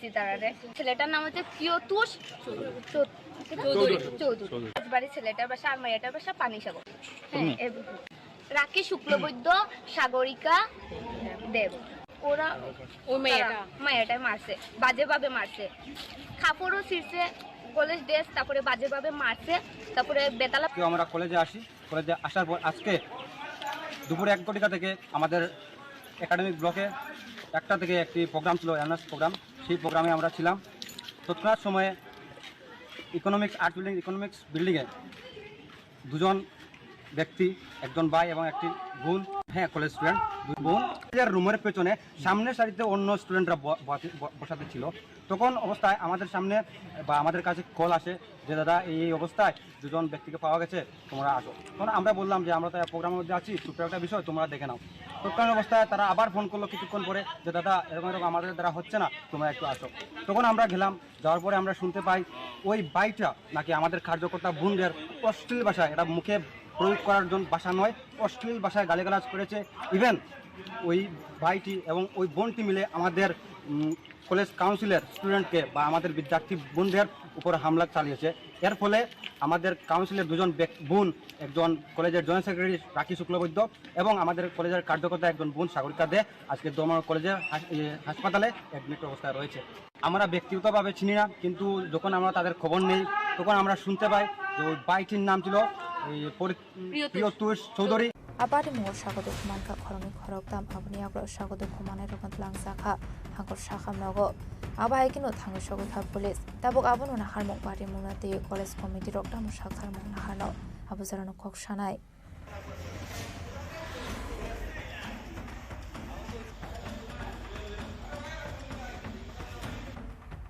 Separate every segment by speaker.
Speaker 1: দিছি তারারে। ছেলেটার নাম হচ্ছে প্রিয়তুষ চৌধুরী। বাড়ি ছেলেটার বাসা আর মেয়েটার বাসা পানিসাগর। হ্যাঁ, রাখি শুক্লবৈদ্য, সাগরিকা দেব। ওরা ওই মেয়েটা মারছে, বাজেভাবে মারছে, খাপড়ও ছিঁড়ছে, কলেজ ড্রেস, তারপরে বাজেভাবে মারছে, তারপরে বেতালা।
Speaker 2: আমরা কলেজে আসি, কলেজে আসার পর আজকে দুপুরে 1 ঘটিকা থেকে আমাদের একাডেমিক ব্লকে 1টা থেকে একটি প্রোগ্রাম ছিল, অ্যানার্স প্রোগ্রাম। সেই প্রোগ্রামে আমরা ছিলাম। তৎক্ষণাৎ সময়ে ইকোনমিক্স বিল্ডিংয়ে 2জন ব্যক্তি, একজন ভাই এবং একটি বোন, হ্যাঁ কলেজ স্টুডেন্ট, 2 বোন, রুমের পেছনে সামনের সারিতে অন্য স্টুডেন্টরা বসাতে ছিল। তখন অবস্থায় আমাদের সামনে বা আমাদের কাছে কল আসে যে দাদা এই অবস্থায় 2জন ব্যক্তিকে পাওয়া গেছে, তোমরা আসো। তখন আমরা বললাম যে আমরা তো প্রোগ্রামের মধ্যে আছি, ছোট্ট একটা বিষয়, তোমরা দেখে নাও। তৎকালীন অবস্থায় তারা আবার ফোন করলো কিছুক্ষণ পরে যে দাদা এরকম আমাদের দ্বারা হচ্ছে না, তোমরা একটু আসো। তখন আমরা গেলাম, যাওয়ার পরে আমরা শুনতে পাই ওই বাইকটা নাকি আমাদের কার্যকর্তা বোনদের অশ্লীল ভাষায়, এটা মুখে প্রয়োগ করার জন্য ভাষা নয়, অশ্লীল ভাষায় গালিগালাজ করেছে। ইভেন ওই ভাইটি এবং ওই বোনটি মিলে আমাদের কলেজ কাউন্সিলের স্টুডেন্টকে বা আমাদের বিদ্যার্থী বোনদের উপর হামলা চালিয়েছে। এর ফলে আমাদের কাউন্সিলের 2জন বোন, একজন কলেজের জয়েন্ট সেক্রেটারি রাখি শুক্লবৈদ্য এবং আমাদের কলেজের কার্যকর্তা একজন বোন সাগরিকা দে আজকে দমন কলেজের হাসপাতালে অ্যাডমিট অবস্থায় রয়েছে। আমরা ব্যক্তিগতভাবে চিনি না, কিন্তু যখন আমরা তাদের খবর নেই তখন আমরা শুনতে পাই যে ওই বাইটির নাম ছিল প্রিয়তুষ Chowdhury.
Speaker 3: Abadi mur sagodo kuman ka khorong khorok tam abni agro sagodo kumane rokan tlang sakha hangor sakham nogo abai kino thangu sago kha police tabok abono na harmok bari munate college committee rok tam sakhar mong na hano abuzarano khok sanai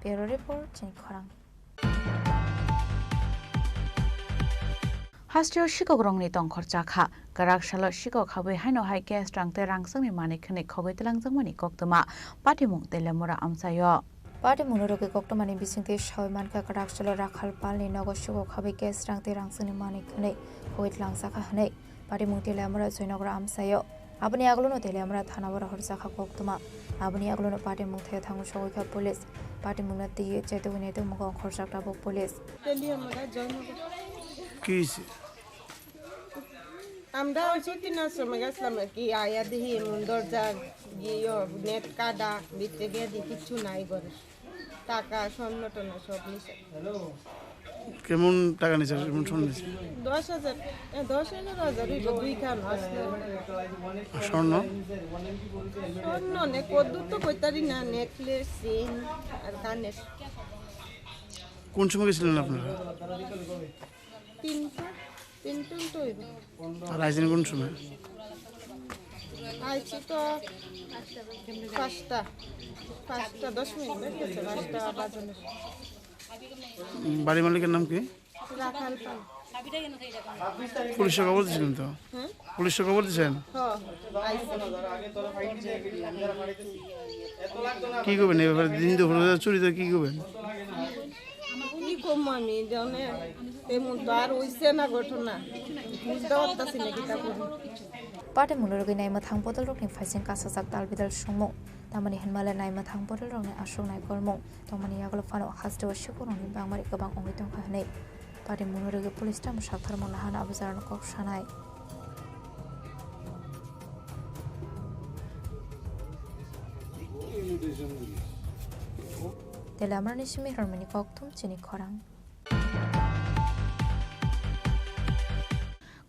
Speaker 3: Bureau report Chini Khorang Hastio Shikogrongni tongkhor chakha garak shalo shikok habai haino hai gas rangte rangsangni mani khne khogoi telangjangmani koktoma patimung telemura amsayo patimung roke koktomani bisingte shoi manka garak shalo rakhal palni nogo shikok habai gas rangte rangsangni mani khne khogoi telangjaka hne patimung telemura joinogra amsayo aboni aglono telemura thanabara horjaka koktoma aboni aglono patimung the thangu shogoi kha police patimung na tiye chetogine te mugo khorjakta bok police telemura joinogra
Speaker 4: কিছে
Speaker 5: আমরা ছুটি না সময় গেছিলাম কি আয়া দেখি দরজা গিয়ে নেট কাটা ভিতরে গিয়ে দেখি কিছু নাই ঘরে টাকা স্বর্ণ টনা সব নিছে
Speaker 4: কেমন টাকা নিছে কেমন স্বর্ণ নিছে
Speaker 5: 10,000 10,000 দুই খান আসলে
Speaker 4: স্বর্ণ
Speaker 5: নে কদ্দু তো কইতারি না নেকলেস চেইন আর কানের
Speaker 4: কোন সময় গেছিলেন আপনারা
Speaker 5: তিনটা তো
Speaker 4: আর আইছেন কোন সময়
Speaker 5: আইছি তো 5টা 10 মিনিট হয়েছে 5টা বাজে
Speaker 4: বাড়ি মালিকের নাম কি
Speaker 5: রাখাল পাল
Speaker 4: পুলিশে খবর দিয়েছিলেন তো পুলিশে খবর দিয়েছেন কি করবেন এই ব্যাপারে দিন দুপুরে চুরি তো কি করবেন
Speaker 5: কি কম আমি জানে তেমন তো আর হইছে না ঘটনা বুঝতে পারতাছি না কিটা করব
Speaker 3: Pate munurugi naima thang botol rokni faising kasajak talbidal sungmung tamani henmala naima thang botol rokni asung nai kormung tamani yaglo fano hasto shikoroni bangmari gabang ongoi tongkha hanei pate munurugi police tam sakthar mona hana abujaran kok sanai Telamrani simi harmoni koktum Chini Khorang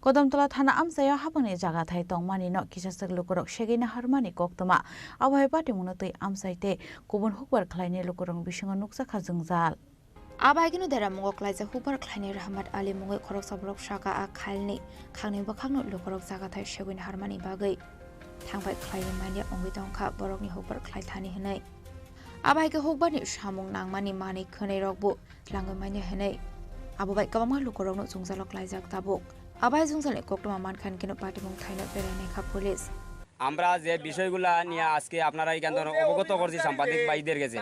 Speaker 3: Kodamtola thana amsayo habangni jaga thai tongmani no kisasak lukorok segina harmani koktoma awai pati munotoi amsaite kubun hukbar khlaini lukorong bisingo nuksa khajongjal abai gino dera mungo klaija hukbar khlaini Rahmat Ali mungo khorok sabrok saka a khalni khangni bakhangno lukorok jaga thai segina harmani bagai thangbai khlaini mani ongwi tongkha borokni hukbar khlai thani hinai abai ke hukbarni samung nangmani mani khonai rokbu tlangai mani hinai abai kabama lukorok no jungjalok klaijak tabuk আবাই জংজালে কোকটমা মানখান কেন পাটিমং থাইনা পেরাইনে খা police
Speaker 6: আমরা যে বিষয়গুলা নিয়ে আজকে আপনারা এখানে অবগত করছি সাংবাদিক ভাইদের কাছে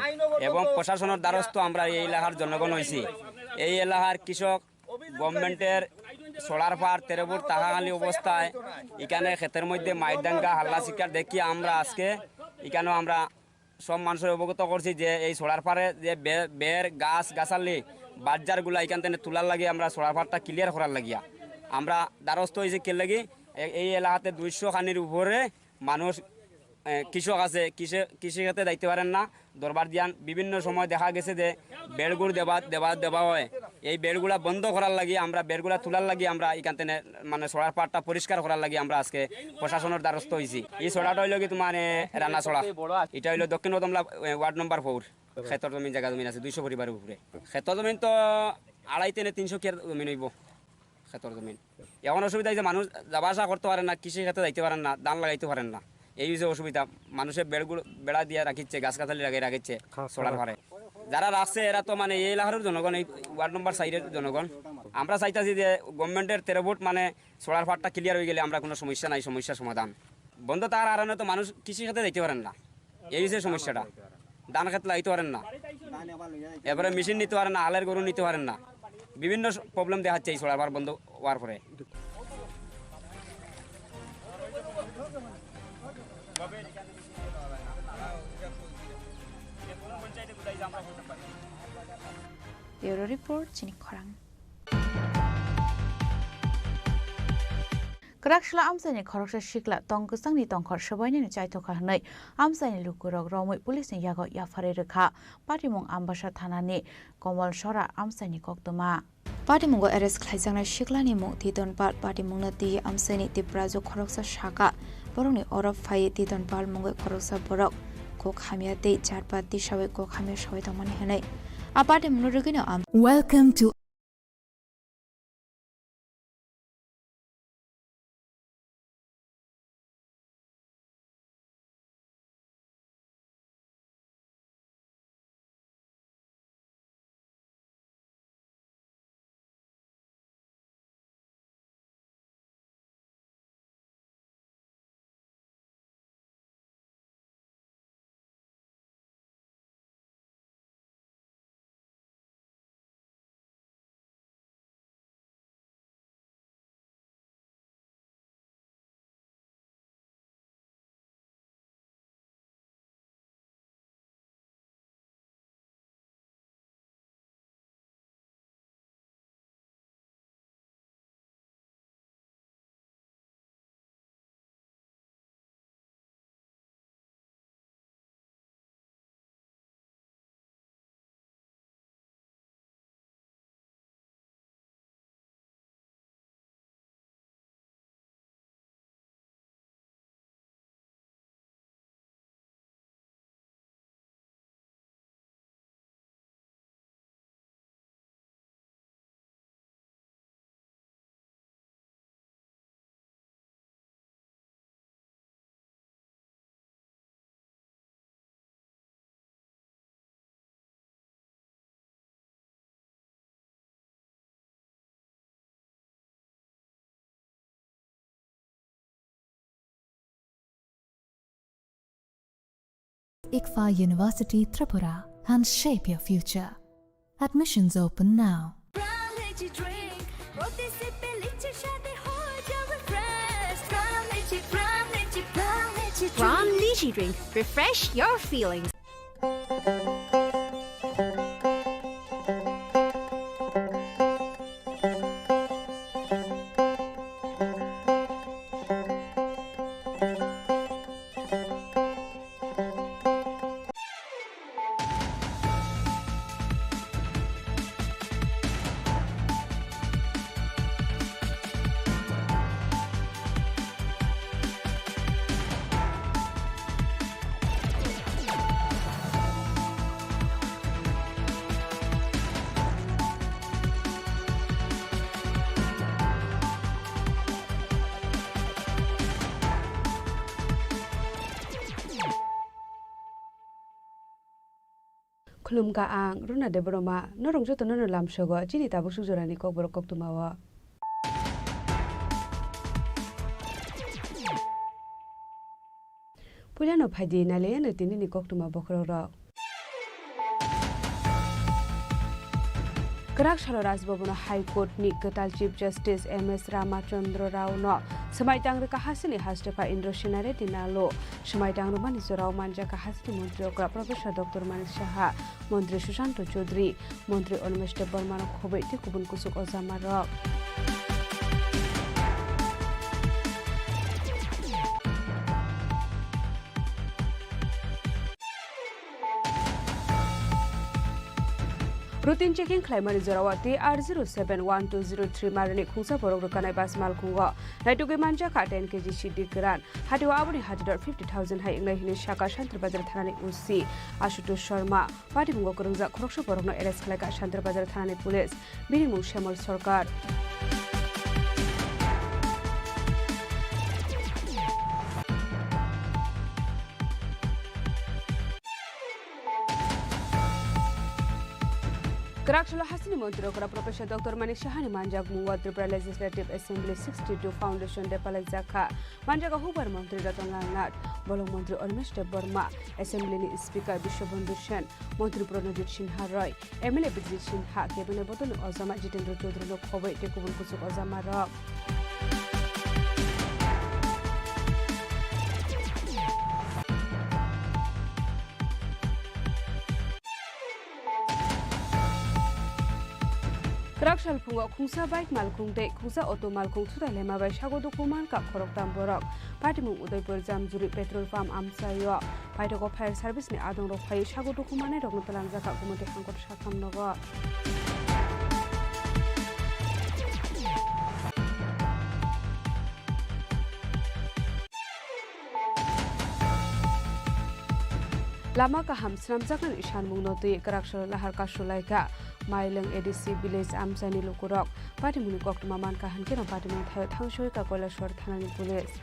Speaker 6: এবং প্রশাসনের দ্বারস্থ আমরা এই এলাকার জনগণ হইছি এই এলাকার কৃষক গভর্নমেন্টের সোলার পার তেরবুর তাহাখালি অবস্থায় এখানে ক্ষেতের মধ্যে মাইদাঙ্গা হাল্লা শিকার দেখি আমরা আজকে এখানেও আমরা সব মানুষের অবগত করছি যে এই সোলার পারে যে বের গাছ গাছালি বাজারগুলা এখান থেকে তোলার লাগে আমরা সোলার পারটা ক্লিয়ার করার লাগিয়া আমরা দ্বারস্থ হয়েছি কে লাগি এই এলাকাতে 200 খানির উপরে মানুষ কৃষক আছে কৃষিখাতে যাইতে পারেন না দরবার দিয়ান বিভিন্ন সময় দেখা গেছে যে বেড়গুড় দেওয়া হয় এই বেড়গুলা বন্ধ করার লাগি আমরা বেড়গুলা তোলার লাগি আমরা এখান থেকে মানে সোলার পাটটা পরিষ্কার করার লাগি আমরা আজকে প্রশাসনের দ্বারস্থ হয়েছি এই সোলাটা হইল কি তোমার রান্না সোলা এটা হইলো দক্ষিণ কদমলা ওয়ার্ড নম্বর 4 ক্ষেতর জমিন জায়গা জমিন আছে 200 পরিবারের উপরে ক্ষেতর জমিন তো 250-300 কেয়ার জমিন হইব ক্ষেতর জমিন এমন অসুবিধা যে মানুষ যাওয়া আসা করতে পারেন না কৃষি ক্ষেত্রে যাইতে পারেন না ধান লাগাইতে পারেন না এই হচ্ছে অসুবিধা মানুষের বেড়া দিয়ে রাখিচ্ছে গাছ গাছালি লাগিয়ে রাখিচ্ছে সোলার পারে যারা রাখছে এরা তো মানে এই এলাকার জনগণ এই ওয়ার্ড নম্বর 4-এর জনগণ আমরা চাইতেছি যে গভর্নমেন্টের 13 ফুট মানে সোলার পাটটা ক্লিয়ার হয়ে গেলে আমরা কোনো সমস্যা নাই সমস্যার সমাধান বন্ধ তার কারণে তো মানুষ কৃষি ক্ষেত্রে যাইতে পারেন না এই হচ্ছে সমস্যাটা ধান ক্ষেত্রে লাগাইতে পারেন না এবারে মেশিন নিতে পারেন না হালের গরু নিতে পারেন না বিভিন্ন প্রবলেম দেখাচ্ছে এই সোলার পাট বন্ধ হওয়ার পরে
Speaker 3: Bureau Report, Chini Khorang. Krakshla amsani khoroksa shikla tongkusangni tongkhor shobaini ni chaitokha hnai amsani lukurok romoi police ni yago yafare rekha patimong ambasha thanani Komal Shora amsani koktoma
Speaker 7: Patimungo arrest khlaijangna shiklani mo tidon pal patimungna ti amsani tiprajo khoroksa shaka borongni orop phai tidon pal mungo khoroksa borok ko khamia te charpa ti sabai ko khamia sabai tamani hanai apate munurugino am
Speaker 8: Welcome to ICFA University Tripura and shape your future. Admissions open now.
Speaker 9: Ram Lychee Drink. Refresh your feelings.
Speaker 10: Khulum ka ang runa de broma norong joto no lam sogo chini tabu sujorani kok borok kok tumawa Pulano phaidi nale ne tini ni kok tuma bokro ro Karakshalo Rajbhavana High Court ni Gatal Chief Justice MS Ramachandra Rao no Samaitang Rika Hasini Hastepa Indro Shinare Dinalo Samaitang Rumani Rao Manja Hasini Montri Okra Professor Dr. Manik Shaha Montri Shushanto Chaudhary Montri Onmeshte Burmano Khobeti Kubun Kusuk Ozamarok Routine checking Climate Zorawati R071203 Marani Kunsa Porokana Bas Malkunga, Natuki Manja Kat 10 kg Shidi Gran, Hatiwabuni Hatidor 50,000 High English Shaka Shantra Bazar Thani Usi, Ashuto Sharma, Patimungo Kurunza Kroksha Porona Eres Kalaka Shantra Bazar Thani Police, Binimu Shamal Sorkar. Karakshalo Hasini Montri Okra Professor Dr. Manik Shahani Manjak Munga Tripura Legislative Assembly 62 Foundation Depalazaka Manjaka Hubar Montri Ratanganat Bolong Montri Onmeshte Burma Assembly Speaker Bishobandhu Shen Montri Pranajit Sinha Roy MLA Bijit Sinha Cabinet Botol Ozama Jitendra Chaudhary Lok Khobei Tekubun Kusuk Ozama Rock Karakshal Punga Kungsa Bike Malkung De Kungsa Auto Malkung Tuta Lema by Shago Dokuman Kap Korok Tamborok Patimu Udaipur Zamzuri Petrol Farm Amsayo Paitoko Fire Service ni Adong Rokai Shago Dokumane Rogutalang Zaka Kumate Hankot Shakam Nogo Lama Kaham Sramjakan Ishan Munoti Karakshal Lahar Kashulaika Mailang ADC Village Amsani Lukurok Patimuni Kok Maman Kahan Kino Patimun Thayo Thangshoy Ka Kolashwar Thanani Police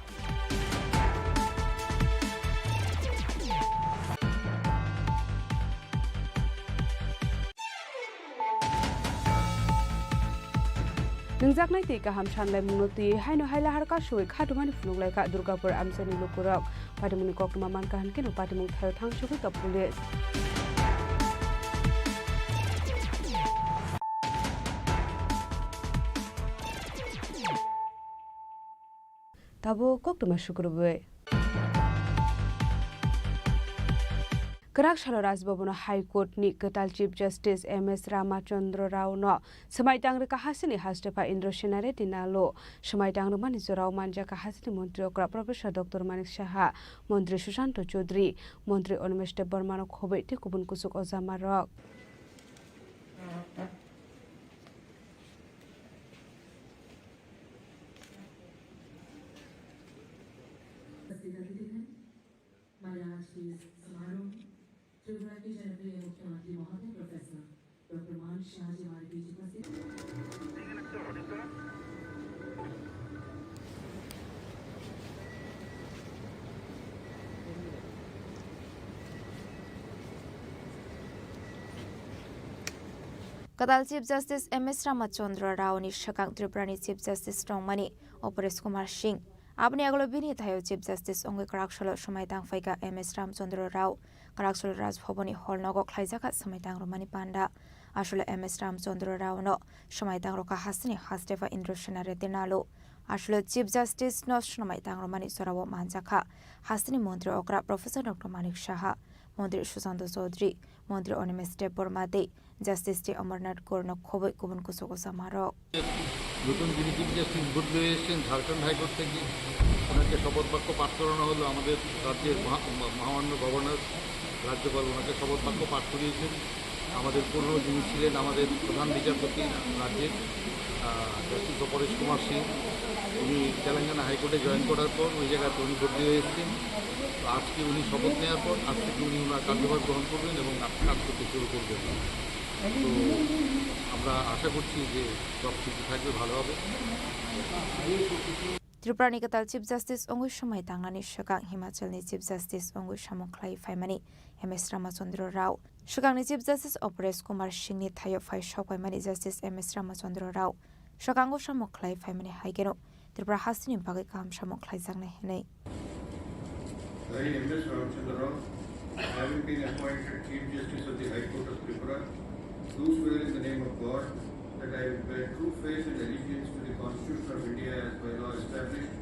Speaker 10: Ningzak nai tika ham shanlai munoti haino haila harka shoi khatumani funulai ka Durgapur Amsani Lukurok Patimuni Kok Maman Kahan Kino Patimun Thayo Thangshoy Ka Police Tabo Koktuma Shukurube Karakshalo Rajbhavana High Court ni Gatal Chief Justice MS Ramachandra Rao no Samaitang Rika Hasini Hastepa Indro Shinare Dinalo Samaitang Rumani Rao Manja Hasini Montri Okra Professor Dr. Manik Shaha Montri Shushanto Chaudhary Montri Onmeshte Burmano Khobei Tekubun Kusuk Ozamarok
Speaker 11: Tripura के जनप्रिय मुख्यमंत्री महोदय professor doctor मान शाह जी हमारे बीच उपस्थित
Speaker 7: Kadal Chief Justice MS Ramachandra Rao ni Shakang Tripura ni Chief Justice Strongmani Opores Kumar Singh Abni aglo bini thayo Chief Justice Ongwe Karakshalo Samaitang Faika MS Ramachandra Rao Karakshalo Rajbhavani Holnogo Khlaijaka Samaitang Romani Panda Ashula MS Ramachandra Rao no Samaitang Roka Hasini Hastefa Indro Shinare Dinalo Ashula Chief Justice no Samaitang Romani Sorawo Manjaka Hasini Montri Okra Professor Dr. Manik Shaha Montri Shushanto Chaudhary Montri Onmeshte Burmade Justice T. Amarnath Korno Khobei Kubun Kusuk Ozamarok
Speaker 12: নতুন যিনি chief justice বদলে এসেছেন Jharkhand high court থেকে ওনাকে শপথ বাক্য পাঠ করানো হলো আমাদের রাজ্যের মহামান্য গভর্নর রাজ্যপাল ওনাকে শপথ বাক্য পাঠ করিয়েছেন আমাদের পূর্ণ যিনি ছিলেন আমাদের প্রধান বিচারপতি রাজ্যের জাস্টিস অপরেশ কুমার সিং উনি তেলেঙ্গানা হাইকোর্টে জয়েন করার পর ওই জায়গাতে উনি বদলি হয়ে এসেছেন আজকে উনি শপথ নেওয়ার পর আজ থেকে উনি ওনার কার্যভার গ্রহণ করবেন এবং কাজ করতে শুরু করবেন তো আমরা আশা করছি যে সব কিছু থাকবে ভালো হবে
Speaker 7: Tripura ni Gatal Chief Justice Ongwe Samaitang ni Shakang Himachal ni Chief Justice Ongwe Shamokhlai Faimani MS Ramachandra Rao Shakang ni Chief Justice Opores Kumar Singh ni Thayo Phai Shokaimani Justice MS Ramachandra Rao Shakango Shamokhlai Faimani Haigeno Tripura Hasini Bagai Kam Shamokhlai Jangne Hinai
Speaker 13: I, MS Ramachandra Rao, having been appointed Chief Justice of the High Court of Tripura, do swear in the name of God that I will bear true faith and allegiance to the Constitution of India as by law established,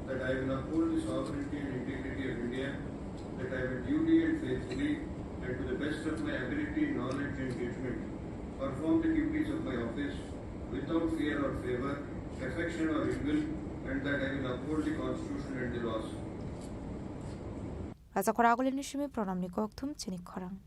Speaker 13: that I will uphold the sovereignty and integrity of India, that I will duly and faithfully and to the best of my ability, knowledge and judgment perform the duties of my office without fear or favor, affection or ill will, and that I will uphold the Constitution and the laws.
Speaker 7: Raja Khoragul Nishimi Pronamni Koktum Chini Khorang.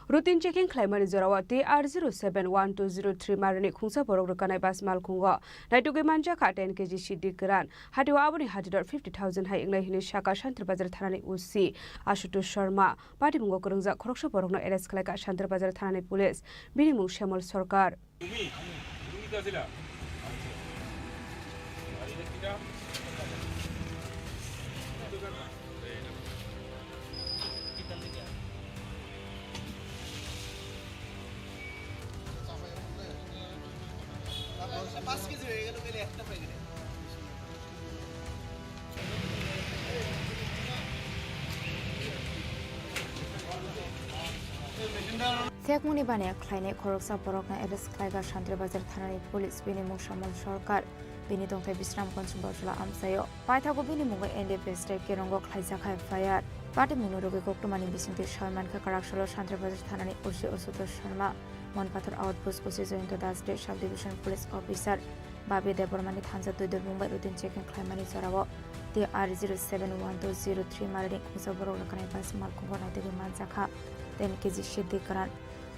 Speaker 10: Routine checking climate Zorawati R071203 Marani Kunsa Borokana Bas Malkungo. Naitugi Manjaka 10 kg Shidi Gran. Hadu Abuni Hadidor 50,000 high English Shaka Shantrabazar Thanani Usi. Ashutu Sharma. Party Mungo Kurunza Koroksa Borokno Eres Kalaka Shantrabazar Thanani Police. Binimu Shamal Sorkar.
Speaker 7: Tekmuni Bane Kleine Koroksa Borokna Eres Klaiga Shantrabazar Thanani Police Binimu Shamal Sorkar. Bini Dongte Bisram Consumbola Amsayo. Paitago Binimungo Ende Peste Kirongo Klaisaka Fire. Party Munurugi Koktumani Bisinti Sharman Kakarakshalo Shantrabazar Thanani Ushi Osuto Sharma. Monpathur Outpost Position into the State Subdivision Police Officer. Babi Debormani Tanza to the Mumbai routine checking Climani Saravo. The R071203 Marine Kusaboro Kanabas Malkungo Natigi Manzaka. Then Kizi Shidi Karan.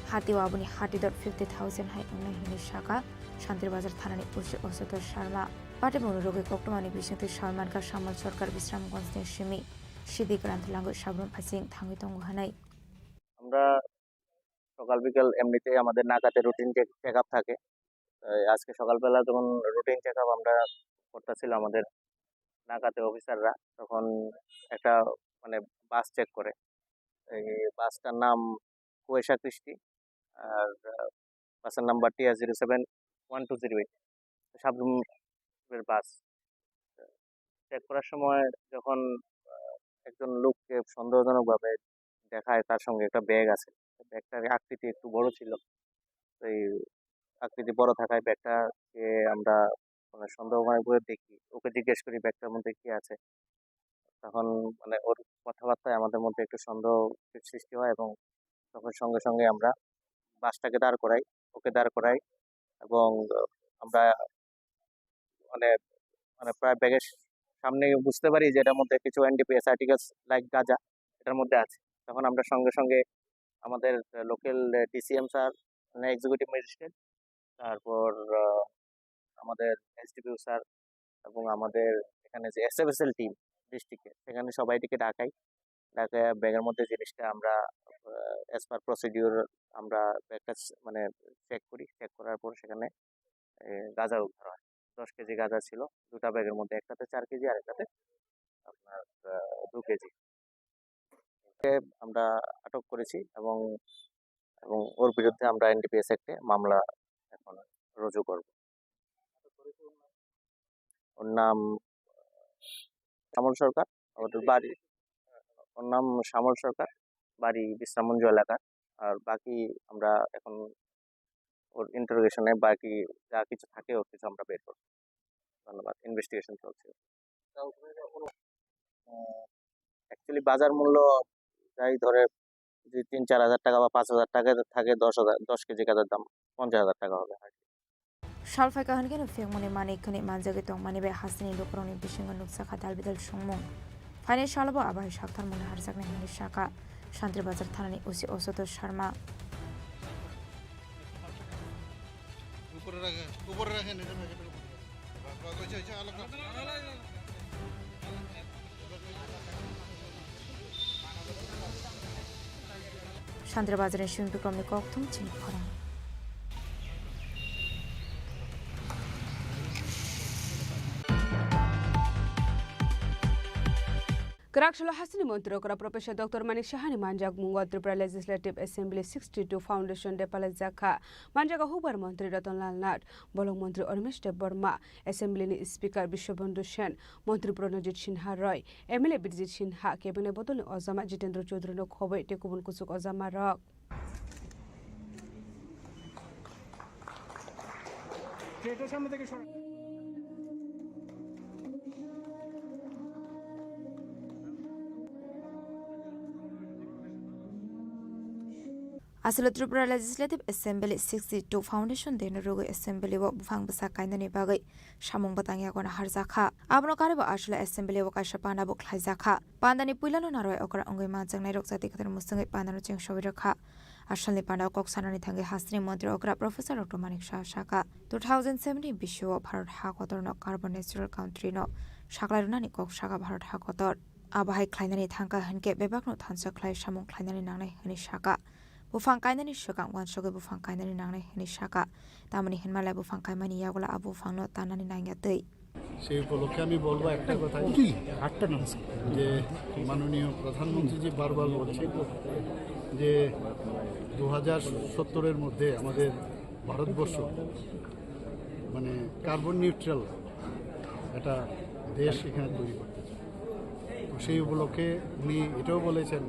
Speaker 7: Hati Wabuni Hatidor 50,000 high Unahini Shaka. Shantrabazar Thanani Ushi Osuto Sharma. Party Munurugi Koktumani Bisinti Sharman Ka Shamal Sorkar Bisram Constant Shimi. Shidi Karan Lango Shabrum Passing Tangitongo Hanai.
Speaker 14: সকাল বিকাল এমনিতেই আমাদের নাকাতে routine check up থাকে। আজকে সকালবেলা যখন routine check up আমরা করতেছিল আমাদের নাকাতে অফিসাররা, তখন একটা মানে বাস চেক করে। এই বাসটার নাম কুয়েশা কৃষ্টি, আর বাসের নাম্বার TR071208 সাবরুমের বাস। চেক করার সময় যখন একজন লোককে সন্দেহজনকভাবে দেখায়, তার সঙ্গে একটা ব্যাগ আছে। ব্যাগটার আকৃতি একটু বড় ছিল। এই আকৃতি বড় থাকায় ব্যাগটাকে আমরা মানে সন্দেহ করে দেখি, ওকে জিজ্ঞেস করি ব্যাগটার মধ্যে কি আছে। তখন মানে ওর কথাবার্তায় আমাদের মধ্যে একটু সন্দেহ সৃষ্টি হয় এবং তখন সঙ্গে সঙ্গে আমরা বাসটাকে দাঁড় করাই, ওকে দাঁড় করাই এবং আমরা মানে মানে প্রায় ব্যাগের সামনে বুঝতে পারি যে এটার মধ্যে কিছু NDPS আর্টিকেলস লাইক গাঁজা এটার মধ্যে আছে। তখন আমরা সঙ্গে সঙ্গে আমাদের local DCM sir, executive magistrate, তারপর আমাদের SDPO স্যার এবং আমাদের এখানে যে SFSL টিম ডিস্ট্রিক্টে, সেখানে সবাইটিকে ডাকাই। ব্যাগের মধ্যে জিনিসটা আমরা অ্যাজ পার প্রসিডিউর আমরা ব্যাগটা মানে চেক করি। চেক করার পর সেখানে গাঁজা উদ্ধার হয়। 10 কেজি গাঁজা ছিল দুটা ব্যাগের মধ্যে, একটাতে 4 কেজি আর একটাতে আপনার 2 কেজি। আমরা আটক করেছি এবং ওর বিরুদ্ধে আমরা NDPS অ্যাক্টে মামলা এখন রুজু করব। ওর নাম শ্যামল সরকার, ওর বাড়ি ওর নাম শ্যামল সরকার, বাড়ি বিশ্রামঞ্জ এলাকার। আর বাকি আমরা এখন ওর ইন্টারোগেশনে বাকি যা কিছু থাকে ওর কিছু আমরা বের করব। ধন্যবাদ। ইনভেস্টিগেশন চলছে। অ্যাকচুয়ালি বাজার মূল্য যাই ধরে যদি 3-4 হাজার টাকা বা 5 হাজার টাকা থাকে, 10 কেজি গাঁজার দাম 50 হাজার টাকা হবে।
Speaker 7: Shalfai Kahangan of Femoni Mani Kuni Manzagatong Manibe Hasini Lokroni Bishing on Nuksaka Dalbidal Shungmon. Fine Shalabo Abai Shaktan Munharzak Shaka Shantrabazar Thanani Usi Osoto Sharma. Shantrabazar and Shun become the Koktum Chini Khorang.
Speaker 10: Kerakshalo Hasini Mantri Okra Professor Dr. Manik Shahani Manjak Mungo Tripura Legislative Assembly 62 Foundation Depala Zakha Manjaka Hubar Mantri Ratan Lal Nat Bolong Mantri Ormeshte Burma Assembly ni Speaker Bishwabandhu Sen Mantri Pranajit Sinha Roy MLA Birjit Sinha Cabinet Bodol Ozama Jitendra Chaudhary no Khobai Tekubun Kusuk Ozama Rock Asal Tripura Legislative Assembly 62 Foundation dena rogo Assembly wo bufang besa kainani bagai samung batangya kona harzakha abno karebo asla Assembly wo kaisa pana bo khlaizakha pandani puilano naroi okra ongoi ma jangnai rokjati khatar musangai panano cheng sobirokha asalni pana kok sanani thange hasni mantri okra Professor Dr. Manik Shaka 2017 bisho Bharat hakotor no carbon natural country no shaklarunani kok shaka Bharat hakotor abahai khlainani thangka hanke bebakno thansa khlai samung khlainani nangnai hani shaka Bufang kainani shukang wan shoge bufang kainani nangnai hani shaka tamani hinmalai bufang kaimani yagola abu fangno tanani nangya tei
Speaker 12: সেই উপলক্ষে আমি বলবো একটা কথা যে মাননীয় প্রধানমন্ত্রী জি বারবার বলছে যে 2070-এর মধ্যে আমাদের ভারতবর্ষ মানে কার্বন নিউট্রাল একটা দেশ এখানে তৈরি করতে চায় তো সেই উপলক্ষে উনি এটাও বলেছেন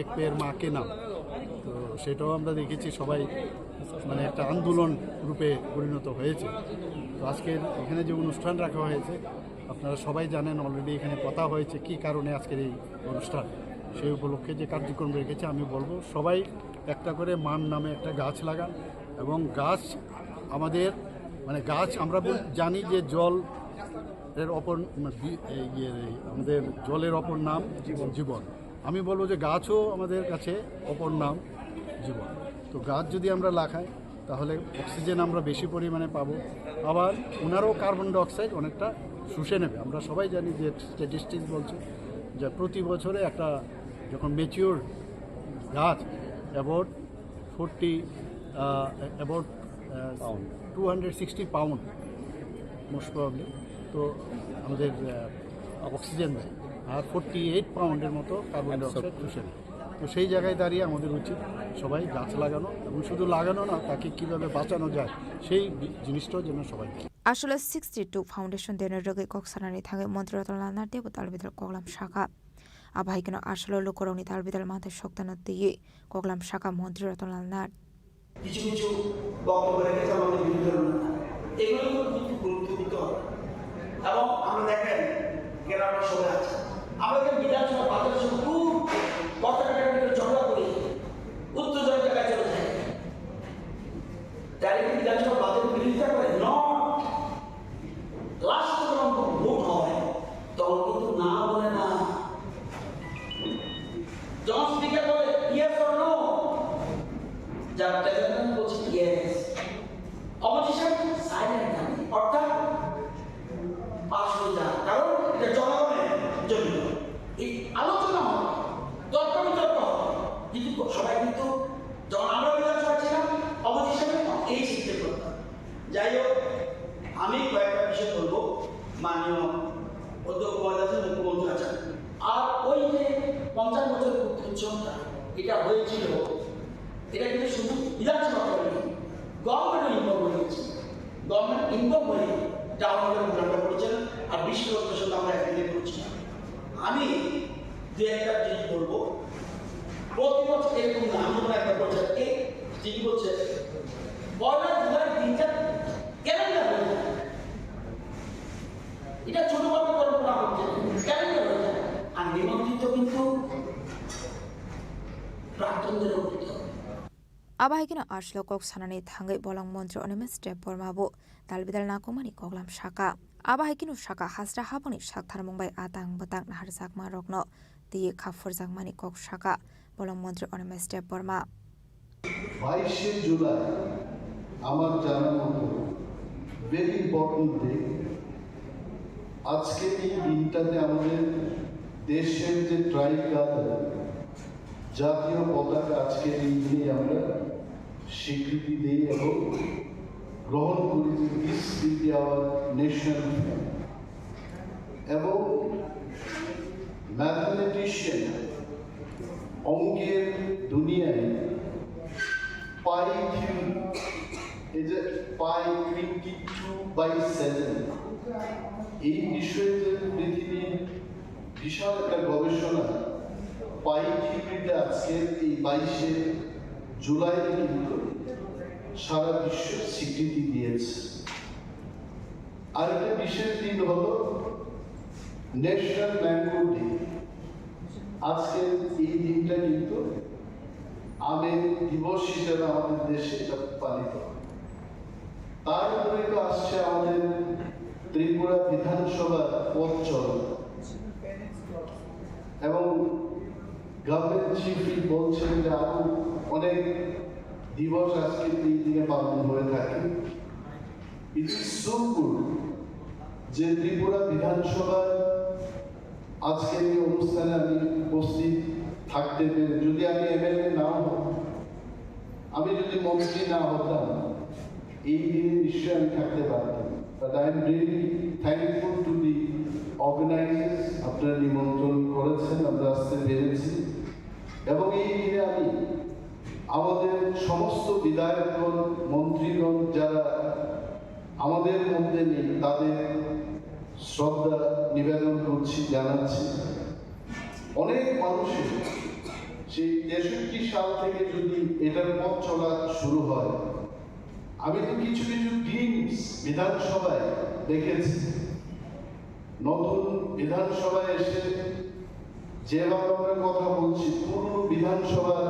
Speaker 12: এক পেয়ের মাকে নাম তো সেটাও আমরা দেখেছি সবাই মানে একটা আন্দোলন রূপে পরিণত হয়েছে তো আজকের এখানে যে অনুষ্ঠান রাখা হয়েছে আপনারা সবাই জানেন অলরেডি এখানে কথা হয়েছে কি কারণে আজকের এই অনুষ্ঠান সেই উপলক্ষে যে কার্যক্রম রেখেছে আমি বলবো সবাই একটা করে মান নামে একটা গাছ লাগান এবং গাছ আমাদের মানে গাছ আমরা জানি যে জল এর অপর আমাদের জলের অপর নাম জীবন আমি বলবো যে গাছও আমাদের কাছে অপর নাম জীবন তো গাছ যদি আমরা লাগাই তাহলে অক্সিজেন আমরা বেশি পরিমাণে পাবো আবার ওনারও কার্বন ডাইঅক্সাইড অনেকটা শুষে নেবে আমরা সবাই জানি যে স্ট্যাটিস্টিক্স বলছে যে প্রতি বছরে একটা যখন ম্যাচিওর গাছ অ্যাবাউট 260 পাউন্ড মোস্ট প্রবাবলি তো আমাদের অক্সিজেন দেয় আর 48 পাউন্ডের মতো কার্বন ডাইঅক্সাইড শুষে নেয় তো সেই জায়গায় দাঁড়িয়ে আমাদের উচিত সবাই গাছ লাগানো এবং শুধু লাগানো না তাকে কিভাবে বাঁচানো যায় সেই জিনিসটাও যেন সবাই
Speaker 7: আসলে 62 ফাউন্ডেশন দেনের রগে কক্সানানি থাঙ্গে মন্ত্রী রতনলাল নাথ দেব তালবিদাল কগলাম শাখা আবাহিকেন আসলে লোকরংনি তালবিদাল মাথে শক্তানত দিয়ে কগলাম শাখা মন্ত্রী রতনলাল নাথ
Speaker 15: কিছু কিছু বক্তব্য রেখেছে আমাদের বিরুদ্ধে এগুলো কিন্তু গুরুত্ব এবং আমরা দেখেন গ্রামের সবাই আছে আমরা যখন বিধানসভা বাজারের সঙ্গে খুব কথাটার ভিতরে ঝগড়া করি উত্তেজনা জায়গায় চলে যায় তাই বিধানসভা বাজারের বিরোধিতা করে লাস্ট যখন ভোট হয় তখন কিন্তু না বলে না যখন স্পিকার বলে ইয়েস অর নো যার প্রেসিডেন্ট বলছে ইয়েস অপোজিশন সাইলেন্ট থাকে অর্থাৎ পাশ হয়ে যায় কারণ এটা জনগণের জন্য এই আলোচনা হয় তর্ক বিতর্ক কিন্তু সবাই কিন্তু যখন আমরা বিধানসভা ছিলাম অপোজিশনে এই সিস্টেম করতাম যাই হোক আমি কয়েকটা বিষয় বলবো মাননীয় অধ্যক্ষ মহোদয় আছেন মুখ্যমন্ত্রী আছেন আর ওই যে 50 বছরের উৎসবটা এটা হয়েছিল এটা কিন্তু শুধু বিধানসভা করেনি গভর্নমেন্ট ইনভলভ হয়েছে গভর্নমেন্ট ইনভলভ হয়ে টাউনের উন্নয়ন করেছেন আর বিশ্বভারতীর সঙ্গে আমরা একদিনে করছি আমি দু একটা জিনিস বলবো প্রতি বছর এরকম না আমি একটা বলছি এই ঠিক বলছে 1 জুলাই দিনটা ক্যালেন্ডার হয়ে যায় এটা ছোটভাবে কল্পনা হচ্ছে ক্যালেন্ডার হয়ে যায় আর নিমন্ত্রিত কিন্তু প্রাক্তনদের উন্নীত
Speaker 7: আবাহিকেন আসলো কক্সানানি থাঙ্গে বলং মন্ত্রী অনিমেস্টে বর্মাবো তালবিদাল নাকুমানি কগলাম শাখা আবাহিকিনু শাখা হাসরা হাবনি সাকথার মুম্বাই আতাং বাতাং নাহার জাকমা রগ্ন দিয়ে খাফর জাকমানি কক শাখা বলং মন্ত্রী অনিমেস্টে বর্মা
Speaker 16: 22 জুলাই আমার জানা মতো ভেরি ইম্পর্টেন্ট ডে আজকে এই দিনটাতে আমাদের দেশের যে ট্রাইকালার জাতীয় পতাকা আজকে এই দিনে আমরা স্বীকৃতি দিই এবং গ্রহণ করি যে this will be our national flag এবং by 7 এই বিষয়তে পৃথিবীর বিশাল একটা গবেষণা পাইথিবৃতে আজকে এই 22শে জুলাই কিন্তু সারা বিশ্ব স্বীকৃতি দিয়েছে। আরেকটা বিশেষ দিন হলো ন্যাশনাল ম্যাঙ্গো ডে। আজকে এই দিনটা কিন্তু আমের দিবস হিসেবে আমাদের দেশে এটা পালিত হয়। তার উপরে তো আসছে আমাদের ত্রিপুরা বিধানসভার পথ চলা এবং গভর্নমেন্ট চিফ বলছেন যে আরো অনেক দিবস আজকে এই দিনে পালন হয়ে থাকে। ইট ইজ সো গুড যে ত্রিপুরা বিধানসভার আজকের এই অনুষ্ঠানে আমি উপস্থিত থাকতে পেরে, যদি আমি এমএলএ নাও হতাম, আমি যদি মন্ত্রী না হতাম, এই দিনে নিশ্চয়ই আমি থাকতে পারতাম। But I am really thankful to the organisers, আপনারা নিমন্ত্রণ করেছেন, আমরা আসতে পেরেছি। এবং এই দিনে আমি আমাদের সমস্ত বিধায়কগণ, মন্ত্রীগণ যারা আমাদের মধ্যে নেই, তাদের শ্রদ্ধা নিবেদন করছি, জানাচ্ছি। অনেক মানুষের সেই 63 সাল থেকে যদি এটার পথ চলা শুরু হয়, আমি তো কিছু কিছু গ্লিমস বিধানসভায় দেখেছি। নতুন বিধানসভায় এসে যেভাবে আমরা কথা বলছি, পুরনো বিধানসভার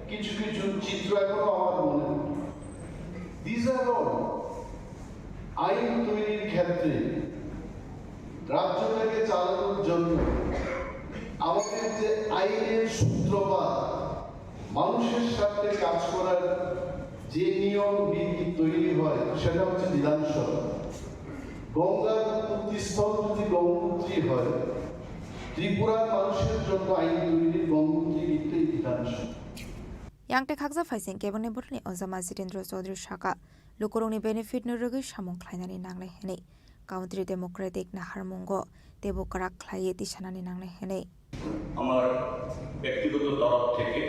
Speaker 16: কিছু কিছু চিত্র এখনো আমার মনে হয়। দিস আর অল আইন তৈরির ক্ষেত্রে রাজ্যটাকে চালানোর জন্য আমাদের যে আইনের সূত্রপাত, মানুষের সাথে কাজ করার যে নিয়ম বিধি তৈরি হয়, সেটা হচ্ছে বিধানসভা। গঙ্গার উৎপত্তিস্থল যদি গঙ্গোত্রী হয়, ত্রিপুরার মানুষের জন্য আইন তৈরির গঙ্গোত্রী কিন্তু এই বিধানসভা।
Speaker 7: Yangte khakza faising kebone borni ozama Jitendra Chaudhary Shaka lukurungni benefit nurugi samung khlainani nanglai henei Country Democratic Naharmungo Debokarak khlaiye tisanani nanglai henei
Speaker 17: আমার ব্যক্তিগত তরফ থেকে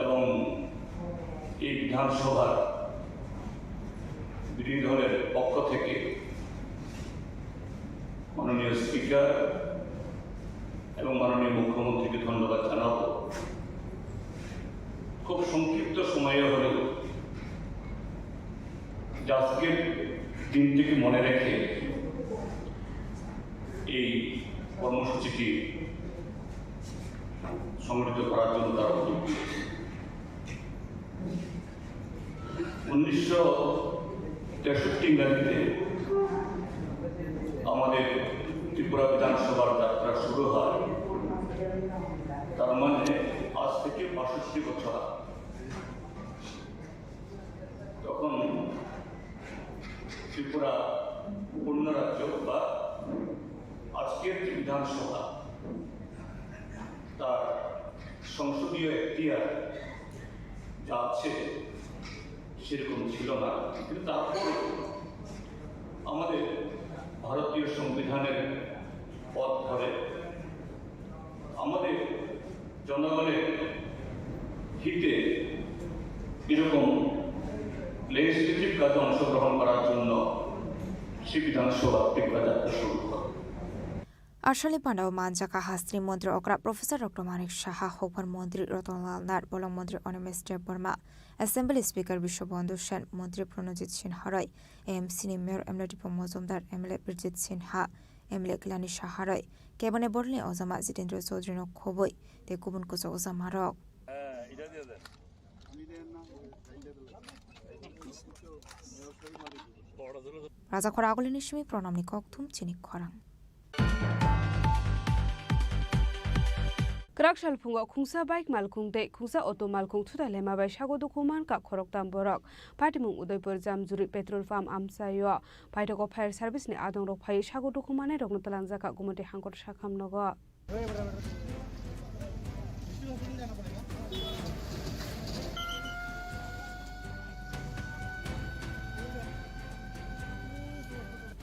Speaker 17: এবং এই বিধানসভার বিরোধী দলের পক্ষ থেকে মাননীয় স্পিকার এবং মাননীয় মুখ্যমন্ত্রীকে ধন্যবাদ জানাবো। খুব সংক্ষিপ্ত সময়ে হলেও আজকের দিনটিকে মনে রেখে এই কর্মসূচিটি সংগঠিত করার জন্য তারা উদ্যোগ নিয়েছে। 1963 ইংরেজিতে আমাদের ত্রিপুরা বিধানসভার যাত্রা শুরু হয়, তার মানে আজ থেকে 62 বছর। তখন ত্রিপুরা পূর্ণ রাজ্য বা আজকের যে বিধানসভা, তার সংসদীয় এখতিয়ার যা আছে সেরকম ছিল না। কিন্তু তারপর আমাদের ভারতীয় সংবিধানের পথ ধরে আমাদের জনগণের হিতে এরকম লেজিসলেটিভ কাজে অংশগ্রহণ করার জন্য সেই বিধানসভা ত্রিপুরা যাত্রা শুরু করে।
Speaker 7: Arshali Pandau Manjaka Hastri Mantri Okra Professor Dr. Manik Shaha Hopar Mantri Ratonlal Nat Bolong Mantri Onemes Burma Assembly Speaker Bishobandhu Shen Mantri Pranajit Sinha AMC Mayor Emle Mozumdar Emle Bridget Sinha Emle Klani Shaharai Kebane Borle Ozama Jitendra Chaudhary no Khoboi Te Kubun Kuzo Ozamarok Raja Khoragoli Nishmi Pronamni Koktum Chini Khorang
Speaker 10: Krakshal Pungo Kungsa Bike Malkung De Kungsa Auto Malkung Tuta Lema by Shago Dokuman Ka Khoroktam Borok Patimung Udaipur Jamjuri Petrol Farm Amsayo Paitoko Fire Service Ni Adong Rok Pai Shago Dokumane Rognotalanzaka Gumati Hankor Shakam Nogo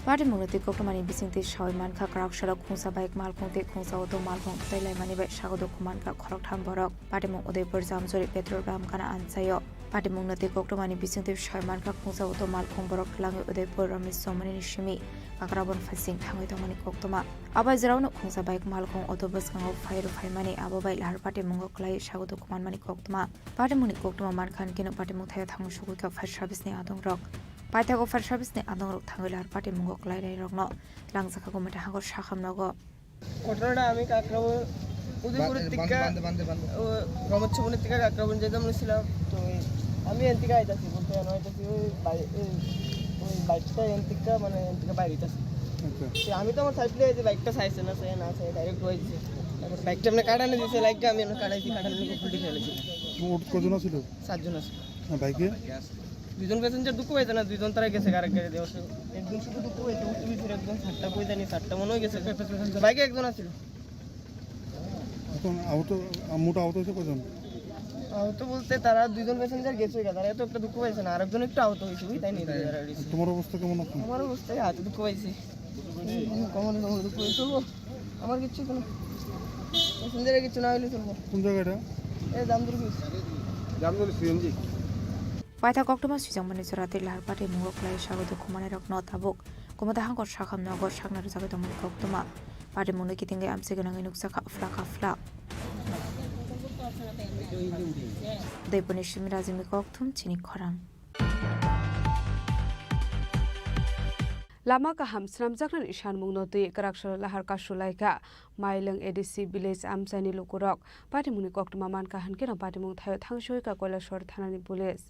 Speaker 10: Patimung Uti Kokumani Bisingti Shoyman Ka Krakshal Kungsa Bike Malkung De Kungsa Auto Malkung Tuta Lema Ni by Shago Dokuman Ka Khoroktam Borok Patimung Udaipur Jamjuri Petrol Farm Kana Amsayo
Speaker 7: Party Mungnati Koktomani Bisingti Shaimanka Kungsa Auto Malkong Borok Langi Udaipur Ramis Somani Shimi Kakrabon Fasing Tangai Tomani Koktoma Abai Zerauno Kungsa Baik Malkong Autobus Kango Fairu Faimani Ababai Lahar Party Mungo Klai Shagoto Kumanmani Koktoma Party Muni Koktoma Mankan Kino Party Muthaya Thangu Shuguka Fire Service ni Adong Rock Paitago Fire Service ni Adong Rock Thangai Lahar Party Mungo Klai Rai Rokno Langsaka Gometa Hango Shakham Nogo
Speaker 5: ঘটনাটা আমি কাকরাবন উদয়পুরের থেকে রমচ্ছবনের থেকে কাকরাবন যেতাম ছিলাম তো আমি N থেকে আইতাছি বলতে আইতাছি ওই বাইকটা এন থেকে মানে এন থেকে বাইরে আইতাছি আমি তো আমার সাইকেলে যে বাইকটা চাইছে না সে না চাই ডাইরেক্ট হয়েছে তারপর বাইকটা মানে কাটানো দিয়েছে লাইকটা আমি কাটাইছি কাটানো ফুলটি ফেলেছি
Speaker 4: কজন ছিল
Speaker 5: 7 জন আছে
Speaker 4: বাইকে
Speaker 5: দুজন প্যাসেঞ্জার দুঃখ হয়েছে না দুজন তারা গেছে আরেক গাড়ি দেওয়া একজন শুধু দুঃখ হয়েছে উঠবি ফিরে একদম 7টা কই জানি 7টা মনে হয়ে গেছে বাইকে একজন আছিল
Speaker 4: এখন আহত মোটা আহত হয়েছে কজন
Speaker 5: আহত বলতে তারা দুজন প্যাসেঞ্জার গেছে তারা তো একটা দুঃখ পাইছে না আরেকজন একটু আহত হয়েছে তাই নিয়ে
Speaker 4: তোমার অবস্থা কেমন আছে
Speaker 5: আমার অবস্থায় হাতে দুঃখ পাইছি কেমন দুঃখ হয়েছে আমার কিছু কোনো প্যাসেঞ্জারের কিছু না হইলে চলবো
Speaker 4: কোন জায়গাটা
Speaker 5: এই জামদুল CNG
Speaker 7: Paita Koktoma Sijangmani Surati Lahar Party Mungo Klai Shagoto Kumane Rok No Tabuk Kumata Hangor Shakham Nogor Shaknar Zagatomani Koktoma Party Mungo Kitinga Amseganang Nuksaka Flaka Fla Deponi Shimirazimi Koktum Chini Khorang
Speaker 10: Lama kaham snamjaknan ishan mungnoti karakshar lahar kasulaika Mailang ADC village amsani lukurok Party Muni Koktoma man kahan kena Party Mung Thayo Thangsoi ka Koilashwar Thanani Police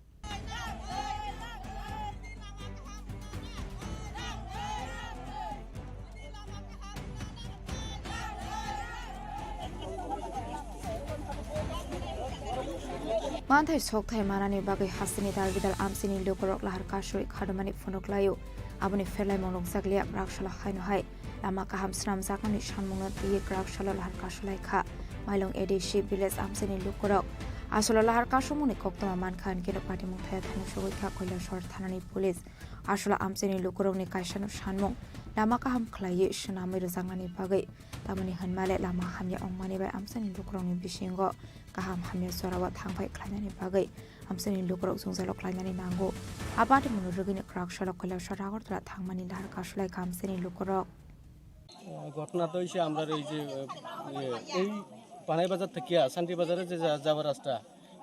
Speaker 7: Manthai Sokthai Manani Bagai Hasini Darvidal Amsini Lukurok Lahar Kashui Khadamani Fonoklayo Abuni Ferlai Monok Zaglia Rakshala Haino Hai Lama Kaham Sram Zakani Shanmunga Pi Rakshala Lahar Kashulai Kha Mailong ADC village Amsini Lukurok Asola Lahar Kashumuni Koktoma Mankan Kino Party Muthaya Thangsoi Ka Koilashwar Thanani Police Asola Amsini Lukurok ni Kaishanu Shanmung Lama Kaham Klaye Shanami Razangani Bagai Tamani Hanmale Lama Hamya Ongmani Bai Amsini Lukurok ni Bishingo Kaham Hamya Sorawat Thangpai Klainani Bagai Amsini Lukurok Zungzalo Klainani Nango Abati Munurugini Krakshalo Koilashwar Agortla Thangmani Lahar Kashulai Ka Amsini Lukurok
Speaker 18: ঘটনা তো হইছে আমরা এই যে এই পানাই বাজার থেকে শান্তি বাজারে যে যাওয়ার রাস্তা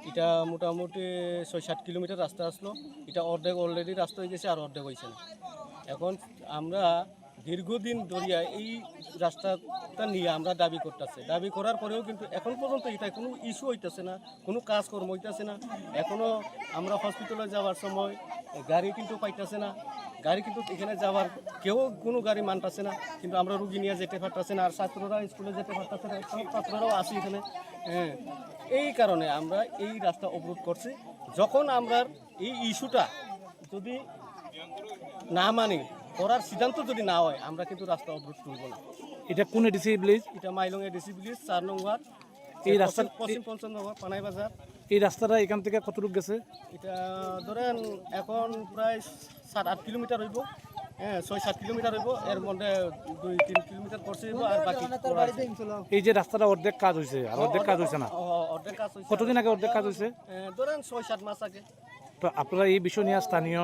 Speaker 18: এটা মোটামুটি 6-7 কিলোমিটার রাস্তা আসলো এটা অর্ধেক অলরেডি রাস্তা হয়ে গেছে আর অর্ধেক হইছে না এখন আমরা দীর্ঘদিন ধরিয়া এই রাস্তাটা নিয়ে আমরা দাবি করতেছি দাবি করার পরেও কিন্তু এখন পর্যন্ত এটা কোনো ইস্যু হইতেছে না কোনো কাজকর্ম হইতেছে না এখনো আমরা হসপিটালে যাওয়ার সময় গাড়ি কিন্তু পাইতেছে না গাড়ি কিন্তু এখানে যাওয়ার কেউ কোনো গাড়ি মানতেছে না কিন্তু আমরা রুগী নিয়ে যেতে পারতেছে না আর ছাত্ররা স্কুলে যেতে পারতেছে না সব ছাত্ররাও আসি এখানে হ্যাঁ এই কারণে আমরা এই রাস্তা অবরোধ করছি যখন আমরা এই ইস্যুটা যদি না মানি করার সিদ্ধান্ত যদি না হয় আমরা কিন্তু রাস্তা অবরোধ করব না
Speaker 4: এটা কোন এডিসি ভিলেজ
Speaker 18: এটা মাইলং এডিসি ভিলেজ 4 নং ওয়ার্ড
Speaker 4: এই রাস্তা
Speaker 18: পশ্চিম পঞ্চনগর পানাই বাজার
Speaker 4: এই রাস্তাটা এখান থেকে কতটুকু গেছে
Speaker 18: এটা ধরেন এখন প্রায় 7-8 কিলোমিটার হইব হ্যাঁ 6-7 কিলোমিটার হইব এর মধ্যে 2-3 কিলোমিটার করছে আর বাকি
Speaker 4: এই যে রাস্তাটা অর্ধেক কাজ হইছে আর অর্ধেক কাজ হইছে না
Speaker 18: অর্ধেক কাজ হইছে
Speaker 4: কতদিন আগে অর্ধেক কাজ হইছে
Speaker 18: ধরেন 6-7 মাস আগে
Speaker 4: তো আপনারা এই বিষয় নিয়ে স্থানীয়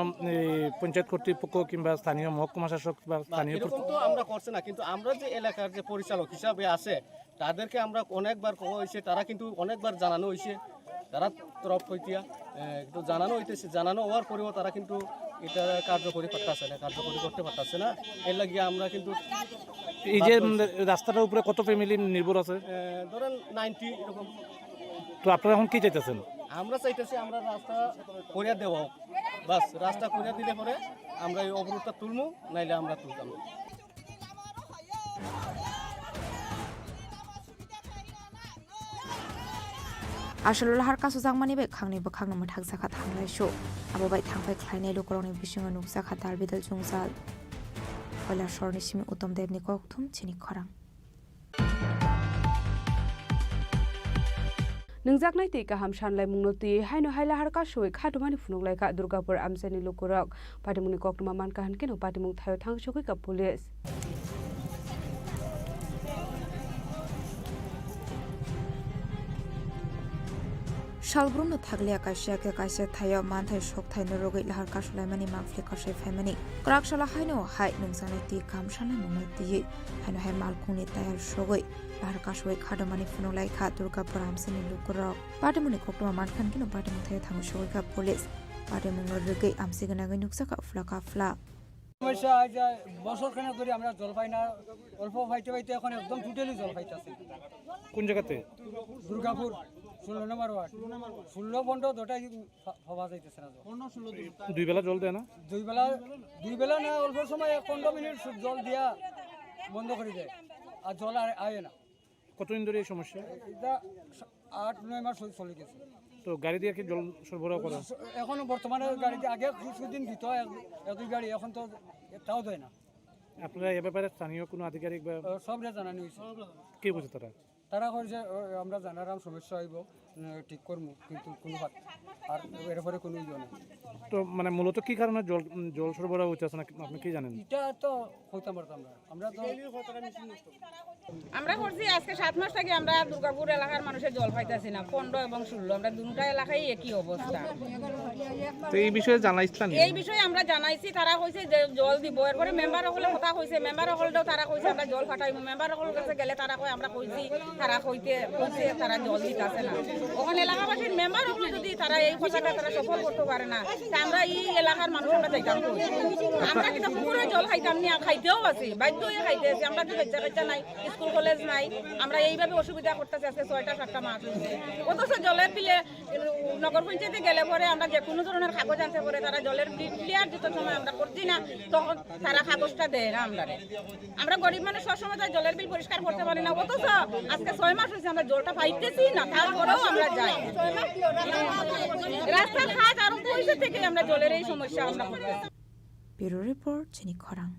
Speaker 4: পঞ্চায়েত কর্তৃপক্ষ কিংবা স্থানীয় মহকুমা শাসক বা স্থানীয়
Speaker 18: এরকম তো আমরা করছি না কিন্তু আমরা যে এলাকার যে পরিচালক হিসাবে আছে তাদেরকে আমরা অনেকবার কওয়া হয়েছে তারা কিন্তু অনেকবার জানানো হয়েছে তারা তরফ হইতিয়া একটু জানানো হইতেছে জানানো হওয়ার পরেও তারা কিন্তু এটা কার্যকরী করতেছে না কার্যকরী করতে পারতেছে না এর লাগিয়ে আমরা কিন্তু
Speaker 4: এই যে রাস্তাটার উপরে কত ফ্যামিলি নির্ভর আছে
Speaker 18: ধরেন 90 এরকম
Speaker 4: তো আপনারা এখন কি চাইতেছেন
Speaker 18: আমরা চাইতেছি আমরা রাস্তা করিয়া দেওয়া হোক বাস রাস্তা করিয়া দিলে পরে আমরা এই অবরোধটা তুলবো নাইলে আমরা তুলতাম
Speaker 7: Asolo lahar kasu jangmani bai khangni bakhangna mathak zakha thanglai sho abo bai thangpai khlainai lukuroni bisingo nuksa khatar bidal jungzal Koila shorni simi utom devni kokthum Chini Khorang
Speaker 10: Ningjaknai ti kaham shanlai mungnoti haino haila har ka shoi khatumani funuklai ka Durgapur amsani lukurok patimuni koktuma man kahan kino patimung thayo thangsukui ka police
Speaker 7: সালগ্রুন্ন থাকলে কাইসিয়াকে কাইসে থাইও মানথাই শক থাইনো রগৈ লাহার কাসলাইমানি মাংফলে কাসে ফাইমানি ক্রাকশালা হাইনো high নংসানাই তি কামসানাই মংনা তিयै হাইনো high মালখুংনি তায়ার সগৈ লাহার কাসওই খাদমানি ফুনলাই খা দুর্গাপুর আমসানি লুকুরক পাটিমুনি খকটমা মানখান কিনো পাটিমুন থাই থাঙ্গু সগৈ খা police পাটিমুংর রগৈ আমসিগনাগৈ নুকসাকা ফ্লা
Speaker 18: সমস্যা যে বছর খানেক ধরে আমরা জল পাই না, অল্প পাইতে পাইতে এখন একদম টোটালি জল পাইতেছি।
Speaker 4: কোন জায়গাতে?
Speaker 18: দুর্গাপুর 16 নম্বর ওয়ার্ড 16 বন্ধ দুটাই হওয়া যাইতেছে না।
Speaker 4: দুই বেলা জল দেয় না? দুই বেলা না, অল্প সময় 15 মিনিট জল দিয়া বন্ধ করে দেয়, আর জল আয় না। কতদিন ধরে এই সমস্যা?
Speaker 18: এটা 8-9 মাস চলে গেছে।
Speaker 4: তো গাড়ি দিয়ে কি জল সরবরাহ করা?
Speaker 18: এখনো বর্তমানে গাড়ি আগে কিছুদিন দিত এক গাড়ি, এখন তো তাও দেয় না।
Speaker 4: আপনারা এ ব্যাপারে স্থানীয় কোনো আধিকারিক বা
Speaker 18: সবরে জানানো হয়েছে?
Speaker 4: কি বলছে তারা
Speaker 18: কইছে আমরা জানারাম সমস্যা হইব, ঠিক করবো, কিন্তু কোনো আর এরপরে কোনো ইয়ে নেই।
Speaker 4: তো মানে মূলত কি কারণে জল সরবরাহ হইতেছে না আপনি কি জানেন?
Speaker 18: এটা তো হইতে পারতাম না, আমরা তো
Speaker 19: আমরা করছি আজকে 7 মাস থেকে আমরা দুর্গাপুর এলাকার মানুষের জল পাইতেছি না। 15 এবং 16 আমরা দুটা এলাকায় একই অবস্থা।
Speaker 4: তো এই বিষয়ে জানাইছিলেন?
Speaker 19: এই বিষয়ে আমরা জানাইছি, তারা কইছে যে জল দিব। এরপরে মেম্বার হলে কথা কইছে, মেম্বার হলটাও তারা কইছে আমরা জল ফাটাইব। মেম্বার হল কাছে গেলে তারা কই আমরা কইছি, তারা কইছে তারা জল দিতেছে না। ওখানে এলাকাবাসীর মেম্বার হলে যদি তারা এই কথাটা তারা সফল করতে পারে না, তা আমরা এই এলাকার মানুষ আমরা যাইতাম কই? আমরা কিন্তু পুকুরে জল খাইতাম না, খাইতেও আছি, বাধ্য হয়ে খাইতে আছি। আমরা তো বাচ্চা নাই, স্কুল কলেজ নাই, আমরা এইভাবে অসুবিধা করতেছি। আজকে 6টা-7টা মাস হয়েছে, অথচ জলের বিলে নগর পঞ্চায়েতে গেলে পরে আমরা যে কোনো ধরনের কাগজ আনতে পারে, তারা জলের বিল ক্লিয়ার যত সময় আমরা করছি না, তখন তারা কাগজটা দেয় না। আমরা গরিব মানুষ সবসময় তার জলের বিল পরিষ্কার করতে পারি না, অথচ আজকে 6 মাস হয়েছে আমরা জলটা পাইতেছি না, তারপরেও আমরা যাই। রাস্তার হাত আরো পয়সা থেকে আমরা জলের এই সমস্যা আমরা করতেছি।
Speaker 7: ব্যুরো রিপোর্ট, চিনি খরাং।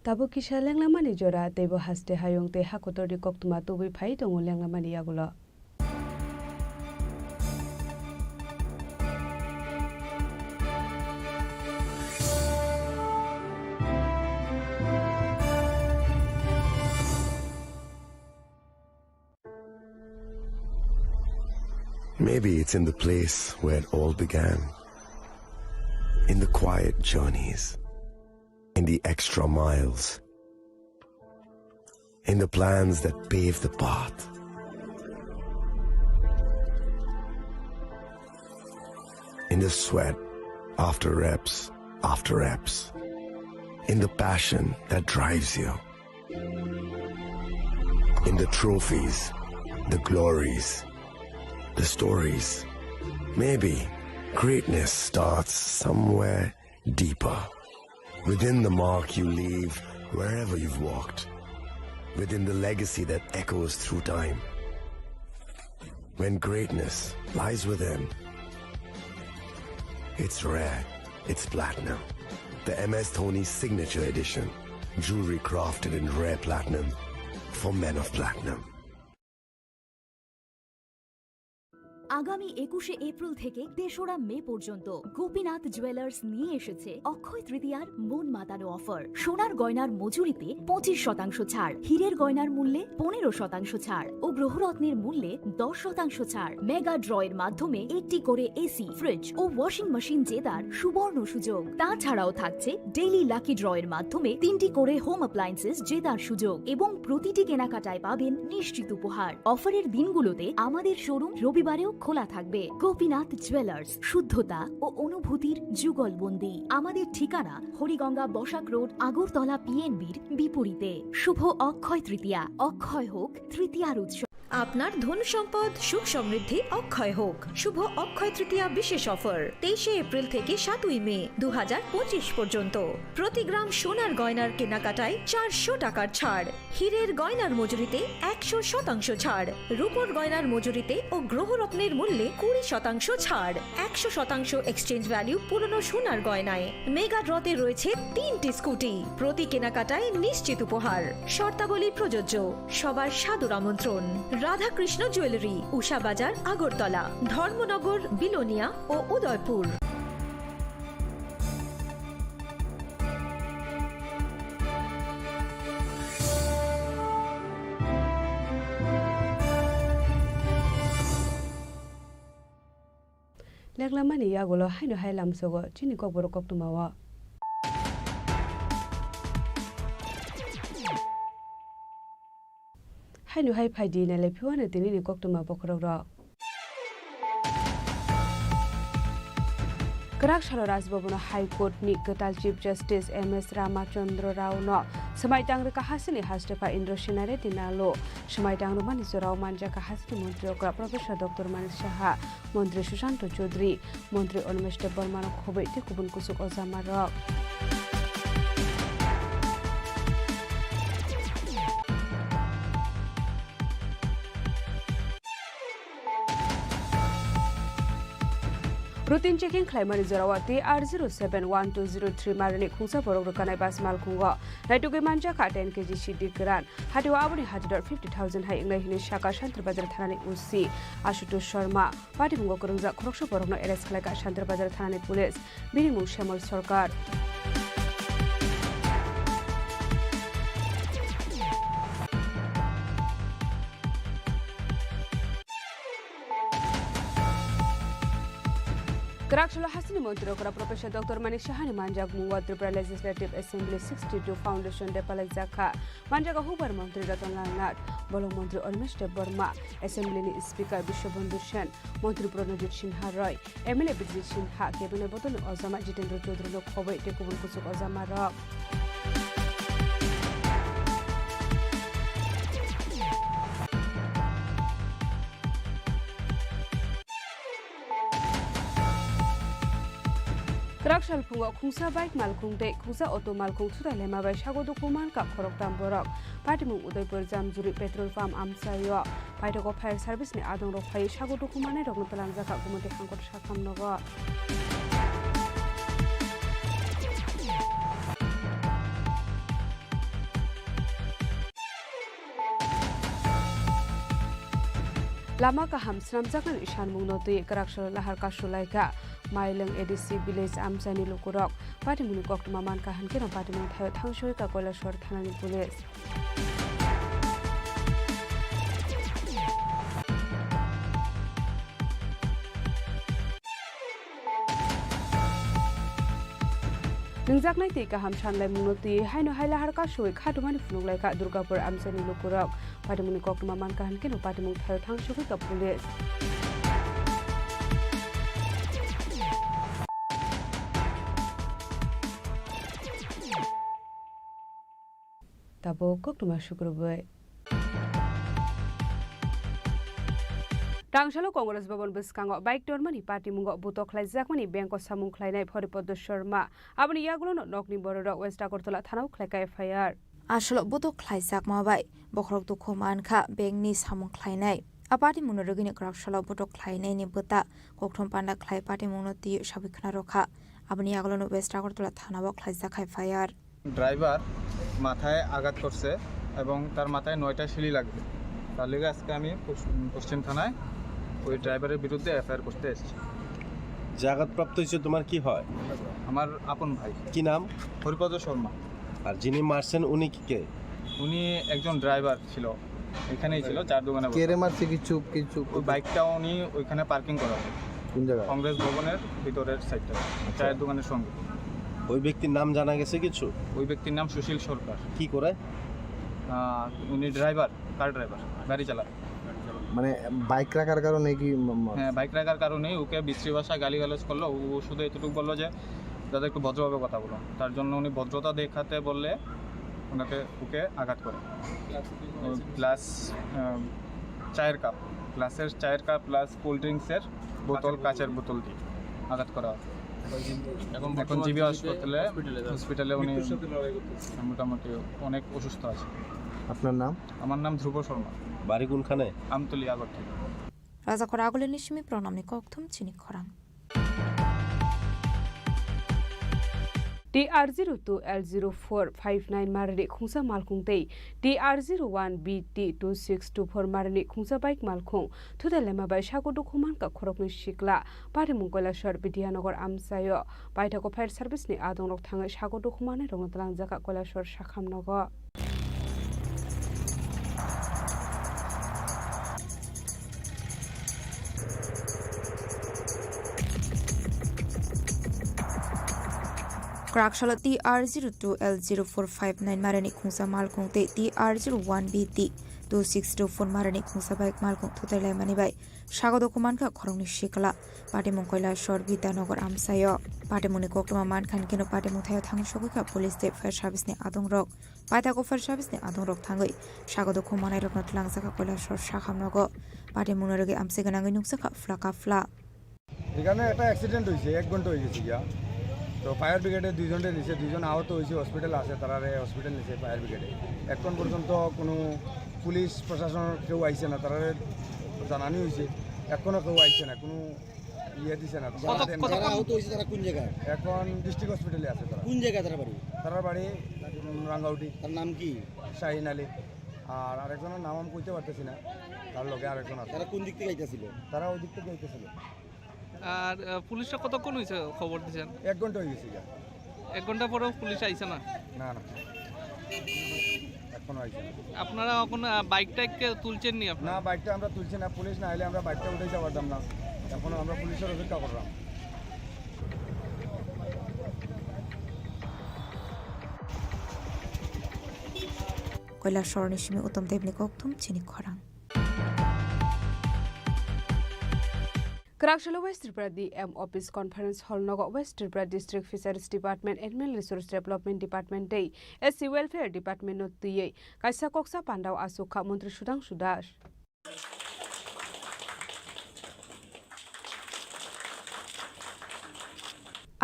Speaker 10: Tabo kisha lenglamani jora tebo haste hayong te hakotor di koktuma tubi phai tongo lenglamani yagulo.
Speaker 20: Maybe it's in the place where it all began, in the quiet journeys, in the extra miles, in the plans that pave the path. In the sweat after reps, in the passion that drives you, in the trophies, the glories, the stories. Maybe greatness starts somewhere deeper, within the mark you leave wherever you've walked, within the legacy that echoes through time. When greatness lies within, it's rare, it's platinum. The MS Dhoni Signature Edition, jewelry crafted in rare platinum for men of platinum.
Speaker 9: আগামী 21শে April থেকে 3রা মে পর্যন্ত Gopinath jewellers নিয়ে এসেছে অক্ষয় তৃতীয়ার মন মাতানো offer. সোনার গয়নার মজুরিতে 25% ছাড়, হীরের গয়নার মূল্যে 15% ছাড় ও গ্রহরত্নের মূল্যে 10% ছাড়। মেগা ড্রয়ের মাধ্যমে একটি করে এসি, ফ্রিজ ও ওয়াশিং মেশিন জেতার সুবর্ণ সুযোগ। তাছাড়াও থাকছে ডেইলি লাকি ড্রয়ের মাধ্যমে 3টি করে হোম অ্যাপ্লায়েন্সেস জেতার সুযোগ এবং প্রতিটি কেনাকাটায় পাবেন নিশ্চিত উপহার। অফারের দিনগুলোতে আমাদের শোরুম রবিবারেও খোলা থাকবে। গোপীনাথ জুয়েলার্স, শুদ্ধতা ও অনুভূতির যুগলবন্দি। আমাদের ঠিকানা হরিগঙ্গা বসাক রোড, আগরতলা পিএনবির বিপরীতে। শুভ অক্ষয় তৃতীয়া, অক্ষয় হোক তৃতীয়ার উৎসব।
Speaker 21: আপনার ধন সম্পদ সুখ সমৃদ্ধি অক্ষয় হোক। শুভ অক্ষয় তৃতীয়া বিশেষ অফার 23শে এপ্রিল থেকে 7ই মে 2025 পর্যন্ত। প্রতি গ্রাম সোনার গয়নার কেনাকাটায় 400 টাকার ছাড়, হীরের গয়নার মজুরিতে 100% ছাড়, রূপোর গয়নার মজুরিতে ও গ্রহরত্নের মূল্যে 20% ছাড়, 100% এক্সচেঞ্জ ভ্যালু পুরনো সোনার গয়নায়। মেগা ড্রতে রয়েছে 3টি স্কুটি, প্রতি কেনাকাটায় নিশ্চিত উপহার। শর্তাবলী প্রযোজ্য। সবার সাদর আমন্ত্রণ। রাধাকৃষ্ণ জুয়েলারি, উষা বাজার, আগরতলা, ধর্মনগর, বিলোনিয়া ও উদয়পুর।
Speaker 10: লেগলামানি ইয়াগুলো হাইনো হাই লামসগো চিনি কবর কক্তমাওয়া হাইনো হাই ফাইদি নালে ফিওয়ানে দিনি কক্তমা বখরক Karakshalo Rajbhabana High Court ni Ketal Chief Justice M.S. Ramachandra Rao no Semaitang Reka Hasini Hastepa Indro Shinare Dinalo Semaitang Rumani Zorao Manja Kahasini Montri Okra Professor Dr. Manik Shaha Montri Shushanto Chaudhary Montri Onmeshte Bormano Khobe Tikubun Kusuk Ozamarok Routine checking Climate Zorawati R071203 Marani Kusa Porokana Bas Malkunga, Naituki Manja Ka 10 kg Shidi Kiran, Hatu Abuni Hadar 50,000 High English Shaka Shantra Bazar Thani Usi, Ashuto Sharma, Party Mungo Kurunza Kroksho Porokno Eres Klaka Shantra Bazar Thani Police, Birimu Shemal Sorkar. Karakshalo Hasini Montiro Kora Professor Dr. Manik Shahani Manjak Mungwa Tripura Legislative Assembly 62 Foundation Depalak Zakha Manjaga Hubar Montri Ratangangat Bolong Montri Onmeshte Borma Assembly ni Speaker Bishobandhu Sen Montri Pranajit Sinha Roy MLA Bijit Sinha Kebune Botol Ozama Jitendra Chaudhary Lok Khobe Tekubun Kusuk Ozama Rock Karakshal Punga Kungsa Bike Malkung De Kungsa Auto Malkung Suda Lema Bai Shagodu Kuman Kap Khorok Tam Borok Patimung Udaipur Jamjuri Petrol Farm Amsayo Paitoko Fire Service ni Adong Rok Pai Shagodu Kumane Rok Nupalang Zaka Kumate Hangkot Shakam Nogo Lama Kaham Sramjakan Ishan Mungnoti Karakshal Lahar Kashulaika Mailang ADC Village Amsani Lukurok Patimuni Koktamaman Kahan Kira Patimun Thayo Thangshoy Ka Koilashwar Thanani Police Ningjaknai ti Kaham Shanlai Mungnoti Haino Haila Har Kashui Khatumani Fununglai Ka Durgapur Amsani Lukurok Patimuni Koktamaman Kahan Kira Patimun Thayo Thangshoy Ka Police Tabo Koktuma Shukrubai Tangshalo Congress Babon Biskango Bike Dormani Party Mungo Butoklai Zakmani Banko Samung Klainai Poripodo Sharma Abani Yagulo Nokni Borok West Akortola Thanau Kleka FIR
Speaker 7: Ashlo Butoklai Zakma Bai Bokrok to Koman Ka Bengni Samung Klainai Apati Munogini Krakshalo Butoklainai ni Buta Koktom Panda Klai Party Munoti Shabikna Roka Abani Yagulo West Akortola Thanau Klai Zakai FIR
Speaker 1: driver মাথায় আঘাত করছে এবং তার মাথায় 9টা শিলি লাগবে তার লেগে আজকে আমি পশ্চিম থানায় ওই ড্রাইভারের বিরুদ্ধে এফআইআর করতে এসেছি
Speaker 22: যে আঘাতপ্রাপ্ত হয়েছে তোমার কি হয়
Speaker 1: আমার আপন ভাই
Speaker 22: কি নাম
Speaker 1: হরিপদ শর্মা
Speaker 22: আর যিনি মারছেন উনি কে
Speaker 1: উনি একজন ড্রাইভার ছিল এখানেই ছিল চার দোকানে
Speaker 22: কে রে মারছে কিছু
Speaker 1: ওই বাইকটা উনি ওইখানে পার্কিং করা হয়
Speaker 22: কোন জায়গায়
Speaker 1: কংগ্রেস ভবনের ভিতরের সাইডটা চায়ের দোকানের সঙ্গে
Speaker 22: ওই ব্যক্তির নাম জানা গেছে কিছু
Speaker 1: ওই ব্যক্তির নাম সুশীল সরকার
Speaker 22: কি করে
Speaker 1: উনি ড্রাইভার কার ড্রাইভার গাড়ি চালায়
Speaker 22: মানে বাইক রাখার কারণে কি
Speaker 1: হ্যাঁ বাইক রাখার কারণেই ওকে বিশ্রী ভাষায় গালিগালাজ করলো ও শুধু এতটুকু বললো যে দাদা একটু ভদ্রভাবে কথা বলো তার জন্য উনি ভদ্রতা দেখাতে বললে ওকে আঘাত করে প্লাস চায়ের কাপ গ্লাসের চায়ের কাপ প্লাস কোল্ড ড্রিঙ্কসের বোতল কাচের বোতল দিয়ে আঘাত করা হয় এখন জিবি হসপিটালে উনি মোটামুটি অনেক অসুস্থ আছে
Speaker 22: আপনার নাম
Speaker 1: আমার নাম ধ্রুব শর্মা
Speaker 22: বাড়ি কোনখানে
Speaker 1: আমতলি আগরতলা
Speaker 7: রাজাকর আগলে নিশমি প্রণামনি কক্থম চিনি খরাং
Speaker 10: DR02L0459 Marani Khungsa Malkhung Tei DR01BT2624 Marani Khungsa Bike Malkhung Thudelema Bai Shagodu Khuman Ka Khorokni Shikla Pari Mungkola Shor Bidianogor Amsayo Baitako Fire Service ni Adong Rok Thanga Shagodu Khumane Rongtlang Jaka Kola Shor Shakhamnogo
Speaker 7: Krakshalo TR02L0459 marani khungsa malkung te TR01BT 2624 marani khungsa baik malkung thutai mani bai Sagodo kumanka khorongni shikala Patimung koila shor Gitanagar amsayo Patimuni koktoma mankhan kino Patimung thayo thang shogika police te fire service ni adongrok Paitako fire service ni adongrok thangoi Sagodo kumanai rokna tlangsaka koila shor shakhamnogo Patimung roge amse ganangai nuksaka flaka fla
Speaker 4: এখানে একটা accident হয়েছে 1 ঘন্টা হয়ে গেছে গিয়া তো fire ব্রিগেডে দুইজনকে নিছে দুইজন আহত হয়েছে হসপিটাল আছে তারা হসপিটাল নিছে ফায়ার ব্রিগেডে এখন পর্যন্ত কোনো পুলিশ প্রশাসন কেউ আইছে না তারা জানানি হয়েছে এখনো কেউ আইছে না কোনো ইয়ে দিছে না
Speaker 2: আহত হয়েছে তারা কোন জায়গায়
Speaker 4: এখন ডিস্ট্রিক্ট হসপিটালে আছে তারা
Speaker 2: কোন জায়গায়
Speaker 4: তারা বাড়ি রাঙ্গাউটি
Speaker 2: তার নাম কি
Speaker 4: শাহিন আলী আর আরেকজনের নাম আমি কইতে পারতেছি না তার লগে আরেকজন আছে
Speaker 2: তারা কোন দিক থেকে আইতেছিল
Speaker 4: তারা ওই দিক থেকে আইতেছিল
Speaker 6: আর পুলিশটা কতক্ষণ হয়েছে খবর দিয়েছেন
Speaker 4: 1 ঘন্টা হয়ে গেছে
Speaker 6: 1 ঘন্টা পরেও পুলিশ আইছে না
Speaker 4: না না এখনো আইছে না
Speaker 6: আপনারা এখন বাইকটাকে তুলছেন নি আপনারা
Speaker 4: না বাইকটা আমরা তুলছি না পুলিশ না আইলে আমরা বাইকটা উঠে যাওয়ার দাম না এখন আমরা পুলিশের অপেক্ষা করলাম
Speaker 7: koila shorni shimi utom devni koktum Chini Khorang
Speaker 10: Krakshalo West Tripura DM Office Conference Hall Nogo West Tripura District Fisheries Department Animal Resource Development Department Day SC Welfare Department no tuye kaisa koksa pandau asukha Mantri Sudang Sudas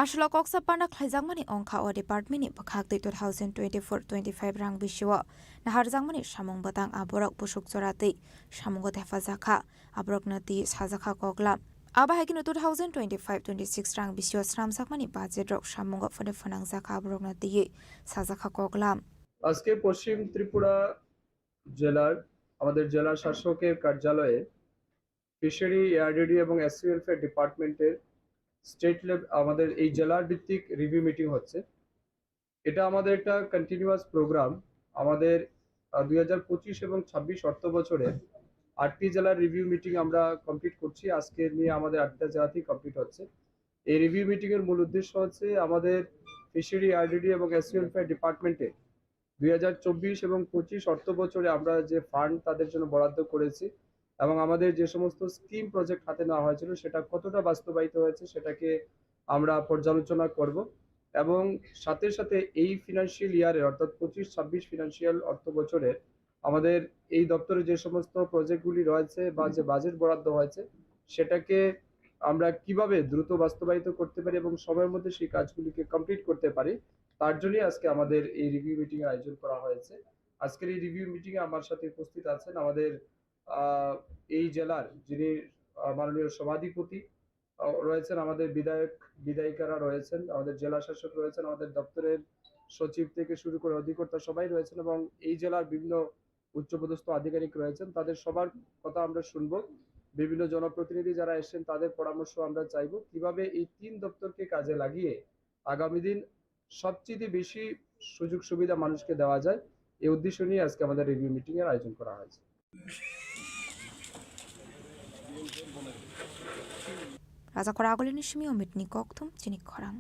Speaker 7: Ashla koksa panda khlaijangmani ongkha o department ni bakhak 2024-25 rang bishiwa naharjangmani samung batang aborok busuk chorati samungo thefajaka aborok nati sajaka koklam Abahagino 2025-26 rang bishiwa sramjakmani budget rok samungo phone phanangjaka aborok nati sajaka koklam
Speaker 23: আজকে পশ্চিম ত্রিপুরা জেলার আমাদের জেলা শাসকের কার্যালয়ে fishery ARDD এবং SC welfare ডিপার্টমেন্টের state level আমাদের এই জেলার ভিত্তিক রিভিউ মিটিং হচ্ছে এটা আমাদের একটা কন্টিনিউয়াস প্রোগ্রাম আমাদের 2025 এবং 26 অর্থ বছরে 8টি জেলার রিভিউ মিটিং আমরা কমপ্লিট করছি আজকে নিয়ে আমাদের 8টা জেলাতেই কমপ্লিট হচ্ছে এই রিভিউ মিটিং এর মূল উদ্দেশ্য হচ্ছে আমাদের ফিশারি এআরডিডি এবং এসসি ওয়েলফেয়ার ডিপার্টমেন্টে 2024 এবং 25 অর্থ বছরে আমরা যে ফান্ড তাদের জন্য বরাদ্দ করেছি এবং আমাদের যে সমস্ত স্কিম প্রজেক্ট হাতে নেওয়া হয়েছিল সেটা কতটা বাস্তবায়িত হয়েছে সেটাকে আমরা পর্যালোচনা করব এবং সাথে সাথে এই ফিনান্সিয়াল ইয়ারের অর্থাৎ 25-26 ফিনান্সিয়াল অর্থ বছরে আমাদের এই দপ্তরে যে সমস্ত প্রজেক্টগুলি রয়েছে বা যে বাজেট বরাদ্দ হয়েছে সেটাকে আমরা কিভাবে দ্রুত বাস্তবায়িত করতে পারি এবং সময়ের মধ্যে সেই কাজগুলিকে কমপ্লিট করতে পারি তার জন্যই আজকে আমাদের এই রিভিউ মিটিং এর আয়োজন করা হয়েছে আজকের এই রিভিউ মিটিং এ আমার সাথে উপস্থিত আছেন আমাদের এই জেলার যিনি মাননীয় সভাধিপতি রয়েছেন আমাদের বিধায়িকারা রয়েছেন আমাদের জেলা শাসক রয়েছেন আমাদের দপ্তরের সচিব থেকে শুরু করে অধিকর্তা সবাই রয়েছেন এবং এই জেলার বিভিন্ন উচ্চপদস্থ আধিকারিক রয়েছেন তাদের সবার কথা আমরা শুনবো বিভিন্ন জনপ্রতিনিধি যারা এসেছেন তাদের পরামর্শ আমরা চাইবো কিভাবে এই তিন দপ্তরকে কাজে লাগিয়ে আগামী দিন সবচেয়ে বেশি সুযোগ সুবিধা মানুষকে দেওয়া যায় এই উদ্দেশ্য নিয়ে আজকে আমাদের রিভিউ মিটিং এর আয়োজন করা হয়েছে
Speaker 7: Raja Koragolini shimi omitni koktum Chini Khorang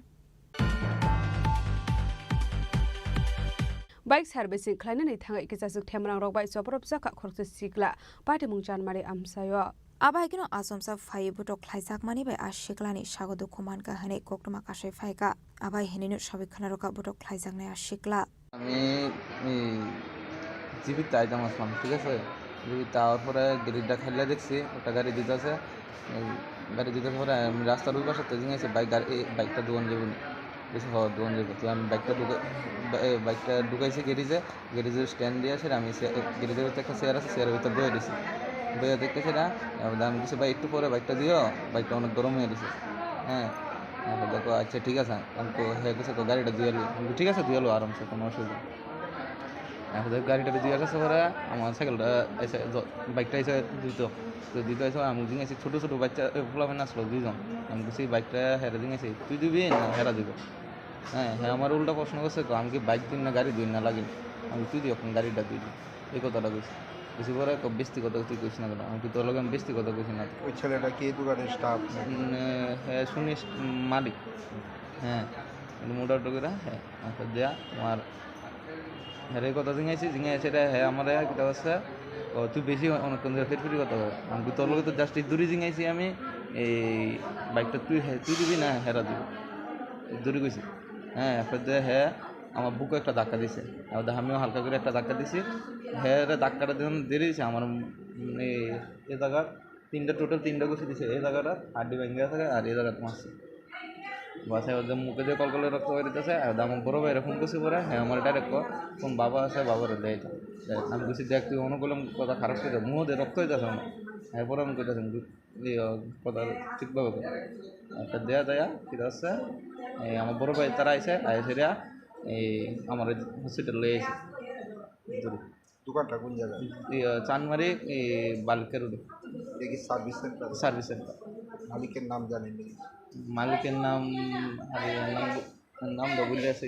Speaker 10: Bike servicing khlainani thanga ikisasuk themrang rok bai soprop jaka khorse sikla Patimung Janmari amsayo
Speaker 7: Abahagino asomsa phai butok khlaijakmani bai ashiklani sagodo kuman ka hane koktuma kasai phaika abai heninu sabikhana roka butok khlaijaknai ashikla
Speaker 24: আমি জীবিত আইতাম আসলাম ঠিক আছে জীবিত তাওয়ার পরে গ্রিডটা খাইলে দেখছি ওটা গাড়ি দিতেছে গাড়ি দিতে পরে আমি রাস্তার ওই পাশে তেজিং আছে বাইকটা দোকান যাবো বেশি হওয়ার দোকান যাবো তো আমি বাইকটা ঢুকাইছি গ্যারেজের স্ট্যান্ড দিয়ে আছে আমি গ্যারেজের ভিতরে একটা চেয়ার আছে চেয়ারের ভিতরে বয়ে দিছি বয়ে দেখতে সেটা আমি কিছু ভাই একটু পরে বাইকটা দিও বাইকটা অনেক গরম হয়ে দিছে হ্যাঁ দেখো আচ্ছা ঠিক আছে আমাকে হয়ে গেছে তো গাড়িটা দিয়ে এলো ঠিক আছে দিয়ে এলো আরামসে কোনো অসুবিধা এখন গাড়িটা দিয়ে গেছে পরে আমার সাইকেলটা এসে বাইকটা এসে দিতে এসে আমি দিয়েছি ছোটো ছোটো বাচ্চা ফোলাফেন আসলো দুইজন আমি বলছি বাইকটা হেরা দিয়েছি তুই দিবি না হেরা দিব হ্যাঁ আমার উল্টা প্রশ্ন করছে তো আমি কি বাইক দিন না গাড়ি দিন না লাগে আমি তুই দিও গাড়িটা দিই এই কথাটা কইছি কিছু পরে ব্যক্তিগত তুই কইস না আমি তোর লগে আমি ব্যক্তিগত কইছি না
Speaker 2: ওই ছেলেটা কি দোকানের স্টাফ
Speaker 24: হ্যাঁ শুনিস মালিক হ্যাঁ মোটা উটো করে হ্যাঁ দেয়া তোমার হ্যাঁ কথা জিঙাইছি সেটা হ্যাঁ আমার কিতা আছে তুই বেশি অনেকক্ষণ ধরে ফেরফেরি কথা হয় আমি তোর লগে তো জাস্ট দূরে জিঙাইছি আমি এই বাইকটা তুই দিবি না হেরা দিবি দূরে গেছি হ্যাঁ এরপর দিয়ে হ্যাঁ আমার বুকে একটা ধাক্কা দিছে আমিও হালকা করে একটা ধাক্কা দিছি হ্যাঁ ধাক্কাটা যখন দিয়ে দিয়েছে আমার এই জায়গার টোটাল তিনটা ঘুষি দিছে এই জায়গাটা হাড্ডি ভেঙে থাকে আর এই জায়গাটা মারছে বাসায় ওদের মুখে দিয়ে কল কলে রক্ত বেরিতেছে আর আমার বড় ভাই এরকম কিছু করে হ্যাঁ আমার ডাইরেক্ট কোন বাবা আছে বাবার দেয় আমি কিছু দেখ তুই অনুকূলম কথা খারাপ করে মুহ দিয়ে রক্ত হইতেছে আমার এরপরে আমি কইতেছি কথা ঠিকভাবে একটা দেয়া দেয়া ঠিক আছে এই আমার বড় ভাই তারা আইসে সেটা এই আমার হসপিটাল লয়ে আইসে
Speaker 3: দোকানটা কোন জায়গায়
Speaker 24: চানমারি এই বালিকের রোডে
Speaker 3: দেখি
Speaker 24: সার্ভিস সেন্টার
Speaker 3: মালিকের নাম জানেন
Speaker 24: মালিকের নাম নাম বলে আছে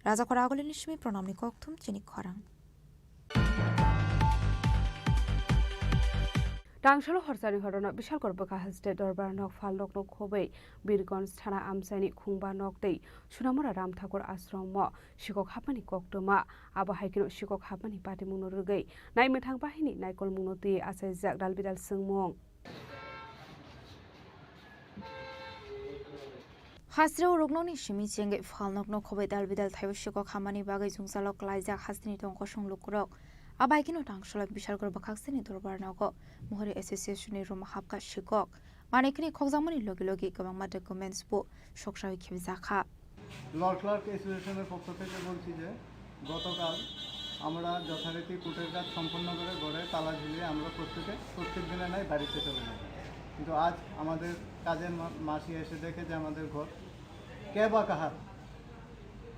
Speaker 7: রাজা খরা আগলিন নিশ্চয়ই প্রণামনি ককথুম চিনি খরাং
Speaker 10: টাংশালো হরসানি ঘটনা বিশাল করবকা হাসতে দরবার নক ফাল নক নক খबै বীরগঞ্জ থানা আমসাইনি খুংবা নক दै সুনামরা রাম ঠাকুর আশ্রম শিকক হাপানি কক্তমা আবাहायकिनो शिকক हापानि पाति मुनो रुगै नायमथां बाहिनी नायकल मुनोति आसाय जाक दालबिदाल सोंमं
Speaker 7: हास्रेव रुग्ननि सिमि चेंगे फालनकनो खबै दालबिदाल थाइबो शिকক हामानि बागै जुंसालक लाइजाक हास्तिनि टंक संलुकरक आबायकिनो टांगसलक बिसारगर बखाक्सेनि दरबार नगो महरे एसोसिएशननि रुम हाबका शिকক मानेकनि खगजामनि लगे लगे गोबांमा डकुमेन्टस बो सकसावि खेबजाखा
Speaker 8: ল ক্লার্ক অ্যাসোসিয়েশনের পক্ষ থেকে বলছি যে গতকাল আমরা যথারীতি কোর্টের কাজ সম্পন্ন করে ঘরে তালা ঝুলিয়ে আমরা প্রত্যেক দিনে নাই বাড়িতে চলে যাই কিন্তু আজ আমাদের কাজের মাসি এসে দেখে যে আমাদের ঘর কে বা কাহার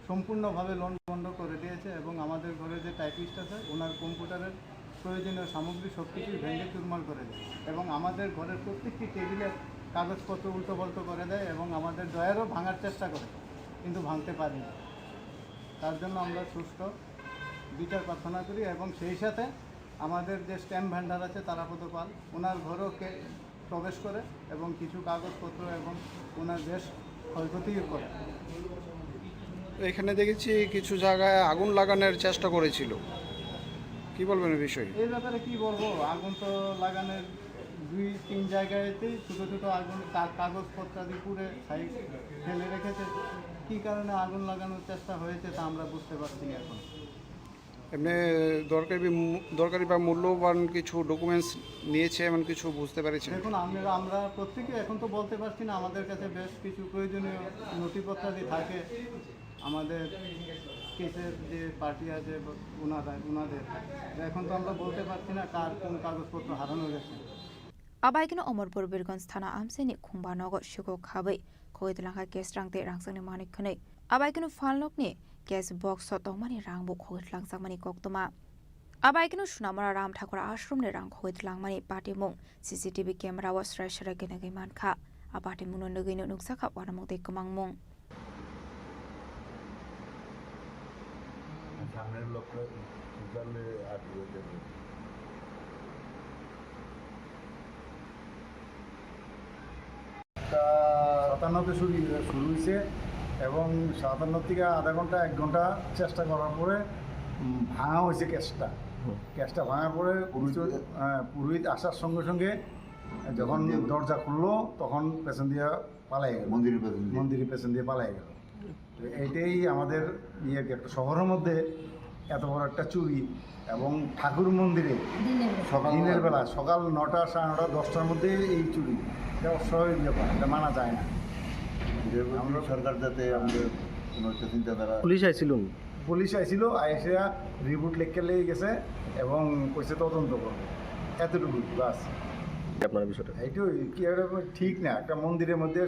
Speaker 8: সম্পূর্ণভাবে লন্ডভন্ড করে দিয়েছে এবং আমাদের ঘরে যে টাইপিস্ট আছে ওনার কম্পিউটারের প্রয়োজনীয় সামগ্রী সব কিছুই ভেঙে চুরমার করে দেয় এবং আমাদের ঘরের প্রত্যেকটি টেবিলের কাগজপত্র উল্টোপাল্টো করে দেয় এবং আমাদের ড্রয়ারও ভাঙার চেষ্টা করে কিন্তু ভাঙতে পারি না তার জন্য আমরা সুষ্ঠু বিচার প্রার্থনা করি এবং সেই সাথে আমাদের যে স্ট্যাম্প ভ্যান্ডার আছে তারাপদপাল ওনার ঘরেও প্রবেশ করে এবং কিছু কাগজপত্র এবং ওনার বেশ ক্ষয়ক্ষতিও করে।
Speaker 11: এখানে দেখেছি কিছু জায়গায় আগুন লাগানোর চেষ্টা করেছিল, কি বলবেন এই বিষয়ে?
Speaker 8: এই ব্যাপারে কি বলবো, আগুন তো লাগানোর 2-3 জায়গাতেই ছোটো ছোটো আগুন কাগজপত্রাদি পুড়ে সাইড ফেলে রেখেছে। কী কারণে আগুন লাগানোর চেষ্টা হয়েছে তা আমরা বুঝতে পারছি না এখন।
Speaker 11: এমনি দরকারি বা মূল্যবান কিছু ডকুমেন্টস নিয়েছে এমন কিছু বুঝতে পেরেছি?
Speaker 8: দেখুন আমরা প্রত্যেকে এখন তো বলতে পারছি না, আমাদের কাছে বেশ কিছু প্রয়োজনীয় নথিপত্রাদি থাকে আমাদের কেসের যে পার্টি আছে ওনাদের, এখন তো আমরা বলতে পারছি না কার কোন কাগজপত্র হারানো গেছে।
Speaker 7: आबायकिनो अमरपुर बीरगंज थाना आमसेनि खुंबा नगो शिको खाबै खोइदलांगा केस रांते रांसंनि मानिकखनै आबायकिनो फालनकनि केस बक्स तंमानि रांबो खोइदलांजाकमानि कक्तमा आबायकिनो सुनामरा राम ठाकुर आश्रमनि रां खोइदलांमानि पाटिमुं सीसीटीवी कैमरा व स्राय गेनेगै मानखा आबाटिमुनो नगैनो नुक्साखा वारामंते कमांमुं
Speaker 3: सामনের লোককে উজালে আটকে দেবে।
Speaker 8: 57 শুরু হয়েছে এবং 57 থেকে আধা ঘন্টা 1 ঘন্টা চেষ্টা করার পরে ভাঙা হয়েছে কেসটা ভাঙার পরে পুরোহিত আসার সঙ্গে সঙ্গে যখন দরজা খুললো তখন পেছন দিয়ে পালাই গেল, মন্দিরের পেছন দিয়ে পালাই গেল। এইটাই আমাদের একটা শহরের মধ্যে এত বড় একটা চুরি এবং ঠাকুর মন্দিরে দিনের বেলা সকাল 9টা, 9:30, 10টার মধ্যে এই চুরি, এটা অস্বাভাবিক ব্যাপার, এটা মানা যায় না।
Speaker 3: আমরা সরকার যাতে আমাদের কোনো চিন্তাধারা
Speaker 8: পুলিশ আইছিল আইসে রিপোর্ট লিখে লেগে গেছে এবং কইছে তদন্ত করবে, এতটুকু বাস।
Speaker 11: আপনার বিষয়টা
Speaker 8: এইটাই কি ঠিক না, একটা মন্দিরের মধ্যে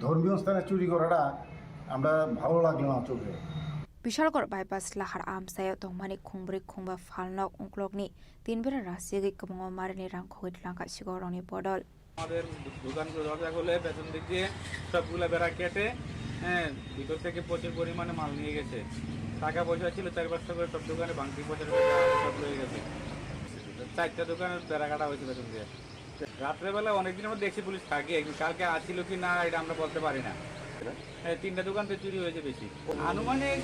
Speaker 8: ধর্মীয় স্থানে চুরি করাটা আমরা ভালো লাগলো না চোখে।
Speaker 7: বিশালগড় বাইপাস লাহার আমসায় তংমানি खुंब्रै खुंबा फालनक उंक्लकनि তিনবেলা রাশিয়াগै কমঙ্গ মারিনি রাং खोइदलांगा शिगरनि बदल
Speaker 1: আমাদের দোকান দরজা খুলে পেছন দিক দিয়ে সবগুলো বেড়া কেটে ভিতর থেকে প্রচুর পরিমাণে মাল নিয়ে গেছে। টাকা পয়সা ছিল 4-5টা করে সব দোকানে ভাঙতি পয়সা সব রয়ে গেছে। 4টা দোকানের বেড়া কাটা হয়েছে পেছন দিয়ে। রাত্রেবেলা অনেকদিন আমরা দেখছি পুলিশ থাকে, কালকে আসছিল কি না এটা আমরা বলতে পারি না। হ্যাঁ 3টা দোকান তো চুরি হয়েছে বেশি আনুমানিক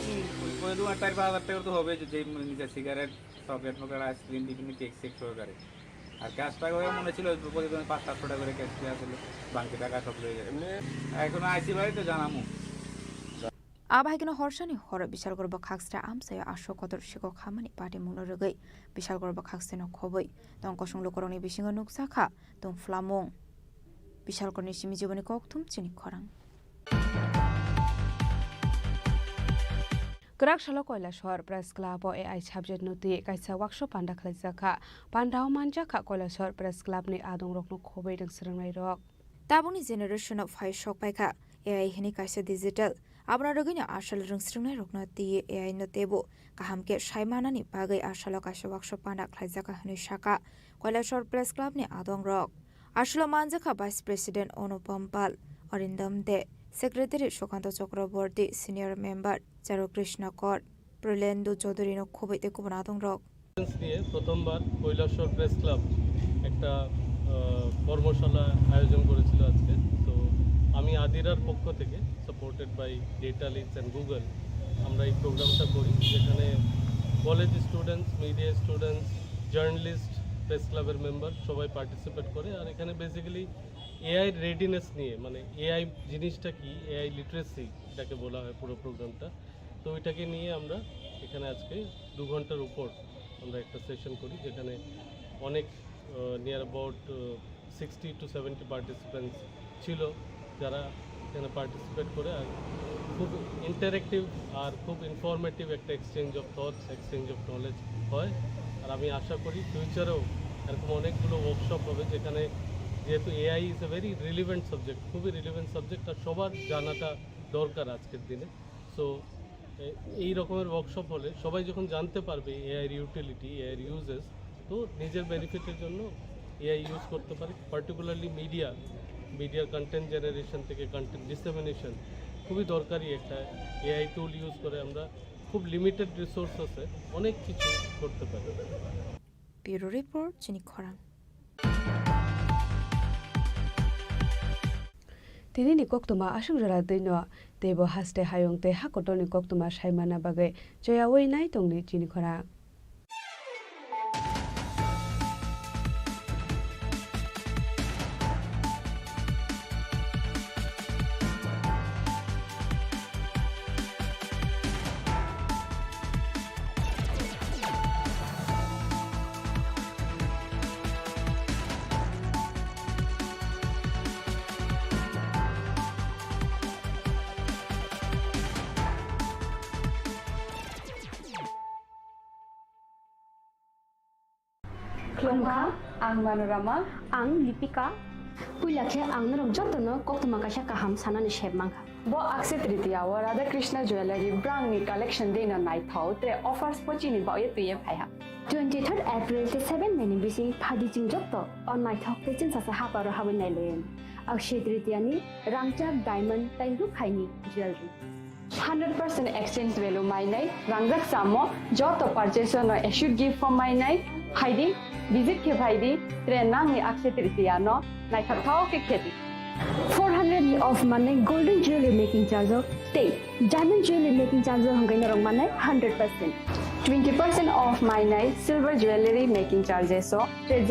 Speaker 1: ওই দোকান 4-5 হাজার টাকা তো হবে যে নিজের সিগারেট চকলেট ফকলেট আইসক্রিম বিভিন্ন কেক সেক সহকারে আর ক্যাশ টাকা মনে ছিল প্রতিদিন 500-700 টাকা করে ক্যাশ দেওয়া ছিল বাকি টাকা সব লয়ে যায় এখন আইসি বাড়ি তো জানামু
Speaker 7: 아바이기는 허르샤니 허르 비샬거버 각스라 암사여 아쇼거들 시고 가만히 바디 문어르의 비샬거버 각스는 코보이 덩거숑로 거론이 비싱어 녹사카 동 플라몽 비샬거니 시미지보니 꼭툼 치니 커랑
Speaker 10: Kerakshalo Koilashwar Press Club o AI subject noti kaisa workshop panda khlajaka pandao manjaka Koilashwar Press Club ni adong rokno khobei dang srangnai rok
Speaker 7: Tabuni generation of high shock paika AI hini kaisa digital abra rogini ashal rung srangnai rokno ti AI no tebo kahamke shaimanani bagai ashalo kaisa workshop panda khlajaka hini shaka Koilashwar Press Club ni adong rok ashalo manjaka Vice President Onupam Pal Arindam De Secretary Shokanta Chakraborty Senior Member Charu Krishna Kor Prolendo Chaudhary no khobite kubnadong rok
Speaker 18: নিয়ে প্রথমবার Kailashahar press club একটা কর্মশালা আয়োজন করেছিল আজকে তো আমি আদিরার পক্ষ থেকে supported by Data Leads and Google আমরা এই প্রোগ্রামটা করি যেখানে college students media students journalist press ক্লাবের মেম্বার সবাই পার্টিসিপেট করে আর এখানে বেসিক্যালি এআই রেডিনেস নিয়ে মানে এআই জিনিসটা কি এআই লিটারেসি এটাকে বলা হয় পুরো প্রোগ্রামটা তো ওইটাকে নিয়ে আমরা এখানে আজকে 2 ঘন্টার উপর আমরা একটা সেশন করি যেখানে অনেক নিয়ার অ্যাবাউট 60 to 70 পার্টিসিপেন্টস ছিল যারা এখানে পার্টিসিপেট করে আর খুব ইন্টারেক্টিভ আর খুব ইনফরমেটিভ একটা exchange of thoughts exchange of knowledge হয় আর আমি আশা করি ফিউচারেও এরকম অনেকগুলো ওয়ার্কশপ হবে যেখানে যেহেতু AI is a very relevant subject খুবই রিলিভেন্ট সাবজেক্ট আর সবার জানাটা দরকার আজকের দিনে সো এই রকমের ওয়ার্কশপ হলে সবাই যখন জানতে পারবে এআইয়ের ইউটিলিটি এআইয়ের ইউজেস তো নিজের বেনিফিটের জন্য এআই ইউজ করতে পারে পার্টিকুলারলি মিডিয়ার কন্টেন্ট জেনারেশন থেকে কন্টেন্ট ডিসেমিনেশন খুবই দরকারি একটা এআই টুল ইউজ করে আমরা খুব লিমিটেড রিসোর্সেসে অনেক কিছু করতে পারি
Speaker 7: ব্যুরো রিপোর্ট চিনি খরাং
Speaker 10: Tini ni koktuma asung jara dino tebo haste hayong te hakotoni koktuma saimana bagai joya wei nai tongni Chini Khorang
Speaker 12: Klongha, ang Manorama, ang Lipika. Pulakhe ang narok jotono koktuma kasha kaham sanani shebmangha.
Speaker 13: Bo akse tritiya wa Radha Krishna Jewelry brand ni collection dena nai thau te offers pochini ba ye tuye phaiha.
Speaker 12: 23rd April te 7 meni bisi phadi jing jotto on my thok te chin sa ha paro habin nai len. Akshay tritiya ni rangchak diamond tai ru khaini jewelry.
Speaker 13: 100% exchange value my nai rangrak samo joto purchase no should give for my nai haidi visit ke bhaidi trenang ni akse tritiya no nai thau ke kheti
Speaker 12: 400 of money golden jewelry making charge of stay diamond jewelry making charge of hangai narong manai 100%
Speaker 13: 20% off my night silver jewelry making charges so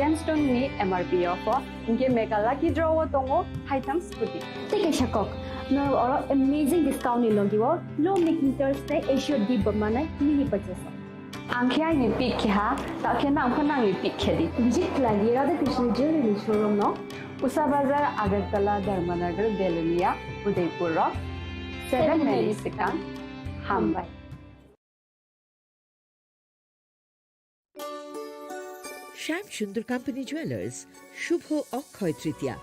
Speaker 13: gemstone ni MRP offer inke mega lucky draw tongo item scooty
Speaker 12: take a shakok no or amazing discount ni longi wo low making charge te should give manai mini purchase
Speaker 13: angkhya ni pick kha ta khena khana ni pick khedi
Speaker 12: visit lagi Radha Krishna jewelry showroom no
Speaker 13: Usa Bazar Agartala Dharmanagar Belunia Udaipur 7 Mexican Hambai
Speaker 14: Shyam Sundar company jewellers Shubho Akshaya Tritiya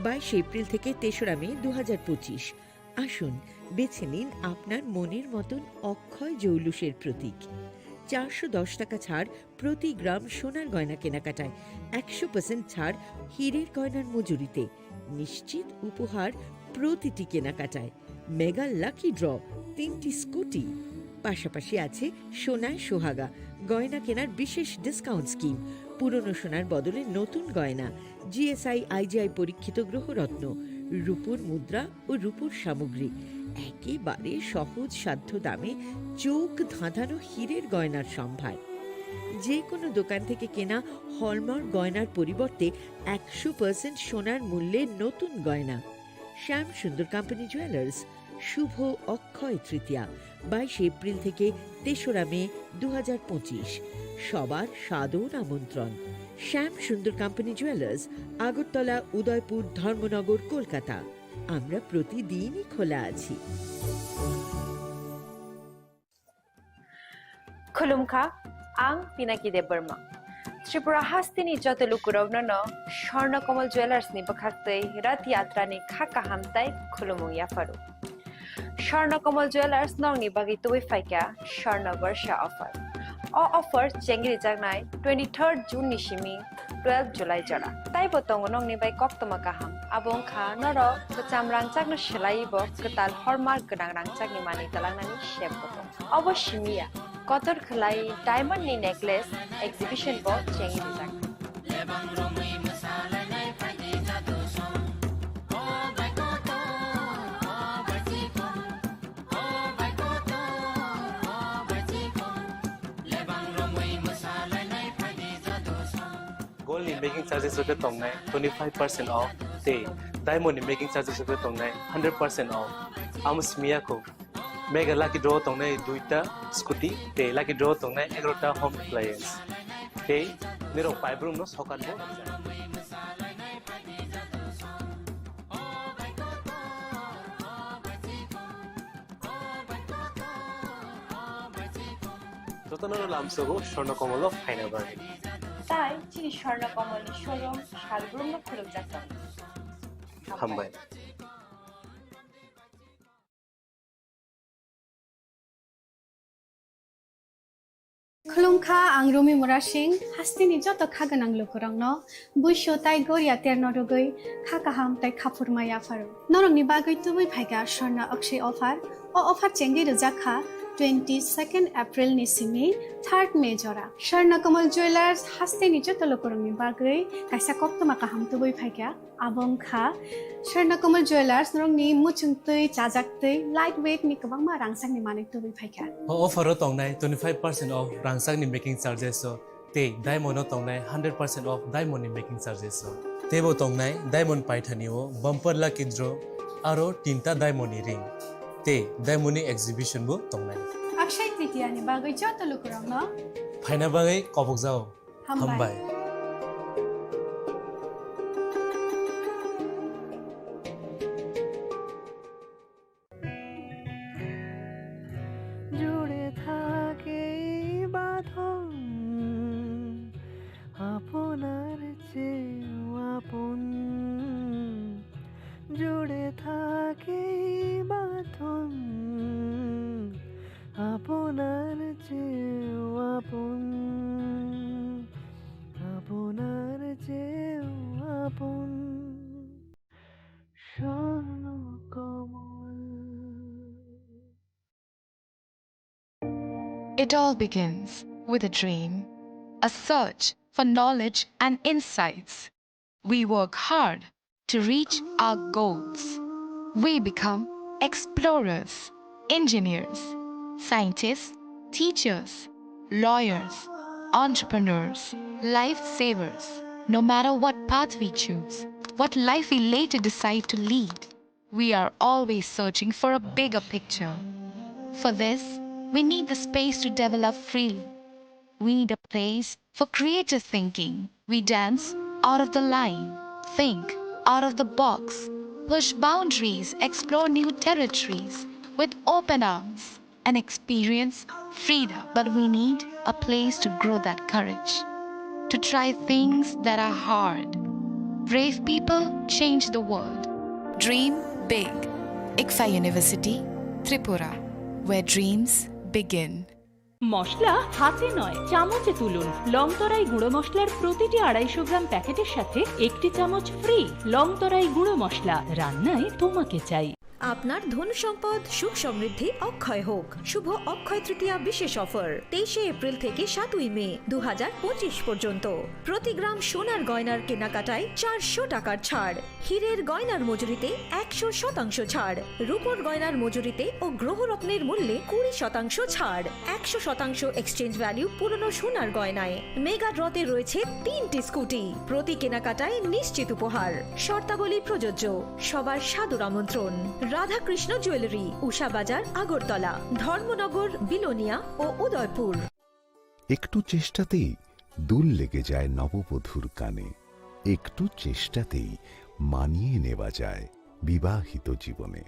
Speaker 14: 22 April থেকে 3রা মে 2025 আসুন বেছে নিন আপনার মনের মতন অক্ষয় জৌলুসের প্রতীক 410 টাকা ছাড় প্রতি গ্রাম সোনার গয়না কেনাকাটায় 100% ছাড় হীরের গয়নার মজুরিতে নিশ্চিত উপহার প্রতিটি কেনাকাটায় মেগা লাকি ড্র 3টি স্কুটি পাশাপাশি আছে সোনায় সোহাগা গয়না কেনার বিশেষ ডিসকাউন্ট স্কিম পুরনো সোনার বদলে নতুন গয়না জিএসআই আইজিআই পরীক্ষিত গ্রহরত্ন রূপোর মুদ্রা ও রূপোর সামগ্রী, একেবারে সহজ সাধ্য দামে চোখ ধাঁধানো হীরের গয়নার সম্ভার। যে কোনো দোকান থেকে কেনা হলমার্ক গয়নার পরিবর্তে 100% সোনার মূল্যে নতুন গয়না। শ্যাম সুন্দর কোম্পানি জুয়েলার্স, শুভ অক্ষয় তৃতীয়া 22 এপ্রিল থেকে 3রা মে 2025। সবার সাদর আমন্ত্রণ। শ্যাম সুন্দর কোম্পানি জুয়েলার্স, আগরতলা, উদয়পুর, ধর্মনগর, কলকাতা। আমরা প্রতিদিনই খোলা আছি।
Speaker 5: खुलुमखा आं पिनाकी देब बर्मा त्रिपुरा हास्तिनी जतलुकुरवनो स्वर्णकमल ज्वेलर्स नि बखाक्तै रथ यात्रा नि खाका हामताई खुलुमु याफारु स्वर्णकमल ज्वेलर्स नंगनि बागै तुबै फाइका स्वर्ण वर्ष ऑफर ऑफर चेंगरि जागनाय 23 जून नि सिमी 12 जुलाई जरा ताई बतंग नंगनि बाय कक्तमा काहाम आबों खा नर बचाम रांचागनो सिलाइबो कताल हरमार्क गोनां रांचागनि मानि तलांनानि शेप बतंग अवश्यमिया कतर खलाई डायमंड नि नेकलेस एग्जिबिशन बो चेंगि जाग
Speaker 15: Gold in making charges of the tongue 25% off. Day diamond in making charges of the tongue 100% off. Amos Miyako. Mega lucky draw tongue duita scooty. Day lucky draw tongue egrota home appliance. Day Nero five room no socket board. Totanaro Lamsogo, Shornakomolo, Pineapple.
Speaker 5: তাই চিনি Swarnakamal showroom শালগ্রাম খুলুক যাচ্ছেন
Speaker 15: হামবাই
Speaker 16: खुलुमखा आं रमि मुरा सिंह हास्तिनि जत खागोनां लोगोरांनो बुइसो ताइ गरिया तेरनो रगै खाकाहाम ताइ खाफुरमाय आफारो नरंनि बागै तुबै फाइगा स्वर्ण अक्षय ऑफर ऑफर चेंगि रजाखा 22 एप्रिल नि सिमी 3 मे जरा स्वर्णकमल ज्वेलर्स हास्तिनि जत लोगोरांनि बागै काइसा कक्तमा काहाम तुबै फाइगा आबंखा स्वर्णकमल ज्वेलर्स नरंनि मुचुंतै जाजाक्तै लाइट वेट नि गोबांमा रांसांनि माने तुबै फाइगा
Speaker 15: ऑफर तंगनाय 25% ऑफ रांसांनि मेकिंग चार्जेस ते डायमंड तंगनाय 100% ऑफ डायमंड मेकिंग चार्जेस तेबो तंगनाय डायमंड पाइथानिओ बम्पर लकी ड्र आरो 3टा डायमंड रिंग ते डायमंड एग्जिबिशन बो तंगनाय
Speaker 16: अक्षय तृतीया नि बागै जत लोगोरांनो
Speaker 15: फाइना बागै कबक जाओ हामबाय
Speaker 8: জুড়ে থাকে বাঁধন আপনার চেয়েও আপন জুড়ে থাকে বাঁধন আপনার চেয়েও আপন আপনার চেয়েও আপন Swarnakamal
Speaker 17: It all begins with a dream, a search for knowledge and insights. We work hard to reach our goals. We become explorers, engineers, scientists, teachers, lawyers, entrepreneurs, lifesavers. No matter what path we choose, what life we later decide to lead, we are always searching for a bigger picture. For this, we need the space to develop freely. We need a place for creative thinking. We dance out of the line, think out of the box, push boundaries, explore new territories with open arms and experience freedom. But we need a place to grow that courage, to try things that are hard. Brave people change the world.
Speaker 21: Dream big. ICFA University, Tripura, where dreams begin.
Speaker 25: মশলা হাতে নয় চামচে তুলুন লংতরাই গুঁড়ো মশলার প্রতিটি 250 গ্রাম প্যাকেটের সাথে একটি চামচ ফ্রি লংতরাই গুঁড়ো মশলা রান্নায় তোমাকে চাই
Speaker 21: আপনার ধন সম্পদ সুখ সমৃদ্ধি অক্ষয় হোক। শুভ অক্ষয় তৃতীয়া বিশেষ অফার 23 এপ্রিল থেকে 7 মে 2025 পর্যন্ত। প্রতি গ্রাম সোনার গয়নার কেনাকাটায় 400 টাকার ছাড়, হীরের গয়নার মজুরিতে 100% ছাড়, রূপোর গয়নার মজুরিতে ও গ্রহরত্নের মূল্যে 20% ছাড়, 100% এক্সচেঞ্জ ভ্যালু পুরনো সোনার গয়নায়। মেগা ড্রতে রয়েছে 3টি স্কুটি, প্রতি কেনাকাটায় নিশ্চিত উপহার। শর্তাবলী প্রযোজ্য। সবার সাদর আমন্ত্রণ। রাধাকৃষ্ণ জুয়েলারি, উষা বাজার, আগরতলা, ধর্মনগর, বিলোনিয়া ও উদয়পুর।
Speaker 6: একটু চেষ্টাতেই দুল লেগে যায় নববধূর কানে, একটু চেষ্টাতেই মানিয়ে নেওয়া যায় বিবাহিত জীবনে।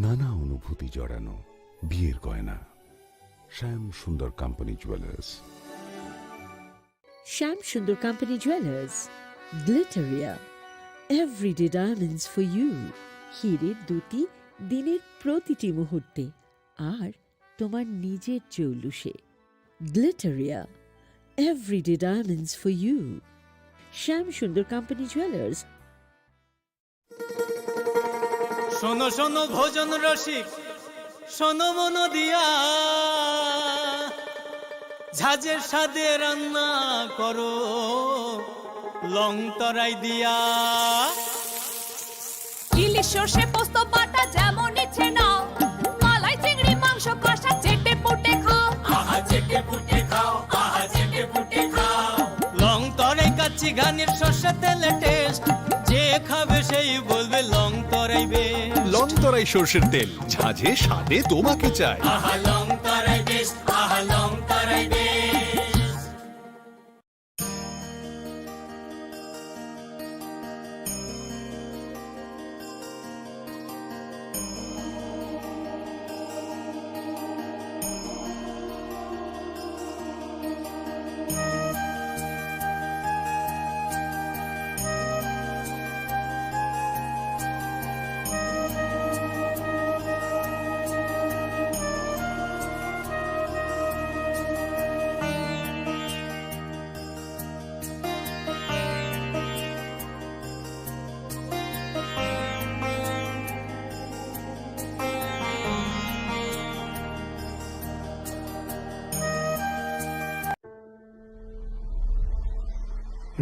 Speaker 6: নানা অনুভূতি জড়ানো বিয়ের গয়না। শ্যাম Sundar company jewellers.
Speaker 14: Shyam Sundar company jewellers, Glitteria, everyday diamonds for you. হীরের দুটি দিনের প্রতিটি মুহূর্তে আর তোমার নিজের জৌলুসে। Glitteria, everyday diamonds for you. Shyam Sundar company jewellers.
Speaker 9: শোনো শোনো ভোজন রসিক, শোনো মন দিয়া, ঝাঁঝের স্বাদে রান্না করো লং তরাই দিয়া।
Speaker 19: ইলিশ সর্ষে পোস্ত বাটা যেমন ইচ্ছে নাও, মালাই চিংড়ি মাংস কষা চেটে পুটে খাও,
Speaker 9: আহা চেটে পুটে খাও, আহা চেটে পুটে খাও। লং তরাই কাচ্চি ঘানির সর্ষে তেলে টেস্ট, যে খাবে সেই বলবে লং তরাই বেশ।
Speaker 20: লং তরাই সর্ষের তেল, ঝাঁঝে স্বাদে তোমাকে চাই।
Speaker 9: আহা লং তরাই বেশ, আহা লং তরাই বেশ।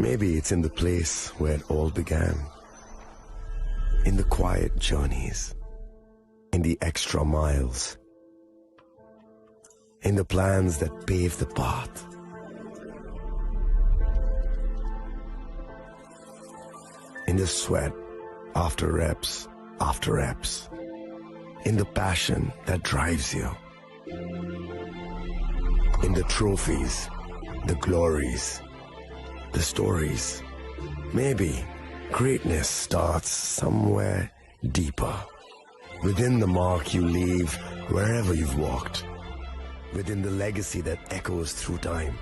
Speaker 22: Maybe it's in the place where it all began. In the quiet journeys. In the extra miles. In the plans that pave the path. In the sweat after reps, in the passion that drives you, in the trophies, the glories, the stories. Maybe greatness starts somewhere deeper, within the mark you leave wherever you've walked, within the legacy that echoes through time.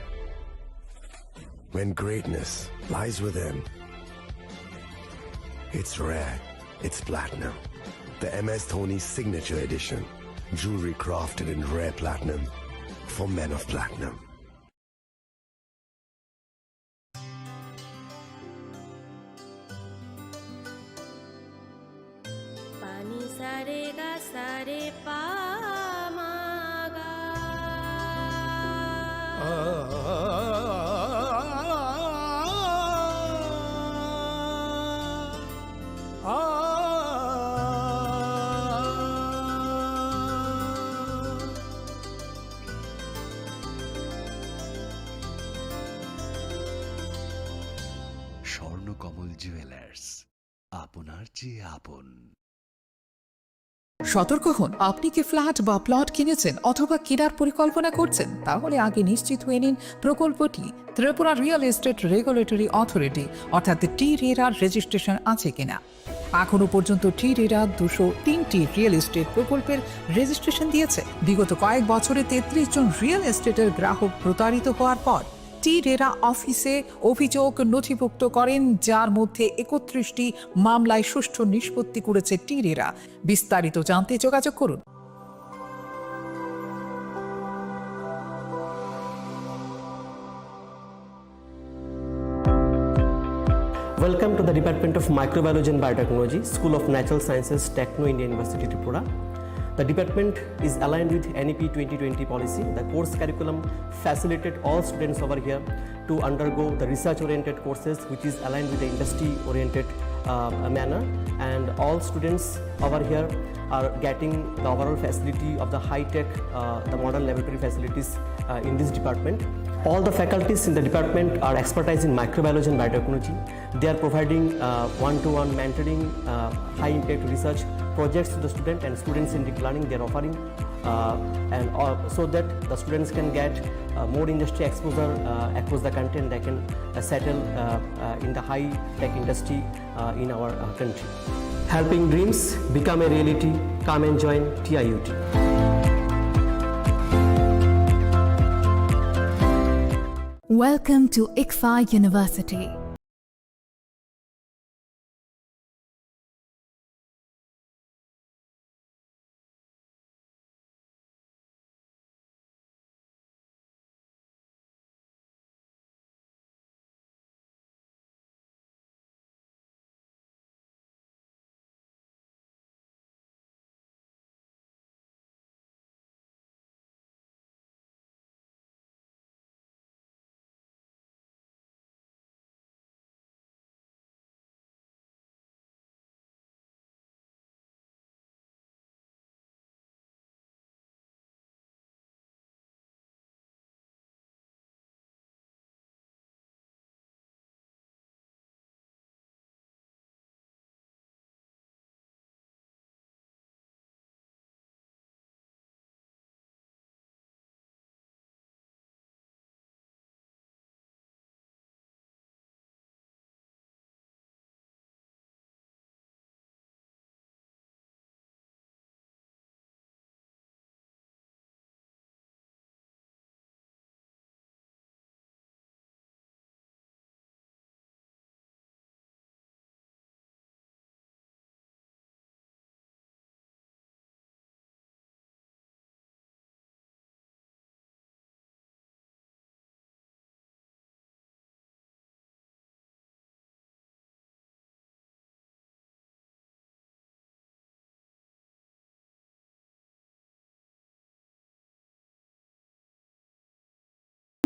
Speaker 22: When greatness lies within, it's rare, it's platinum. The MS Dhoni Signature Edition, jewelry crafted in rare platinum for men of platinum.
Speaker 19: পানি সারে গা সারে পা মা গা।
Speaker 6: Swarnakamal jewellers, আপনার চেয়ে আপন।
Speaker 26: সতর্ক হন, আপনি কি ফ্ল্যাট বা প্লট কিনেছেন অথবা কেনার পরিকল্পনা করছেন? তাহলে আগে নিশ্চিত হয়ে নিন প্রকল্পটি Tripura real estate regulatory authority অর্থাৎ টি-রেরার রেজিস্ট্রেশন আছে কিনা। এখনো পর্যন্ত টি-রেরা 203টি রিয়েল এস্টেট প্রকল্পের রেজিস্ট্রেশন দিয়েছে। বিগত কয়েক বছরে 33 জন রিয়েল এস্টেটের গ্রাহক প্রতারিত হওয়ার পর টি-রেরা অফিসে অভিযোগ নথিভুক্ত করেন, যার মধ্যে 31টি মামলায় সুষ্ঠু নিষ্পত্তি করেছে টি-রেরা। বিস্তারিত জানতে যোগাযোগ করুন।
Speaker 2: Welcome to the Department of Microbiology and Biotechnology, School of Natural Sciences, Techno India University, Tripura. The department is aligned with NEP 2020 policy. The course curriculum facilitated all students over here to undergo the research-oriented courses, which is aligned with the industry-oriented manner. And all students over here are getting the overall facility of the high-tech, the modern laboratory facilities in this department. All the faculties in the department are expertise in microbiology and biotechnology. They are providing one-to-one mentoring, high-impact research projects to the student, and students in deep learning they are offering, so that the students can get more industry exposure across the country, and they can settle in the high-tech industry in our country. Helping dreams become a reality. Come and join TIUT.
Speaker 3: Welcome to ICFA University.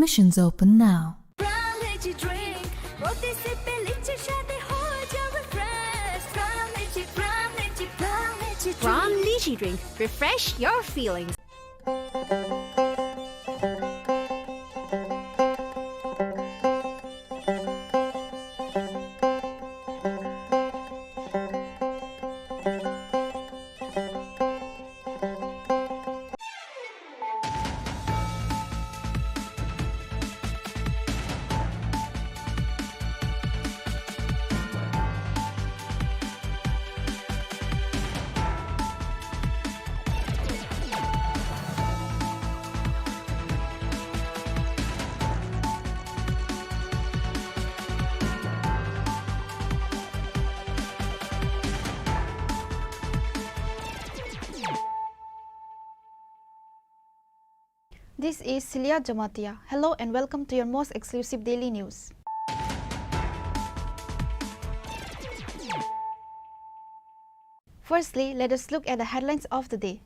Speaker 3: Admissions open now.
Speaker 21: From Lychee Drink, refresh your feelings.
Speaker 7: This is Celia Jamatia. Hello and welcome to your most exclusive daily news. Firstly, let us look at the headlines of the day.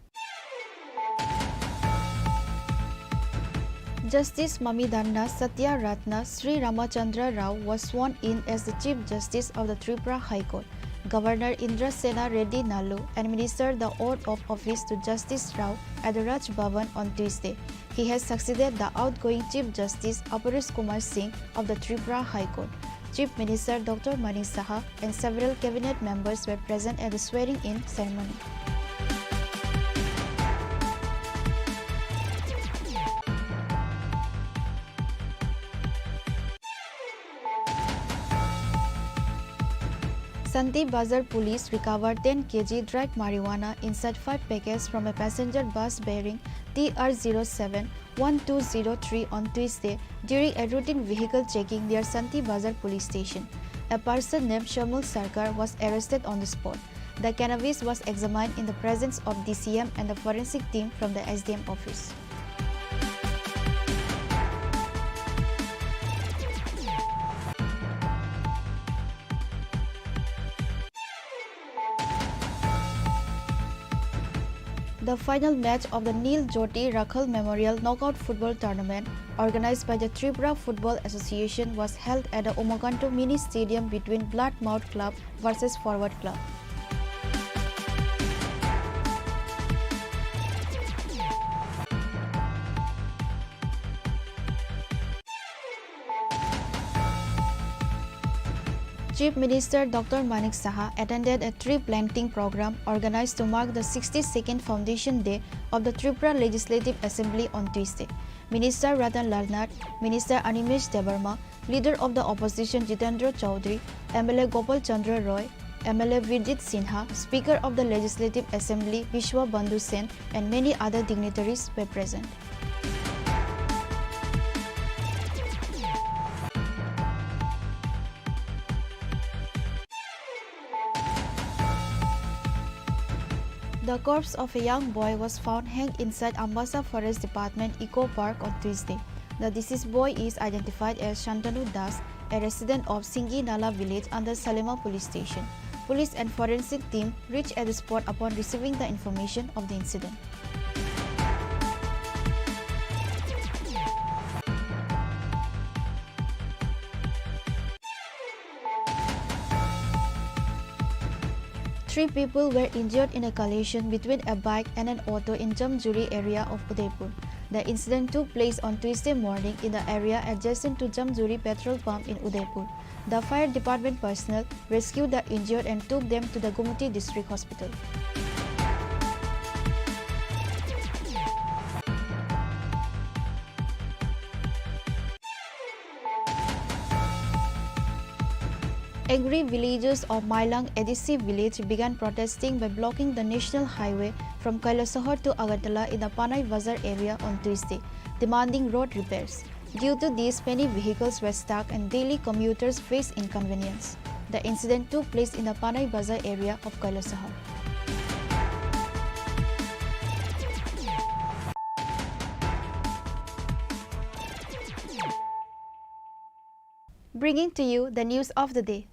Speaker 7: Justice Mamidana Satya Ratna Sri Ramachandra Rao was sworn in as the Chief Justice of the Tripura High Court. Governor Indra Sena Reddy Nalu administered the oath of office to Justice Rao at the Raj Bhavan on Tuesday. He has succeeded the outgoing Chief Justice Aparis Kumar Singh of the Tripura High Court. Chief Minister Dr. Mani Saha and several cabinet members were present at the swearing-in ceremony. Santi Bazar police recovered 10 kg dried marijuana inside 5 packets from a passenger bus bearing TR07-1203 on Tuesday during a routine vehicle checking near Santi Bazar police station. A person named Shamul Sarkar was arrested on the spot. The cannabis was examined in the presence of DCM and the forensic team from the SDM office. The final match of the Neil Jyoti Rakhal Memorial Knockout Football Tournament, organized by the Tripura Football Association, was held at the Omokanto Mini Stadium between Bloodmouth Club versus Forward Club. Chief Minister Dr. Manik Saha attended a tree planting program organized to mark the 62nd Foundation Day of the Tripura Legislative Assembly on Tuesday. Minister Ratan Lal Nath, Minister Animesh Debarma, Leader of the Opposition Jitendra Chaudhary, MLA Gopal Chandra Roy, MLA Virjit Sinha, Speaker of the Legislative Assembly Vishwa Bandhu Sen, and many other dignitaries were present. The corpse of a young boy was found hanged inside Ambassa Forest Department Eco Park on Tuesday. The deceased boy is identified as Shantanu Das, a resident of Singi Nala village under Salema police station. Police and forensic team reached at the spot upon receiving the information of the incident. Three people were injured in a collision between a bike and an auto in Jamjuri area of Udaipur. The incident took place on Tuesday morning in the area adjacent to Jamjuri petrol pump in Udaipur. The fire department personnel rescued the injured and took them to the Gumati District Hospital. Angry villagers of Mailang Edisi village began protesting by blocking the national highway from Kailasahar to Agartala in the Panay Bazar area on Tuesday, demanding road repairs. Due to this, many vehicles were stuck and daily commuters faced inconvenience. The incident took place in the Panay Bazar area of Kailasahar. Bringing to you the news of the day.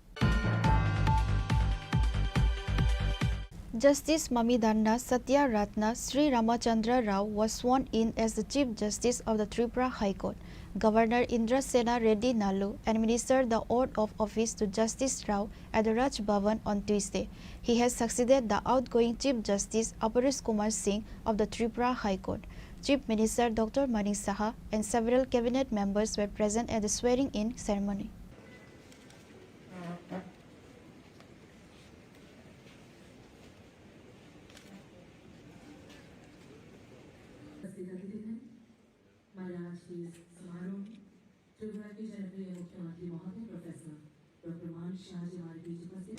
Speaker 7: Justice Mamidanna Satya Ratna Sri Ramachandra Rao was sworn in as the Chief Justice of the Tripura High Court. Governor Indra Sena Reddy Nalu administered the oath of office to Justice Rao at the Raj Bhavan on Tuesday. He has succeeded the outgoing Chief Justice Aparis Kumar Singh of the Tripura High Court. Chief Minister Dr. Manik Saha and several cabinet members were present at the swearing-in ceremony.
Speaker 1: Tripura के जनप्रिय मुख्यमंत्री महोदय professor doctor मान शाह जी हमारे बीच उपस्थित।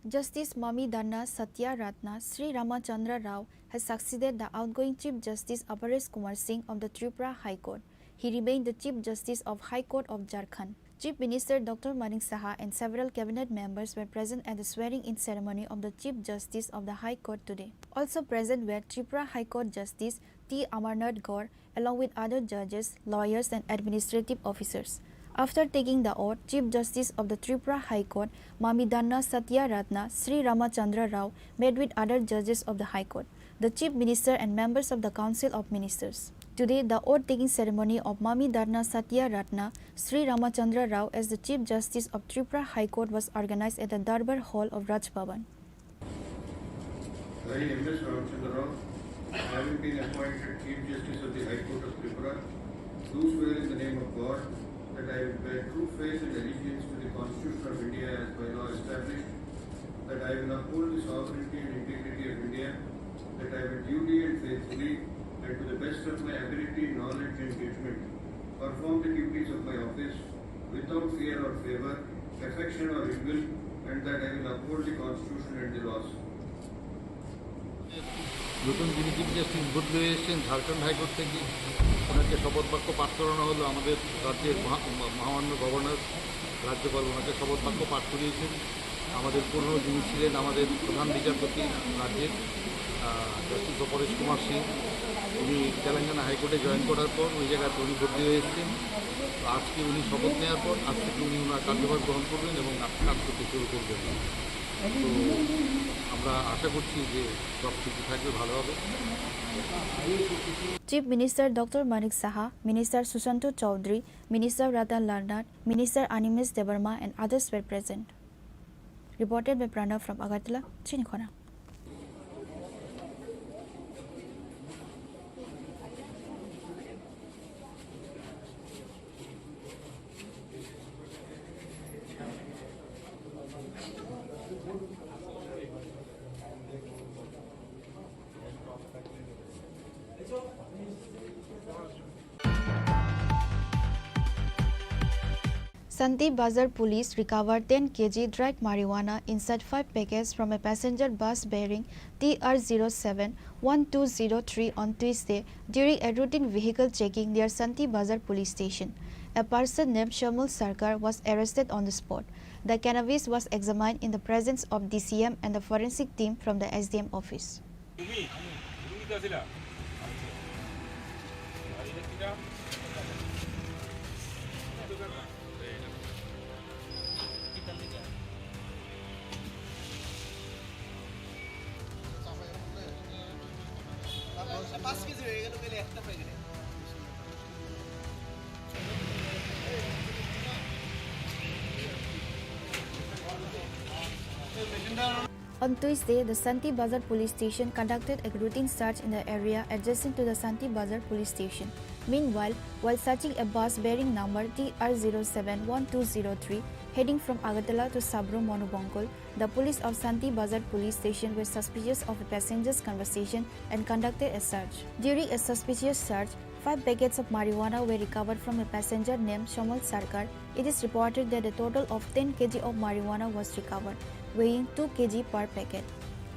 Speaker 7: Justice Mamidanna Satya Ratna Sri Ramachandra Rao has succeeded the outgoing Chief Justice Aparis Kumar Singh of the Tripura High Court. He remained the Chief Justice of High Court of Jharkhand. Chief Minister Dr. Manik Saha and several cabinet members were present at the swearing-in ceremony of the Chief Justice of the High Court today. Also present were Tripura High Court Justice T. Amarnath Gaur along with other judges, lawyers and administrative officers. After taking the oath, Chief Justice of the Tripura High Court, Mamidanna Satya Ratna Sri Ramachandra Rao met with other judges of the High Court, the Chief Minister and members of the Council of Ministers. Today, the oath-taking ceremony of Mamidanna Satya Ratna Sri Ramachandra Rao as the Chief Justice of Tripura High Court was organized at the Darbar Hall of Raj Bhavan.
Speaker 4: I, M.S. Ramachandra Rao, having been appointed Chief Justice of the High Court of Tripura, do swear in the name of God that I will bear true faith and allegiance to the Constitution of India as by law established, that I will uphold the sovereignty and integrity of India, that I will duly and faithfully and to the best of my ability, knowledge and judgment perform the duties of my office without fear or favour, affection or ill will, and that I will uphold the Constitution and the laws.
Speaker 11: নতুন যিনি chief justice বদলে এসেছেন Jharkhand high court থেকে ওনাকে শপথ বাক্য পাঠ করানো হলো। আমাদের রাজ্যের মহামান্য গভর্নর রাজ্যপাল ওনাকে শপথ বাক্য পাঠ করিয়েছেন। আমাদের পুরনো যিনি ছিলেন আমাদের প্রধান বিচারপতি রাজ্যের জাস্টিস পরেশ কুমার সিং, উনি তেলেঙ্গানা হাইকোর্টে জয়েন করার পর ওই জায়গায় উনি ভর্তি হয়ে এসেছেন। তো আজকে উনি শপথ নেওয়ার পর আজ থেকে উনি ওনার কার্যভার গ্রহণ করবেন এবং কাজ করতে শুরু করবেন। তো আমরা আশা করছি যে সব কিছু থাকলে ভালো হবে।
Speaker 7: Chief Minister Dr. Manik Saha, Minister Susanto Chaudhary, Minister Ratan Larnat, Minister Animesh Debarma and others were present. Reported by Pranav from Agartala, Chini Khorang. Santi Bazar police recovered 10 kg dried marijuana inside 5 packets from a passenger bus bearing TR07-1203 on Tuesday during a routine vehicle checking near Santi Bazar police station. A person named Shamul Sarkar was arrested on the spot. The cannabis was examined in the presence of DCM and the forensic team from the SDM office. On Tuesday, the Santi Bazar police station conducted a routine search in the area adjacent to the Santi Bazar police station. Meanwhile, while searching a bus bearing number TR07-1203 heading from Agartala to Sabro Monobongkol, the police of Santi Bazar police station were suspicious of a passenger's conversation and conducted a search. During a suspicious search, 5 packets of marijuana were recovered from a passenger named Shamal Sarkar. It is reported that a total of 10 kg of marijuana was recovered, weighing 2 kg per packet.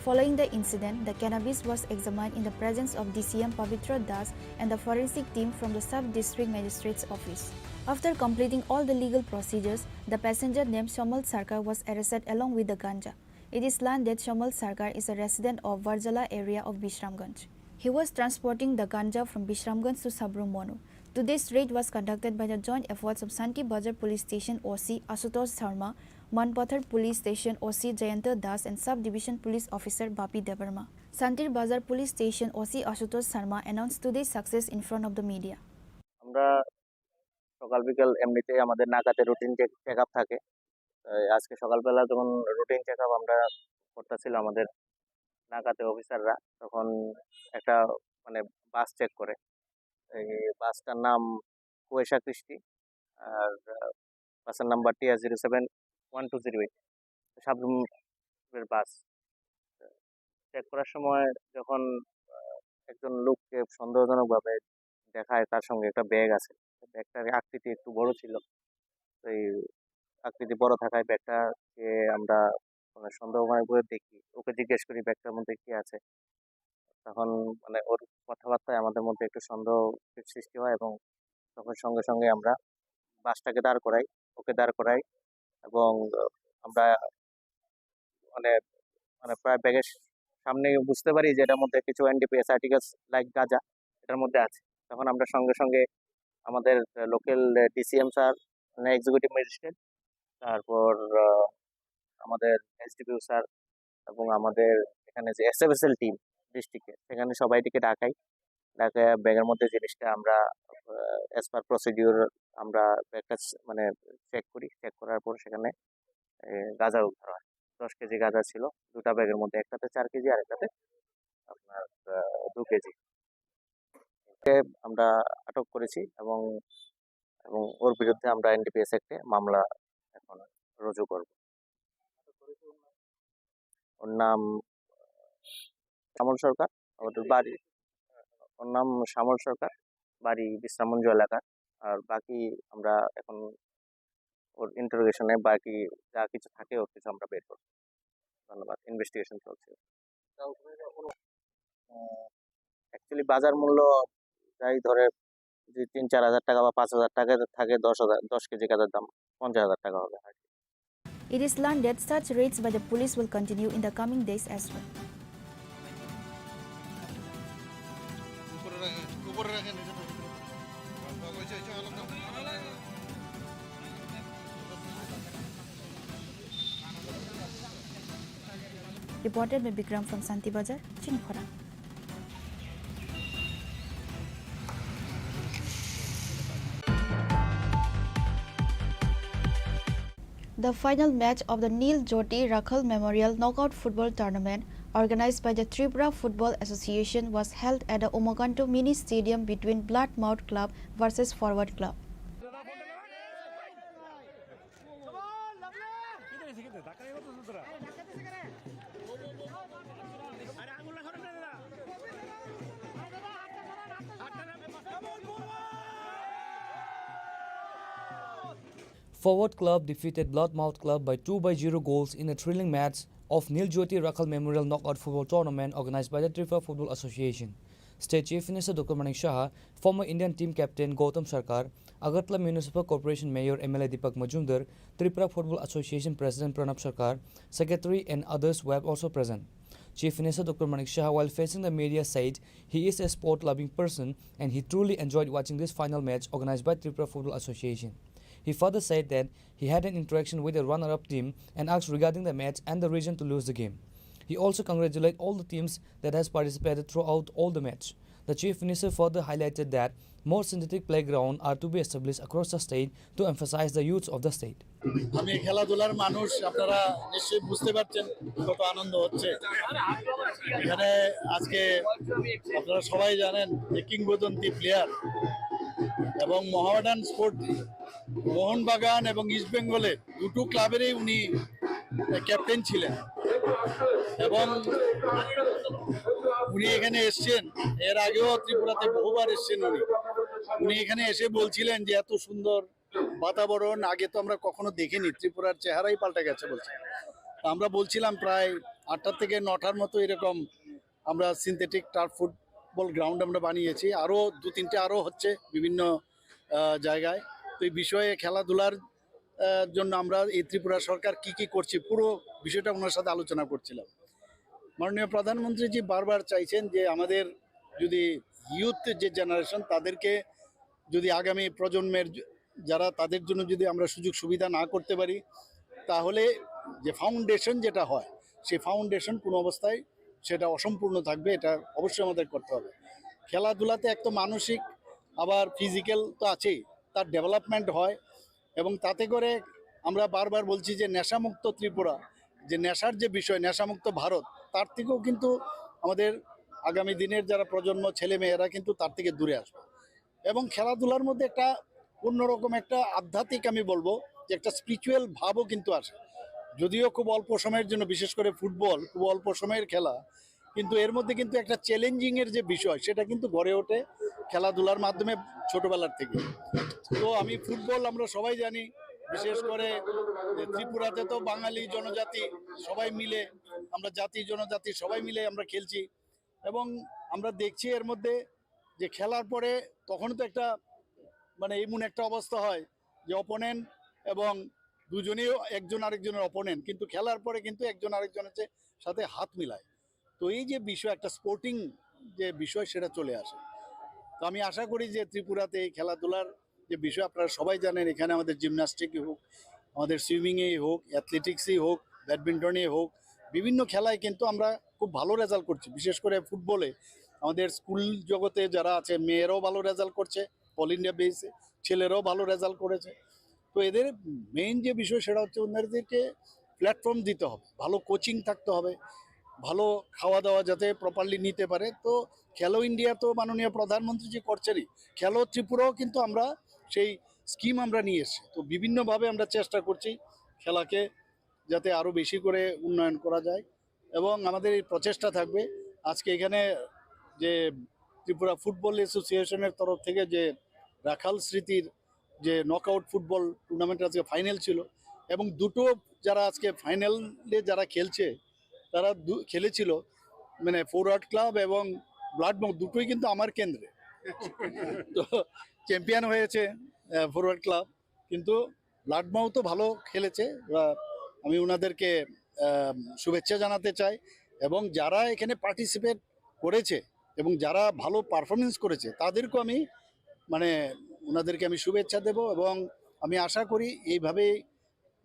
Speaker 7: Following the incident, the cannabis was examined in the presence of DCM Pavitra Das and the forensic team from the Sub-District Magistrate's Office. After completing all the legal procedures, the passenger named Shamal Sarkar was arrested along with the ganja. It is learned that Shamal Sarkar is a resident of Varjala area of Bishramganj. He was transporting the ganja from Bishramganj to Sabro Mono. Today's raid was conducted by the joint efforts of Santi Bazar Police Station OC Asutosh Sharma, Manpathar Police Station OC Jayanta Das and Sub-Division Police Officer Bapi Debarma. Santi Bazar Police Station OC Asutosh Sharma announced today's success in front of the media.
Speaker 10: আমরা সকাল বিকাল এমনিতেই আমাদের নাকাতে routine check up থাকে। আজকে সকালবেলা যখন routine check up আমরা করতেছিল আমাদের নাকাতে অফিসাররা, তখন একটা মানে বাস চেক করে। এই বাসটার নাম কুয়েশা কৃষ্টি আর বাসের নাম্বার TR07-1208 সাবরুমের বাস। চেক করার সময় যখন একজন লোককে সন্দেহজনকভাবে দেখায় তার সঙ্গে একটা ব্যাগ আছে, ব্যাগটার আকৃতি একটু বড় ছিল। তো এই আকৃতি বড় থাকায় ব্যাগটাকে আমরা মানে সন্দেহময় করে দেখি, ওকে জিজ্ঞেস করি ব্যাগটার মধ্যে কি আছে। তখন মানে ওর কথাবার্তায় আমাদের মধ্যে একটু সন্দেহ সৃষ্টি হয় এবং তখন সঙ্গে সঙ্গে আমরা বাসটাকে দাঁড় করাই এবং আমরা মানে মানে প্রায় ব্যাগের সামনে বুঝতে পারি যে এটার মধ্যে কিছু এনডিপিএস আর্টিকেলস লাইক গাঁজা এটার মধ্যে আছে। তখন আমরা সঙ্গে সঙ্গে আমাদের local DCM sir, executive magistrate, তারপর আমাদের এসডিপিও স্যার এবং আমাদের এখানে যে এসএফএসএল টিম ডিস্ট্রিক্টে, সেখানে সবাইটিকে ডাকাই ব্যাগের মধ্যে জিনিসটা আমরা অ্যাজ পার প্রসিডিউর আমরা ব্যাগটা মানে চেক করি। চেক করার পর সেখানে গাঁজা উদ্ধার হয়। 10 কেজি গাঁজা ছিল দুটা ব্যাগের মধ্যে, একটাতে 4 কেজি আর একটাতে আপনার 2 কেজি। আমরা আটক করেছি এবং ওর বিরুদ্ধে আমরা এনডিপিএস অ্যাক্টে মামলা এখন রুজু করব। ওর নাম শ্যামল সরকার, ওর বাড়ি ওর নাম শ্যামল সরকার, বাড়ি বিশ্রামগঞ্জ এলাকা। আর বাকি আমরা এখন ওর ইন্টারোগেশনে বাকি যা কিছু থাকে ওর কিছু আমরা বের করব। ধন্যবাদ। ইনভেস্টিগেশন চলছে। অ্যাকচুয়ালি বাজার মূল্য যাই ধরে যে 3-4 হাজার টাকা বা 5 হাজার টাকা থাকে, 10 কেজি গাঁজার দাম 50 হাজার টাকা হবে।
Speaker 7: It is learned that such raids by the police will continue in the coming days as well.
Speaker 4: উপরে রাখেন
Speaker 7: Reported by Bikram from Santi Bazar, Chini Khorang. The final match of the Neil Jyoti Rakhal Memorial Knockout Football Tournament organized by the Tripura Football Association was held at the Umagantu Mini Stadium between Bloodmouth Club versus Forward Club.
Speaker 5: Forward Club defeated Bloodmouth Club by 2-0 goals in a thrilling match of Neil Jyoti Rakhal Memorial Knockout Football Tournament organized by the Tripura Football Association. State Chief Minister Dr. Manik Shah, former Indian team captain Gautam Sarkar, Agartala Municipal Corporation Mayor MLA Deepak Majumdar, Tripura Football Association President Pranab Sarkar, Secretary and others were also present. Chief Minister Dr. Manik Shah, while facing the media, said he is a sport-loving person and he truly enjoyed watching this final match organized by Tripura Football Association. He further said that he had an interaction with the runner-up team and asked regarding the match and the reason to lose the game. He also congratulated all the teams that has participated throughout all the match. The Chief Minister further highlighted that more synthetic playgrounds are to be established across the state to emphasize the youth of the state.
Speaker 12: আমি খেলাধুলার মানুষ, আপনারা নিশ্চয়ই বুঝতে পারছেন কত আনন্দ হচ্ছে এখানে আজকে। আপনারা সবাই জানেন যে কিংবদন্তি প্লেয়ার এবং মোহামেডান স্পোর্ট মোহনবাগান এবং ইস্ট বেঙ্গলের দুটো ক্লাবেরই উনি ক্যাপ্টেন ছিলেন এবং উনি এখানে এসছেন। এর আগেও ত্রিপুরাতে বহুবার এসছেন উনি এখানে এসে বলছিলেন যে এত সুন্দর বাতাবরণ আগে তো আমরা কখনো দেখিনি, ত্রিপুরার চেহারাই পাল্টে গেছে বলছে। আমরা বলছিলাম প্রায় 8টা থেকে 9টার মতো এরকম আমরা সিনথেটিক টার্ফ ফুটবল গ্রাউন্ড আমরা বানিয়েছি, আরও 2-3টে আরও হচ্ছে বিভিন্ন জায়গায়। তো এই বিষয়ে খেলাধুলার জন্য আমরা এই ত্রিপুরা সরকার কি করছি পুরো বিষয়টা ওনার সাথে আলোচনা করছিলাম। মাননীয় প্রধানমন্ত্রীজি বারবার চাইছেন যে আমাদের যদি ইউথ যে জেনারেশন তাদেরকে যদি আগামী প্রজন্মের যারা তাদের জন্য যদি আমরা সুযোগ সুবিধা না করতে পারি তাহলে যে ফাউন্ডেশন যেটা হয় সেই ফাউন্ডেশন কোনো অবস্থায় সেটা অসম্পূর্ণ থাকবে। এটা অবশ্যই আমাদের করতে হবে। খেলাধুলাতে এক তো মানসিক আবার ফিজিক্যাল তো আছেই, তার ডেভেলপমেন্ট হয় এবং তাতে করে আমরা বারবার বলছি যে নেশামুক্ত ত্রিপুরা, যে নেশার যে বিষয় নেশামুক্ত ভারত, তার থেকেও কিন্তু আমাদের আগামী দিনের যারা প্রজন্ম ছেলে মেয়েরা কিন্তু তার থেকে দূরে আসবে। এবং খেলাধুলার মধ্যে একটা অন্যরকম একটা আধ্যাত্মিক আমি বলবো যে একটা স্পিরিচুয়াল ভাবও কিন্তু আসে। যদিও খুব অল্প সময়ের জন্য, বিশেষ করে ফুটবল খুব অল্প সময়ের খেলা, কিন্তু এর মধ্যে কিন্তু একটা চ্যালেঞ্জিংয়ের যে বিষয় সেটা কিন্তু গড়ে ওঠে খেলাধুলার মাধ্যমে ছোটবেলার থেকে। তো আমি ফুটবল আমরা সবাই জানি, বিশেষ করে ত্রিপুরাতে তো বাঙালি জনজাতি সবাই মিলে আমরা জাতি জনজাতি সবাই মিলে আমরা খেলছি এবং আমরা দেখছি এর মধ্যে যে খেলার পরে তখন তো একটা মানে এমন একটা অবস্থা হয় যে অপোনেন্ট এবং দুজনেই একজন আরেকজনের অপোনেন্ট, কিন্তু খেলার পরে কিন্তু একজন আরেকজনের সাথে হাত মিলায়। তো এই যে বিষয় একটা স্পোর্টিং যে বিষয় সেটা চলে আসে। তো আমি আশা করি যে ত্রিপুরাতে এই খেলাধুলার যে বিষয় আপনারা সবাই জানেন, এখানে আমাদের জিমন্যাস্টিকই হোক, আমাদের সুইমিংয়েই হোক, অ্যাথলেটিক্সই হোক, ব্যাডমিন্টনেই হোক, বিভিন্ন খেলায় কিন্তু আমরা খুব ভালো রেজাল্ট করছি। বিশেষ করে ফুটবলে আমাদের স্কুল জগতে যারা আছে মেয়েরাও ভালো রেজাল্ট করছে, অল ইন্ডিয়া বেসে ছেলেরাও ভালো রেজাল্ট করেছে। তো এদের মেইন যে বিষয় সেটা হচ্ছে ওনাদেরকে প্ল্যাটফর্ম দিতে হবে, ভালো কোচিং থাকতে হবে, ভালো খাওয়া দাওয়া যাতে প্রপারলি নিতে পারে। তো খেলো ইন্ডিয়া তো মাননীয় প্রধানমন্ত্রী যে করছেনই, খেলো ত্রিপুরাও কিন্তু আমরা সেই স্কিম আমরা নিয়ে এসেছি। তো বিভিন্নভাবে আমরা চেষ্টা করছি খেলাকে যাতে আরও বেশি করে উন্নয়ন করা যায় এবং আমাদের এই প্রচেষ্টা থাকবে। আজকে এখানে যে ত্রিপুরা ফুটবল অ্যাসোসিয়েশনের তরফ থেকে যে রাখাল স্মৃতির যে নকআউট ফুটবল টুর্নামেন্ট আজকে ফাইনাল ছিল এবং দুটো যারা আজকে ফাইনালে যারা খেলছে তারা খেলেছিল মানে ফরওয়ার্ড ক্লাব এবং ব্লাডমাউথ, দুটোই কিন্তু আমার কেন্দ্রে। তো চ্যাম্পিয়ন হয়েছে ফরওয়ার্ড ক্লাব, কিন্তু ব্লাডমাউথও ভালো খেলেছে। আমি ওনাদেরকে শুভেচ্ছা জানাতে চাই এবং যারা এখানে পার্টিসিপেট করেছে এবং যারা ভালো পারফরমেন্স করেছে তাদেরকেও আমি মানে ওনাদেরকে আমি শুভেচ্ছা দেব এবং আমি আশা করি এইভাবে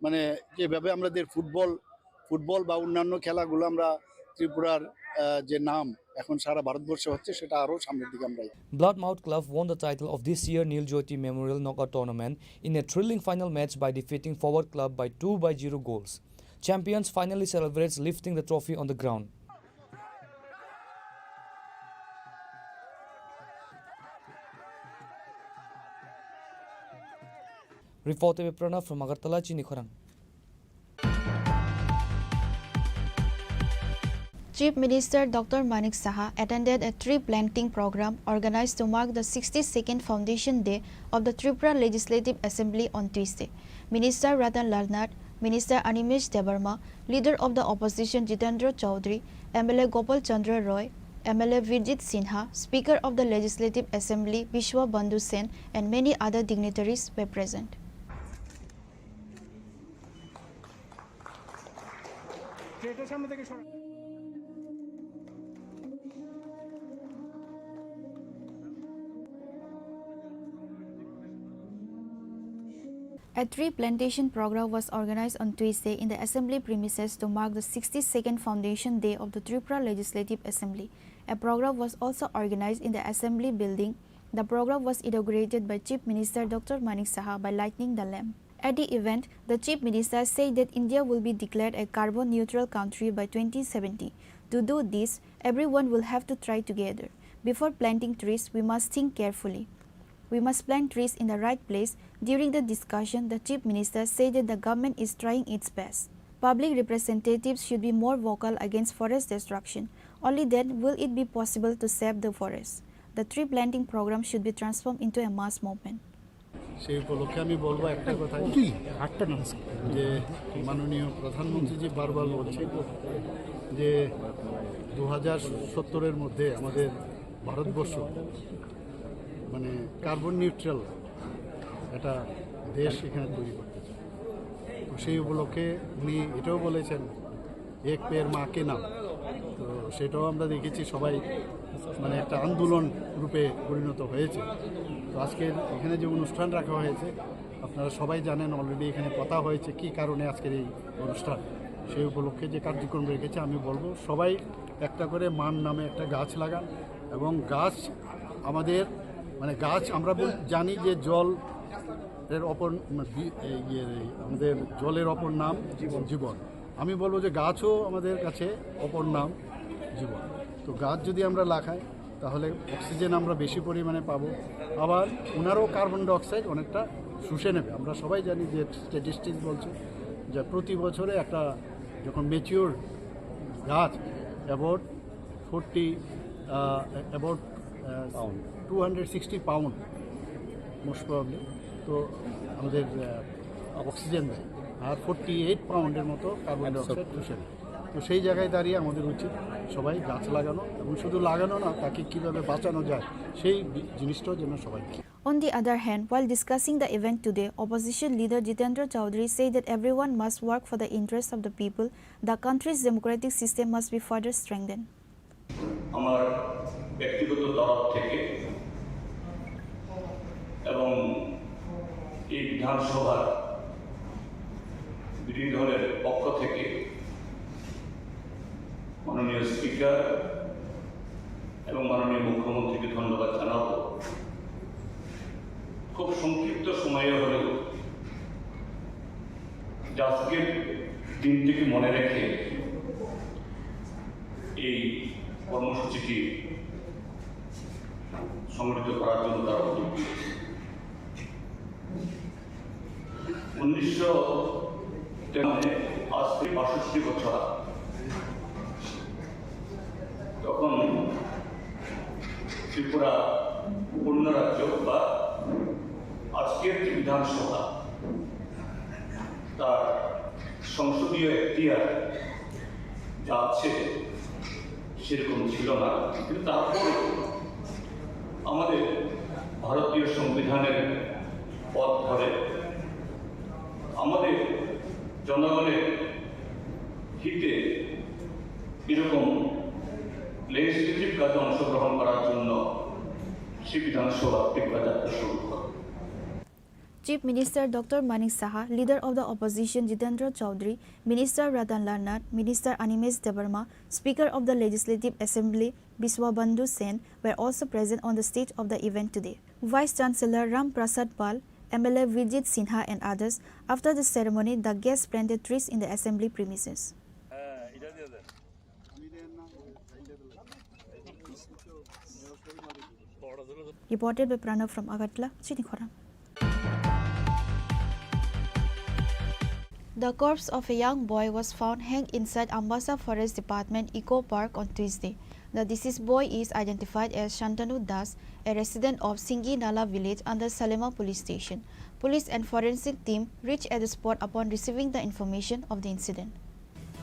Speaker 12: মানে যেভাবে আমাদের ফুটবল বা অন্যান্য খেলাগুলো আমরা ত্রিপুরার যে নাম এখন সারা ভারতবর্ষে হচ্ছে সেটা আরও সামনের দিকে আমরা
Speaker 5: Bloodmouth Club won the title of this year Neil Jyoti Memorial Knockout Tournament in a thrilling final match by defeating Forward Club by 2-0 goals. Champions finally celebrates lifting the trophy on the ground. Reported by Pranav from Agartala, Chini Khorang.
Speaker 7: Chief Minister Dr. Manik Saha attended a tree planting program organized to mark the 62nd Foundation Day of the Tripura Legislative Assembly on Tuesday. Minister Ratan Lalnat, Minister Animesh Debarma, Leader of the Opposition Jitendra Chaudhary, MLA Gopal Chandra Roy, MLA Virjit Sinha, Speaker of the Legislative Assembly Vishwa Bandhu Sen and many other dignitaries were present. A tree plantation program was organized on Tuesday in the Assembly premises to mark the 62nd Foundation Day of the Tripura Legislative Assembly. A program was also organized in the Assembly building. The program was inaugurated by Chief Minister Dr. Manik Saha by lighting the lamp. At the event, the Chief Minister said that India will be declared a carbon-neutral country by 2070. To do this, everyone will have to try together. Before planting trees, we must think carefully. We must plant trees in the right place. During the discussion, the Chief Minister said that the government is trying its best. Public representatives should be more vocal against forest destruction. Only then will it be possible to save the forest. The tree planting program should be transformed into a mass movement.
Speaker 12: সেই উপলক্ষে আমি বলবো একটা কথা যে মাননীয় প্রধানমন্ত্রী যে বারবার বলছে যে 2070-এর মধ্যে আমাদের ভারতবর্ষ মানে কার্বন নিউট্রাল একটা দেশ এখানে তৈরি করতে চায়। তো সেই উপলক্ষে উনি এটাও বলেছেন এক পের মাকে নাম, তো সেটাও আমরা দেখেছি সবাই মানে একটা আন্দোলন রূপে পরিণত হয়েছে। তো আজকের এখানে যে অনুষ্ঠান রাখা হয়েছে আপনারা সবাই জানেন, অলরেডি এখানে কথা হয়েছে কি কারণে আজকের এই অনুষ্ঠান। সেই উপলক্ষে যে কার্যক্রম রেখেছে আমি বলবো সবাই একটা করে মান নামে একটা গাছ লাগান এবং গাছ আমাদের মানে গাছ আমরা জানি যে জলের অপর আমাদের জলের অপর নাম জীবন। আমি বলবো যে গাছও আমাদের কাছে অপর নাম জীবন। তো গাছ যদি আমরা লাগাই তাহলে অক্সিজেন আমরা বেশি পরিমাণে পাবো, আবার ওনারও কার্বন ডাইঅক্সাইড অনেকটা শুষে নেবে। আমরা সবাই জানি যে স্ট্যাটিস্টিক্স বলছে যে প্রতি বছরে একটা যখন ম্যাচিওর গাছ অ্যাবাউট 260 পাউন্ড মোস্ট প্রবলি তো আমাদের অক্সিজেন দেয়, আর 48 পাউন্ডের মতো কার্বন ডাইঅক্সাইড শুষে নেয়। তো সেই জায়গায় দাঁড়িয়ে আমাদের উচিত সবাই গাছ লাগানো, এবং শুধু লাগানো না, তাকে কীভাবে বাঁচানো যায় সেই জিনিসটাও যেন সবাই।
Speaker 7: On the other hand, while discussing the event today, opposition leader Jitendra Chaudhary said that everyone must work for the interests of the people. The country's democratic system must be further strengthened.
Speaker 13: আমার ব্যক্তিগত তরফ থেকে এবং এই বিধানসভার বিরোধী দলের পক্ষ থেকে মাননীয় স্পিকার এবং মাননীয় মুখ্যমন্ত্রীকে ধন্যবাদ জানাবো। খুব সংক্ষিপ্ত সময়ে হলেও আজকের দিনটিকে মনে রেখে এই কর্মসূচিটি সংগঠিত করার জন্য তারা উদ্যোগ নিয়েছে। 1963 আজ থেকে 62 বছর তখন ত্রিপুরা পূর্ণ রাজ্য বা আজকের যে বিধানসভা তার সংসদীয় এখতিয়ার যা আছে সেরকম ছিল না, কিন্তু তারপরে আমাদের ভারতীয় সংবিধানের পথ ধরে আমাদের জনগণের হিতে এরকম লেজিসলেটিভ কাজে অংশগ্রহণ করার জন্য শ্রী বিধানসভা ত্রিপুরা যাত্রা শুরু করে।
Speaker 7: Chief Minister Dr. Manik Saha, Leader of the Opposition Jitendra Chaudhary, Minister Ratan Lal Nath, Minister Animesh Debarma, Speaker of the Legislative Assembly Biswabandhu Sen were also present on the stage of the event today. Vice Chancellor Ram Prasad Pal, MLA Vijit Sinha and others. After the ceremony, the guests planted trees in the assembly premises. Reported by Pranav from Agartala, Chini Khorang. The corpse of a young boy was found hanged inside Ambassa Forest Department Eco Park on Tuesday. The deceased boy is identified as Shantanu Das, a resident of Singi Nala village under Salema police station. Police and forensic team reached at the spot upon receiving the information of the incident.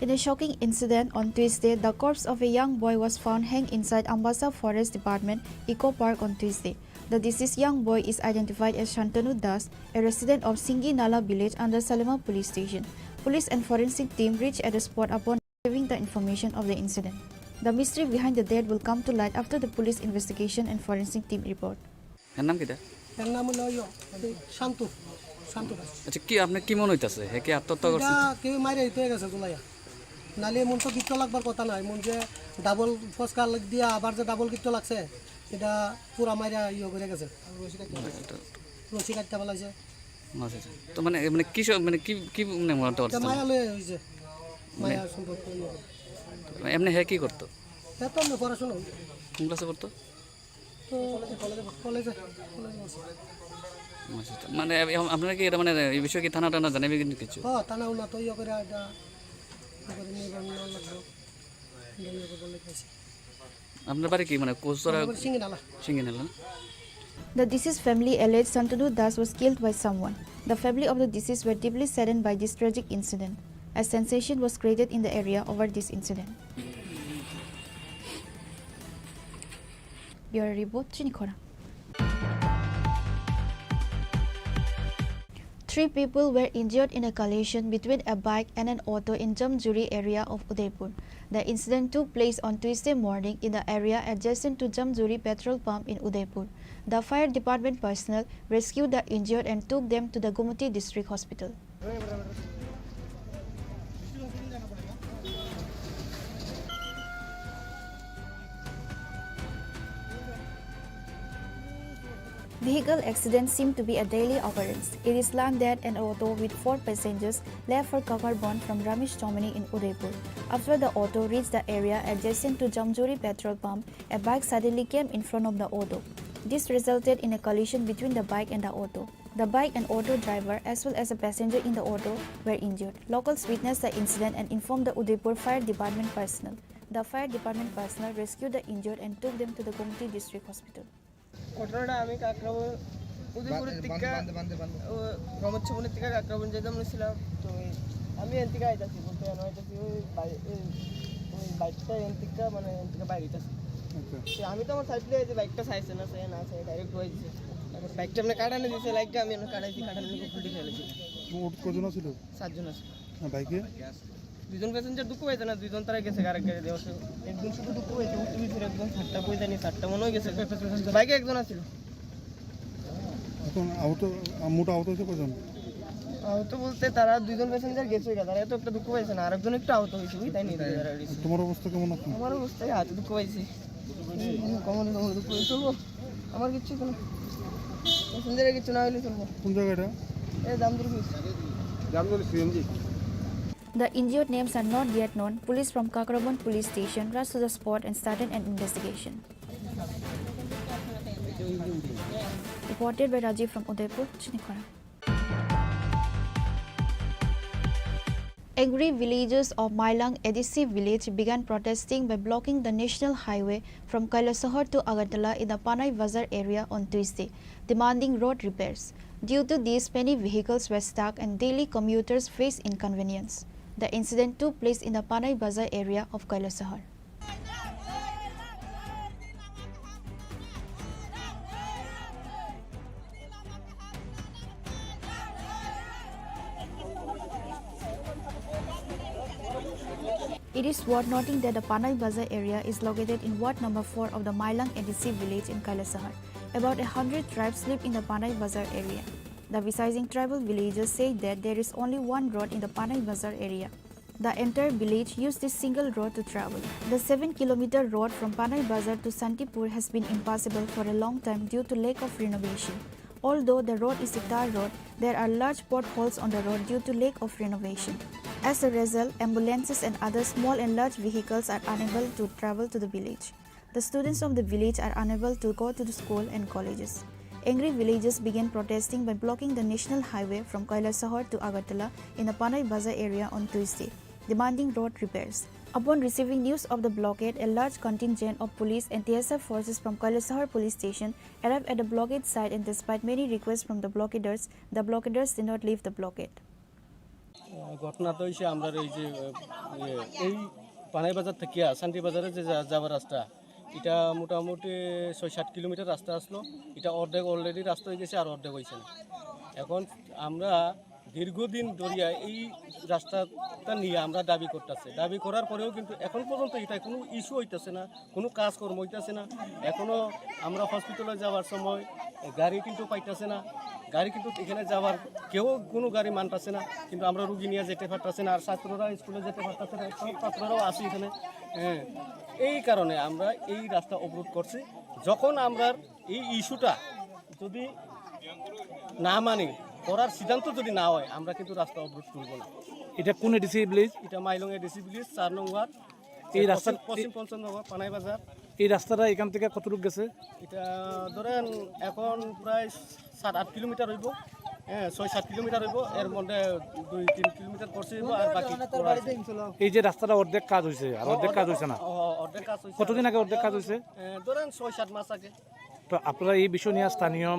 Speaker 7: In a shocking incident on Tuesday, the corpse of a young boy was found hanged inside Ambassa Forest Department Eco Park on Tuesday. The deceased young boy is identified as Shantanu Das, a resident of Singi Nala village under Salema police station. Police and forensic team reached at the spot upon receiving the information of the incident. The mystery behind the death will come to light after the police investigation and forensic team report.
Speaker 8: এর নাম কি দা?
Speaker 15: এর নাম হলো শান্তু দাস।
Speaker 8: আচ্ছা কি আপনি কি মনে হইতাছে হে কি আত্মহত্যা করছে?
Speaker 15: কেউ মাইরে হয়ে গেছে জুলাইয়া, নালে মন তো গিফট লাগবার কথা নয়, মন যে ডাবল ফসকা দিয়া আবার যে ডাবল গিফট লাগছে এটা পুরা মাইরা করে গেছে, রশি কাটতে পালাইছে।
Speaker 8: আচ্ছা তো মানে মানে কি মানে কি কি মানে মনে হচ্ছে?
Speaker 15: মায়া লয়ে হইছে, মায়া সম্পর্ক।
Speaker 8: এমনি হে কি করতো?
Speaker 15: হে তো আমি পড়াশোনা
Speaker 8: কোন ক্লাসে পড়তো?
Speaker 15: তো কলেজে।
Speaker 8: আচ্ছা মানে আপনারা কি এটা মানে এই বিষয়ে কি থানা টানা জানাবে কিন্তু কিছু?
Speaker 15: হ্যাঁ থানা উনা তো করে এটা করে নিয়ে লাগলো।
Speaker 8: আপনার বাড়ি কি মানে কোচরা? সিঙ্গি নালা।
Speaker 7: The deceased family alleged Shantanu Das was killed by someone. The family of the deceased were deeply saddened by this tragic incident. A sensation was created in the area over this incident. Bureau Report, Chini Khorang. 3 people were injured in a collision between a bike and an auto in Jamjuri area of Udaipur. The incident took place on Tuesday morning in the area adjacent to Jamjuri petrol pump in Udaipur. The fire department personnel rescued the injured and took them to the Gumti District Hospital. Vehicle accidents seem to be a daily occurrence. It is learned that an auto with 4 passengers left for Kakarbon from Ramesh Chomani in Udaipur. After the auto reached the area adjacent to Jamjuri petrol pump, a bike suddenly came in front of the auto. This resulted in a collision between the bike and the auto. The bike and auto driver as well as a passenger in the auto were injured. Locals witnessed the incident and informed the Udaipur Fire Department personnel. The Fire Department personnel rescued the injured and took them to the Gumti District Hospital.
Speaker 16: ঘটনাটা আমি কাকরাবন উদয়পুরের থেকে রমচ্ছবনের থেকে কাকরাবন যেতাম ছিলাম। তো আমি N থেকে আইতাছি বলতে আইতাছি ওই বাইকটা এন থেকে মানে এন থেকে বাইরে আইতাছি। আমি তো আমার সাইডে যে বাইকটা চাইছে না সে না চাই ডাইরেক্ট হয়েছে, বাইকটা আপনি কাটানো দিয়েছে, লাইকটা আমি কাটাইছি, কাটানো ফুলটি ফেলেছি।
Speaker 18: কজন ছিল?
Speaker 16: 7 জন আছে।
Speaker 18: বাইকে
Speaker 16: 2 জন প্যাসেঞ্জার দুঃখ হয়েছে না, 2 জন তারা গেছে আরেক গাড়ি দেওয়া, একজন শুধু দুঃখ হয়েছে, উঠতে ফিরে একদম 7টা পয়সা নিয়ে 7টা মনে হয়ে গেছে, বাইকে একজন আছিল।
Speaker 18: এখন আহত মোটা আহত হয়েছে কজন?
Speaker 16: আহত বলতে তারা 2 জন প্যাসেঞ্জার গেছে, তারা এত একটা দুঃখ পাইছে না, আরেকজন একটু আহত হয়েছে, তাই নিয়ে
Speaker 18: তোমার অবস্থা কেমন আছে?
Speaker 16: আমার অবস্থায় হাতে দুঃখ পাইছি, কমন দুঃখ চলবো, আমার কিচ্ছু কোনো প্যাসেঞ্জারের কিছু না হলে চলবো।
Speaker 18: কোন জায়গাটা?
Speaker 16: এই দামদুর
Speaker 18: CNG.
Speaker 7: The injured names are not yet known. Police from Kakrabon police station rushed to the spot and started an investigation. Reported by Rajiv from Udaipur, Chini Khorang. Angry villagers of Mailang Edisi village began protesting by blocking the national highway from Kailasahar to Agartala in the Panay Bazar area on Tuesday, demanding road repairs. Due to this, many vehicles were stuck and daily commuters faced inconvenience. The incident took place in the Panay Bazar area of Kailasahar.
Speaker 14: It is worth noting that the Panai Bazar area is located in Ward number 4 of the Mailang ADC village in Kailasahar. About 100 tribes live in the Panai Bazar area. The Visaying tribal villagers say that there is only one road in the Panai Bazar area. The entire village used this single road to travel. The 7-kilometer road from Panai Bazar to Santipur has been impassable for a long time due to lack of renovation. Although the road is a tar road, there are large potholes on the road due to lack of renovation. As a result, ambulances and other small and large vehicles are unable to travel to the village. The students of the village are unable to go to the school and colleges. Angry villagers began protesting by blocking the national highway from Kailasahar to Agartala in the Panai Bazar area on Tuesday, demanding road repairs. Upon receiving news of the blockade, a large contingent of police and TSF forces from Kailasahar police station arrived at the blockade site, and despite many requests from the blockaders did not leave the blockade.
Speaker 17: ঘটনাটা হইছে আমরা এই যে এই পানাই বাজার থেকে শান্তি বাজারে যে যাওয়ার রাস্তা এটা মোটামুটি ৬-৭ কিলোমিটার রাস্তা আসলো এটা অর্ধেক অলরেডি রাস্তা হয়ে গেছে আর অর্ধেক হইছে না এখন আমরা দীর্ঘদিন ধরিয়া এই রাস্তাটা নিয়ে আমরা দাবি করতেছি দাবি করার পরেও কিন্তু এখন পর্যন্ত এটা কোনো ইস্যু হইতেছে না কোনো কাজকর্ম হইতেছে না এখনও আমরা হসপিটালে যাওয়ার সময় গাড়ি কিন্তু পাইতেছে না গাড়ি কিন্তু এখানে যাওয়ার কেউ কোনো গাড়ি মানতেছে না কিন্তু আমরা রুগী নিয়ে যেতে পারতেছে না আর ছাত্ররা স্কুলে যেতে পারতেছে না সব ছাত্ররাও আসি এখানে হ্যাঁ এই কারণে আমরা এই রাস্তা অবরোধ করছি যখন আমরা এই ইস্যুটা যদি না মানি করার সিদ্ধান্ত যদি না হয় আমরা কিন্তু রাস্তা অবরোধ করব না
Speaker 20: এটা কোন এডিসি ভিলেজ
Speaker 17: এটা মাইলং এডিসি ভিলেজ 4 নং ওয়ার্ড
Speaker 20: এই রাস্তা
Speaker 17: পশ্চিম পঞ্চনগর পানাই বাজার
Speaker 20: এই রাস্তাটা এখান থেকে কত দূর গেছে
Speaker 17: এটা ধরেন এখন প্রায় 7-8 কিলোমিটার হইব হ্যাঁ 6-7 কিলোমিটার হইব এর মধ্যে 2-3 কিলোমিটার করছে আর বাকি
Speaker 20: এই যে রাস্তাটা অর্ধেক কাজ হইছে আর অর্ধেক কাজ হইছে না
Speaker 17: অর্ধেক কাজ হইছে
Speaker 20: কতদিন আগে অর্ধেক কাজ হইছে
Speaker 17: ধরেন 6-7 মাস আগে
Speaker 20: তো আপনারা এই বিষয় নিয়ে স্থানীয়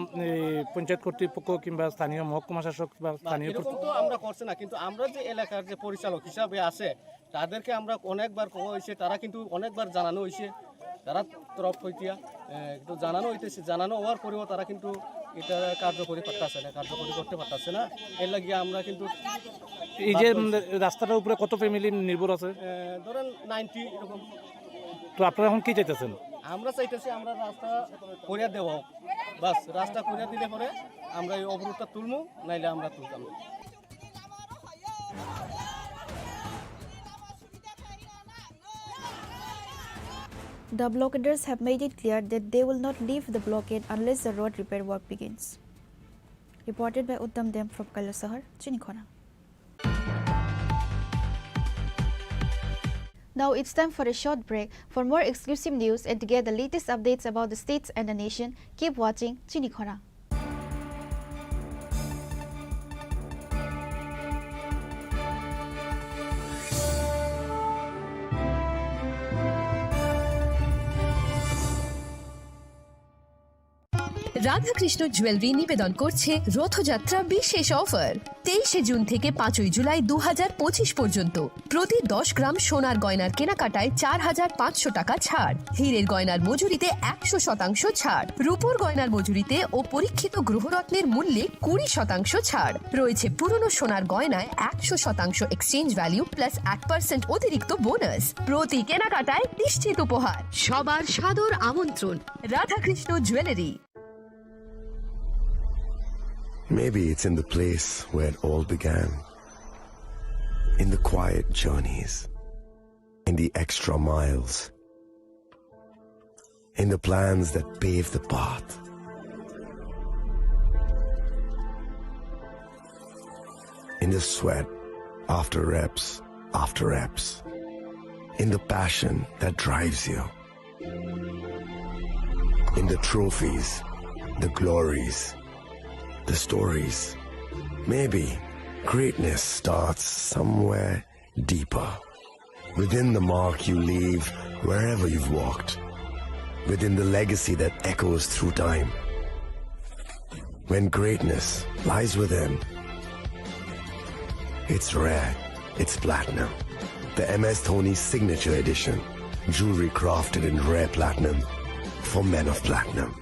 Speaker 20: পঞ্চায়েত কর্তৃপক্ষ কিংবা স্থানীয় মহকুমা শাসক বা স্থানীয়
Speaker 17: এরকম তো আমরা করছি না কিন্তু আমরা যে এলাকার যে পরিচালক হিসাবে আছে তাদেরকে আমরা অনেকবার কওয়া হয়েছে তারা কিন্তু অনেকবার জানানো হয়েছে তারা তরফ হইতিয়া একটু জানানো হইতেছে জানানো হওয়ার পরেও তারা কিন্তু এটা কার্যকরী করতে পারতেছে না এর লাগিয়ে আমরা কিন্তু
Speaker 20: এই যে রাস্তাটার উপরে কত ফ্যামিলি নির্ভর আছে
Speaker 17: ধরেন 90 এরকম
Speaker 20: তো আপনারা এখন কি চাইতেছেন
Speaker 17: আমরা চাইতেছি আমরা রাস্তা করিয়া দেওয়া বাস রাস্তা করিয়া দিলে পরে আমরা এই অবরোধটা তুলবো নাইলে আমরা তুলতাম না
Speaker 14: The blockaders have made it clear that they will not leave the blockade unless the road repair work begins. Reported by Uttam Dem from Kailasahar, Chini Khorang. Now it's time for a short break. For more exclusive news and to get the latest updates about the states and the nation, keep watching Chini Khorang.
Speaker 21: Radhakrishna jewellery নিবেদন করছে রথযাত্রা বিশেষ offer 23 June থেকে 5 জুলাই 2025 পর্যন্ত প্রতি 10 গ্রাম সোনার গয়নার কেনাকাটায় 4,500 টাকা ছাড় হীরের গয়নার মজুরিতে 100% ছাড় রূপোর গয়নার মজুরিতে ও পরীক্ষিত গ্রহরত্নের মূল্যে 20% ছাড় রয়েছে পুরনো সোনার গয়নায় 100% এক্সচেঞ্জ ভ্যালু প্লাস 8% অতিরিক্ত বোনাস প্রতি কেনাকাটায় নিশ্চিত উপহার সবার সাদর আমন্ত্রণ Radhakrishna jewellery
Speaker 22: Maybe it's in the place where it all began. In the quiet journeys. In the extra miles. In the plans that pave the path. In the sweat after reps. In the passion that drives you. In the trophies, the glories, the stories. Maybe greatness starts somewhere deeper. Within the mark you leave wherever you've walked. Within the legacy that echoes through time. When greatness lies within, it's rare, it's platinum. The MS Dhoni Signature Edition. Jewelry crafted in rare platinum for men of platinum.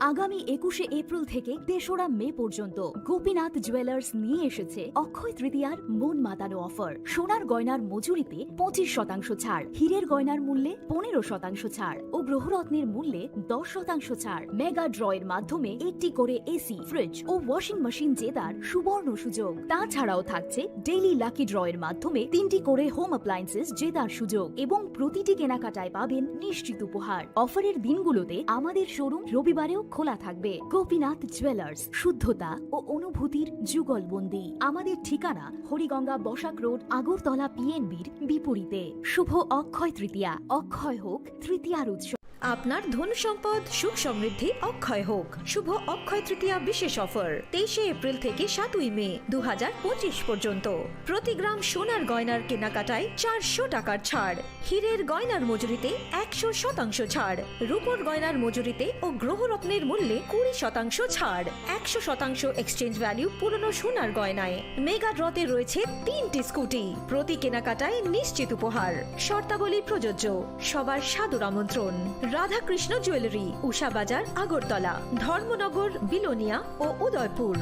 Speaker 6: আগামী 21শে April থেকে 3রা মে পর্যন্ত Gopinath jewellers নিয়ে এসেছে অক্ষয় তৃতীয়ার মন মাতানো offer. সোনার গয়নার মজুরিতে 25% ছাড়, হীরের গয়নার মূল্যে 15% ছাড় ও গ্রহরত্নের মূল্যে 10% ছাড়। মেগা ড্রয়ের মাধ্যমে একটি করে এসি, ফ্রিজ ও ওয়াশিং মেশিন জেতার সুবর্ণ সুযোগ। তাছাড়াও থাকছে ডেইলি লাকি ড্রয়ের মাধ্যমে 3টি করে হোম অ্যাপ্লায়েন্সেস জেতার সুযোগ এবং প্রতিটি কেনাকাটায় পাবেন নিশ্চিত উপহার। অফারের দিনগুলোতে আমাদের শোরুম রবিবারেও খোলা থাকবে। গোপীনাথ জুয়েলার্স, শুদ্ধতা ও অনুভূতির যুগলবন্দি। আমাদের ঠিকানা হরিগঙ্গা বসাক রোড, আগরতলা পিএনবির বিপরীতে। শুভ অক্ষয় তৃতীয়া, অক্ষয় হোক তৃতীয়ার উৎসব।
Speaker 21: আপনার ধন সম্পদ সুখ সমৃদ্ধি অক্ষয় হোক। শুভ অক্ষয় তৃতীয়া বিশেষ অফার 23শে এপ্রিল থেকে 7ই মে 2025 পর্যন্ত। প্রতি গ্রাম সোনার গয়নার কেনাকাটায় 400 টাকার ছাড়, হীরের গয়নার মজুরিতে 100% ছাড়, রূপোর গয়নার মজুরিতে ও গ্রহরত্নের মূল্যে 20% ছাড়, 100% এক্সচেঞ্জ ভ্যালু পুরনো সোনার গয়নায়। মেগা ড্রতে রয়েছে 3টি স্কুটি, প্রতি কেনাকাটায় নিশ্চিত উপহার। শর্তাবলী প্রযোজ্য। সবার সাদর আমন্ত্রণ। রাধাকৃষ্ণ জুয়েলারি, উষা বাজার, আগরতলা, ধর্মনগর, বিলোনিয়া ও উদয়পুর।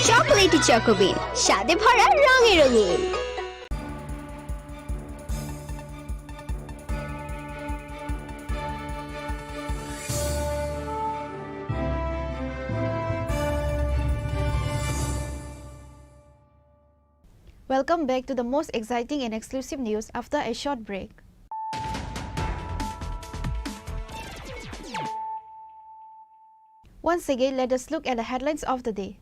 Speaker 9: চকোলেটি চকোবিন, স্বাদে ভরা রঙে রঙিন।
Speaker 14: Welcome back to the most exciting and exclusive news after a short break. Once again, let us look at the headlines of the day.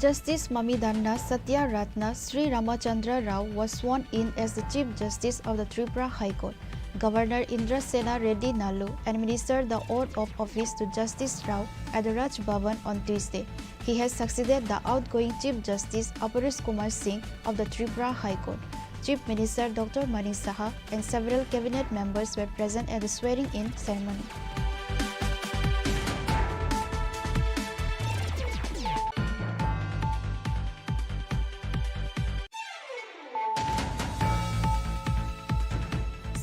Speaker 14: Justice Mamidanda Satya Ratna Sri Ramachandra Rao was sworn in as the Chief Justice of the Tripura High Court. Governor Indra Sena Reddy Nalu administered the oath of office to Justice Rao at the Raj Bhavan on Tuesday. He has succeeded the outgoing Chief Justice Aparis Kumar Singh of the Tripura High Court. Chief Minister Dr. Manik Saha and several cabinet members were present at the swearing-in ceremony.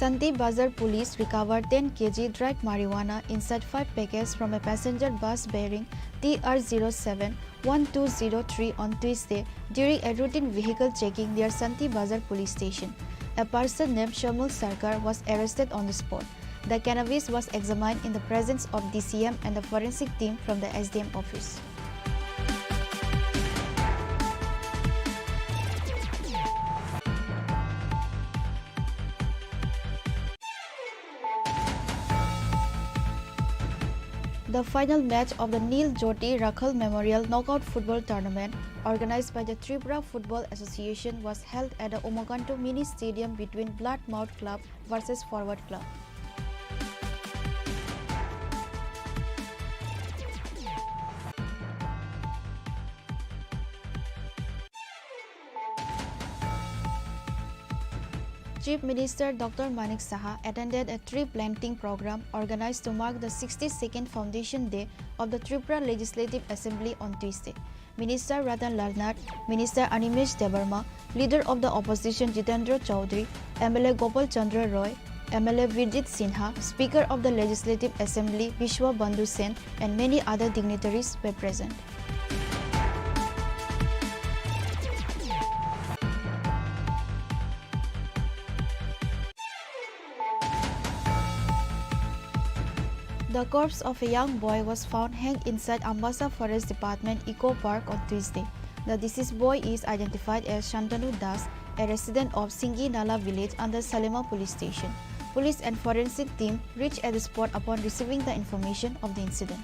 Speaker 14: Santi Bazar police recovered 10 kg dried marijuana inside 5 packets from a passenger bus bearing TR07-1203 on Tuesday during a routine vehicle checking near Santi Bazar police station. A person named Shamul Sarkar was arrested on the spot. The cannabis was examined in the presence of DCM and the forensic team from the SDM office. The final match of the Neil Jyoti Rakhal Memorial Knockout Football Tournament, organized by the Tripura Football Association, was held at the Omogantu Mini Stadium between Bloodmouth Club versus Forward Club. Chief Minister Dr. Manik Saha attended a tree planting program organized to mark the 62nd Foundation Day of the Tripura Legislative Assembly on Tuesday. Minister Ratan Lal Nath, Minister Animesh Debarma, Leader of the Opposition Jitendra Chaudhary, MLA Gopal Chandra Roy, MLA Virjit Sinha, Speaker of the Legislative Assembly Vishwa Bandhu Sen, and many other dignitaries were present. The corpse of a young boy was found hanged inside Ambassa Forest Department Eco Park on Tuesday. The deceased boy is identified as Shantanu Das, a resident of Singi Nala village under Salema police station. Police and forensic team reached at the spot upon receiving the information of the incident.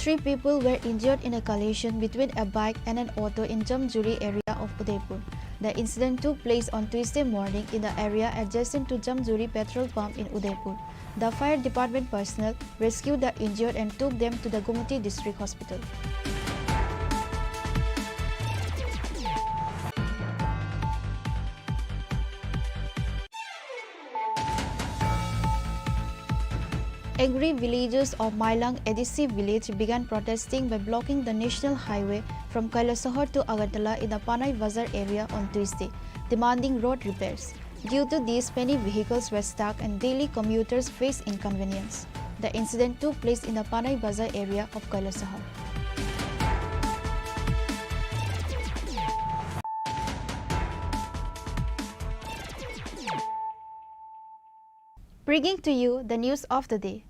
Speaker 14: Three people were injured in a collision between a bike and an auto in Jamjuri area of Udaipur. The incident took place on Tuesday morning in the area adjacent to Jamjuri petrol pump in Udaipur. The fire department personnel rescued the injured and took them to the Gumati District Hospital. Angry villagers of Mailang Edisi village began protesting by blocking the national highway from Kailasahar to Agartala in the Panai Bazar area on Tuesday, demanding road repairs. Due to this, many vehicles were stuck and daily commuters faced inconvenience. The incident took place in the Panai Bazar area of Kailasahar. Bringing to you the news of the day.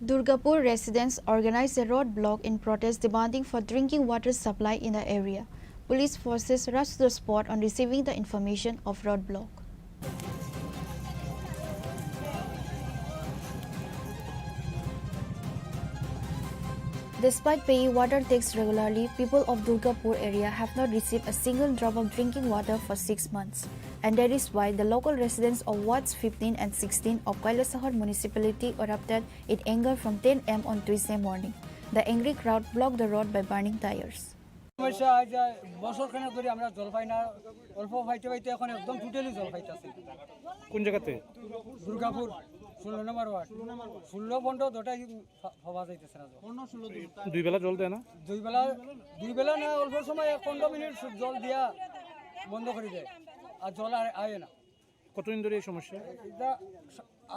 Speaker 14: Durgapur residents organized a roadblock in protest demanding for drinking water supply in the area. Police forces rushed to the spot on receiving the information of roadblock. Despite paying water tax regularly, people of Durgapur area have not received a single drop of drinking water for 6 months. And that is why the local residents of wards 15 and 16 of Kailasahar municipality erupted in anger from 10 am on Tuesday morning. The angry crowd blocked the road by burning tires.
Speaker 20: কোন জায়গাতে?
Speaker 2: দুর্গাপুর 16 নম্বর word 16 বন্ধ দুটাই হওয়া যাইতেছে না।
Speaker 20: দুই বেলা জল দেয় না?
Speaker 2: দুই বেলা না, অল্প সময় 15 মিনিট জল দিয়া বন্ধ করে দেয় আর জল আর আয় না।
Speaker 20: কতদিন ধরে এই সমস্যা?
Speaker 2: এটা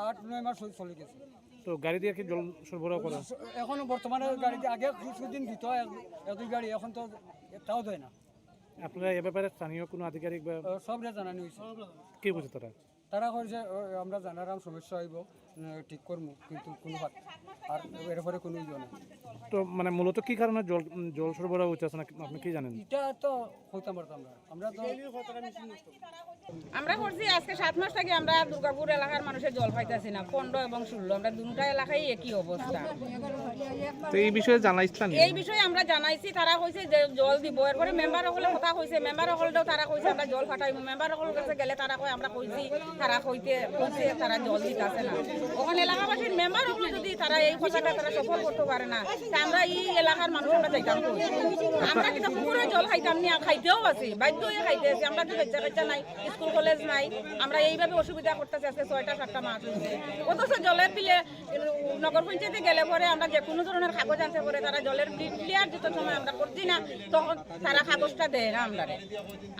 Speaker 2: 8-9 মাস চলে গেছে।
Speaker 20: তো গাড়ি দিয়ে কি জল সরবরাহ করা?
Speaker 2: এখন বর্তমানে গাড়ি দিয়ে আগে কিছুদিন দিত এক-দুই গাড়ি, এখন তো এটাও দেয় না।
Speaker 20: আপনারা এ ব্যাপারে স্থানীয় কোনো আধিকারিক বা
Speaker 2: সবরে জানানো হয়েছে?
Speaker 20: কি বলছে তারা?
Speaker 2: তারা কইছে আমরা জানারাম সমস্যা হইব, ঠিক করবো, কিন্তু কোনো আর এরপরে কোনো ইয়ে নেই।
Speaker 20: তো মানে মূলত কি কারণে জল সরবরাহ হচ্ছে না আপনি কি জানেন?
Speaker 2: এটা তো হইতাম পারতাম না, আমরা তো
Speaker 19: আমরা করছি আজকে 7 মাস থেকে আমরা দুর্গাপুর এলাকার মানুষের জল পাইতেছি না। 15 এবং 16 আমরা দুটা এলাকায় একই অবস্থা।
Speaker 20: তো এই বিষয়ে জানাইছেন?
Speaker 19: এই বিষয়ে আমরা জানাইছি, তারা কইছে যে জল দিব। এরপরে মেম্বার হলে কথা কইছে, মেম্বার হলেও তারা কইছে আমরা জল ফাটাইব। মেম্বার হল কাছে গেলে তারা কই আমরা কইছি, তারা কইছে তারা জল দিতেছে না। ওখানে এলাকাবাসীর মেম্বার হলে যদি তারা এই কথাটা তারা সফল করতে পারে না, তা আমরা এই এলাকার মানুষ আমরা চাইতাম কই আমরা কিন্তু পুরো জল খাইতাম না, খাইতেও আছি, বাধ্য হয়ে খাইতে আছি। আমরা তো বাচ্চা নাই, স্কুল কলেজ নাই, আমরা এইভাবে অসুবিধা করতেছি। আজকে 6টা-7টা মাস হয়েছে, অথচ জলের বিলে নগর পঞ্চায়েতে গেলে পরে আমরা যে কোনো ধরনের কাগজ আনতে পরে তারা জলের বিল ক্লিয়ার যত সময় আমরা করছি না, তখন তারা কাগজটা দেয় না।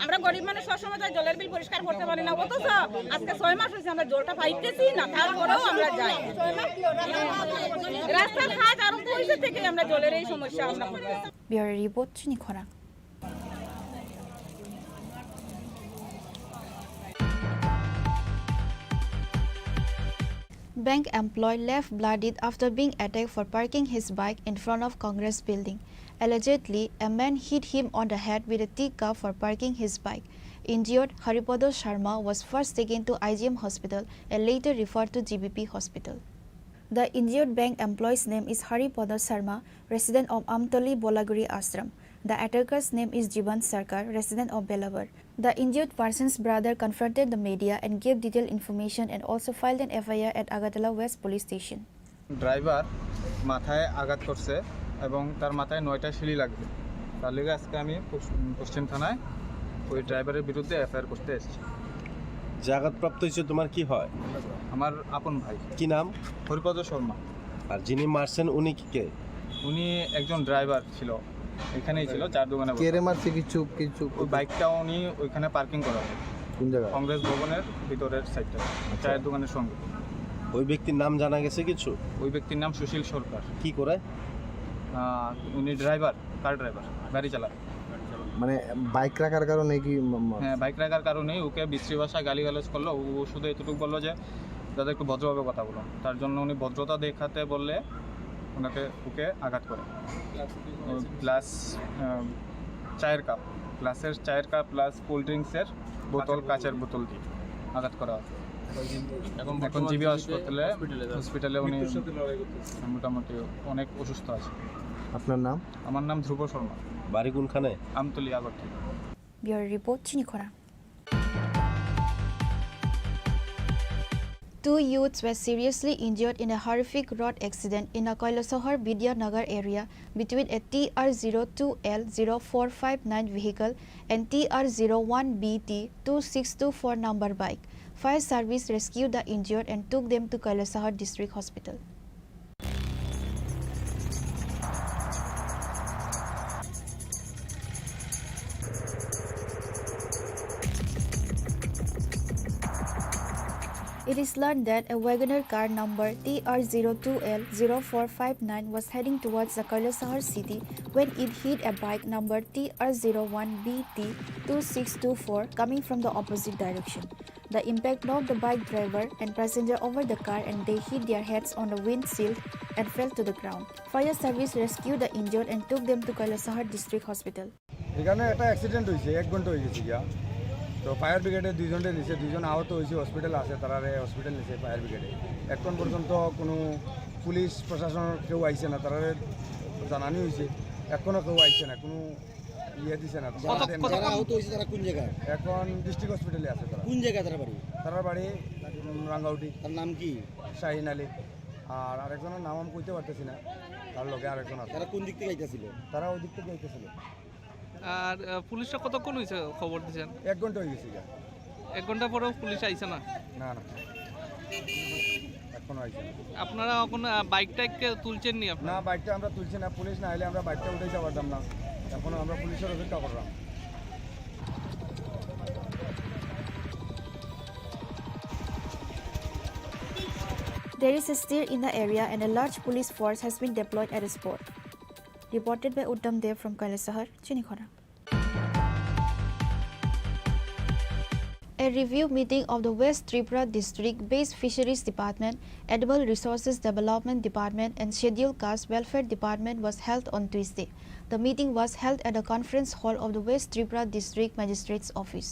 Speaker 19: আমরা গরিব মানুষ সবসময় তার জলের বিল পরিষ্কার করতে পারি না, অথচ আজকে 6 মাস হয়েছে আমরা জলটা পাইতেছি না, তারপরেও আমরা যাই। রাস্তার কাজ আরম্ভ হয়েছে থেকে আমরা জলের এই সমস্যা আমরা করতেছি।
Speaker 14: Bureau Report, Chini Khorang. Bank employee left bloodied after being attacked for parking his bike in front of Congress building. Allegedly, a man hit him on the head with a teacup for parking his bike. Injured Haripada Sharma was first taken to IGM hospital and later referred to GBP hospital. The injured bank employee's name is Haripada Sharma, resident of Amtoli Bolaguri Ashram. The attacker's name is Jivan Sarkar, resident of Belavar. The injured person's brother confronted the media and gave detailed information and also filed an FIR at Agartala West Police Station.
Speaker 23: Driver মাথায় আঘাত করছে এবং তার মাথায় 9টা সিঁড়ি লাগবে। তার লেগে আজকে আমি পশ্চিম থানায় ওই ড্রাইভারের বিরুদ্ধে FIR করতে এসেছি।
Speaker 24: যে আঘাতপ্রাপ্ত হয়েছে তোমার কি হয়?
Speaker 23: আমার আপন ভাই।
Speaker 24: কি নাম?
Speaker 23: হরিপদ শর্মা।
Speaker 24: আর যিনি মারছেন উনি কি কে?
Speaker 23: উনি একজন ড্রাইভার ছিল, এখানেই ছিল, চার দোকানে।
Speaker 24: কেরে মারছে কিছু?
Speaker 23: ওই বাইকটাও উনি ওইখানে পার্কিং করা হয়।
Speaker 24: কোন জায়গায়?
Speaker 23: কংগ্রেস ভবনের ভিতরের সাইডটা, চায়ের দোকানের সঙ্গে।
Speaker 24: ওই ব্যক্তির নাম জানা গেছে কিছু?
Speaker 23: ওই ব্যক্তির নাম সুশীল সরকার।
Speaker 24: কি করে?
Speaker 23: উনি ড্রাইভার, কার ড্রাইভার, গাড়ি চালায়।
Speaker 24: মানে বাইক রাখার কারণে কি?
Speaker 23: হ্যাঁ, বাইক রাখার কারণেই ওকে বিশ্রী ভাষায় গালিগালাজ করলো। ও শুধু এতটুকু বললো যে দাদা একটু ভদ্রভাবে কথা বলো। তার জন্য উনি ভদ্রতা দেখাতে বললে ওকে আঘাত করে। প্লাস চায়ের কাপ, গ্লাসের চায়ের কাপ প্লাস কোল্ড ড্রিঙ্কসের বোতল, কাচের বোতল দিয়ে আঘাত করা হয়। এখন জিবি হসপিটালে উনি মোটামুটি অনেক অসুস্থ আছে।
Speaker 24: আপনার নাম?
Speaker 23: আমার নাম ধ্রুব শর্মা,
Speaker 24: বাড়ি কোনখানে?
Speaker 23: Amtali আগরতলী।
Speaker 14: Bureau Report, Chini Khorang. 2 youths were seriously injured in a horrific road accident in a Kailasahar Vidyanagar area between a TR02L0459 vehicle and TR01BT 2624 number bike. Fire service rescued the injured and took them to Kailasahar District Hospital. It is learned that a Wagoner car number TR02L0459 was heading towards the Kailasahar city when it hit a bike number TR01BT2624 coming from the opposite direction. The impact knocked the bike driver and passenger over the car and they hit their heads on the windshield and fell to the ground. Fire service rescued the injured and took them to Kailasahar District Hospital.
Speaker 2: এখানে একটা accident হয়েছে, 1 ঘন্টা হয়ে গেছে গিয়া। তো fire ব্রিগেডে 2 জনকে নিছে, 2 জন আহত হয়েছে, হসপিটাল আছে, তারা হসপিটাল নিছে ফায়ার ব্রিগেডে। এখন পর্যন্ত কোনো পুলিশ প্রশাসন কেউ আইছে না, তারা জানানি হয়েছে, এখনও কেউ আইছে না, কোনো ইয়ে দিছে না।
Speaker 12: যারা আহত হয়েছে তারা কোন জায়গায়?
Speaker 2: এখন ডিস্ট্রিক্ট হসপিটালে আছে তারা।
Speaker 12: কোন জায়গায় তারা বাড়ি?
Speaker 2: তারা বাড়ি রাঙ্গাউটি।
Speaker 12: তার নাম কি?
Speaker 2: শাহিন আলী। আর আরেকজনের নাম আমি কইতে পারতেছি না, তার লগে আরেকজন আছে।
Speaker 12: তারা কোন দিক থেকে আইতেছিল?
Speaker 2: তারা ওই দিক থেকে আইতেছিল।
Speaker 8: আর পুলিশটা কতক্ষণ হয়েছে খবর দিয়েছেন?
Speaker 2: 1 ঘন্টা হয়ে গেছে।
Speaker 8: 1 ঘন্টা পরেও পুলিশ আইছে না?
Speaker 2: না না, এখনো আইছে না।
Speaker 8: আপনারা এখন বাইকটাকে তুলছেন নি?
Speaker 2: না, বাইকটা আমরা তুলছি না, পুলিশ না এলে আমরা বাইকটা উঠাইতে পারতাম না। এখনো আমরা পুলিশের অপেক্ষা করলাম।
Speaker 14: There is a stir in the area and a large police force has been deployed at the spot. Reported by Uttam Dev from Kailasahar, Chini Khorang. A review meeting of the West Tripura District Based Fisheries Department, Edible Resources Development Department and Scheduled Caste Welfare Department was held on Tuesday. The meeting was held at the conference hall of the West Tripura District Magistrate's Office.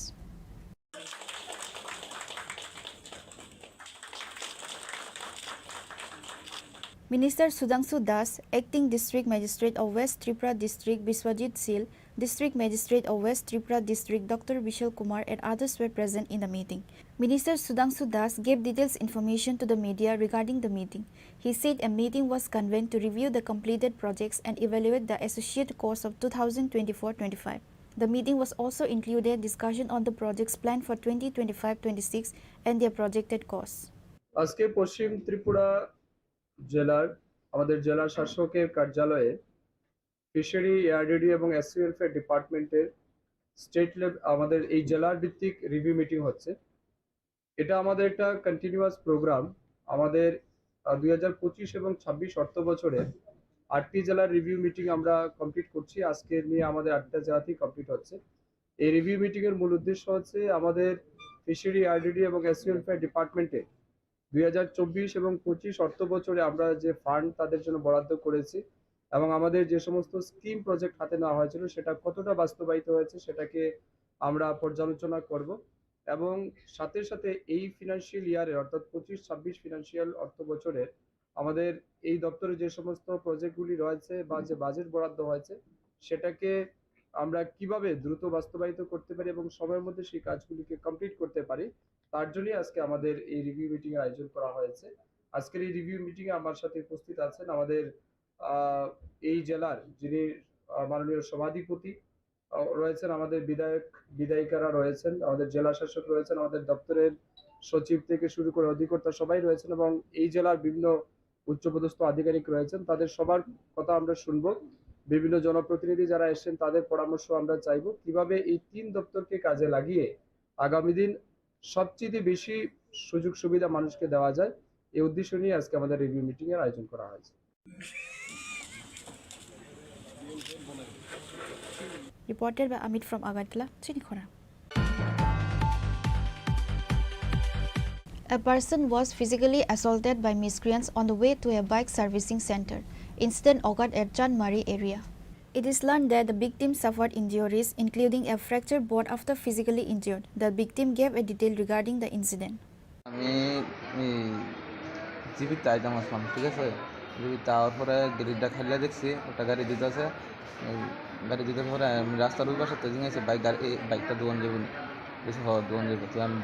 Speaker 14: Minister Sudhanshu Das, Acting District Magistrate of West Tripura District Biswajit Sil, District Magistrate of West Tripura District Dr. Vishal Kumar and others were present in the meeting. Minister Sudhanshu Das gave details information to the media regarding the meeting. He said a meeting was convened to review the completed projects and evaluate the associate course of 2024-25. The meeting was also included discussion on the projects planned for 2025-26 and their projected costs.
Speaker 1: আজকে পশ্চিম ত্রিপুরা জেলার আমাদের জেলা শাসকের কার্যালয়ে fishery ARDD এবং SC welfare ডিপার্টমেন্টের state level আমাদের এই জেলার ভিত্তিক রিভিউ মিটিং হচ্ছে। এটা আমাদের একটা কন্টিনিউয়াস প্রোগ্রাম। আমাদের 2025 এবং 26 অর্থ বছরে 8টি জেলার রিভিউ মিটিং আমরা কমপ্লিট করছি। আজকে নিয়ে আমাদের 8টা জেলাতেই কমপ্লিট হচ্ছে। এই রিভিউ মিটিংয়ের মূল উদ্দেশ্য হচ্ছে আমাদের ফিশারি এআরডিডি এবং এসসি ওয়েলফেয়ার ডিপার্টমেন্টে 2024 এবং 25 অর্থ বছরে আমরা যে ফান্ড তাদের জন্য বরাদ্দ করেছি এবং আমাদের যে সমস্ত স্কিম প্রজেক্ট হাতে নেওয়া হয়েছিল সেটা কতটা বাস্তবায়িত হয়েছে সেটাকে আমরা পর্যালোচনা করব এবং সাথে সাথে এই ফিনান্সিয়াল ইয়ারে অর্থাৎ 25-26 ফিনান্সিয়াল অর্থ বছরে আমাদের এই দপ্তরে যে সমস্ত প্রজেক্টগুলি রয়েছে বা যে বাজেট বরাদ্দ হয়েছে সেটাকে আমরা কিভাবে দ্রুত বাস্তবায়িত করতে পারি এবং সময়ের মধ্যে সেই কাজগুলিকে কমপ্লিট করতে পারি তার জন্যই আজকে আমাদের এই রিভিউ মিটিং এর আয়োজন করা হয়েছে। আজকের এই রিভিউ মিটিং এ আমার সাথে উপস্থিত আছেন আমাদের এই জেলার যিনি মাননীয় সভাধিপতি রয়েছেন, আমাদের বিধায়িকারা রয়েছেন, আমাদের জেলা শাসক রয়েছেন, আমাদের দপ্তরের সচিব থেকে শুরু করে অধিকর্তা সবাই রয়েছেন এবং এই জেলার বিভিন্ন উচ্চপদস্থ আধিকারিক রয়েছেন। তাদের সবার কথা আমরা শুনবো। বিভিন্ন জনপ্রতিনিধি যারা এসেছেন তাদের পরামর্শ আমরা চাইবো কিভাবে এই 3 দপ্তরকে কাজে লাগিয়ে আগামী দিন সবচেয়ে বেশি সুযোগ সুবিধা মানুষকে দেওয়া যায় এই উদ্দেশ্য নিয়ে আজকে আমাদের রিভিউ মিটিং এর আয়োজন করা হয়েছে।
Speaker 14: Reported by Amit from Agartala, Chini Khorang. A person was physically assaulted by miscreants on the way to a bike servicing center. Incident occurred at Chanmari area. It is learned that the victim suffered injuries, including a fractured bone after physically injured. The victim gave a detail regarding the incident.
Speaker 3: আমি জীবিত আইতাম আসলাম, ঠিক আছে। তাওয়ার পরে গেরিটা খাইলে দেখছি ওটা গাড়ি দিতেছে গাড়ি দিতে পরে আমি রাস্তার ওই পাশে তেজিং আছে বাইকটা দোকান যাবো না বেশি হওয়ার দোকান যাবো তো আমি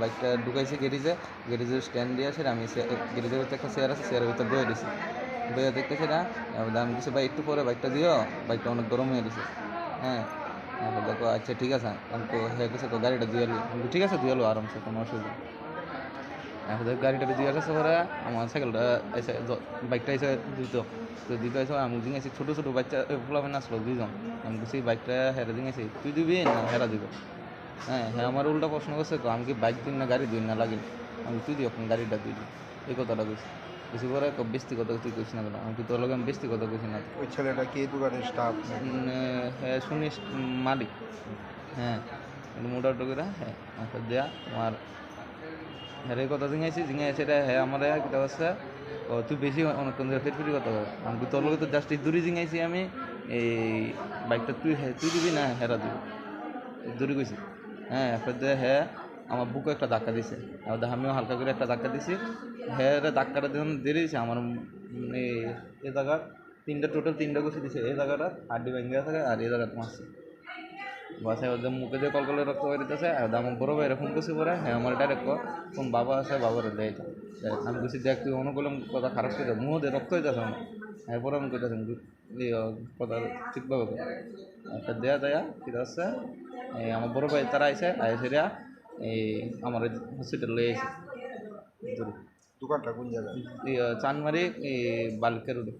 Speaker 3: বাইকটা ঢুকাইছি গ্যারেজের স্ট্যান্ড দিয়ে আসে আমি গ্যারেজের ভিতরে একটা চেয়ার আছে চেয়ারের ভিতরে বয়ে দিছি বইয়া দেখতেছি না আমি কিছু ভাই একটু পরে বাইকটা দিও বাইকটা অনেক গরম হয়ে গেছে হ্যাঁ দেখো আচ্ছা ঠিক আছে আমি তো হয়ে গেছে গাড়িটা দিয়ে এলো ঠিক আছে দিয়ে এলো আরামসে কোনো অসুবিধা এখন গাড়িটা দিয়ে আসার পরে আমার সাইকেলটা এসে বাইকটা এসে দিতে এসে আমি দিয়েছি ছোটো ছোটো বাচ্চা ফুলাফেন আসলো দুইজন আমি বলছি বাইকটা হেরা দিয়েছি তুই দিবি না হেরা দিব হ্যাঁ আমার উল্টা প্রশ্ন করছে তো আমি কি বাইক দিন না গাড়ি দিন না লাগিল আমি তুই দিও গাড়িটা তুই দিই এই কথাটা কইছি কিছু করে বেশি কথা তুই কইস না কেন আমি তোর লগে আমি বেশি কথা কইছি না
Speaker 24: ওই ছেলেটা কি দোকানের স্টাফ?
Speaker 3: হ্যাঁ শুনিস মালিক হ্যাঁ মোটামুটি করে হ্যাঁ দেয়া আমার হ্যাঁ এই কথা জিঙাইছে রে হ্যাঁ আমার কিতা আছে ও তুই বেশি অনেকক্ষণ ধরে ফিরফিরি কথা বল আমি তোর লগে তো জাস্ট দূরে জিঙাইছি আমি এই বাইকটা তুই দিবি না হেরা দিবি দূরে গেছি হ্যাঁ হ্যাঁ আমার বুকে একটা ধাক্কা দিছে আমিও হালকা করে একটা ধাক্কা দিছি হ্যাঁ ধাক্কাটা যখন দিয়ে দিয়েছে আমার এই জায়গা টোটাল তিনটা ঘুষি দিছে এই জায়গাটা হাড্ডি ভেঙে থাকে আর এই জায়গাটা মারছে বাসায় ওদের মুখে দিয়ে কলকলে রক্ত বের দিতেছে আর আমার বড় ভাই এরকম কিছু করে হ্যাঁ আমার ডাইরেক্ট কোন বাবা আছে বাবার দেয় আমি বলছি দেখ তুই অনুকূলম কথা খারাপ করে মুহ দিয়ে রক্ত হইতেছে আমার এরপরে আমি কইতেছি কথা ঠিকভাবে একটা দেয়া ঠিক আছে আমার বড় ভাই তারা আইসে আইসেরিয়া এই আমার হসপিটাল লয়ে আইসে
Speaker 24: দোকানটা কোন জায়গায়?
Speaker 3: চানমারি বালিকা রোডে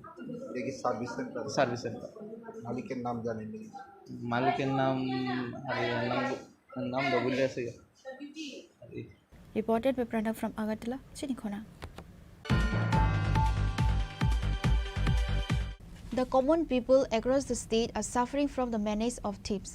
Speaker 24: দেখি সার্ভিস সেন্টার মালিকের নাম জানেন?
Speaker 3: মালিকের নাম নাম বলে আছে
Speaker 14: Reported by Pranav from Agartala, Chini Khorang. The common people across the state are suffering from the menace of thieves.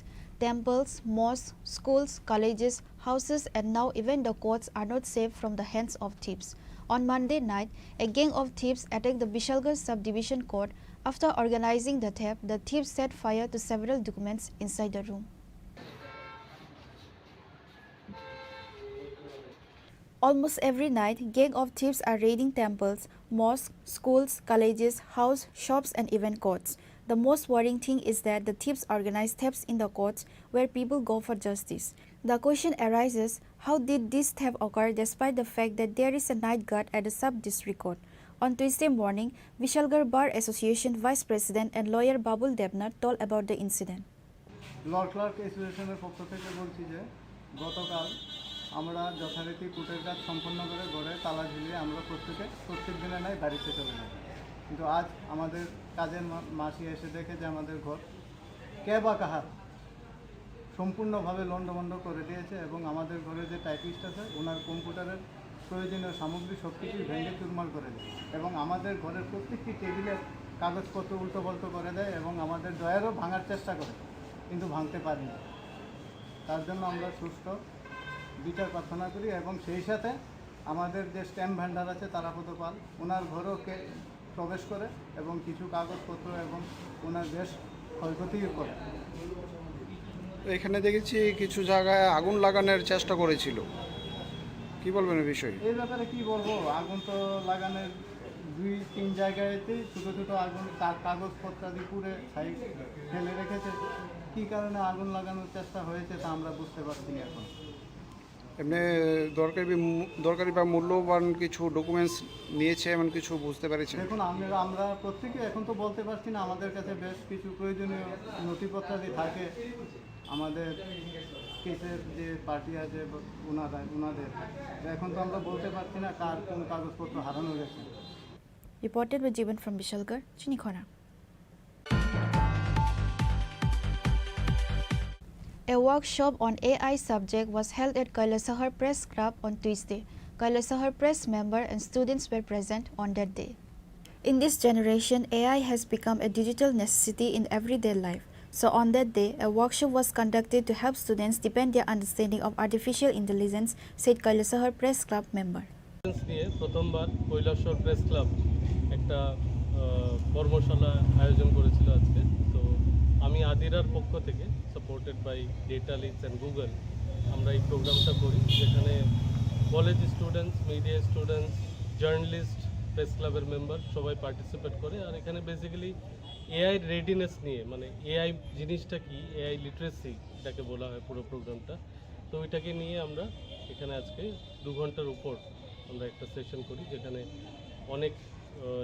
Speaker 14: Temples, mosques, schools, colleges, houses and now even the courts are not safe from the hands of thieves. On Monday night, a gang of thieves attacked the Vishalgarh subdivision court. After organizing the theft, the thieves set fire to several documents inside the room. Almost every night, gang of thieves are raiding temples, mosques, schools, colleges, houses, shops and even courts. The most worrying thing is that the thieves organize thefts in the courts where people go for justice. The question arises, how did this theft occur despite the fact that there is a night guard at the sub-district court? On Tuesday morning, Vishalgarh Bar Association Vice President and lawyer Babul Debnath told about the incident.
Speaker 4: Law clerk অ্যাসোসিয়েশনের পক্ষ থেকে বলছি যে গতকাল আমরা যথারীতি কোর্টের কাজ সম্পন্ন করে ঘরে তালা ঝুলিয়ে আমরা প্রত্যেক দিনে নাই বাড়িতে চলে যাই, কিন্তু আজ আমাদের কাজের মাসি এসে দেখে যে আমাদের ঘর কে বা কাহার সম্পূর্ণভাবে লন্ডভন্ড করে দিয়েছে এবং আমাদের ঘরে যে টাইপিস্ট আছে ওনার কম্পিউটারের প্রয়োজনীয় সামগ্রী সব কিছুই ভেঙে চুরমার করে দেয় এবং আমাদের ঘরের প্রত্যেকটি টেবিলের কাগজপত্র উল্টোপাল্টো করে দেয় এবং আমাদের ড্রয়ারও ভাঙার চেষ্টা করে কিন্তু ভাঙতে পারিনি। তার জন্য আমরা সুষ্ঠু বিচার প্রার্থনা করি এবং সেই সাথে আমাদের যে স্ট্যাম্প ভ্যান্ডার আছে তারাপদ পাল ওনার ঘরেও প্রবেশ করে এবং কিছু কাগজপত্র এবং ওনার বেশ ক্ষয়ক্ষতিও করে।
Speaker 18: এখানে দেখেছি কিছু জায়গায় আগুন লাগানোর চেষ্টা করেছিল, কি বলবেন এই বিষয়ে?
Speaker 4: এই ব্যাপারে কি বলবো, আগুন তো লাগানোর 2-3 জায়গাতেই ছোটো ছোটো আগুন তার কাগজপত্রাদি পুড়ে সাইড ফেলে রেখেছে। কী কারণে আগুন লাগানোর চেষ্টা হয়েছে তা আমরা বুঝতে পারছি না এখন।
Speaker 18: এমনি দরকারি বা মূল্যবান কিছু ডকুমেন্টস নিয়েছে এমন কিছু বুঝতে পেরেছি?
Speaker 4: দেখুন আমরা প্রত্যেকে এখন তো বলতে পারছি না, আমাদের কাছে বেশ কিছু প্রয়োজনীয় নথিপত্রাদি থাকে আমাদের কেসের যে পার্টি আছে ওনাদের, এখন তো আমরা বলতে পারছি না কার কোন কাগজপত্র হারানো গেছে।
Speaker 14: Reported by Jivan from Vishalgarh, Chini Khorang. A workshop on AI subject was held at Kailasahar Press Club on Tuesday. Kailasahar Press member and students were present on that day. In this generation, AI has become a digital necessity in everyday life. So on that day, a workshop was conducted to help students deepen their understanding of artificial intelligence, said Kailasahar Press Club member.
Speaker 17: নিয়ে প্রথমবার Kailashahar press club একটা কর্মশালা আয়োজন করেছিল আজকে। তো আমি আদিরার পক্ষ থেকে supported by Data Leads and Google আমরা এই প্রোগ্রামটা করি, যেখানে college students, media students, journalist press ক্লাবের মেম্বার সবাই পার্টিসিপেট করে। আর এখানে বেসিক্যালি এআই রেডিনেস নিয়ে, মানে এআই জিনিসটা কি, এআই লিটারেসি এটাকে বলা হয় পুরো প্রোগ্রামটা, তো ওইটাকে নিয়ে আমরা এখানে আজকে 2 ঘন্টার উপর আমরা একটা সেশন করি, যেখানে অনেক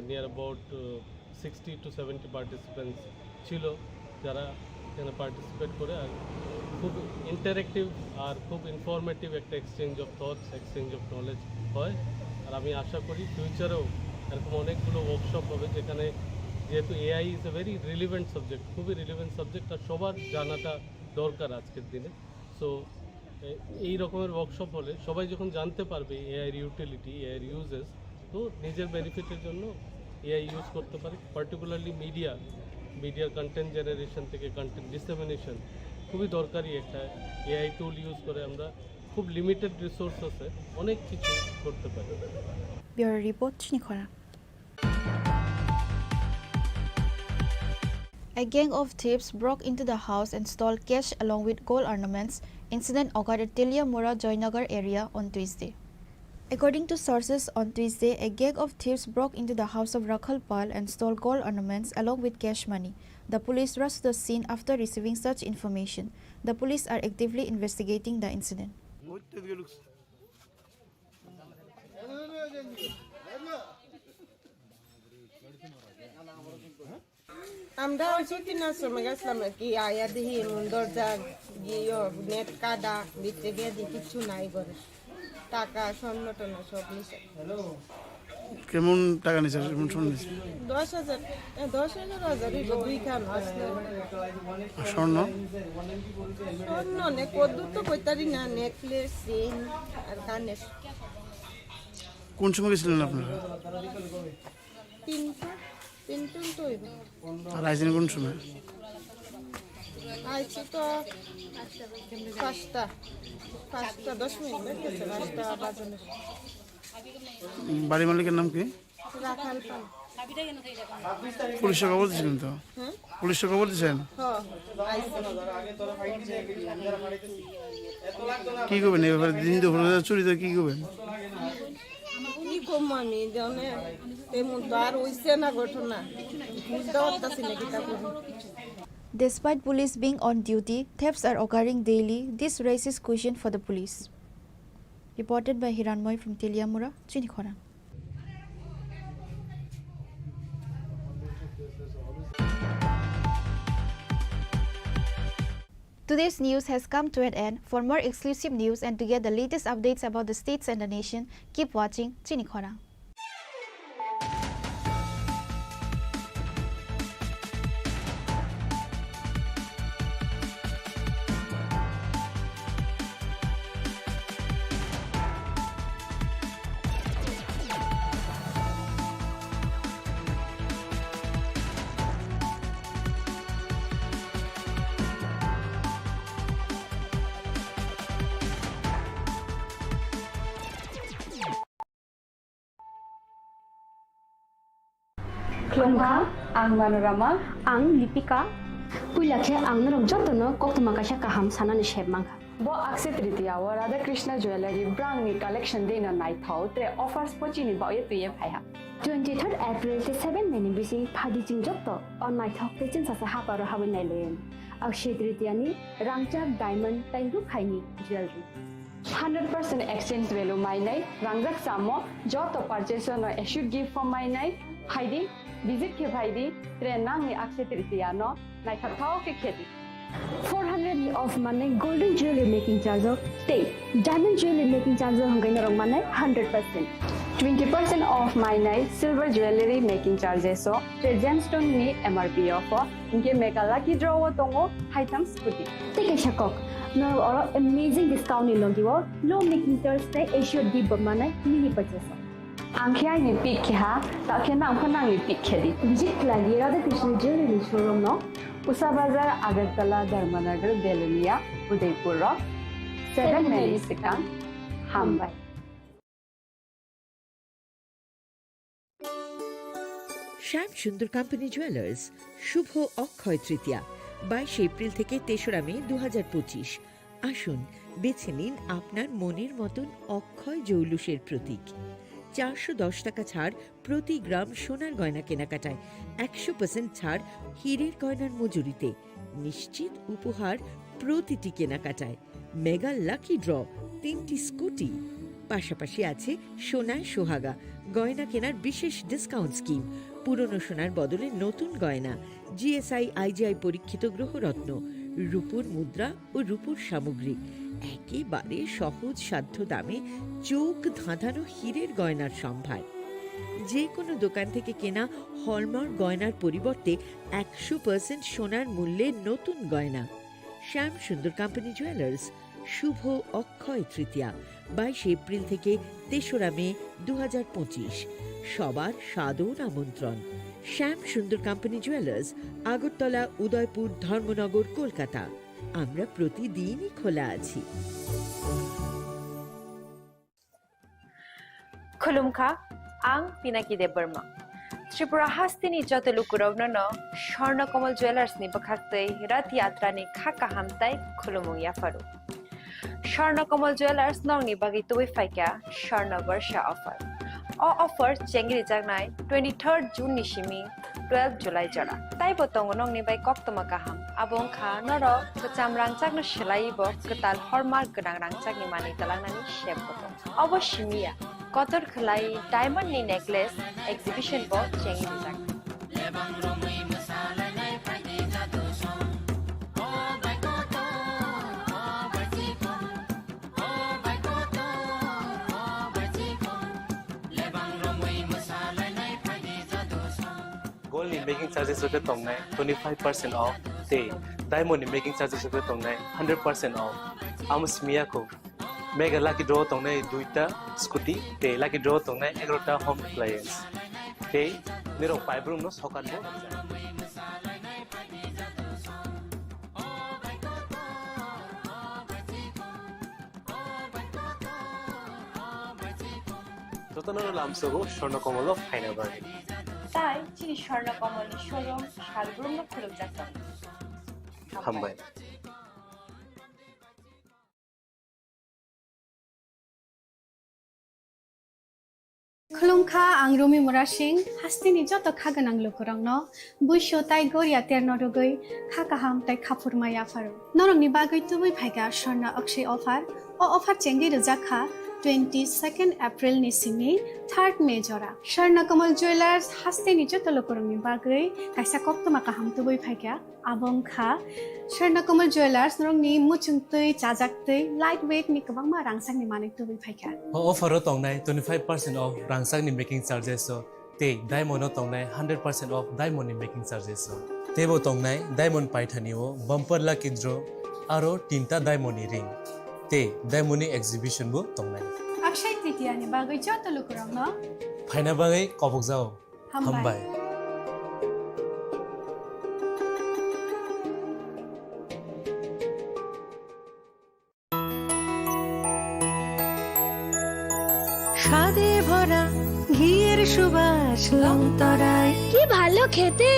Speaker 17: নিয়ার অ্যাবাউট 60 to 70 পার্টিসিপেন্টস ছিল যারা এখানে পার্টিসিপেট করে। আর খুব ইন্টারেক্টিভ আর খুব ইনফরমেটিভ একটা exchange of thoughts, exchange of knowledge হয়। আর আমি আশা করি ফিউচারেও এরকম অনেকগুলো ওয়ার্কশপ হবে, যেখানে যেহেতু AI is a very relevant subject, খুবই রিলিভেন্ট সাবজেক্ট, আর সবার জানাটা দরকার আজকের দিনে। সো এই রকমের ওয়ার্কশপ হলে সবাই যখন জানতে পারবে এআইয়ের ইউটিলিটি, এআইয়ের ইউজেস, তো নিজের বেনিফিটের জন্য এআই ইউজ করতে পারে। পার্টিকুলারলি মিডিয়ার কন্টেন্ট জেনারেশন থেকে কন্টেন্ট ডিসেমিনেশন খুবই দরকারি একটা এআই টুল ইউজ করে আমরা খুব লিমিটেড রিসোর্স আছে অনেক কিছু করতে পারি।
Speaker 14: Bureau Report, Chini Khorang. A gang of thieves broke into the house and stole cash along with gold ornaments. Incident occurred at Teliamura, Joynagar area on Tuesday. According to sources, on Tuesday, a gang of thieves broke into the house of Rakhal Pal and stole gold ornaments along with cash money. The police rushed to the scene after receiving such information. The police are actively investigating the incident.
Speaker 16: আমরা হচ্ছে কিনার সময় গেছিলাম আর কি, আয়া দেখি দরজা গিয়ে নেট কাটা ভিতরে গিয়ে দেখি কিছু নাই ঘরে, টাকা স্বর্ণ টর্ণ সব নিচে।
Speaker 18: কেমন টাকা নিছে? কেমন স্বর্ণ নিছে?
Speaker 16: 10,000 2 খান আসলে।
Speaker 18: স্বর্ণ
Speaker 16: নে কদ্দুর তো কইতারি না, নেকলেস, চেইন আর কানের।
Speaker 18: কোন সময় গেছিলেন আপনারা?
Speaker 16: 3টা তো হইব।
Speaker 18: আর আইছেন কোন সময়?
Speaker 16: আইছি তো 5টা 10 মিনিট লাগছে, 5টা বাজে।
Speaker 18: বাড়ি মালিকের নাম কি?
Speaker 16: রাখাল পাল।
Speaker 18: পুলিশে খবর দিয়েছিলেন তো? পুলিশে খবর দিয়েছেন? কি করবেন এই ব্যাপারে? দিন দুপুরে চুরি তো কি করবেন?
Speaker 16: কি কম আমি জানে তেমন তো আর হইছে না ঘটনা, বুঝতে পারতাছি না কিটা করব।
Speaker 14: Despite police being on duty, thefts are occurring daily. This raises question for the police. Reported by Hiranmoy from Teliamura, Chini Khorang. Today's news has come to an end. For more exclusive news and to get the latest updates about the states and the nation, keep watching Chini Khorang.
Speaker 9: Klongha, ang Manorama, ang Lipika, Pulakhe ang narong jotono koktuma kasha kaham sanani shebmangha.
Speaker 5: Bo akse tritiya wa Radha Krishna Jewelry brand ni collection dena nai thau te offers pochini ba ye tuye phaiha.
Speaker 9: 23rd April te 7 meni bisi phadi jing jotto on nai thok te chin sa ha paro habin nai len. Akshay tritiya ni rangchak diamond tairu khaini jewelry.
Speaker 5: 100% exchange value mai nai rangjak samo joto purchase no issued gift from mai nai haidi visit ke bhaidi trenang ni akse tritiya no nai thau ke kheti
Speaker 9: 400 ni off mane golden jewelry making charge of stay diamond jewelry making charge hangai na rong mane 100%.
Speaker 5: 20% off my night silver jewelry making charges so gemstone ni MRP offer inke mega lucky draw tongo item scooty
Speaker 9: take a shakok no or amazing discount ni logi wo low making charge te issue di mane mini purchase
Speaker 5: angkhya ni pick kha ta khena angkhana ni pick khedi
Speaker 9: visit lagi Radha Krishna jewelry showroom no
Speaker 5: Usa Bazar Agartala Dharmanagar Belunia Udaipur Rock 7 Mexican Hambai
Speaker 10: Shyam Sundar company jewellers Shubho Akshaya Tritiya 22 April থেকে 3রা মে 2025। আসুন বেছে নিন আপনার মনের মতন অক্ষয় জৌলুসের প্রতীক। 410 টাকা ছাড় প্রতি গ্রাম সোনার গয়না কেনাকাটায়, 100% ছাড় হীরের গয়নার মজুরিতে, নিশ্চিত উপহার প্রতিটি কেনাকাটায়, মেগা লাকি ড্র, 3টি স্কুটি। পাশাপাশি আছে সোনায় সোহাগা, গয়না কেনার বিশেষ ডিসকাউন্ট স্কিম, পুরনো সোনার বদলে নতুন গয়না, জিএসআই আইজিআই পরীক্ষিত গ্রহরত্ন, রূপোর মুদ্রা ও রূপোর সামগ্রী, একেবারে সহজ সাধ্য দামে চোখ ধাঁধানো হীরের গয়নার সম্ভার। যে কোনো দোকান থেকে কেনা হলমার্ক গয়নার পরিবর্তে 100% সোনার মূল্যে নতুন গয়না। শ্যাম সুন্দর কোম্পানি জুয়েলার্স, শুভ অক্ষয় তৃতীয়া, 22 এপ্রিল থেকে 3রা মে 2025। সবার সাদর আমন্ত্রণ। শ্যাম সুন্দর কোম্পানি জুয়েলার্স, আগরতলা, উদয়পুর, ধর্মনগর, কলকাতা। আমরা প্রতিদিনই খোলা আছি।
Speaker 7: खुलुमखा आं पिनाकी देब बर्मा त्रिपुरा हास्तिनी जतलुकुरगनो स्वर्णकमल ज्वेलर्स नि बखाक्तै रथ यात्रा नि खाका हामताई खुलुमुं याफारु स्वर्णकमल ज्वेलर्स नंगनि बागै तुबै फाइका स्वर्ण वर्ष ऑफर ऑफर चेंगरि जागनाय 23 जून नि सिमी 12 जुलाई जरा ताई बतंग नंगनि बाय कक्तमा काहाम आबों खा नर बचाम रांचागनो सिलाइबो कताल हरमार्क गोनां रांचागनि मानि तलांनानि शेप बतंग अवश्यमिया कतर खलाई डायमंड नि नेकलेस एग्जिबिशन बो चेंगि जाग
Speaker 11: Gold in making charges of the tongnai 25% off. They diamond in making charges of the tongnai 100% off. Amos miyako mega lucky draw tongnai duita scooty. They lucky draw tongnai 11ta home appliance. They nirong five room no sokat mo. Totanano lamsogo shornokomolo final bargain.
Speaker 7: তাই চিনি Swarnakamal showroom শালগ্রাম খুলুক যাচ্ছে
Speaker 11: হামবাই
Speaker 13: खुलुमखा आं रमि मुरा सिंह हास्तिनि जत खागोनां लोगोरांनो बुइसो ताइ गोरिया तेरनो रुगै खाकाहाम ताइ खाफुरमाय आफारो नरंनि बागै तुबै फाइगा स्वर्ण अक्षय ऑफर ऑफर चेंगि रजाखा 22 एप्रिल नि सिमी 3 मे जरा स्वर्णकमल ज्वेलर्स हास्तिनि जत लोगोरांनि बागै काइसा कक्तमा काहाम तुबै फाइगा आबंखा स्वर्णकमल ज्वेलर्स नरंनि मुचुंतै चाजाक्तै लाइट वेट नि गोबांमा रांसांनि माने तुबै फाइगा
Speaker 11: offer tongnai 25% off rangsang ni making charges so te diamond tongnai 100% off diamond ni making charges so tebo tongnai diamond paithani o bumper lucky draw aro tinta diamond ni ring te diamond ni exhibition bo tongnai
Speaker 13: Akshaya Tritiya नि बागै जत लोगोरांनो
Speaker 11: फाइना बागै कबक जाओ हामबाय
Speaker 10: স্বাদে ভরা ঘিয়ের সুবাস লংতরায়
Speaker 9: কি ভালো খেতে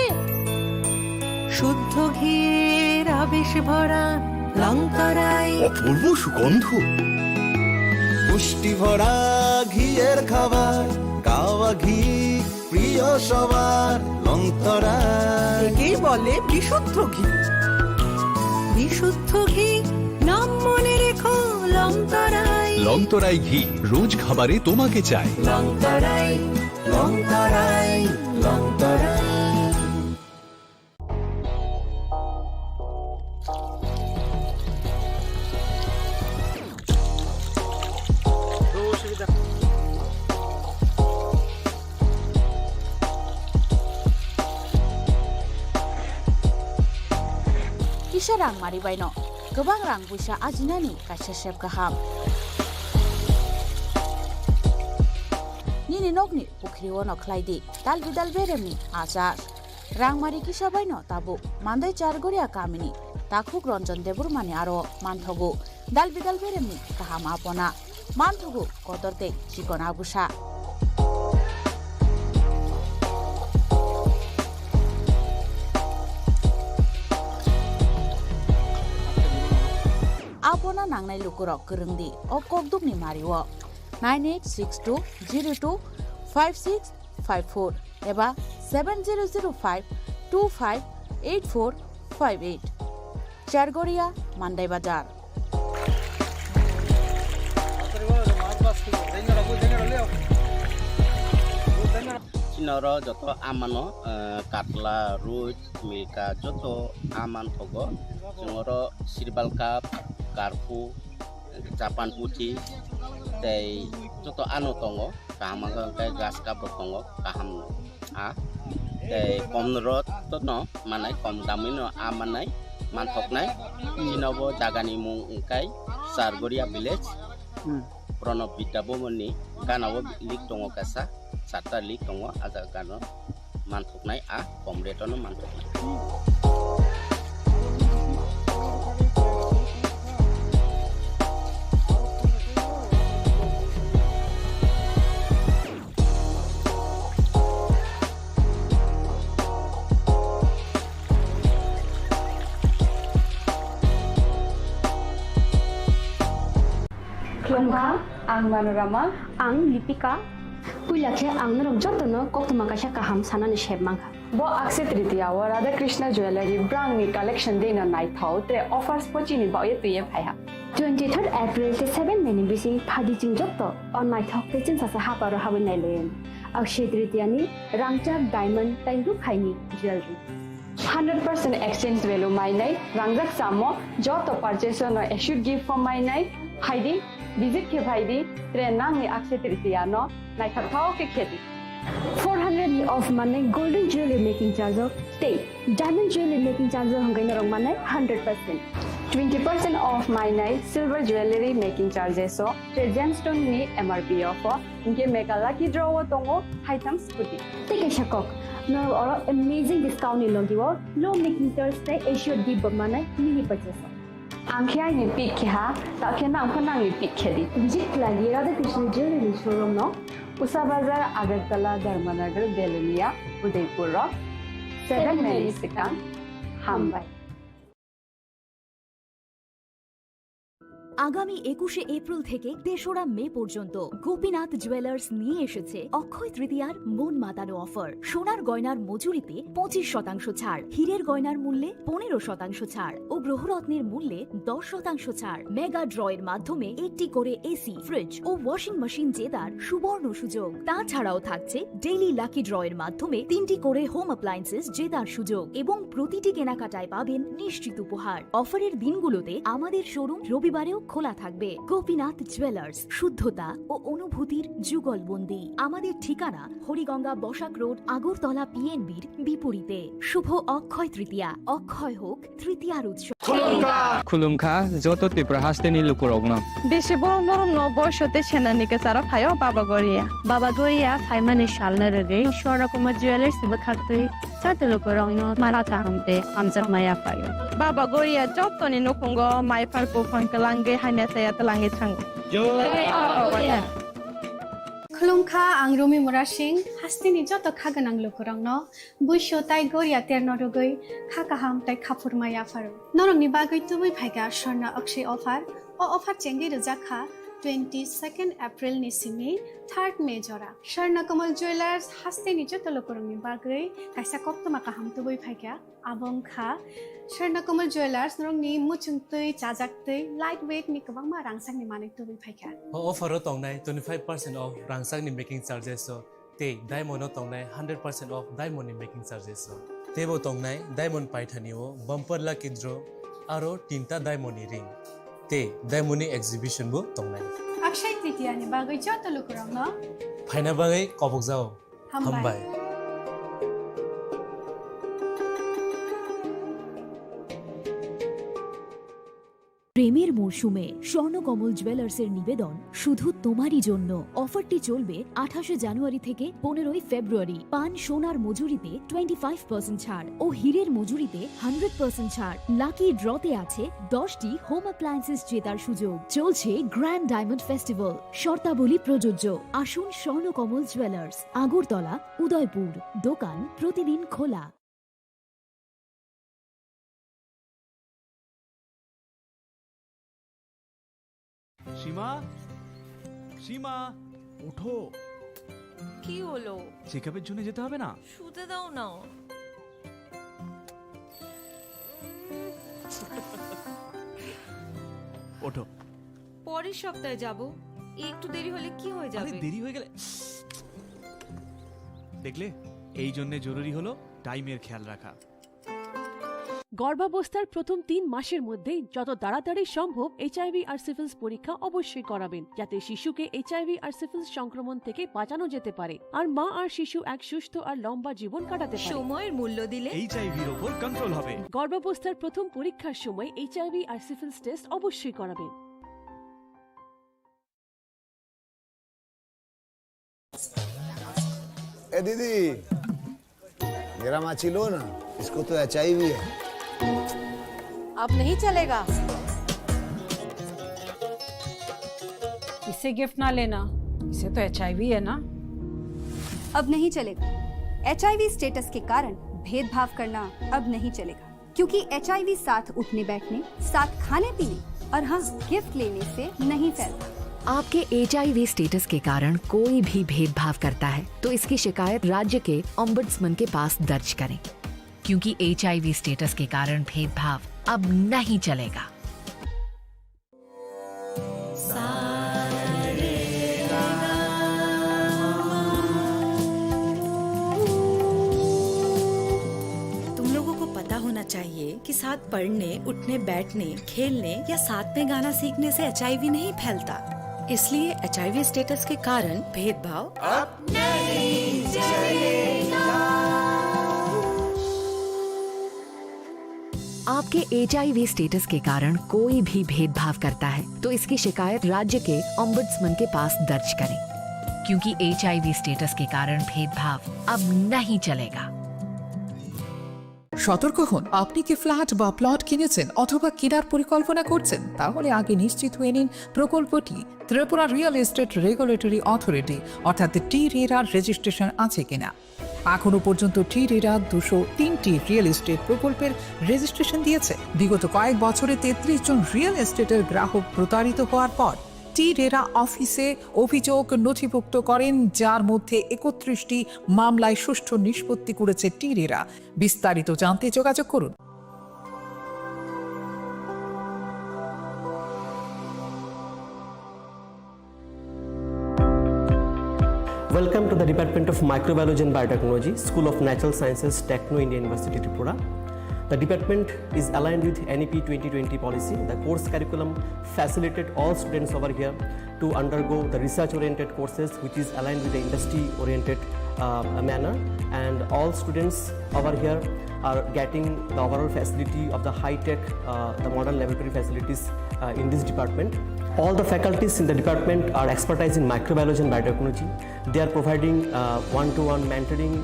Speaker 10: শুদ্ধ ঘিয়ের আবেশ ভরা লংতরায়
Speaker 22: অপূর্ব সুগন্ধ পুষ্টি ভরা ঘিয়ের খাবার গাওয়া ঘি প্রিয় সবার লংতরায়
Speaker 10: কে বলে বিশুদ্ধ ঘি বিশুদ্ধ ঘি নাম মনে রেখো লংতরায়
Speaker 15: লংতরাই ঘি রোজ খাবারে তোমাকে চাই
Speaker 22: লংতরাই লংতরাই লংতরাই
Speaker 25: Kisah rang mari baino, gobang rang busa ajinani kasih sep kaham. Nini nogni pukri wono klaidi, dal bidal beremni ajar. Rang mari kisah baino tabu, mandai jargoria kamini, takhuk ronjon debur mani aro manthogu, dal bidal beremni kaham apona, manthogu kotorte chikon abusa. Apona nangnai lukurok kerengdi, okok dupni mariwo. 9862025654 एबा 7005258458 चारगोरिया मांडाई बाजार
Speaker 6: Chinoro joto amano katla ruj milka joto aman thogo jongoro sirbal cup karpu Japan puti tei joto ano tongo kaham kai gas cup tongo kaham a tei komrot to no manai kom damino amanai manthoknai chinobo jagani mung kai sargoria village Prono Pitabo Moni, Ganawa Lik Tongo Kasa, Sata Lik Tongo, Ada Gano, Mantuknai, Pomretono Mantuknai.
Speaker 5: Klungha, ang Manorama,
Speaker 9: ang Lipika, Pulakhe ang narong jotono koktuma kasha kaham sanani shebmangha.
Speaker 5: Bo Akse Tritiya wa Radha Krishna Jewelry brand ni collection dena nai thau te offers pochini ba ye tuye phaiha.
Speaker 9: 23rd April te 7 meni bisi phadi jingjokto on my talk te chin sasa haparo hawin nailen. Akshay Tritiyani Rangchak Diamond Tainru Khaini Jewelry.
Speaker 5: 100% exchange value mainai rangjak samo joto purchase no issued gift from mainai haidi visit ke bhaidi trenang ni Akse Tritiya no nai thau ke kheti
Speaker 9: 400 of money golden jewelry making charge of stay diamond jewelry making charge of hangai narong manai 100%.
Speaker 5: 20% off mainai silver jewelry making charges so gemstone ni MRP offer inke mega lucky draw tongo item scooty
Speaker 9: take a shakok no or amazing discount ni logiwo low making charge te issue di manai mini purchase
Speaker 5: angkhya ni pick kha ta khena angkhana ni pick khedi
Speaker 9: visit lagi Radha Krishna jewelry showroom no
Speaker 5: Usa Bazar Agartala Dharmanagar Delania Udaipur 7 Mexican Hambai
Speaker 19: আগামী 21শে April থেকে ৩রা মে পর্যন্ত Gopinath jewellers নিয়ে এসেছে অক্ষয় তৃতীয়ার মন মাতানো offer. সোনার গয়নার মজুরিতে 25% ছাড়, হীরের গয়নার মূল্যে 15% ছাড় ও গ্রহরত্নের মূল্যে 10% ছাড়। মেগা ড্রয়ের মাধ্যমে একটি করে এসি, ফ্রিজ ও ওয়াশিং মেশিন জেতার সুবর্ণ সুযোগ। তাছাড়াও থাকছে ডেইলি লাকি ড্রয়ের মাধ্যমে 3টি করে হোম অ্যাপ্লায়েন্সেস জেতার সুযোগ এবং প্রতিটি কেনাকাটায় পাবেন নিশ্চিত উপহার। অফারের দিনগুলোতে আমাদের শোরুম রবিবারেও খোলা থাকবে। গোপীনাথ জুয়েলার্স, শুদ্ধতা ও অনুভূতির যুগলবন্দি। আমাদের ঠিকানা হরিগঙ্গা বসাক রোড, আগরতলা পিএনবির বিপরীতে। শুভ অক্ষয় তৃতীয়া, অক্ষয় হোক তৃতীয়ার উৎসব।
Speaker 20: খুলুমখা যত ত্রিপুরা হাসতেনি লুকুরগ্ন
Speaker 21: বেশি বড় বড় নবশতে সেনানিকে সারা ফাইও বাবা গরিয়া ফাইমানে শালনা রে স্বর্ণকুমার জুয়েলার্স বখাতে সাতে লুকুরগ্ন মারাতা হামতে আমজা মায়া ফাইও বাবা গরিয়া যতনি নকুঙ্গ মাইফার পোফাঙ্কলাঙ্গে হাইনা সায়া তলাঙ্গে থাঙ্গ
Speaker 13: Khulumkha ang Rumi Mura Singh hastini joto khaganang lukurangno buisho tai goria ternodogoi khakaham tai khapurmaya faru norong ni bagoi tubui phaiga Sharna Akshay offer o offer chengi rujakha 22nd April ni simi 3rd May jora Sharna Kamal Jewelers hastini joto lukurang ni bagoi kaisa koktoma kaham tubui phaiga abongkha Sharna Kamal Jewelers norong ni muchungtui chajaktui lightweight ni kabangma rangsang ni manik tubui phaiga
Speaker 11: offer tongnai 25% off rangsang ni making charges so te diamond tongnai 100% off diamond ni making charges so tebo tongnai diamond paithani o bumper lucky draw aro tinta diamond ni ring te diamond ni exhibition bu tongnai
Speaker 13: Akshay Tritiya ni bagoi joto lukurangno
Speaker 11: phaina bagai kobok jao hambai
Speaker 19: প্রেমের মরশুমে স্বর্ণকমল জুয়েলার্সের নিবেদন শুধু তোমারই জন্য। অফারটি চলবে 28 জানুয়ারি থেকে 15 ফেব্রুয়ারি। পান সোনার মজুরিতে 25% ছাড় ও হীরের মজুরিতে 100% ছাড়। লাকি ড্রতে আছে 10টি হোম অ্যাপ্লায়েন্সেস জেতার সুযোগ। চলছে গ্র্যান্ড ডায়মন্ড ফেস্টিভ্যাল, শর্তাবলী প্রযোজ্য। আসুন স্বর্ণকমল জুয়েলার্স, আগরতলা, উদয়পুর। দোকান প্রতিদিন খোলা।
Speaker 23: সীমা
Speaker 1: সীমা ওঠো,
Speaker 2: কি হলো?
Speaker 1: চেকআপের জন্য যেতে হবে না?
Speaker 2: শুতে দাও না।
Speaker 1: ওঠো।
Speaker 2: পরের সপ্তাহে যাব। একটু দেরি হলে কি হয়ে যাবে?
Speaker 1: আরে দেরি হয়ে গেলে দেখলে, এই জন্য জরুরি হলো টাইমের খেয়াল রাখা।
Speaker 8: গর্ভাবস্থার প্রথম 3 মাসের মধ্যেই যত তাড়াতাড়ি সম্ভব এইচআইভি আর সিফিলিস পরীক্ষা অবশ্যই করাবেন, যাতে শিশুকে এইচআইভি আর সিফিলিস সংক্রমণ থেকে বাঁচানো যেতে পারে আর মা আর শিশু এক সুস্থ আর লম্বা জীবন কাটাতে পারে।
Speaker 2: সময়ের মূল্য দিলে
Speaker 1: এইচআইভির উপর কন্ট্রোল হবে।
Speaker 8: গর্ভাবস্থার প্রথম পরীক্ষার সময় এইচআইভি আর সিফিলিস টেস্ট অবশ্যই করাবেন।
Speaker 12: ए दीदी, मेरा माची लो ना, इसको तो एचआईवी है।
Speaker 23: अब नहीं चलेगा।
Speaker 26: इसे गिफ्ट ना लेना, इसे तो एचआईवी है ना।
Speaker 27: अब नहीं चलेगा। एचआईवी स्टेटस के कारण भेदभाव करना अब नहीं चलेगा, क्योंकि एचआईवी साथ उठने बैठने, साथ खाने पीने और हाँ गिफ्ट लेने से नहीं फैलता।
Speaker 28: आपके एचआईवी स्टेटस के कारण कोई भी भेदभाव करता है तो इसकी शिकायत राज्य के ओम्बुड्समैन के पास दर्ज करें, क्योंकि एचआईवी स्टेटस के कारण भेदभाव अब नहीं चलेगा।
Speaker 29: तुम लोगों को पता होना चाहिए कि साथ पढ़ने, उठने, बैठने, खेलने या साथ में गाना सीखने से एचआईवी नहीं फैलता। इसलिए एचआईवी स्टेटस के कारण भेदभाव अब नहीं चलेगा।
Speaker 28: आपके एचआईवी स्टेटस के कारण कोई भी भेदभाव करता है तो इसकी शिकायत राज्य के ओम्बुड्समैन के पास दर्ज करें, क्योंकि एचआईवी स्टेटस के कारण भेदभाव अब नहीं चलेगा।
Speaker 30: সতর্ক হন, আপনি কি ফ্ল্যাট বা প্লট কিনেছেন অথবা কেনার পরিকল্পনা করছেন? তাহলে আগে নিশ্চিত হয়ে নিন প্রকল্পটি Tripura real estate regulatory authority অর্থাৎ টি-রেরার রেজিস্ট্রেশন আছে কিনা। এখনো পর্যন্ত টি-রেরা 203টি রিয়েল এস্টেট প্রকল্পের রেজিস্ট্রেশন দিয়েছে। বিগত কয়েক বছরে 33 জন রিয়েল এস্টেটের গ্রাহক প্রতারিত হওয়ার পর টি-রেরা অফিসে অভিযোগ নথিভুক্ত করেন, যার মধ্যে 31টি মামলায় সুষ্ঠু নিষ্পত্তি করেছে টি-রেরা। বিস্তারিত জানতে যোগাযোগ করুন।
Speaker 31: Welcome to the Department of Microbiology and Biotechnology, School of Natural Sciences, Techno India University, Tripura. The department is aligned with NEP 2020 policy. The course curriculum facilitated all students over here to undergo the research-oriented courses, which is aligned with the industry-oriented manner. And all students over here are getting the overall facility of the high-tech, the modern laboratory facilities in this department. All the faculties in the department are expertise in microbiology and biotechnology. They are providing one-to-one mentoring,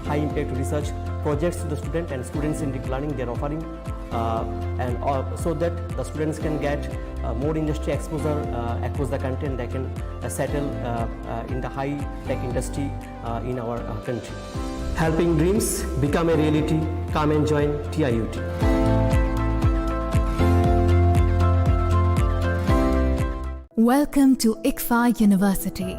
Speaker 31: high-impact research projects to the student, and students in deep learning they are offering, so that the students can get more industry exposure across the country, and they can settle in the high-tech industry in our country. Helping dreams become a reality. Come and join TIUT.
Speaker 32: Welcome to ICFA University.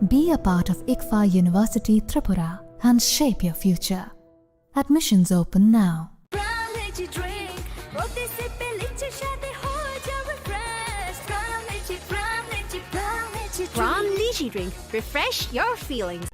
Speaker 32: Be a part of ICFA University Tripura and shape your future. Admissions open now.
Speaker 19: From Lychee Drink, refresh your feelings.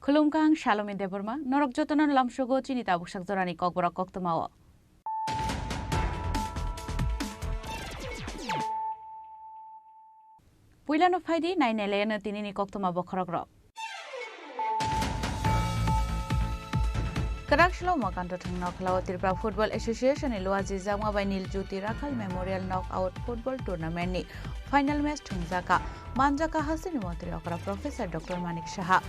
Speaker 3: Khulumkang Shalom Deborma, Norok Jotonan Lamshogo, Chinita Bushak Zorani Kokbora Koktomawa. Puilan of Heidi, 9 Elena Tinini Koktoma Bokorogro. Karakshlo Makanto Nokla Tripura Football Association Luazi Zama by Nil Juti Rakal Memorial Knockout Football Tournament ni Final Match Tungzaka Manjaka Hasini Montri Okra Professor Dr. Manik Shaha.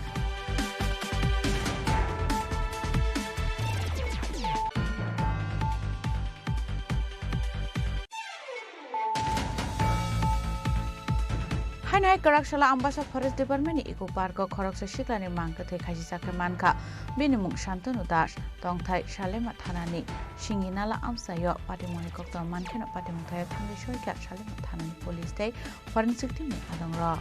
Speaker 3: Hanai Karakshala Ambassador Forest Department ni Eco Park Khoroksa Shiklani Manka te Khaji Sakha Manka Binimung Shantanu Das Tongthai Shalema Thanani Shinginala Amsayo Patimoni Kokta Mankena Patimthai Thangi Shoika Shalema Thanani Police Day Forensic Team Adangra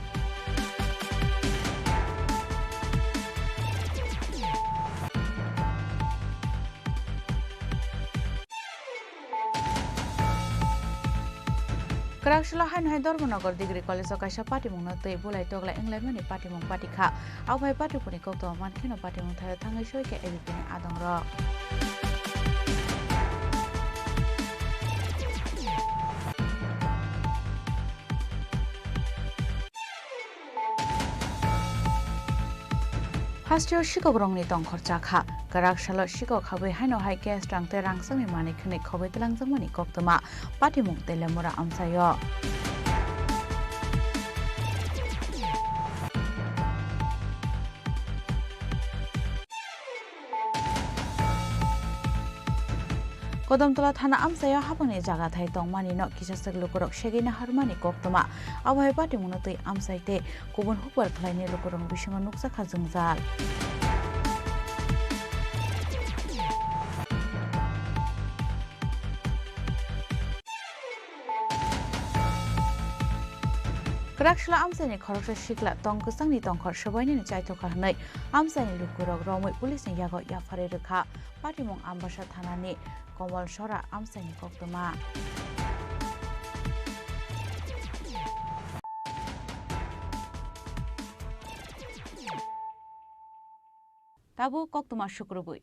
Speaker 3: Karakshala Hanai Dormonagar Degree College of Kasha Patimung Te Bulai Togla Englemani Patimung Patika Awai Patipuni Kokta Mankena Patimthai Thangi Shoika Ebipini Adangra Hastio Shikogrongni Tongkorchakha, Karakshala Shiko Kabe Hano High Gas Drunk the Rangsami Mani Knik Kovetlang Zamani Koktoma, Patimung Telemura Amsayo. Kodamtola Thana Amsayo Hapani Jagathai Tongmani no Kisasag Lukurok Shagina Harmani Koktoma, Awai Patimunoti Amsaite, Kubun Hupal Kleine Lukurong Bishima Nuksa Kazungzal. Karakshala Amsani Khoroksa Shikla Tongkusangni Tongkor Shabaini Chaito Karnai, Amsani Lukurok Romo Police and Yago Yafareka, Patimong Ambasha Thanani, Komal Shora Amsani Koktoma. Tabu Koktoma Shukrubui.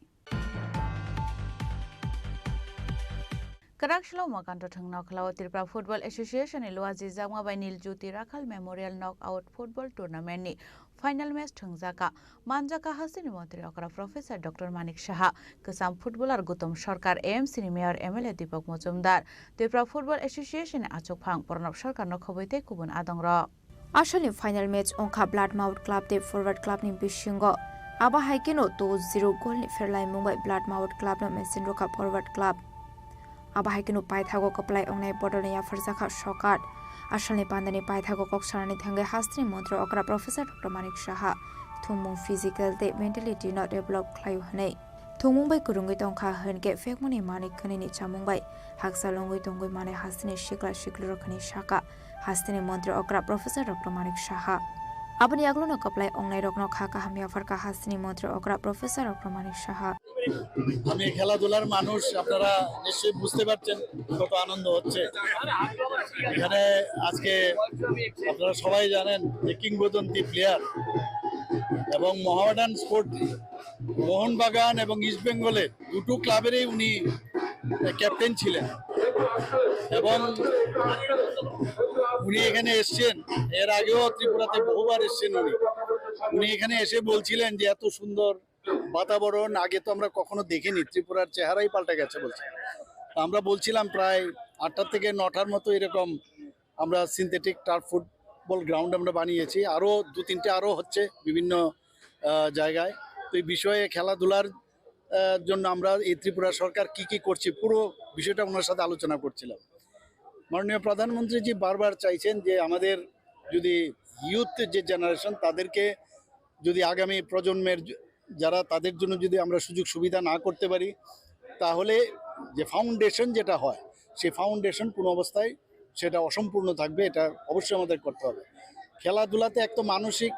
Speaker 3: Karakshala Makanto Nokla Tripura Football Association Luazi Zama by Nil Juti Rakal Memorial Knockout Football Tournament ni Final Match Tungzaka Manjaka Hasini Montri Okra Professor Dr. Manik Shaha Kasam Footballer Gutom Sarkar AMC Mayor MLA Deepak Mojumdar Tripura Football Association Achok Phang Pornop Sarkar Nokhoboite Kubun Adangra
Speaker 4: Asali final match Onka Bloodmouth Club de Forward Club ni Bishingo Aba Haikeno 2-0 goal ni Fairline Mumbai Bloodmouth Club no Messin Roka Forward Club Abahikinu Paithago Koplai Onai Bordonia Farzaka Shokat, Ashalni Pandani Paithago Koksharani Thangai Hastri Montro Okra Professor Dr. Manik Shaha, Thumung physical de mentality not develop Klayu Hane, Thumumbai Kurungi Tonka Henge Fekmuni Manik Kanini Chamumbai, Haksalongui Tongui Mane Hastini Shikla Shiklurokani Shaka, Hastini Montro Okra Professor Dr. Manik Shaha. Abani Aglono Koplai Onai Rokno Khaka Hamia Farka Hastini Montro Okra Professor Dr. Manik Shaha.
Speaker 7: আমি খেলাধুলার মানুষ আপনারা নিশ্চয়ই বুঝতে পারছেন কত আনন্দ হচ্ছে এখানে আজকে আপনারা সবাই জানেন যে কিংবদন্তি প্লেয়ার এবং মোহামেডান স্পোর্ট মোহনবাগান এবং ইস্ট বেঙ্গলের দুটো ক্লাবেরই উনি ক্যাপ্টেন ছিলেন এবং উনি এখানে এসছেন, এর আগেও ত্রিপুরাতে বহুবার এসছেন উনি এখানে এসে বলছিলেন যে এত সুন্দর বাতাবরণ আগে তো আমরা কখনো দেখিনি, ত্রিপুরার চেহারাই পাল্টে গেছে বলছে। আমরা বলছিলাম প্রায় 8টা থেকে 9টার মতো এরকম আমরা সিনথেটিক টার্ফ ফুটবল গ্রাউন্ড আমরা বানিয়েছি, আরও 2-3টে আরও হচ্ছে বিভিন্ন জায়গায়। তো এই বিষয়ে খেলাধুলার জন্য আমরা এই ত্রিপুরা সরকার কি করছি পুরো বিষয়টা ওনার সাথে আলোচনা করছিলাম। মাননীয় প্রধানমন্ত্রীজি বারবার চাইছেন যে আমাদের যদি ইউথ যে জেনারেশন তাদেরকে যদি আগামী প্রজন্মের যারা তাদের জন্য যদি আমরা সুযোগ সুবিধা না করতে পারি তাহলে যে ফাউন্ডেশন যেটা হয় সেই ফাউন্ডেশন কোনো অবস্থায় সেটা অসম্পূর্ণ থাকবে, এটা অবশ্যই আমাদের করতে হবে। খেলাধুলাতে এক তো মানসিক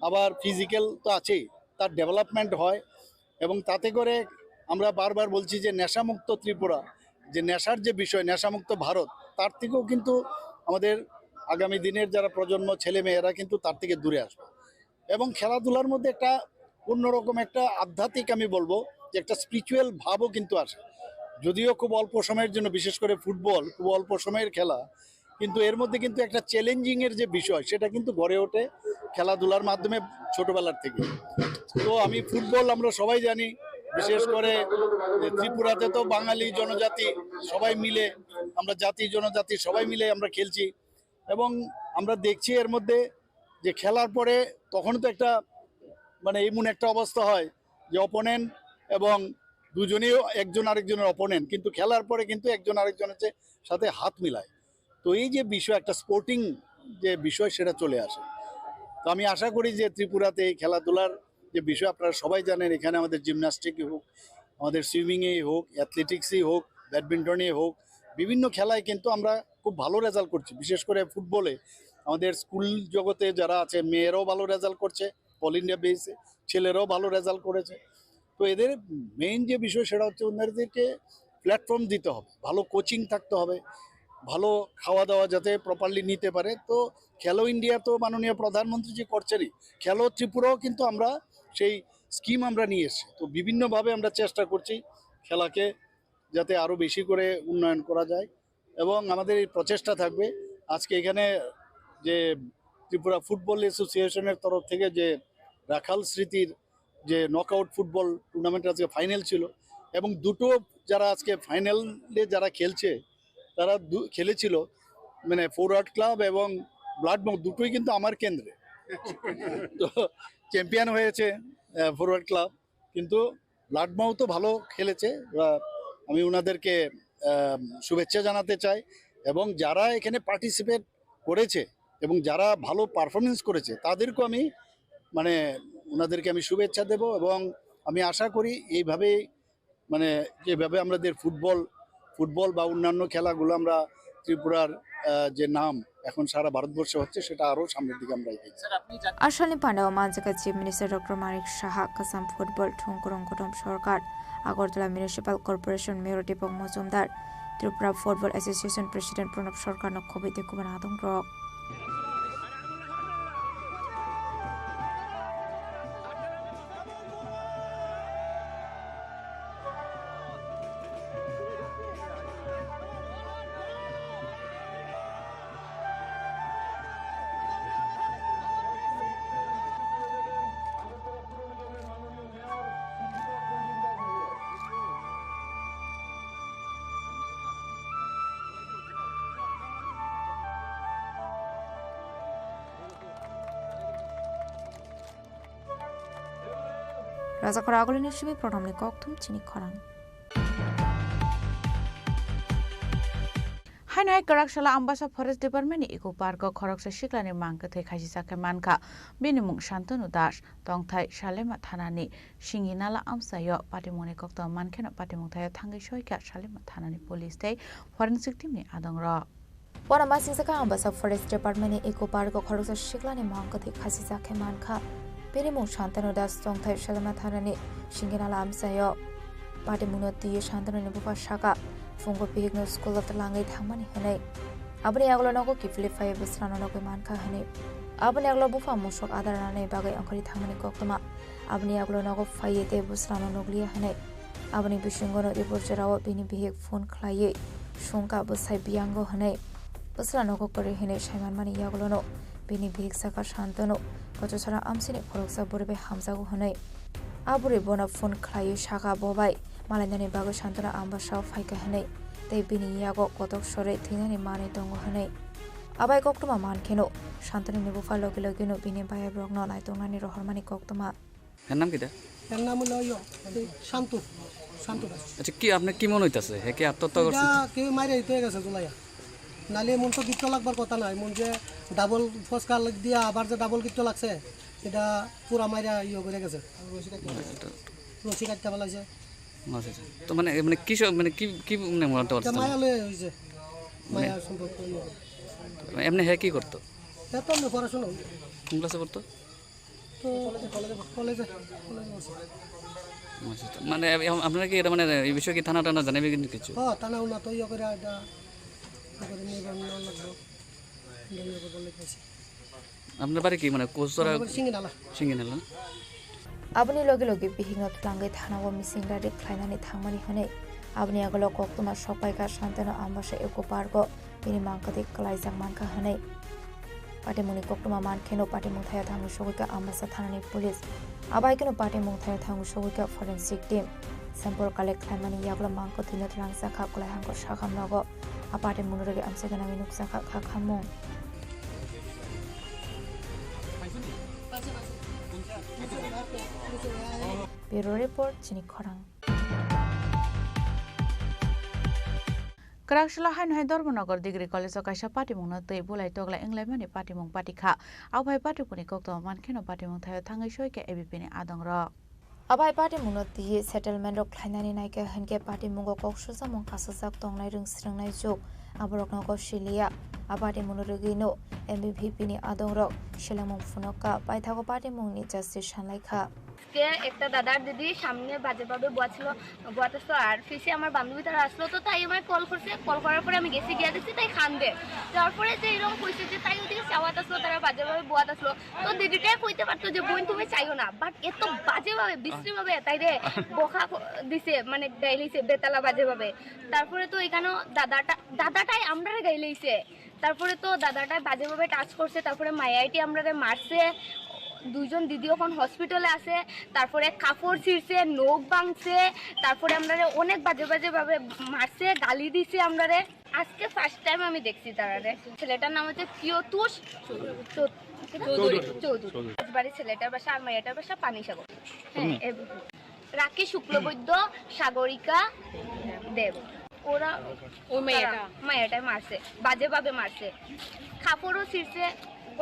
Speaker 7: আবার ফিজিক্যাল তো আছেই, তার ডেভেলপমেন্ট হয় এবং তাতে করে আমরা বারবার বলছি যে নেশামুক্ত ত্রিপুরা, যে নেশার যে বিষয় নেশামুক্ত ভারত, তার থেকেও কিন্তু আমাদের আগামী দিনের যারা প্রজন্ম ছেলে মেয়েরা কিন্তু তার থেকে দূরে আসবে। এবং খেলাধুলার মধ্যে একটা অন্যরকম একটা আধ্যাত্মিক আমি বলবো যে একটা স্পিরিচুয়াল ভাবও কিন্তু আসে, যদিও খুব অল্প সময়ের জন্য, বিশেষ করে ফুটবল খুব অল্প সময়ের খেলা, কিন্তু এর মধ্যে কিন্তু একটা চ্যালেঞ্জিংয়ের যে বিষয় সেটা কিন্তু গড়ে ওঠে খেলাধুলার মাধ্যমে ছোটবেলার থেকে। তো আমি ফুটবল আমরা সবাই জানি, বিশেষ করে ত্রিপুরাতে তো বাঙালি জনজাতি সবাই মিলে, আমরা জাতি জনজাতি সবাই মিলে আমরা খেলছি এবং আমরা দেখছি এর মধ্যে যে খেলার পরে তখন তো একটা মানে এমন একটা অবস্থা হয় যে অপোনেন্ট এবং দুজনেই একজন আরেকজনের অপোনেন্ট, কিন্তু খেলার পরে কিন্তু একজন আরেকজনের সাথে হাত মিলায়। তো এই যে বিষয় একটা স্পোর্টিং যে বিষয় সেটা চলে আসে। তো আমি আশা করি যে ত্রিপুরাতে এই খেলাধুলার যে বিষয় আপনারা সবাই জানেন, এখানে আমাদের জিমন্যাস্টিকই হোক, আমাদের সুইমিংয়েই হোক, অ্যাথলেটিক্সই হোক, ব্যাডমিন্টনেই হোক, বিভিন্ন খেলায় কিন্তু আমরা খুব ভালো রেজাল্ট করছি। বিশেষ করে ফুটবলে আমাদের স্কুল জগতে যারা আছে মেয়েরাও ভালো রেজাল্ট করছে, অল ইন্ডিয়া বেসে ছেলেরাও ভালো রেজাল্ট করেছে। তো এদের মেইন যে বিষয় সেটা হচ্ছে ওনাদেরকে প্ল্যাটফর্ম দিতে হবে, ভালো কোচিং থাকতে হবে, ভালো খাওয়া দাওয়া যাতে প্রপারলি নিতে পারে। তো খেলো ইন্ডিয়া তো মাননীয় প্রধানমন্ত্রী যে করছেনই, খেলো ত্রিপুরাও কিন্তু আমরা সেই স্কিম আমরা নিয়ে এসেছি। তো বিভিন্নভাবে আমরা চেষ্টা করছি খেলাকে যাতে আরও বেশি করে উন্নয়ন করা যায় এবং আমাদের এই প্রচেষ্টা থাকবে। আজকে এখানে যে ত্রিপুরা ফুটবল অ্যাসোসিয়েশনের তরফ থেকে যে রাখাল স্মৃতির যে নকআউট ফুটবল টুর্নামেন্ট আজকে ফাইনাল ছিল এবং দুটো যারা আজকে ফাইনালে যারা খেলছে তারা খেলেছিল মানে ফরওয়ার্ড ক্লাব এবং ব্লাডমাউথ, দুটোই কিন্তু আমার কেন্দ্রে। তো চ্যাম্পিয়ন হয়েছে ফরওয়ার্ড ক্লাব, কিন্তু ব্লাডমাউথও ভালো খেলেছে। আমি ওনাদেরকে শুভেচ্ছা জানাতে চাই এবং যারা এখানে পার্টিসিপেট করেছে এবং যারা ভালো পারফরমেন্স করেছে তাদেরকেও আমি মানে ওনাদেরকে আমি শুভেচ্ছা দেব এবং আমি আশা করি এইভাবে মানে যেভাবে আমাদের ফুটবল বা অন্যান্য খেলাগুলো আমরা ত্রিপুরার যে নাম এখন সারা ভারতবর্ষে হচ্ছে সেটা আরও সামনের দিকে আমরা এগিয়ে।
Speaker 4: আশানি পান্ডাও মানজাকা chief minister doctor Manik Saha, কাসাম ফুটবল ঠুংকুরং কুটুম সরকার, Agartala municipal corporation mayor Dipak Majumdar, Tripura football association president Pranab Sarkar নক্ষবিতে কুমার আদং রক। রাজাকর আগলিন হিসেবে প্রণামনি ককথুম চিনি খরাং হাইনাই কারাকশালা Ambassa forest department eco park খরকসা শিকলানি মাংকথে খাসি সাকে মানকা বিনিমুং শান্তনু দাস তংথাই শালেমা থানানি সিঙ্গি নালা আমসায় পাটিমুনি কক্ত মানখেন পাটিমুংথায় থাঙ্গি সয়কা শালেমা থানানি পুলিশ তাই ফরেনসিক টিমনি আদং র পরামা সিংসাকা Ambassa forest department eco park খরকসা শিকলানি মাংকথে খাসি সাকে মানকা বিনিমুং শান্তনু দাস তংথাই শালেমা থানানি সিঙ্গি নালা আমসায় পাটিমুনো দিয়ে শান্তনুনি বুফা Shaka Fungo pihigno school of the langai thangmani hanai abani aglo nago kifli fai bisrano nago manka hanai abani aglo bufa musok adarane bagai angkari thangmani koktoma abani aglo nago faiete bisrano noglia hanai abani bishingono report jarawo bini bihig phone khlaiye Shunka Busai Biango Hane, Buslano Kori Hine Shaiman Mani Yagolono, Bini Big Saka Shantano, Kotosara Amsini Koroksa Burbe Hamzago Hane, Aburi Bona Fun Klayu Shaka Bobai, Malandani Bago Shantana Ambasha Faika Hane, they Bini Yago Kotok Shore Tinani Mani Dongo Hane. Abai Koktuma Man Keno, Shantani Nibufa Logilogino Bini Baya Brogno, Laitongani Rohormani Koktuma.
Speaker 5: নাম কি
Speaker 6: এর নাম হলো শান্তু শান্তু দাস।
Speaker 5: আচ্ছা কি আপনি কি মনে হইতাছে হে কি আত্মহত্যা করছে
Speaker 6: কেউ মাইরে দিতে গেছে জুলাইয়া নালে মন তো গিফট লাগবার কথা নাই মন যে ডাবল ফসকা লাগ দিয়া আবার যে ডাবল গিফট লাগছে এটা পুরা মাইরা ইয়ে করে গেছে রশি কাটতে বলাইছে
Speaker 5: আচ্ছা তো মানে মানে কি মানে কি কি মনে মনে হচ্ছে
Speaker 6: মায়া লয়ে হইছে মায়া সম্পর্ক
Speaker 5: এমনি হে কি করতো
Speaker 6: এত না পড়াশোনা
Speaker 5: কোন ক্লাসে পড়তো
Speaker 6: তো কলেজে
Speaker 5: মানে আপনারা কি এটা মানে এই বিষয়ে কি থানা টানা জানাবে কিন্তু কিছু
Speaker 6: হ্যাঁ থানা উনা তো ইয়ে করে এটা করে নিয়ে লাগলো
Speaker 5: আপনার বাড়ি কি মানে কোসরা Singinala
Speaker 4: Abni logi logi bihingot plangai thanago misingra de khlainani thangmani hone abni agalo koktuma sopai ka shantano ambasha eko pargo bini mangkati klaijak manka hone pati muni koktuma mankheno pati mungthaya thangu sogika ambasa thanani police abai keno pati mungthaya thangu sogika forensic team sample collect khlaimani yaglo mangko thina thlangsa kha klai hangko shakham nago apati munurage amsegana minuksa kha kha khamung Bureau Report, Chini Khorang. Karakshla Hain Haidormonagar Degree College of Kasha Patimung, the Bulai Togla England, Patimung Patika, Abai Patipuni Kokto, Mankino Patimung Tayo Tangishoke, Ebipini Adongra. Abai Patimuno, the settlement of Klanani Nike, Henke Patimungo Kokshusa Monkasazak Tongai Ring Stringai Joke, Aboroknogo Shilia, Abati Munurugino, MVP Pini Adonro, Shilamung Funoka, Baitago Patimung, Justice Shanlaika.
Speaker 9: কে একটা দাদার দিদি সামনে বাজেভাবে বয়াছিল আর ফিসে আমার বান্ধবী তারা আসলো তো তাই আমার কল করছে কল করার পরে আমি গেছি গিয়ে দেখছি তাই খান্দে তারপরে যে এরকম কইছে যে তাই ওদিকে চাওয়াত আসলো তারা বাজেভাবে বয়াত আসলো তো দিদিটাই কইতে পারতো যে বোন তুমি চাইও না বাট এত বাজেভাবে বিশ্রীভাবে তাই রে বকা দিছে মানে গাইলিছে বেতালা বাজেভাবে তারপরে তো এখানে দাদাটাই আমরারে গাইলিছে তারপরে তো দাদাটাই বাজেভাবে টাচ করছে তারপরে মায়াইটি আমরারে মারছে দুইজন দিদি এখন হসপিটালে আছে তারপরে কাপড় ছিঁড়ছে নখ ভাঙছে তারপরে আমরারে অনেক বাজে ভাবে মারছে গালি দিছে আমরারে আজকে ফার্স্ট টাইম আমি দেখছি তারারে ছেলেটার নাম হচ্ছে কিয়তুষ চৌধুরী বাড়ি ছেলেটার বাসা আর মায়েটার বাসা পানিসাগর হ্যাঁ রাখি শুক্লবৈদ্য সাগরিকা দেব ওরা ওই মায়াটাই মারছে বাজেভাবে মারছে কাপড়ও ছিঁড়ছে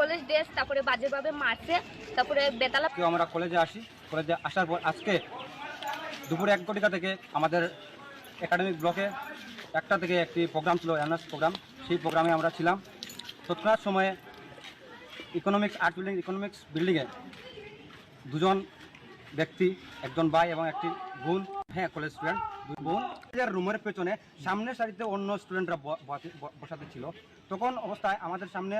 Speaker 9: কলেজ ড্রেস তারপরে বাজেভাবে মারছে তারপরে বেতালা
Speaker 10: আমরা কলেজে আসি কলেজে আসার পর আজকে দুপুরে 1 কোটিকা থেকে আমাদের একাডেমিক ব্লকে একটা থেকে একটি প্রোগ্রাম ছিল অ্যানার্স প্রোগ্রাম সেই প্রোগ্রামে আমরা ছিলাম তৎক্ষণাৎ সময়ে ইকোনমিক্স বিল্ডিংয়ে দুজন ব্যক্তি একজন ভাই এবং একটি বোন হ্যাঁ কলেজ স্টুডেন্ট দুই বোন রুমের পেছনে সামনের সারিতে অন্য স্টুডেন্টরা বসাতে ছিল তখন অবস্থায় আমাদের সামনে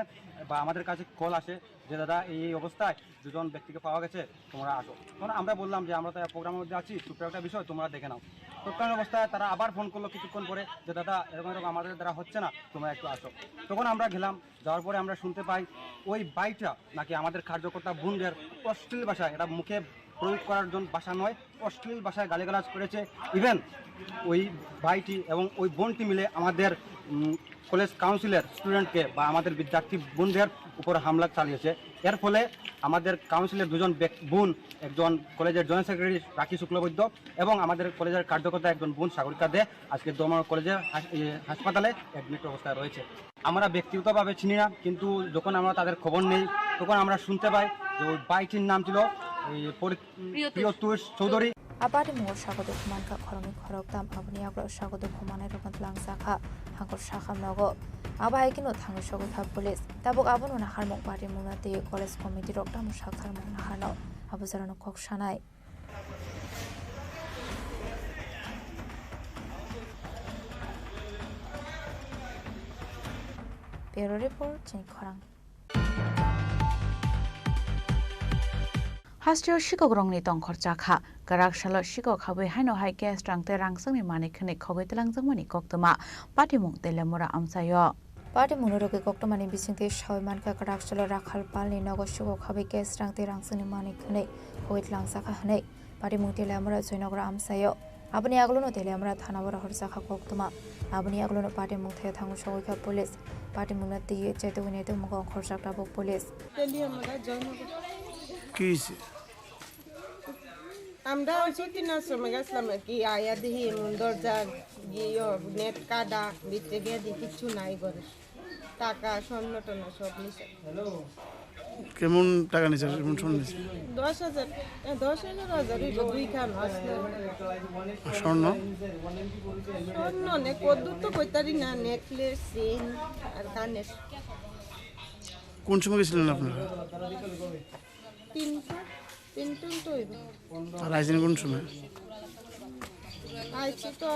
Speaker 10: বা আমাদের কাছে কল আসে যে দাদা এই অবস্থায় দুজন ব্যক্তিকে পাওয়া গেছে তোমরা আসো তখন আমরা বললাম যে আমরা তো প্রোগ্রামের মধ্যে আছি ছোট্ট একটা বিষয় তোমরা দেখে নাও তৎকালীন অবস্থায় তারা আবার ফোন করলো কিছুক্ষণ পরে যে দাদা এরকম আমাদের দ্বারা হচ্ছে না তোমরা একটু আসো তখন আমরা গেলাম যাওয়ার পরে আমরা শুনতে পাই ওই বাইকটা নাকি আমাদের কার্যকর্তা বোনদের অশ্লীল ভাষায় এটা মুখে প্রয়োগ করার জন্য ভাষা নয় অশ্লীল ভাষায় গালিগালাজ করেছে ইভেন ওই ভাইটি এবং ওই বোনটি মিলে আমাদের কলেজ কাউন্সিলের স্টুডেন্টকে বা আমাদের বিদ্যার্থী বোনদের উপর হামলা চালিয়েছে এর ফলে আমাদের কাউন্সিলের দুজন বোন একজন কলেজের জয়েন্ট সেক্রেটারি রাখি শুক্লবৈদ্য এবং আমাদের কলেজের কার্যকর্তা একজন বোন সাগরিকা দে আজকে দমন কলেজের হাসপাতালে অ্যাডমিট অবস্থায় রয়েছে আমরা ব্যক্তিগতভাবে চিনি না কিন্তু যখন আমরা তাদের খবর নেই তখন আমরা শুনতে পাই যে ওই বাইটির নাম ছিল প্রিয়তুষ Chowdhury
Speaker 4: Abadi mur sagodo kumanka khorami khoroktam abni agro sagodo kumanai rokan langsakha hangor sakham nago abai kino thangu sogikha police tabok abonu na harmok party munate college committee roktam sakhar mona hano abuzarano kok sanai Bureau Report, Chini Khorang.
Speaker 3: Hastio Shikogrongni Tongkhor Chakha Karak Shalo Shiko Khabai Haino Hai Gas Trangte Rangsangni Mani Khne Khogoi Telangzangmani Koktoma Patimung Telemura Amsayo
Speaker 4: Party Munuroke Koktomani Bisinte Shawman Karak Shalo Rakhal Pali Nogo Shiko Khabai Gas Trangte Rangsangni Mani Khne Khogoi Telangsaka Hne Patimung Telemura Zoinogra Amsayo Abani Aglono Telemura Thanawara Horsaka Koktoma Abani Aglono Patimung The Thangu Shogoika Police Patimung Ti Chetuine Mugo Khorsakta Bok Police
Speaker 11: Kisi
Speaker 13: আমরা ওই তিনটার সময় গেছিলাম কি আয়া দেখি দরজার গিয়ে নেট কাটা ভিতরে গিয়ে দেখি কিছু নাই ঘরে টাকা স্বর্ণ টনা সব নিছে
Speaker 11: কেমন টাকা নিছে কেমন স্বর্ণ নিছে
Speaker 13: 10,000 দুই খান আসলে
Speaker 11: স্বর্ণ
Speaker 13: নে কদ্দুর তো কইতারি না নেকলেস চেইন আর কানের
Speaker 11: কোন সময় গেছিলেন আপনারা
Speaker 13: তিনটন তো
Speaker 11: আর আইছেন কোন সময়
Speaker 13: আইছি তো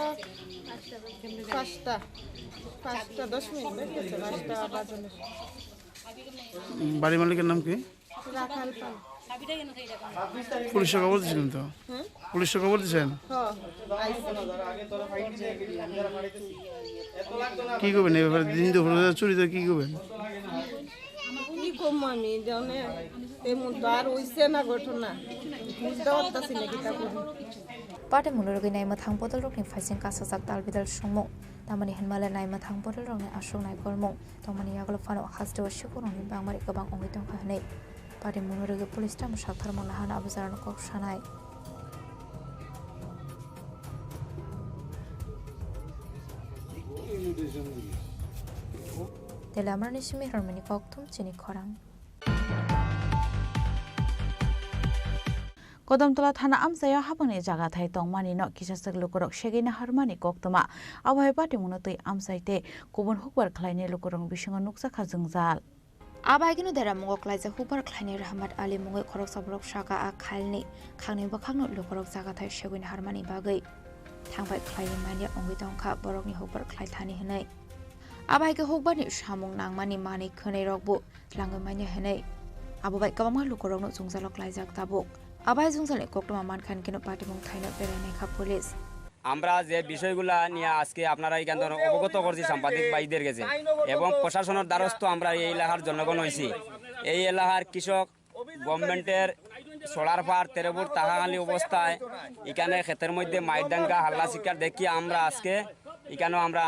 Speaker 13: 5টা 10 মিনিট গেছে 5টা বাজে
Speaker 11: বাড়ি মালিকের নাম কি
Speaker 13: রাখাল পাল
Speaker 11: পুলিশে খবর দিয়েছিলেন তো পুলিশে খবর দিয়েছেন কি করবেন এই ব্যাপারে দিন দুপুরে চুরি তো কি করবেন
Speaker 13: কি কম আমি জানে তেমন তো আর হইছে না ঘটনা বুঝতে পারতাছি না কিটা করব
Speaker 4: Party Munuroke Naima Thang Bottle Rock Facing Kasasak Dalbidal Sumo Tamani Hanmala Naima Thang Bottle Rock Ashok Nai Kormo Tamani Yaglo Fano Hasto Shukuroni Bangmari Kabang Ongitong Hane Party Munuroke Police Tam Shakthar Monahana Abuzaran Kok Shanai Telamar Nishimi Hermani Koktum Chini Khorang Kodamtola Thana Amsayo Hapani Jagathai Tongmani no Kisasak Lukurok Shagina Harmani Koktoma Awai Party Munotui Amsaite Kubun Hukbar Kleine Lukurong Bishingo Nuksa Kazungzal Abagino Dera Mungo Klaiza Hukbar Kleine Rahmat Ali Mungo Korok Sabrok Shaka A Khalni Khangni Bakangno Lukurok Jagathai Shagin Harmani Bagai Thangbai Kleine Mania Ongitongka Borokni Hukbar Klai Thani Hanai Abaike Hukbani Shamung Nangmani Mani Khone Rokbu Tlangamania Hanai Abubai Kabama Lukurong Zungzalok Laizak Tabuk আবাই জুংসালে কোকটমা মানখান কেন party মুং থাইনা বেরাইনাইখা police
Speaker 14: আমরা যে বিষয়গুলা নিয়ে আজকে আপনারা এখানে অবগত করছি সাংবাদিক ভাইদের কাছে এবং প্রশাসনের দ্বারস্থ আমরা এই এলাকার জনগণ হইছি এই এলাকার কৃষক গভর্নমেন্টের সোলার পার তেরবুর তাহাখালি অবস্থায় এখানে ক্ষেতের মধ্যে মাইডাঙ্গা হাল্লা শিকার দেখি আমরা আজকে এখানে আমরা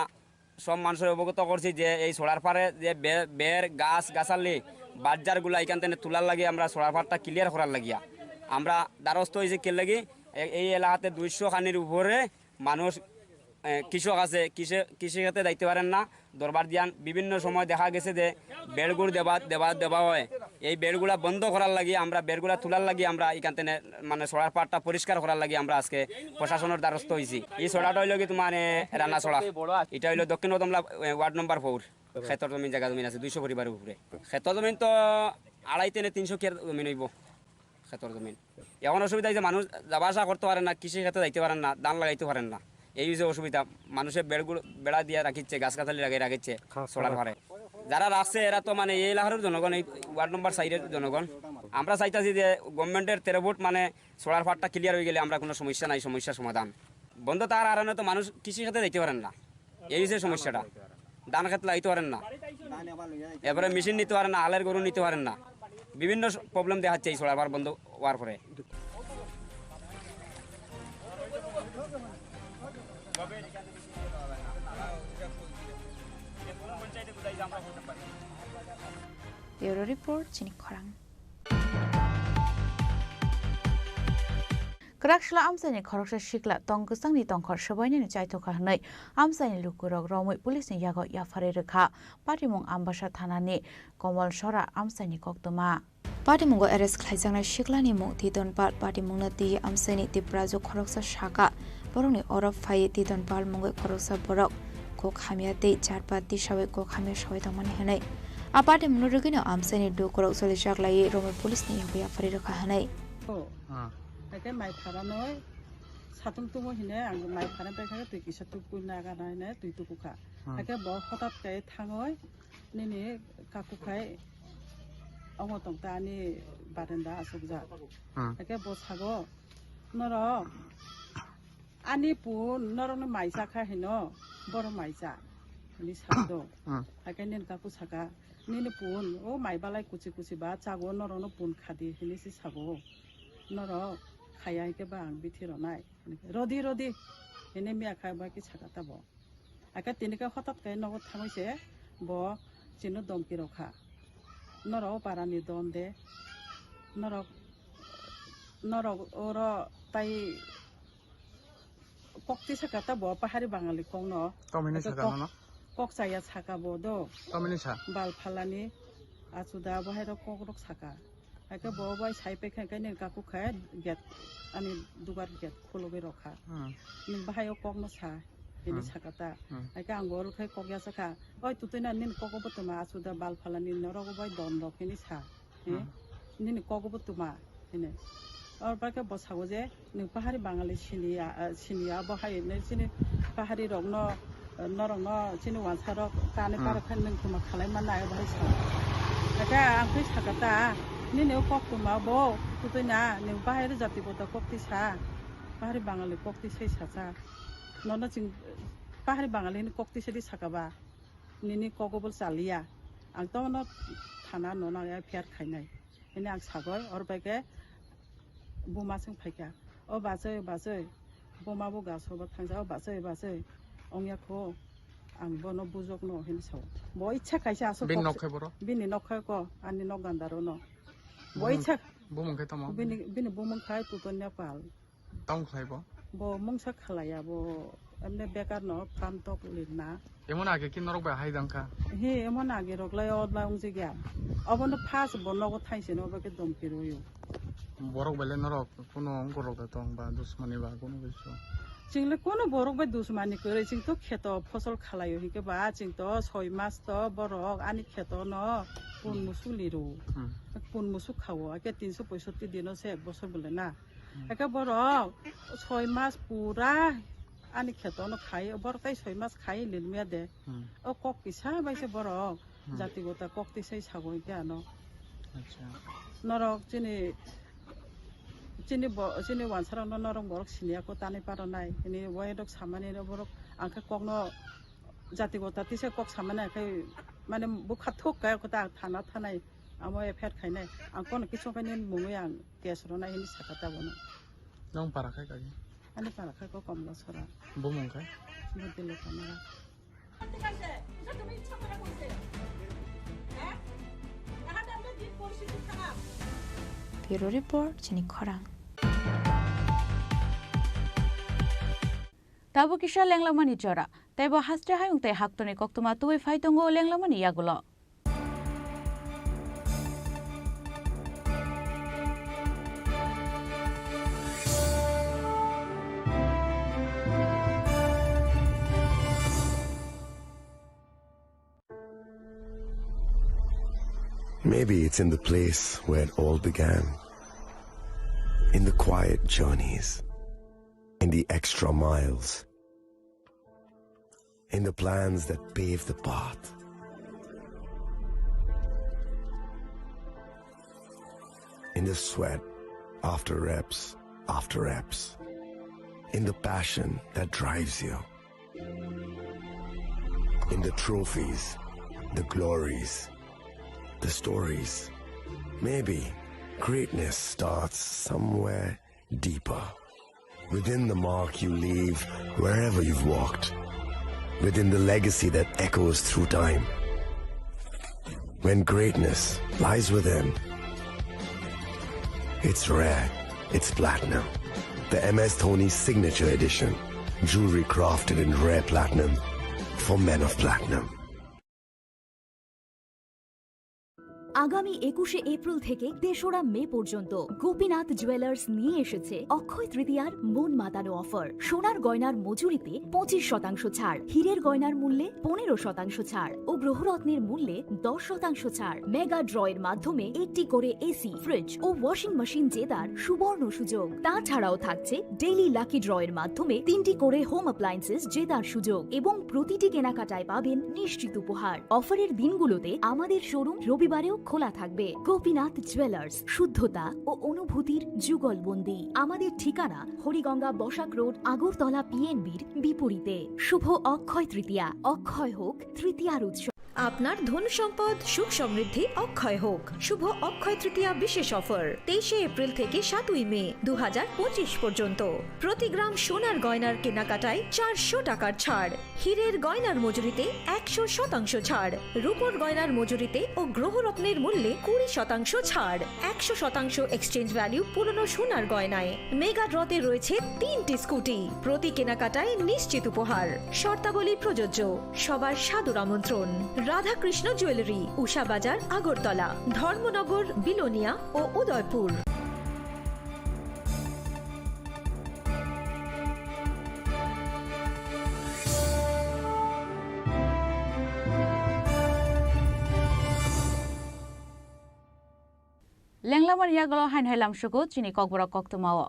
Speaker 14: সব মানুষের অবগত করছি যে এই সোলার পারে যে বের গাছ গাছালি বাজারগুলা এখান থেকে তোলার লাগে আমরা সোলার পারটা ক্লিয়ার করার লাগিয়া আমরা দ্বারস্থ হয়েছি কে লাগি এই এলাকাতে 200 খানির উপরে মানুষ কৃষক আছে কৃষিখাতে যাইতে পারেন না দরবার দিয়ান বিভিন্ন সময় দেখা গেছে যে বেড়গুড় দেওয়া হয় এই বেড়গুলা বন্ধ করার লাগি আমরা বেড়গুলা তোলার লাগি আমরা এখান থেকে মানে সোলার পাটটা পরিষ্কার করার লাগি আমরা আজকে প্রশাসনের দ্বারস্থ হয়েছি এই সোলাটা হইল কি তোমার রান্না সোলা এটা হইল দক্ষিণ কদমলা ওয়ার্ড নম্বর 4 ক্ষেতর জমিন জায়গা জমিন আছে 200 পরিবারের উপরে ক্ষেতর জমিন তো 250-300 কেয়ার জমিন হইব ক্ষেতর জমিন এমন অসুবিধা যে মানুষ যাওয়া আসা করতে পারেন না কৃষি ক্ষেত্রে যাইতে পারেন না ধান লাগাইতে পারেন না এই যে অসুবিধা মানুষের বেড়া দিয়ে রাখিচ্ছে গাছ গাছালি লাগিয়ে রাখিচ্ছে সোলার পারে যারা রাখছে এরা তো মানে এই এলাকার জনগণ এই ওয়ার্ড নম্বর 4-এর জনগণ আমরা চাইতেছি যে গভর্নমেন্টের 13 ফুট মানে সোলার পাটটা ক্লিয়ার হয়ে গেলে আমরা কোনো সমস্যা নাই সমস্যার সমাধান বন্ধ তার কারণে তো মানুষ কৃষি ক্ষেত্রে যাইতে পারেন না এই যে সমস্যাটা ধান ক্ষেত্রে লাগাইতে পারেন না এবারে মেশিন নিতে পারেন না হালের গরু নিতে পারেন না বিভিন্ন প্রবলেম দেখাচ্ছে এই সোলার পার বন্ধ হওয়ার পরে
Speaker 4: Bureau Report Chini Khorang
Speaker 3: Krakshla Amsani Khoroksa Shikla Tongkusangni Tongkhor Shabaini Chaitoka Hanai Amsani Lukurok Romoi Police Yago Yafare Rekha Patimung Ambasha Thanani Komal Shora Amsani Koktoma
Speaker 4: Party Mungo Eres Klaisangna Shiklani Mung Titon Part Party Mungna Ti Amsani Tiprazo Khoroksa Shaka Boroni Orof Fai Titon Pal Mungo Khoroksa Borok Kok Hamia Te Charpa Tishawe Kok Hamia Shawai Tamani Hanai A Party Munurugino Amsani Do Korok Soli Shaklai Romoi Police Yago Yafare Rekha Hanai
Speaker 15: Cái máy phá nói sao tung tung như thế anh máy phá nó bây giờ tùy cái sao tung tung là cái này nè tùy tụi cụ khá cái bỏ khó tát cái thang ấy nên này các cụ khái অঙ্গ তংতা আনি veranda আসুক যা একে বসাগো নর আনি পুন নরনো মাইসা খাহিন বড় Maisa ni sakdo akai nen ka kusaka ni pun o mai balai kuchi kuchi ba chago noro no pun khadi hini si sago noro khaya ke ba ang bithiro nai rodi rodi ene mi akha ba ki chaka ta bo akai tinika hotat kai no thamoise bo chino domki rokha noro parani don de noro oro tai kokti saka ta bo pahari bangali kong no
Speaker 11: tomini saka no
Speaker 15: kok saya saka bodo
Speaker 11: tomini sa
Speaker 15: bal phalani achuda bahai kok rok saka aka bo bai sai pe khai nen ka ku khai get ani dugar get kholobe rokha nin bahai kok no sa ini sakata aka angor khai kok ya saka oi tutina nin kok botuma achuda bal phalani norok bai don rok ini sa nin kok botuma ini और बाके बसागो जे no पहाड़ी बांगाली सिनिया बहाय ने सिनि पहाड़ी रग न नरंग सिनि वानसार काने पार खान नों कुमा खालाय मानाय बहाय सा एका आं फै सागाता नि ने कक कुमा बो तुतैना ने बहाय जाति बता कक्ति सा पहाड़ी बांगाली कक्ति सै सासा नन चिं पहाड़ी बांगाली नि कक्ति सै सागाबा निनि कगबल चालिया आं त न थाना नना फेर खायनाय इने आं सागय और बाके boma sing phaika o basai boma bo gasoba thangja o basai ongya kho ang bono bujok no hin so bo ichha kaisa aso
Speaker 11: bin nokhai boro
Speaker 15: bini nokhai ko ani no gandaro no bo ichha
Speaker 11: bomong khai tamo
Speaker 15: bini bomong khai tu to nepal
Speaker 11: tong khai bo
Speaker 15: mongsa khalaya bo amne bekar no kam tok lirna
Speaker 11: emon age kin norok ba haidangka
Speaker 15: he emon age roklai odla ongje gya obono phas bono go thaise no ba ke dompiroyo
Speaker 11: borok bele norok kono gorok da tong ba dushmani ba kono biso
Speaker 15: चिंगले कोनो बरक bye दुश्मनी करे चिंग तो खेत फसल खालायो हिके बा चिंग तो 6 मास तो बरक आनी खेत न पुन मुसु लिरो पुन मुसु खावो के 365 दिन से एक बছর বলে না একে বরক 6 মাস পুরা আনি খেত ন খাই বরকাই 6 মাস খাই লিলমিয়া দে ও কক কিসা বাইছে বরক জাতিগতা কক তিসাই ছাগো কেন আচ্ছা নরক চিনি वानसाराव नरम बरक सिनियाको तानै पारो नाय नि वायदक सामाने बरक आंखा ककनो जातिगता तिसे कक सामाने आखै माने बुखा थक गाय कता थाना थानाय आमो एफेर खायनाय आं कोन किछो खायने मुङै आं केस रनाय नि साखाता बनो
Speaker 11: नों पाराखाय गाय
Speaker 15: आनि पाराखाय को कमला सरा
Speaker 11: बुमंखाय
Speaker 15: बदले खाना
Speaker 4: Bureau Report, Chini Khorang.
Speaker 3: Tabu kisha lenglamani chora. Taibo hastre hayung te haktone koktuma tuwe faitongo lenglamani yagulo.
Speaker 1: Maybe it's in the place where it all began. In the quiet journeys. In the extra miles. In the plans that pave the path. In the sweat after reps. In the passion that drives you. In the trophies, the glories, the stories. Maybe greatness starts somewhere deeper. Within the mark you leave wherever you've walked. Within the legacy that echoes through time. When greatness lies within, it's rare, it's platinum. The MS Dhoni Signature Edition. Jewelry crafted in rare platinum for men of platinum.
Speaker 19: আগামী 21শে April থেকে ৩রা মে পর্যন্ত Gopinath jewellers নিয়ে এসেছে অক্ষয় তৃতীয়ার মন মাতানো offer. সোনার গয়নার মজুরিতে 25% ছাড়, হীরের গয়নার মূল্যে 15% ছাড় ও গ্রহরত্নের মূল্যে 10% ছাড়। মেগা ড্রয়ের মাধ্যমে একটি করে এসি, ফ্রিজ ও ওয়াশিং মেশিন জেতার সুবর্ণ সুযোগ। তাছাড়াও থাকছে ডেইলি লাকি ড্রয়ের মাধ্যমে 3টি করে হোম অ্যাপ্লায়েন্সেস জেতার সুযোগ এবং প্রতিটি কেনাকাটায় পাবেন নিশ্চিত উপহার। অফারের দিনগুলোতে আমাদের শোরুম রবিবারেও খোলা থাকবে। গোপীনাথ জুয়েলার্স, শুদ্ধতা ও অনুভূতির যুগলবন্দি। আমাদের ঠিকানা হরিগঙ্গা বসাক রোড, আগরতলা পিএনবির বিপরীতে। শুভ অক্ষয় তৃতীয়া, অক্ষয় হোক তৃতীয়ার উৎসব।
Speaker 2: আপনার ধন সম্পদ সুখ সমৃদ্ধি অক্ষয় হোক। শুভ অক্ষয় তৃতীয়া বিশেষ অফার 23 এপ্রিল থেকে 7 মে 2025 পর্যন্ত। প্রতি গ্রাম সোনার গয়নার কেনাকাটায় 400 টাকার ছাড়। হীরের গয়নার মজুরিতে 100% ছাড়। রূপোর গয়নার মজুরিতে ও গ্রহরত্নের মূল্যে 20% ছাড়। 100% এক্সচেঞ্জ ভ্যালু পুরনো সোনার গয়নায়। মেগা ড্রতে রয়েছে 3টি স্কুটি। প্রতি কেনাকাটায় নিশ্চিত উপহার। শর্তাবলী প্রযোজ্য। সবার সাদর আমন্ত্রণ। রাধাকৃষ্ণ জুয়েলারি, উষা বাজার, আগরতলা, ধর্মনগর, বিলোনিয়া ও উদয়পুর।
Speaker 3: লেংলামান ইয়াগলো হাইন হাইলাম সুগো চিনি ককবরা কক্তমাও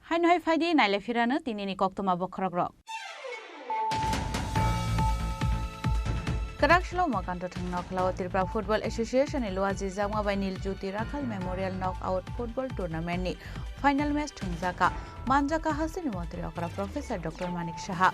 Speaker 3: হাইন হাই ফাইদি নাইলে ফিরানো তিনিনি কক্তমা বখরক rock Karakshlo Makanto Thangno Khlaw Tripura Football Association Luaji Jamwa by Nil Jyoti Rakhal Memorial Knockout Football Tournament ni final match thungjaka manjaka hasini motri okra Professor Dr. Manik Shaha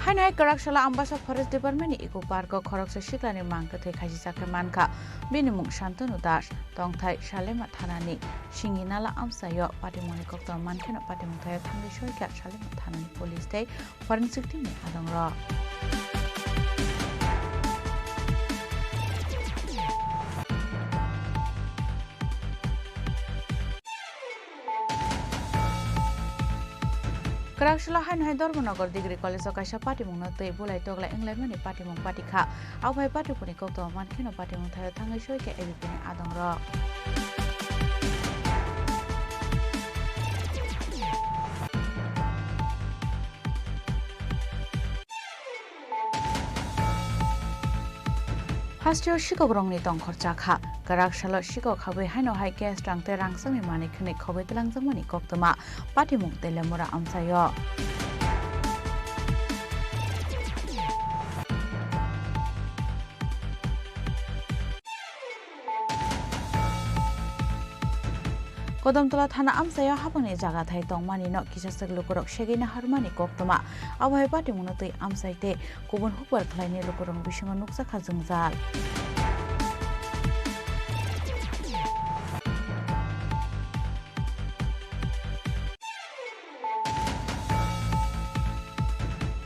Speaker 3: Hainai Karakshla Ambasha Forest Department Eco Park Khoroksa Shiklani Mangkathe Khaji Sakre Manka Binimung Shantanu Das Tongthai Shalema Thanani Shinginala Amsayo Patimoni Kokto Mankeno Patimuthai Thangi Shoika Shalema Thanani Police Day Forensic Team ni Adongra Karakshla Hain Haidormonagar Degree College of Kasha Patimung Tei Bulai Togla England Patimung Patika Awai Patipuni Kokto Mankeno Patimuthai Thangi Shoika Ebipini Adongra Hastio Shikogrongni Tongkhor Chakha Karakshla Shiko Khabai Haino Hai Gas Trangte Rangsami Manikne Khobai Telangzamani Koktoma Patimung Telemura Amsayo Kodamtola Thana Amsayo Hapani Jaga Thai Tongmani no Kisasag Lukurok Shegina Harmani Koktoma Awai Patimunotoi Amsaite Kubun Hupar Klaini Lukurong Bishima Nuksa Khazungzal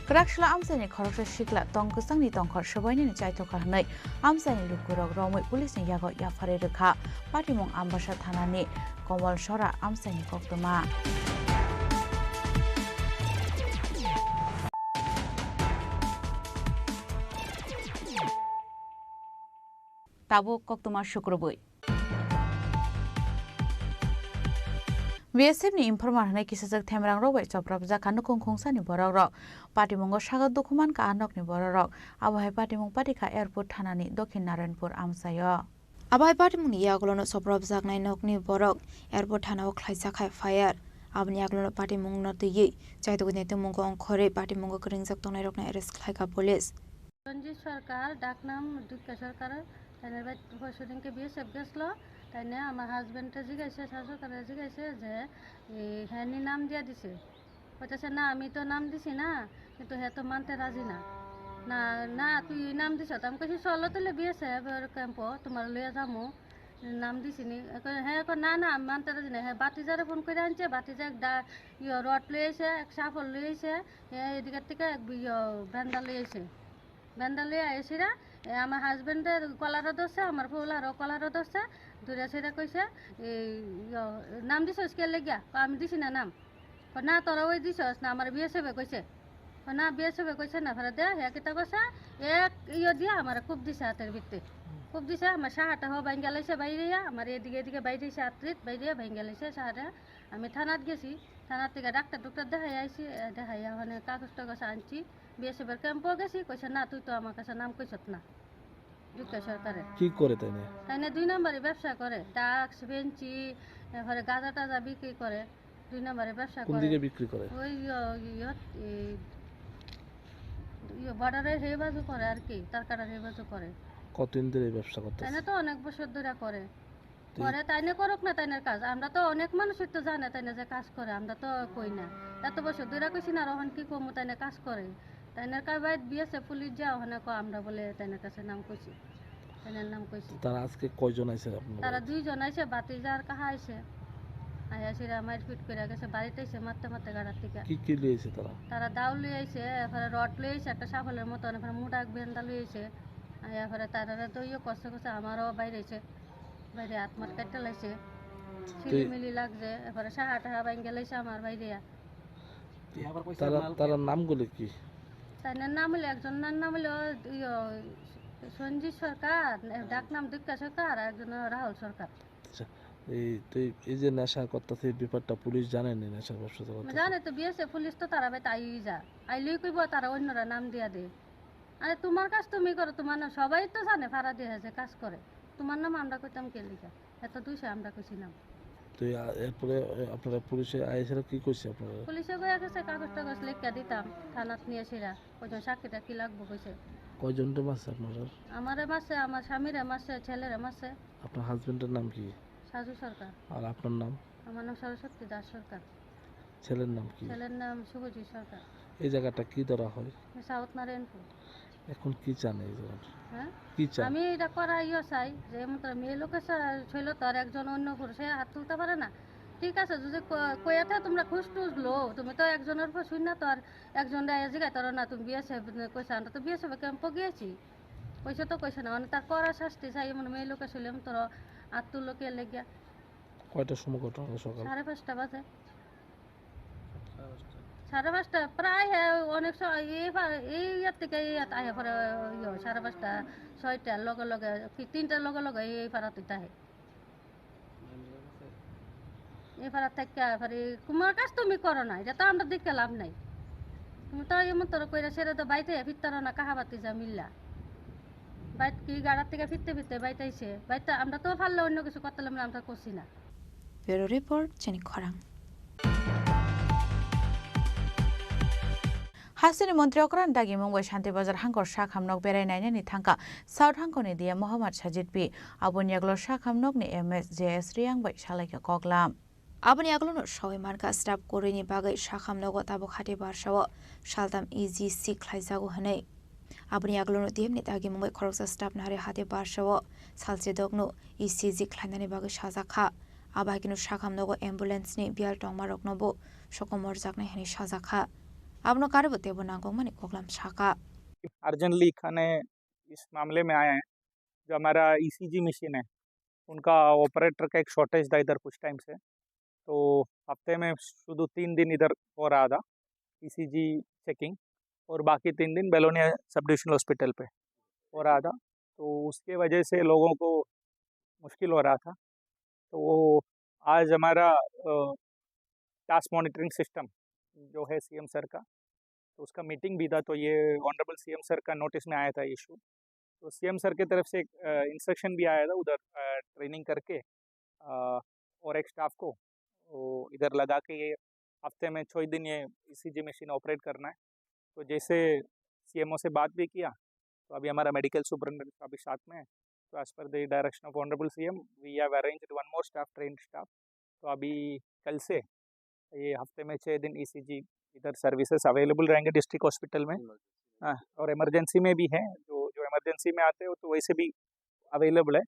Speaker 3: Karakshla Amsani Khoroksa Shikla Tongkusangni Tongkhor Shobaini Chaitoka Hanai Amsani Lukurok Romoi Police Yago Yafare Rekha Patimung Ambasha Thanani Komol Shora Amsani Koktoma Tabo Koktoma Shukrubui BSF ni informar hanai kisajak themrang ro bai choprab jakanu kongkhongsa ni borok patimungo saga dokuman ka anok ni borok abahai patimung patika airport thanani dokhin naranpur amsayo
Speaker 4: Abahai patimung ni yaglono choprab jaknai nokni borok airport thanao khlaisa khai fire abni yaglono patimung no tei chaitog ne temung ongkhore patimung kringjak tongnai rokna arrest khlaika police
Speaker 8: Ranjit Sarkar ডাকনাম দুঃখা সরকার তাই পরশুদিনকে BSF গেছিল তাই আমার হাজব্যান্ডে জিজ্ঞাসা সরকারে জিজ্ঞাসা যে হ্যাঁ নাম দিয়া দিছে বলতেছে না আমি তো নাম দিছি না কিন্তু হ্যাঁ তো মানতে রাজি না না না তুই নাম দিছ আমি কেছি চলো তাহলে বিএসএফ ক্যাম্প তোমার লইয়া যাবো নাম দিছি নি হ্যাঁ না না আমি মানতে রাজি না হ্যাঁ বাতিজারে ফোন করে আনছে বাতিজা রড লই আইছে এক সাফল লই আইছে এদিকের থেকে এক ভ্যান্ডা লই আইছে বেন্দালে আইসিরা আমার হাজবেন্ডের কলারও ধরছে আমার ফুলারও কলারও ধরছে দূরে সেরা কইছে নাম দিছস কে লেগিয়া আমি দিছি না নাম না তোরা ওই দিছস না আমার বিএসএফে কইছে না বিএসএফে কইছে না ফেরা দে হ্যাঁ কিতা কইছে এক দিয়া আমার খুব দিছে হাতের ভিতরে খুব দিছে আমার সাহাটা হো ভাঙ্গা লাইছে বাইরে আমার এদিকে বাইরে আত্রিত বাইরে ভাঙ্গা লাইছে সাহাটা আমি থানাত গেছি থানার থেকে ডাক্তার দেখাই আইছি দেখাইয়া ওখানে কাগজ টাগজ আনছি বিএসএফের ক্যাম্পও গেছি কইছে না তুই তো আমার কাছে নাম কইছত না দুঃখা সরকারের।
Speaker 12: কি করে তাই না?
Speaker 8: তাই না 2 নম্বরে ব্যবসা করে, ডাক্স বেঞ্চি এরপরে গাঁজা টাজা বিক্রি করে, 2 নম্বরে ব্যবসা করে।
Speaker 12: কোন দিকে বিক্রি করে?
Speaker 8: ওই বর্ডারের হে বাজু করে আর কি, তারকাটার হে বাজু করে।
Speaker 12: কতদিন ধরে এই ব্যবসা করতেছে?
Speaker 8: তাই না তো অনেক বছর ধরে করে। তাই না করুক না তাইনের কাজ, আমরা তো অনেক মানুষের তো জানে তাই না যে কাজ করে, আমরা তো কই না। এত বছর ধরে কইছি না রহন কি কমু তাই না কাজ করে। তাইনের কাজ বাইত বিয়েছে পুলিশ যাও ওখানে আমরা বলে তাইনের কাছে নাম কইছি, তাইনের নাম কইছি।
Speaker 12: তারা আজকে কয়জন আইছে আপনারা?
Speaker 8: তারা 2 জন আইছে, বাতিজার কাহা আইছে, আইয়াছিরা মাইর ফিট করে গেছে, বাড়িতে এসে মারতে মারতে গাড়ার থেকে।
Speaker 12: কি লিয়েছে তারা?
Speaker 8: তারা দাও লিয়ে আইছে, এরপরে রড লিয়ে আইছে একটা সাফলের মতন, এরপরে মোটা বেন্দা লিয়ে আইছে, এরপরে তারা দইও কষ্ট করছে, আমারও বাইরে আইছে, বাইরে হাত মার কাটতে লাইছে, ছিলিমিলি লাগছে, এরপরে সাহা টাহা ভাঙ্গে লাইছে আমার বাইরে।
Speaker 12: তারা নামগুলো কি?
Speaker 8: তাই নাম হলো, একজনের নাম হলো সঞ্জিত সরকার, ডাক নাম দুঃখা সরকার, আর একজন রাহুল সরকার।
Speaker 12: এই যে নেশা করতেছে ব্যাপারটা পুলিশ জানে না? নেশার ব্যবসা
Speaker 8: জানে তো, বিয়েছে পুলিশ তো তারা ভাই তাই যা আইলেই কইব, তারা অন্যরা নাম দিয়া দে। আরে তোমার কাজ তুমি করো, তোমার নাম সবাই তো জানে, ভাড়া দিয়ে আছে কাজ করে, তোমার নাম আমরা কইতাম কে লিখা, এত 200 আমরা কইছি নাম।
Speaker 12: তো এরপরে আপনারা পুলিশে আইসারা কি কইছে আপনারা?
Speaker 8: পুলিশে কইয়া গেছে কাগজ টাগজ লিখা দিতাম, থানাত নিয়ে এসেরা কয়জন সাক্ষীটা কি লাগবো কইছে।
Speaker 12: কয়জনটা মারছে আপনারা?
Speaker 8: আমারে মারছে, আমার স্বামীরে মারছে, ছেলেরে মারছে।
Speaker 12: আপনার হাজবেন্ডের নাম কি?
Speaker 8: সাজু সরকার।
Speaker 12: আর আপনার নাম?
Speaker 8: আমার নাম সরস্বতী দাস সরকার।
Speaker 12: ছেলের নাম কি?
Speaker 8: ছেলের নাম শুভজিৎ সরকার।
Speaker 12: এই জায়গাটা কি ধরা হয়?
Speaker 8: সাউথ নারায়ণপুর।
Speaker 12: এখন কি চান এই জায়গাটা?
Speaker 8: হ্যাঁ
Speaker 12: কি চান?
Speaker 8: আমি এটা করা চাই যে মেয়ে লোকের ছিল তো আর একজন অন্য পুরুষে হাত তুলতে পারে না। ঠিক আছে, যদি কইয়াতে তোমরা খুশ টুস লো, তুমি তো একজনের উপর শুন না তো আর একজন জিগাই তোর না তুমি বিয়ে কইছে, আমরা তো বিয়ে সবে ক্যাম্প গিয়েছি, কইছে তো কইছে না, মানে তার করা শাস্তি চাই। মানে মেয়ে লোকে শুনলাম তোর হাত তুললো কে লেগে।
Speaker 12: কয়টার সময় ঘটনা? সকাল
Speaker 8: 5:30 বাজে। 5:30 প্রায় অনেক সময় এই ইয়ার থেকে আহে পরে 5:30 6টার লগে লগে কি 3টার লগে লগে এই পাড়াতে তাহে, এই পাড়া থেকে পরে তোমার কাজ তুমি করো না, এটা তো আমরা দেখে লাভ নাই। তুমি তো এমন তোর কইরা সেরে তো বাইতে ফিরতে না, কাহাবাতি যা মিল্লা বাইত কি গাড়ার থেকে ফিরতে ফিরতে বাইতে আইছে, বাইতে আমরা তো পারলে অন্য কিছু করতে আমরা করছি না।
Speaker 4: ব্যুরো রিপোর্ট চিনি খরাং।
Speaker 3: হাসিনি মন্ত্রী অকরান দাগি মুম্বাই শান্তিবাজার হাঙ্কর শাক হামনক বেড়াইনাयनि थांखा साउथ हांकनि दिया मोहम्मद साजिद पि आबुनि आगलो शाक हामनकनि एमएसजेएस रियांबाय सालायखा कगलाम
Speaker 4: आबुनि आगलोनो सवै मानका स्टाफ कोरिनि बागै शाक हामनगो ताबो खाते बारसाव सालदाम इजिसि ख्लाइजागो हनै आबुनि आगलोनो दियमनि दागि मुम्बाइ खरकसा स्टाफ नारे हाते बारसाव सालसे दगनो इसिजि ख्लाइनानि बागै साजाखा आबागिनो शाक हामनगो एम्बुलेन्सनि बियाल टंमारकनोबो सकमर जागनाय हनै साजाखा आपनो कार्यबते बनागो माने कोगलाम शाखा
Speaker 16: अर्जेंटली खाने इस मामले में आए हैं। जो हमारा ईसीजी मशीन है उनका ऑपरेटर का एक शॉर्टेज था इधर कुछ टाइम से, तो हफ्ते में शुरू 3 दिन इधर हो रहा था ईसीजी चेकिंग और बाकी 3 दिन बेलोनिया सब डिविजनल हॉस्पिटल पे हो रहा था। तो उसके वजह से लोगों को मुश्किल हो रहा था। तो आज हमारा टास्क मॉनिटरिंग सिस्टम जो है सीएम सर का, तो उसका मीटिंग भी था। तो ये ऑनरेबल सीएम सर का नोटिस में आया था इशू, तो सीएम सर की तरफ से एक इंस्ट्रक्शन भी आया था उधर ट्रेनिंग करके और एक स्टाफ को इधर लगा के ये हफ्ते में 6 दिन ये ईसीजी मशीन ऑपरेट करना है। तो जैसे सीएमओ से बात भी किया, तो अभी हमारा मेडिकल सुपरिटेंडेंट का भी साथ में है। तो as per the direction of honourable CM we have arranged 1 more staff, trained staff. तो अभी कल से ये हफ्ते में 6 दिन ईसीजी इधर सर्विसेज अवेलेबल रहेंगे डिस्ट्रिक्ट हॉस्पिटल में। और इमरजेंसी में भी है, जो इमरजेंसी में आते हो तो वैसे भी अवेलेबल है।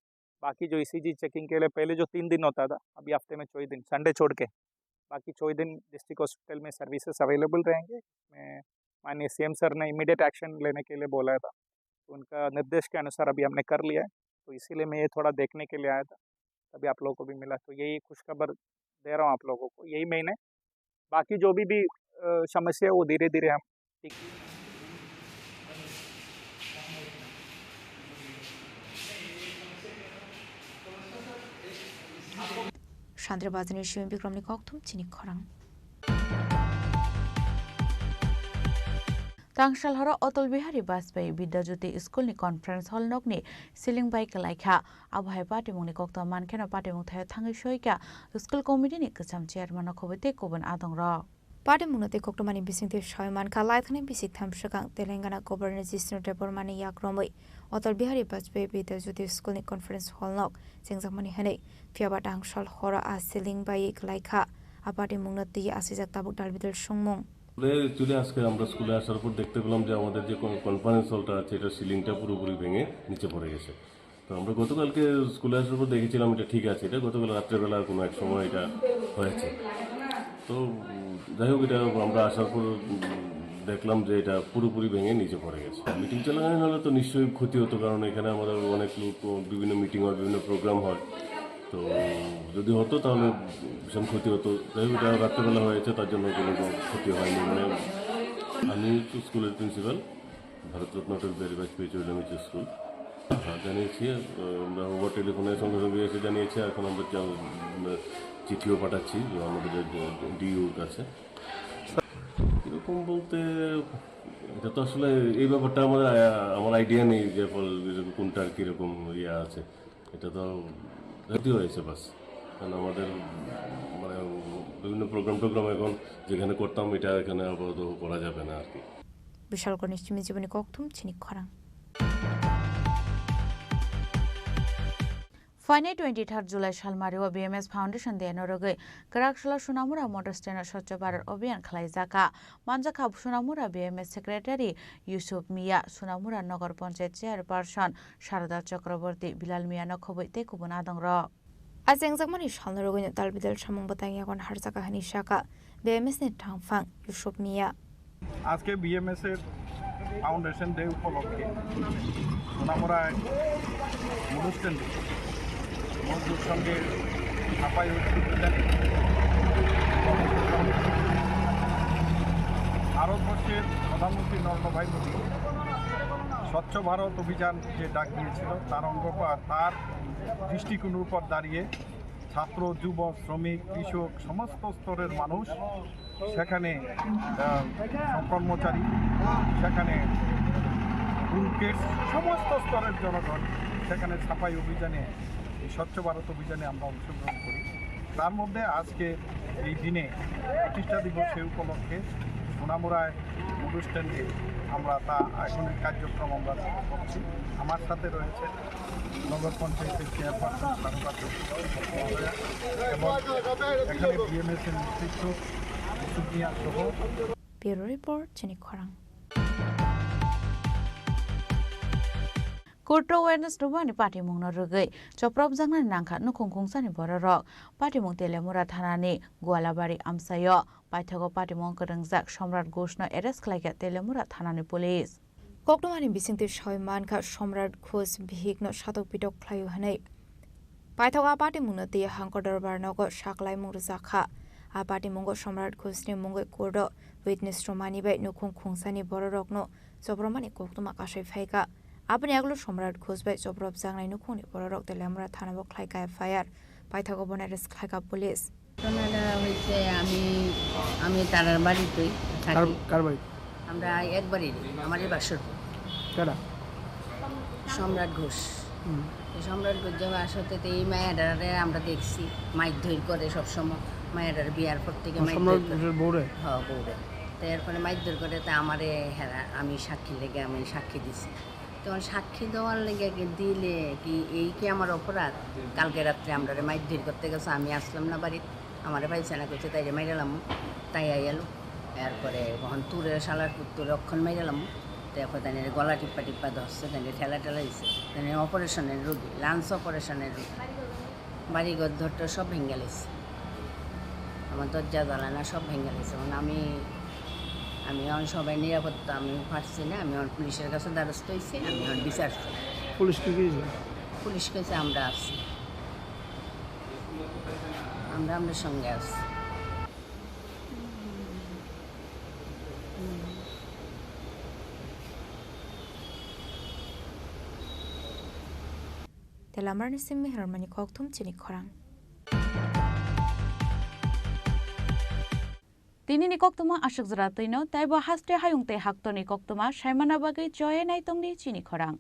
Speaker 16: बाकी जो ईसीजी चेकिंग के लिए पहले जो 3 दिन होता था, अभी हफ्ते में 4 दिन संडे छोड़ के बाकी 4 दिन डिस्ट्रिक्ट हॉस्पिटल में सर्विसेज अवेलेबल रहेंगे। मैं माननीय सीएम सर ने इमीडिएट एक्शन लेने के लिए बोला था, तो उनका निर्देश के अनुसार अभी हमने कर लिया है। तो इसीलिए मैं ये थोड़ा देखने के लिए आया था, तभी आप लोगों को भी मिला। तो यही खुशखबर दे रहा हूँ आप लोगों को, यही महीने बाकी जो भी समस्या वो धीरे धीरे हम ठीक।
Speaker 4: शांद्रबाजनी शिव विक्रमनि कक्थुम चिनि खरां
Speaker 3: तांगशाल हर अटल बिहारी वाजपेयी विद्याज्योति स्कुलनि कन्फरेन्स हल नगनि सिलिं बाइक लाइखा आबहाय पार्टीमुंनि कक्ता मानखेना पार्टीमुं थाय थाङै सयका स्कुल कमिटिनि गोजाम चेयारमेन खबैते गुबुन आदं र
Speaker 4: पार्टीमुंनो ते कक्तमानि बिसिंते सयमान का लाइथनि बिसिक थामसकां तेलेंगाना गभर्नर जिष्णु देबबर्मानि याक्रमै अटल बिहारी वाजपेयी विद्याज्योति स्कुलनि कन्फरेन्स हल नग जेंजाकमानि हनै फियाबा तांगशाल हर आ सिलिं बाइक लाइखा आ पार्टीमुंनो ति आसिजाक ताबुक दालबिदल सुंमुं
Speaker 17: एक्चुअली আজকে আমরা স্কুলে আসার পর দেখতে পেলাম যে আমাদের যে কনফারেন্স হলটা আছে এটা সিলিংটা পুরোপুরি ভেঙে নিচে পড়ে গেছে তো আমরা গতকালকে স্কুলে আসার পর দেখেছিলাম এটা ঠিক আছে এটা গতকাল রাত্রেবেলা কোনো এক সময় এটা হয়েছে তো যাই হোক এটা আমরা আসার পর দেখলাম যে এটা পুরোপুরি ভেঙে নিচে পড়ে গেছে মিটিং চলাকালীন হলে তো নিশ্চয়ই ক্ষতি হতো কারণ এখানে আমাদের অনেক লোক বিভিন্ন মিটিং হয় বিভিন্ন প্রোগ্রাম হয় তো যদি হতো তাহলে ভীষণ ক্ষতি হতো যাই হোক এটা রাত্রেবেলা হয়েছে তার জন্য কোনো ক্ষতি হয়নি মানে আমি স্কুলের প্রিন্সিপাল ভারতরত্ন অটল বিহারী বাজপেয়ী চৈলামিচ স্কুল জানিয়েছি আমরা ওভার টেলিফোনের সঙ্গে সঙ্গে এসে জানিয়েছি এখন আমরা চিঠিও পাঠাচ্ছি আমাদের ডিইউর কাছে এরকম বলতে এটা তো আসলে এই ব্যাপারটা আমার আইডিয়া নেই যে কোনটার কীরকম ইয়ে আছে এটা তো ক্ষতি হয়েছে বাস কারণ আমাদের মানে বিভিন্ন প্রোগ্রাম এখন যেখানে করতাম এটা এখানে আপাতত করা যাবে না আর কি
Speaker 4: বিশাল গণেশমি জীবনী কক্তুম চিনি খরাং
Speaker 3: फाइने 23 जुलाई सालमारियाव BMS फाउन्डेसन देनो रगै कराकसला सुनामुरा मोटर स्टेन स्वच्छ भारत अभियान खालायजाका मानजाका सुनामुरा BMS सेक्रेटारि युसुफ मिया सुनामुरा नगर पञ्चायत चेयारपार्सन शारदा चक्रवर्ती बिलाल मिया नखबै गुबुन आदं र
Speaker 4: आजेंजाकमानि सालनो रगैनो दालबिदल सामुं बतायागन हारजाका हानि शाखा BMS नि थांफां युसुफ मिया
Speaker 18: আজকে BMS এর ফাউন্ডেশন ডে উপলক্ষে সুনামুরা অনুষ্ঠান মজদুর সঙ্গে ছাপাই ভারতবর্ষের প্রধানমন্ত্রী নরেন্দ্র ভাই মোদী স্বচ্ছ ভারত অভিযান যে ডাক দিয়েছিল তার অঙ্গ তার দৃষ্টিকোণের উপর দাঁড়িয়ে ছাত্র যুব শ্রমিক কৃষক সমস্ত স্তরের মানুষ সেখানে কর্মচারী সেখানে পুরুষের সমস্ত স্তরের জনগণ সেখানে ছাপাই অভিযানে এই স্বচ্ছ ভারত অভিযানে আমরা অংশগ্রহণ করি তার মধ্যে আজকে এই দিনে প্রতিষ্ঠা দিবসে উপলক্ষে সোনামুড়ায় অনুষ্ঠানে আমরা তা এখনের কার্যক্রম আমরা করছি আমার সাথে রয়েছে নগর পঞ্চায়েতের চেয়ারপারসন শারদা চক্রবর্তী এবং এখানে BMS এর নেতৃত্ব সুপ্রিয়া সহ
Speaker 4: ব্যুরো রিপোর্ট চিনি খরাং
Speaker 3: Kurto awareness dubani party mung na rugai choprop jangna nangkha nukungkungsani borarok party mung telemura thanani Gualabari amsayo paithago party mung karangjak Somrat Ghoshna arrest khlaiga telemura thanani police
Speaker 4: koktomani bisingte soyman kha Somrat Ghosh bihigno satok pitok khlayu hanai paithago party mung na te hangko darbar nogo saklai mung jakha a party mung Somrat Ghoshni mungoi kordo witness romani bai nukungkungsani borarokno chopromani koktoma kasai phaika আপনি এগুলো সম্রাট ঘোষবাই চপ্রব জাংনাই নুখুনি বড়রক Teliamura থানাবো খাইকা FIR পাইথাগো বনারেস খাইকা police
Speaker 20: ঘটনাটা হইছে আমি তারার বাড়িতেই থাকি
Speaker 11: কার বাড়ি
Speaker 20: আমরা একবারই আমারই বাসর
Speaker 11: কারা
Speaker 20: সম্রাট ঘোষ সম্রাট ঘোষ যাওয়া আসতে এই মায়াডারে আমরা দেখছি মাইক ধৈর করে সবসময় মায়াডার বিয়ার পর থেকে
Speaker 11: বউরে
Speaker 20: হ্যাঁ বউরে তো এরপরে মাইক ধৈর করে তা আমারে হেরা আমি সাক্ষী লেগে আমি সাক্ষী দিছি তখন সাক্ষী দেওয়ার লেগে দিলে কি এই কি আমার অপরাধ কালকে রাত্রে আমরা মাইক ধীর করতে গেছে আমি আসলাম না বাড়িতে আমার পাইছে না করছে তাই মাইরালাম তাই আইয়ালো এরপরে কখন তুরে শালার তুরে অক্ষণ মাইরালাম তারপর তাই গলা টিপ্পা টিপ্পা ধরছে তাই ঠেলা ঠেলা দিচ্ছে তাই অপারেশনের রোগী লাঞ্চ অপারেশনের রোগী বাড়িঘর ধরতে সব ভেঙে গেছে আমার দরজা জ্বালানা সব ভেঙে গেছে আমি এখন সবাই নিরাপত্তা আমি পারছি না আমি এখন পুলিশের কাছে দ্বারস্থ হয়েছি আমি এখন বিচার
Speaker 11: পুলিশ কি গিয়েছে
Speaker 20: পুলিশ কাছে আমরা আছি আমরা আমাদের সঙ্গে আছি
Speaker 4: তেলামারনি সিম্মি হারমানি কক্তুম চিনি খরাং
Speaker 3: Tini ni koktuma ashuk zara tino taibo haste hayung te hakto ni koktuma shaimana bagai joye nai tong ni Chini Khorang.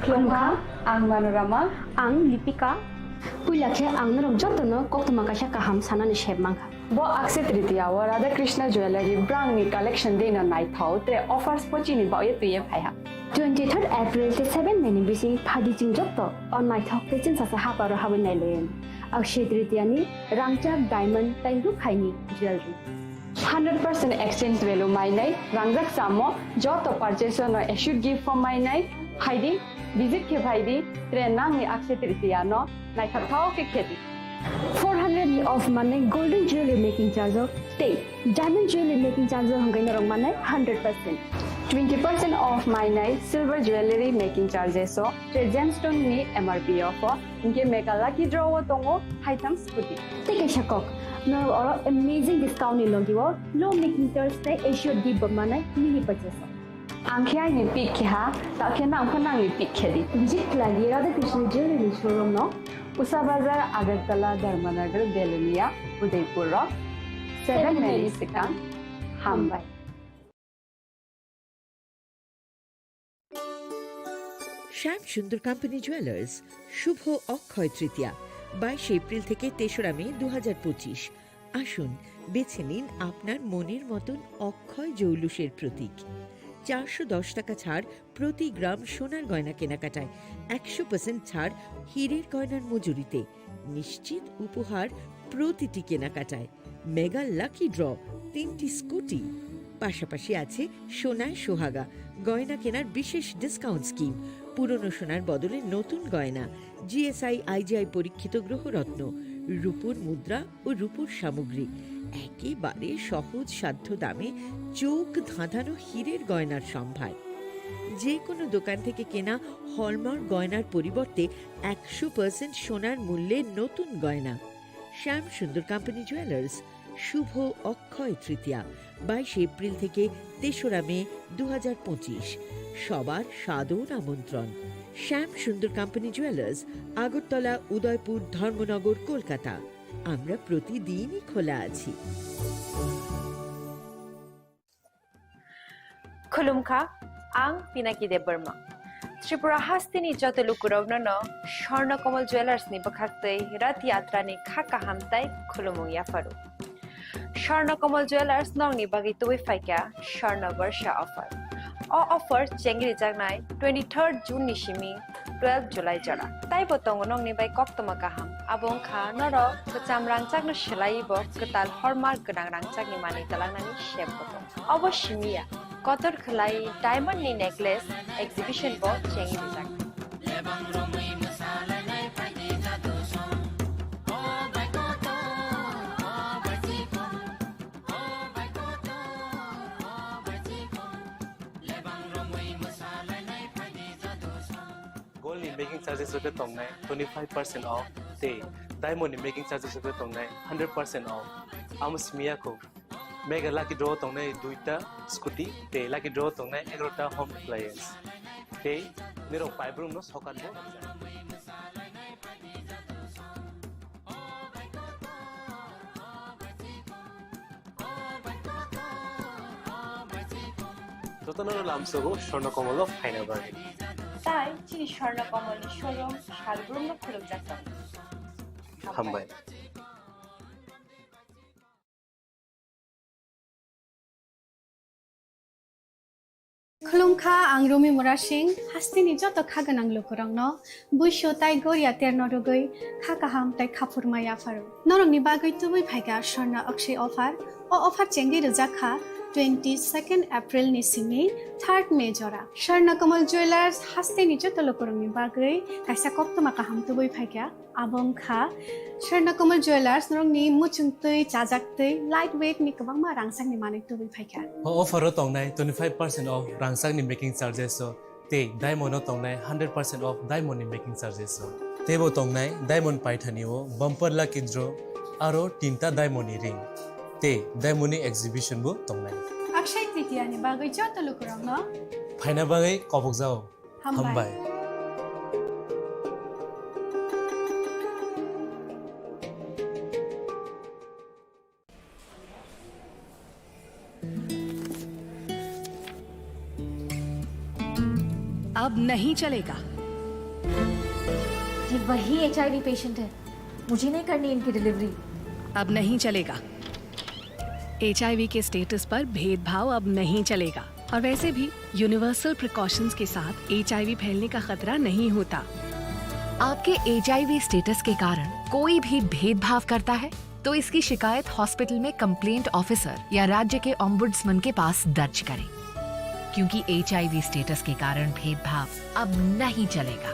Speaker 21: Klongka, ang Manorama, ang Lipika. Puilakhe ang narong jotono koktuma kasha kaham sana ni sheb mangka. Bo akse tritiya wa Radha Krishna Jewelry brand ni collection de na night thau tre offers pochi ni ba ye tuye phaiha. 23rd April te 7 meni bisi phadi jing jotto on night thau te chin sa ha paro ha nai len. Akshe tritiya ni rangchak diamond tai ru khaini jewelry. 100% exchange value my nai rangjak samo joto purchase no should give for my nai haidi visit ke bhaidi trenang ni akse tritiya no nai thau ke kheti 400 of money golden jewelry making charge of stay diamond jewelry making charge hangai narong manai 100% 20% off my night silver jewelry making charges so gemstone ni MRP of inke mega lucky draw tongo haitang scooty take a shakok no or amazing discount ni logiwo low making charge stay issue di manai mini purchase Angkya ni pik kha ta khena angkhana ni pik khedi visit lagi Radha Krishna Jewelry showroom no Usa Bazar Agartala Dharmanagar Belunia Udaipur 7 Mary Sikang Hambai
Speaker 2: Shyam Sundar company jewellers Shubho Akshaya Tritiya 22 April থেকে 3রা মে 2025 আসুন বেছে নিন আপনার মনের মতন অক্ষয় জৌলুসের প্রতীক 410 টাকা ছাড় প্রতি গ্রাম সোনার গয়না কেনাকাটায় 100% ছাড় হীরের গয়নার মজুরিতে নিশ্চিত উপহার প্রতিটি কেনাকাটায় মেগা লাকি ড্র 3টি স্কুটি পাশাপাশি আছে সোনায় সোহাগা গয়না কেনার বিশেষ ডিসকাউন্ট স্কিম পুরনো সোনার বদলে নতুন গয়না জিএসআই আইজিআই পরীক্ষিত গ্রহরত্ন রূপোর মুদ্রা ও রূপোর সামগ্রী একেবারে সহজ সাধ্য দামে চোখ ধাঁধানো হীরের গয়নার সম্ভার যে কোনো দোকান থেকে কেনা হলমার্ক গয়নার পরিবর্তে 100% সোনার মূল্যে নতুন গয়না শ্যাম সুন্দর কোম্পানি জুয়েলার্স শুভ অক্ষয় তৃতীয়া 22 এপ্রিল থেকে 3রা মে 2025 সবার সাদর আমন্ত্রণ শ্যাম সুন্দর কোম্পানি জুয়েলার্স আগরতলা উদয়পুর ধর্মনগর কলকাতা আমরা প্রতিদিনই খোলা আছি
Speaker 4: Khulumkha ang Pinaki de Burma Tripura hastini joto lukurovno no Shorna Komal Jewelers ni bakhaktei rat yatra ni khaka hamtai khulumung yafaru Shorna Komal Jewelers nong ni bagi tuwi faika Shorna Varsha offer O offer chengri jagnai 23rd June ni shimi 12 July jara tai botong nong ni bai koktoma kaham abong kha noro kacham rangchak no shelai bo ketal hallmark ganang rangchak ni mani talangnani shep botong oboshimiya Kotor khlai diamond ni necklace exhibition bo chengi dijak
Speaker 12: Gold ni making charges hote tongnai 25% off te diamond ni making charges hote tongnai 100% off amusmiya ko Mega lucky draw tongnai 2ta scooty te lucky draw tongnai 11ta home appliance te niro paibrum no sokan bo Totanoro lamsogo Shorna Komolo final bargain
Speaker 4: Tai chini Shorna Komal ni showroom shalbrum no khulum jakta
Speaker 12: Hambai
Speaker 21: Khulumkha ang Rumi Murashing hastini joto khaganang lukurang no buisho tai goria terno rogoi khakaham tai khapurma yafaru norong ni bagoi tubui phaiga Shorna Akshay offer o offer chengi rujakha 22 April ni simi 3 May jora Sharnakamol Jewelers haste ni jotolokorongni bagoi kaisa koptoma kaham tuboi phaikya abong kha Sharnakamol Jewelers norongni muchungtoi chajaktoi lightweight ni kabangma rangsakni manui tuboi phaikya
Speaker 12: offer tongnai 25% off rangsakni making charges so te diamond tongnai 100% off diamond ni making charges so tebo tongnai diamond paithani o bumper lucky draw aro tinta diamond ni ring te diamond ni exhibition bu tongnai
Speaker 21: Akshay Tritiya ni bagoi jotolokorong no
Speaker 12: phaina bagai kobok jao hambai
Speaker 19: अब नहीं चलेगा।
Speaker 4: ये वही HIV patient है, मुझे नहीं करनी इनकी डिलीवरी।
Speaker 19: अब नहीं चलेगा। HIV के स्टेटस पर भेदभाव अब नहीं चलेगा और वैसे भी यूनिवर्सल प्रिकॉशंस के साथ HIV फैलने का खतरा नहीं होता।
Speaker 7: आपके HIV स्टेटस के कारण कोई भी भेदभाव करता है तो इसकी शिकायत हॉस्पिटल में कंप्लेंट ऑफिसर या राज्य के ओम्बुड्समैन के पास दर्ज करें, क्योंकि HIV स्टेटस के कारण भेदभाव अब नहीं चलेगा।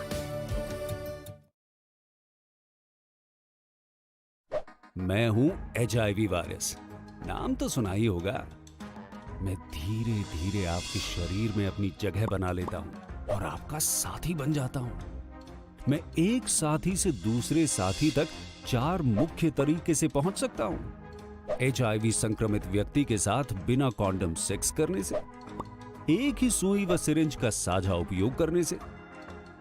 Speaker 22: मैं हूं HIV वायरस, नाम तो सुना ही होगा। मैं धीरे धीरे आपके शरीर में अपनी जगह बना लेता हूं और आपका साथी बन जाता हूं। मैं एक साथी से दूसरे साथी तक 4 मुख्य तरीके से पहुंच सकता हूं। HIV संक्रमित व्यक्ति के साथ बिना कॉन्डम सेक्स करने से, एक ही सुई व सिरिंज का साझा उपयोग करने से,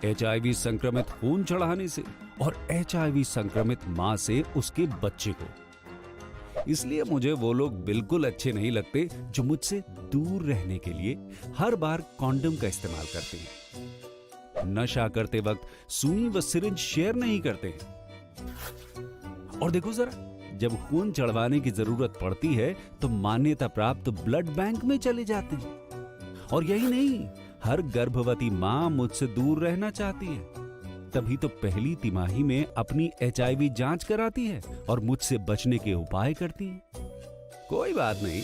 Speaker 22: HIV संक्रमित खून चढ़ाने से और HIV संक्रमित मां से उसके बच्चे को। इसलिए मुझे वो लोग बिल्कुल अच्छे नहीं लगते जो मुझसे दूर रहने के लिए हर बार कॉन्डम का इस्तेमाल करते हैं, नशा करते वक्त सुई व सिरिंज शेयर नहीं करते हैं। और देखो जरा, जब खून चढ़वाने की जरूरत पड़ती है तो मान्यता प्राप्त ब्लड बैंक में चले जाते हैं। और यही नहीं, हर गर्भवती मां मुझसे दूर रहना चाहती है, तभी तो पहली तिमाही में अपनी HIV जांच कराती है और मुझसे बचने के उपाय करती है। कोई बात नहीं,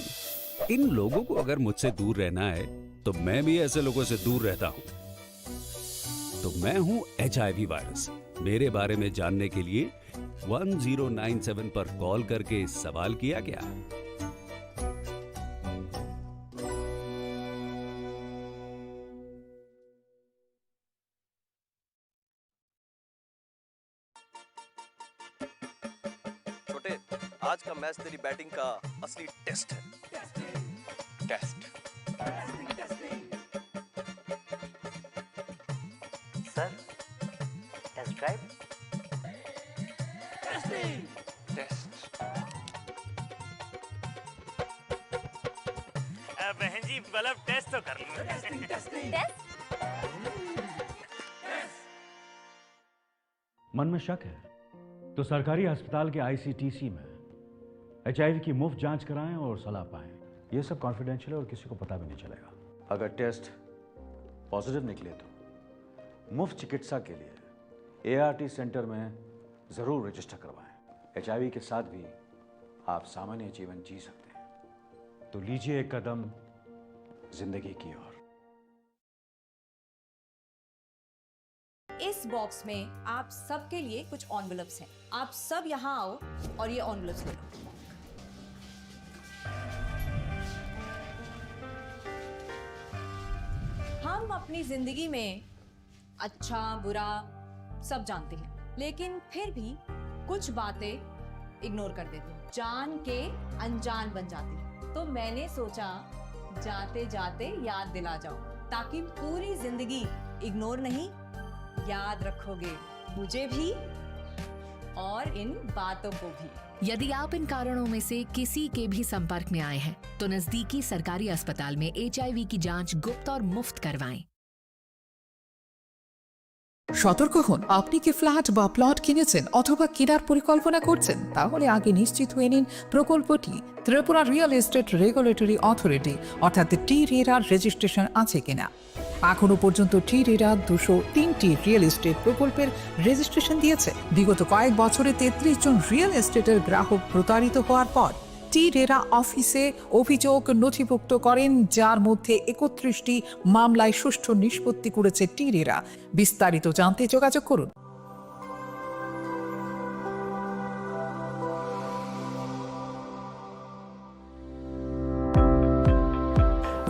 Speaker 22: इन लोगों को अगर मुझसे दूर रहना है तो मैं भी ऐसे लोगों से दूर रहता हूं। तो मैं हूं HIV वायरस। मेरे बारे में जानने के लिए 1097 पर कॉल करके सवाल किया क्या?
Speaker 23: आज का मैच तेरी बैटिंग का असली टेस्ट है। Test
Speaker 24: sir, test drive.
Speaker 23: Test
Speaker 25: बहन जी बल्ब टेस्ट तो कर लो।
Speaker 26: मन में शक है तो सरकारी अस्पताल के ICTC में HIV की मुफ्त जांच कराएं और सलाह पाएं। ये सब कॉन्फिडेंशियल है और किसी को पता भी नहीं चलेगा। अगर टेस्ट पॉजिटिव निकले तो मुफ्त चिकित्सा के लिए ART सेंटर में जरूर रजिस्टर करवाएं। HIV के साथ भी आप सामान्य जीवन जी सकते हैं। तो लीजिए एक कदम जिंदगी की ओर।
Speaker 27: इस बॉक्स में आप सबके लिए कुछ एनवेलप्स हैं। आप सब यहाँ आओ और ये एनवेलप्स ले लो। हम अपनी जिंदगी में अच्छा बुरा सब जानते हैं, लेकिन फिर भी कुछ बातें इग्नोर कर देते हैं, जान के अनजान बन जाती हैं। तो मैंने सोचा जाते जाते याद दिला जाओ, ताकि पूरी जिंदगी इग्नोर नहीं, याद रखोगे मुझे भी और इन बातों को भी।
Speaker 7: यदि आप इन कारणों में से किसी के भी संपर्क में आए हैं तो नजदीकी सरकारी अस्पताल में HIV की जांच गुप्त और मुफ्त करवाएं।
Speaker 28: সতর্ক হন, আপনি কি ফ্ল্যাট বা প্লট কিনেছেন অথবা কেনার পরিকল্পনা করছেন, তাহলে আগে নিশ্চিত হয়ে নিন প্রকল্পটি Tripura real estate regulatory authority অর্থাৎ TRERA রেজিস্ট্রেশন আছে কিনা। এখনো পর্যন্ত TRERA 203টি রিয়েল এস্টেট প্রকল্পের রেজিস্ট্রেশন দিয়েছে। বিগত কয়েক বছরে 33 জন রিয়েল এস্টেটের গ্রাহক প্রতারিত হওয়ার পর রেরা অফিসে অভিযোগ নথিভুক্ত করেন, যার মধ্যে 31টি মামলায় সুষ্ঠু নিষ্পত্তি করেছে রেরা। বিস্তারিত জানতে যোগাযোগ করুন।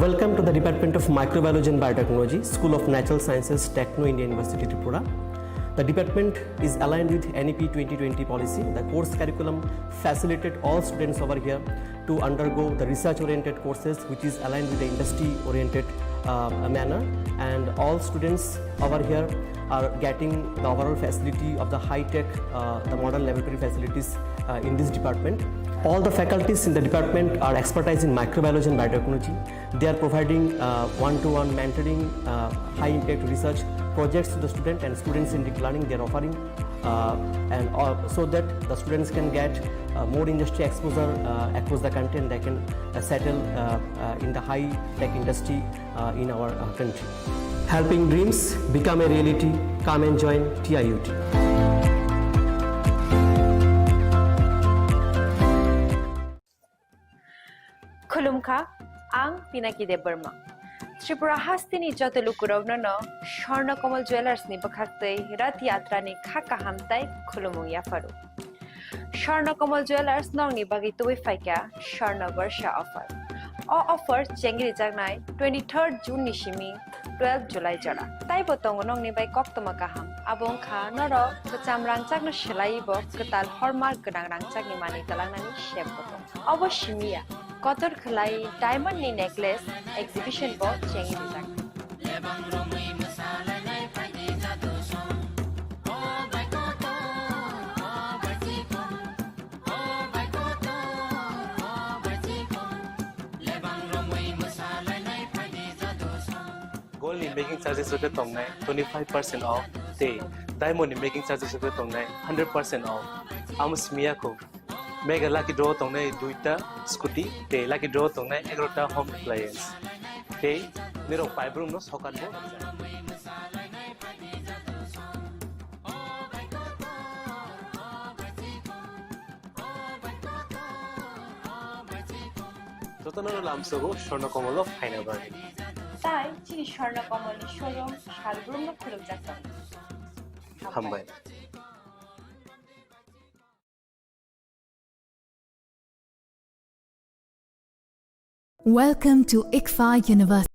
Speaker 1: Welcome to the Department of Microbiology and Biotechnology, School of Natural Sciences, Techno India University, Tripura. The department is aligned with NEP 2020 policy. The course curriculum facilitated all students over here to undergo the research-oriented courses, which is aligned with the industry-oriented manner. And all students over here are getting the overall facility of the high-tech, the modern laboratory facilities in this department. All the faculties in the department are expertise in microbiology and biotechnology. They are providing one-to-one mentoring, high-impact research projects to the student, and students in deep learning they are offering, so that the students can get more industry exposure across the country, and they can settle in the high-tech industry in our country. Helping dreams become a reality. Come and join TIUT.
Speaker 5: खुलुमखा आं पिनाकी देव Burma Tripura हास्तिनी जतलुकुरावनो स्वर्णकमल ज्वेलार्सनि बखाक्तै रथ यात्रानि खाका हामताय खुलुमु याफारु स्वर्णकमल ज्वेलार्स नंगनि बागै तुबै फाइका स्वर्ण वर्ष offer offer चेंगरि जागनाय 23 जून निसिमी 12 जुलाई जरा ताइ बतंग नंगनि bye कक्तमा गाहाम आबों खा नर बचाम रांचागनो शिलाइबो कताल हरमार्क गोनां रांचागनि मानि तलांनानि शेप बतंग अवश्यमिया कतर खलाई डायमंड नि नेकलेस एग्जीबिशन बो चेंगि जाग
Speaker 12: Gold in making charges with the tongnai 25% off. They diamond in making charges with the tongnai 100% off. Amus miyako mega lucky draw tongnai duita scooty. They lucky draw tongnai 11ta home appliance. They niro 5 room no sokan bo. Totanano lamsogo shornakomolo final burning.
Speaker 5: তাই চিনি স্বর্ণকমলের showroom শালগ্রাম খুলুক যাচ্ছে
Speaker 12: হামবাই
Speaker 19: Welcome to ICFA University.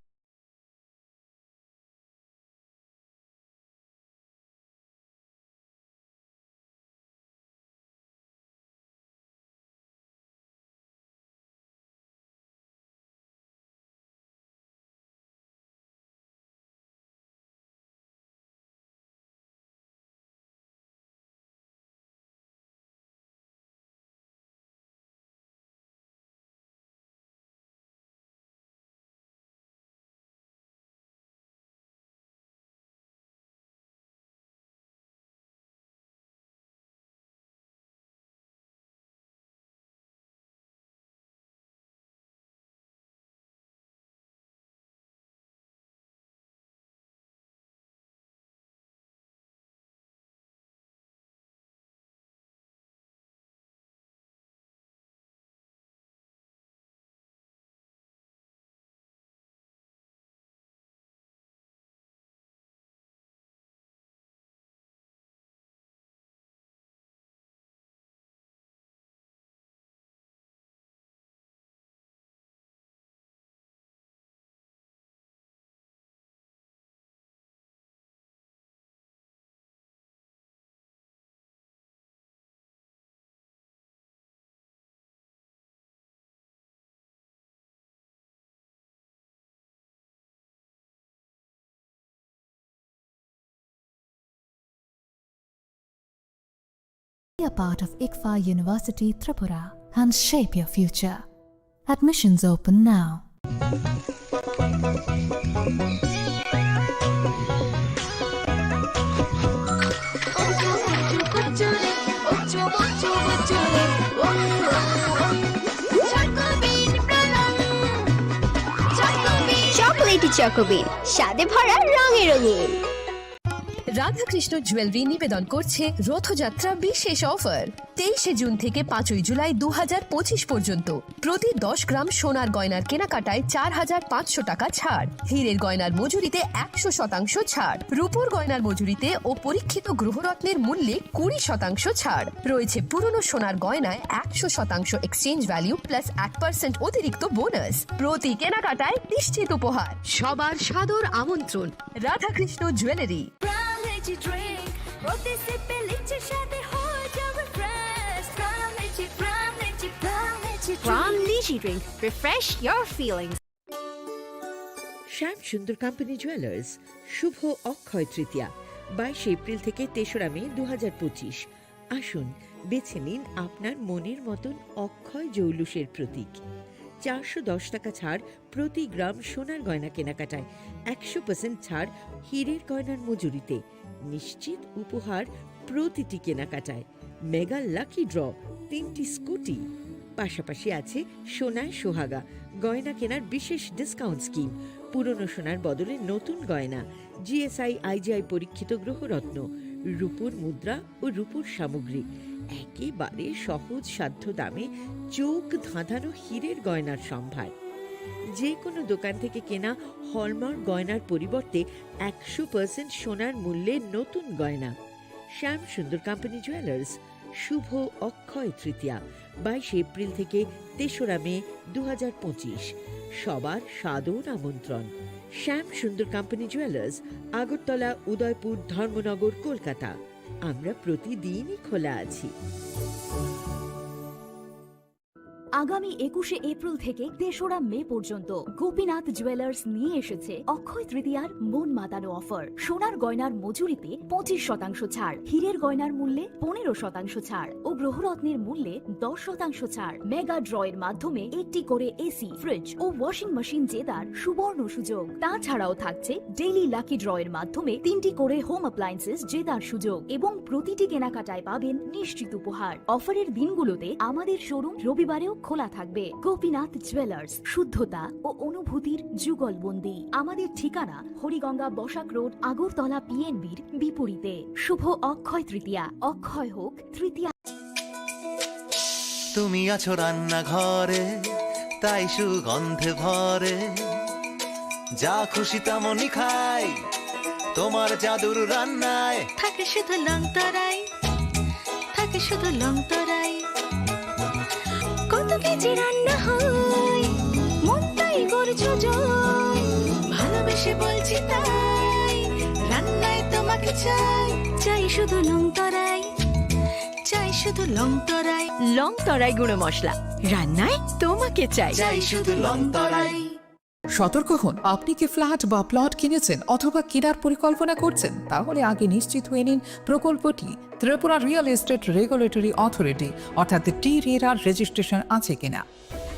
Speaker 19: Be a part of ICFA University Tripura and shape your future. Admissions open now.
Speaker 6: Chocolatey চকোবিন স্বাদে ভরা রঙে রঙিন Radhakrishna jewellery নিবেদন করছে রথযাত্রা বিশেষ অফার 23 জুন থেকে 5 জুলাই 2025 পর্যন্ত প্রতি 10 গ্রাম সোনার গয়নার কেনাকাটায় 4,500 টাকা ছাড়, হীরের গয়নার মজুরিতে 100% ছাড়, রূপোর গয়নার মজুরিতে ও পরীক্ষিত গ্রহরত্নের মূল্যে 20% ছাড় রয়েছে। পুরনো সোনার গয়নায় 100% এক্সচেঞ্জ ভ্যালু প্লাস 1% অতিরিক্ত বোনাস। প্রতি কেনাকাটায় নিশ্চিত উপহার। সবার সাদর আমন্ত্রণ Radhakrishna jewellery.
Speaker 8: From Lychee Drink, refresh your feelings.
Speaker 9: Shyam Sundar company jewellers Shubho Akshaya Tritiya 22 April থেকে 3রা মে 2025। আসুন বেছে নিন আপনার মনের মতন অক্ষয় জৌলুসের প্রতীক। 410 টাকা ছাড় প্রতি গ্রাম সোনার গয়না কেনাকাটায়, 100% ছাড় হীরের গয়নার মজুরিতে, নিশ্চিত উপহার প্রতিটি কেনাকাটায়, মেগা লাকি ড্র 3টি স্কুটি। পাশাপাশি আছে সোনায় সোহাগা গয়না কেনার বিশেষ ডিসকাউন্ট স্কিম, পুরনো সোনার বদলে নতুন গয়না, জিএসআই আইজিআই পরীক্ষিত গ্রহরত্ন, রূপোর মুদ্রা ও রূপোর সামগ্রী, একেবারে সহজ সাধ্য দামে চোখ ধাঁধানো হীরের গয়নার সম্ভার। যে কোনো দোকান থেকে কেনা হলমার্ক গয়নার পরিবর্তে 100% সোনার মূল্যে নতুন গয়না। শ্যাম সুন্দর কোম্পানি জুয়েলার্স শুভ অক্ষয় তৃতীয়া 22 এপ্রিল থেকে 3রা মে 2025। সবার সাদর আমন্ত্রণ। শ্যাম সুন্দর কোম্পানি জুয়েলার্স, আগরতলা, উদয়পুর, ধর্মনগর, কলকাতা। আমরা প্রতিদিনই খোলা আছি।
Speaker 19: আগামী 21শে এপ্রিল থেকে 3রা মে পর্যন্ত গোপীনাথ জুয়েলার্স নিয়ে এসেছে অক্ষয় তৃতীয়ার মন মাতানো অফার। সোনার গয়নার মজুরিতে 25% ছাড়, হীরের গয়নার মূল্যে 15% ছাড় ও গ্রহরত্নের মূল্যে 10% ছাড়। মেগা ড্রয়ের মাধ্যমে একটি করে এসি, ফ্রিজ ও ওয়াশিং মেশিন জেতার সুবর্ণ সুযোগ। তাছাড়াও থাকছে ডেইলি লাকি ড্রয়ের মাধ্যমে 3টি করে হোম অ্যাপ্লায়েন্সেস জেতার সুযোগ এবং প্রতিটি কেনাকাটায় পাবেন নিশ্চিত উপহার। অফারের দিনগুলোতে আমাদের শোরুম রবিবারেও খোলা থাকবে। গোপীনাথ জুয়েলার্স, শুদ্ধতা ও অনুভূতির যুগলবন্দি। আমাদের ঠিকানা হরিগঙ্গা বসাক রোড, আগরতলা পিএনবির বিপরীতে। শুভ অক্ষয় তৃতীয়া, অক্ষয় হোক তৃতীয়া।
Speaker 10: তুমি আছো রান্নাঘরে, তাই সুগন্ধে ভরে, যা খুশি তেমনই খাই তোমার জাদুর রান্নায়।
Speaker 13: থাকে শুধু লং তরাই, থাকে শুধু লং তরাই, কত কেজি রান্না হয় মনটাই করছো জয়। ভালোবেসে বলছি তাই, রান্নায় তোমাকে চাই, চাই শুধু লং তরাই, চাই শুধু লং তরাই। লং তরাই গুঁড়ো মশলা, রান্নায় তোমাকে চাই, চাই শুধু লং তরাই।
Speaker 28: সতর্ক হন, আপনি কি ফ্ল্যাট বা প্লট কিনেছেন অথবা কেনার পরিকল্পনা করছেন, তাহলে আগে নিশ্চিত হয়ে নিন প্রকল্পটি Tripura real estate regulatory authority অর্থাৎ টি-রেরার রেজিস্ট্রেশন আছে কিনা।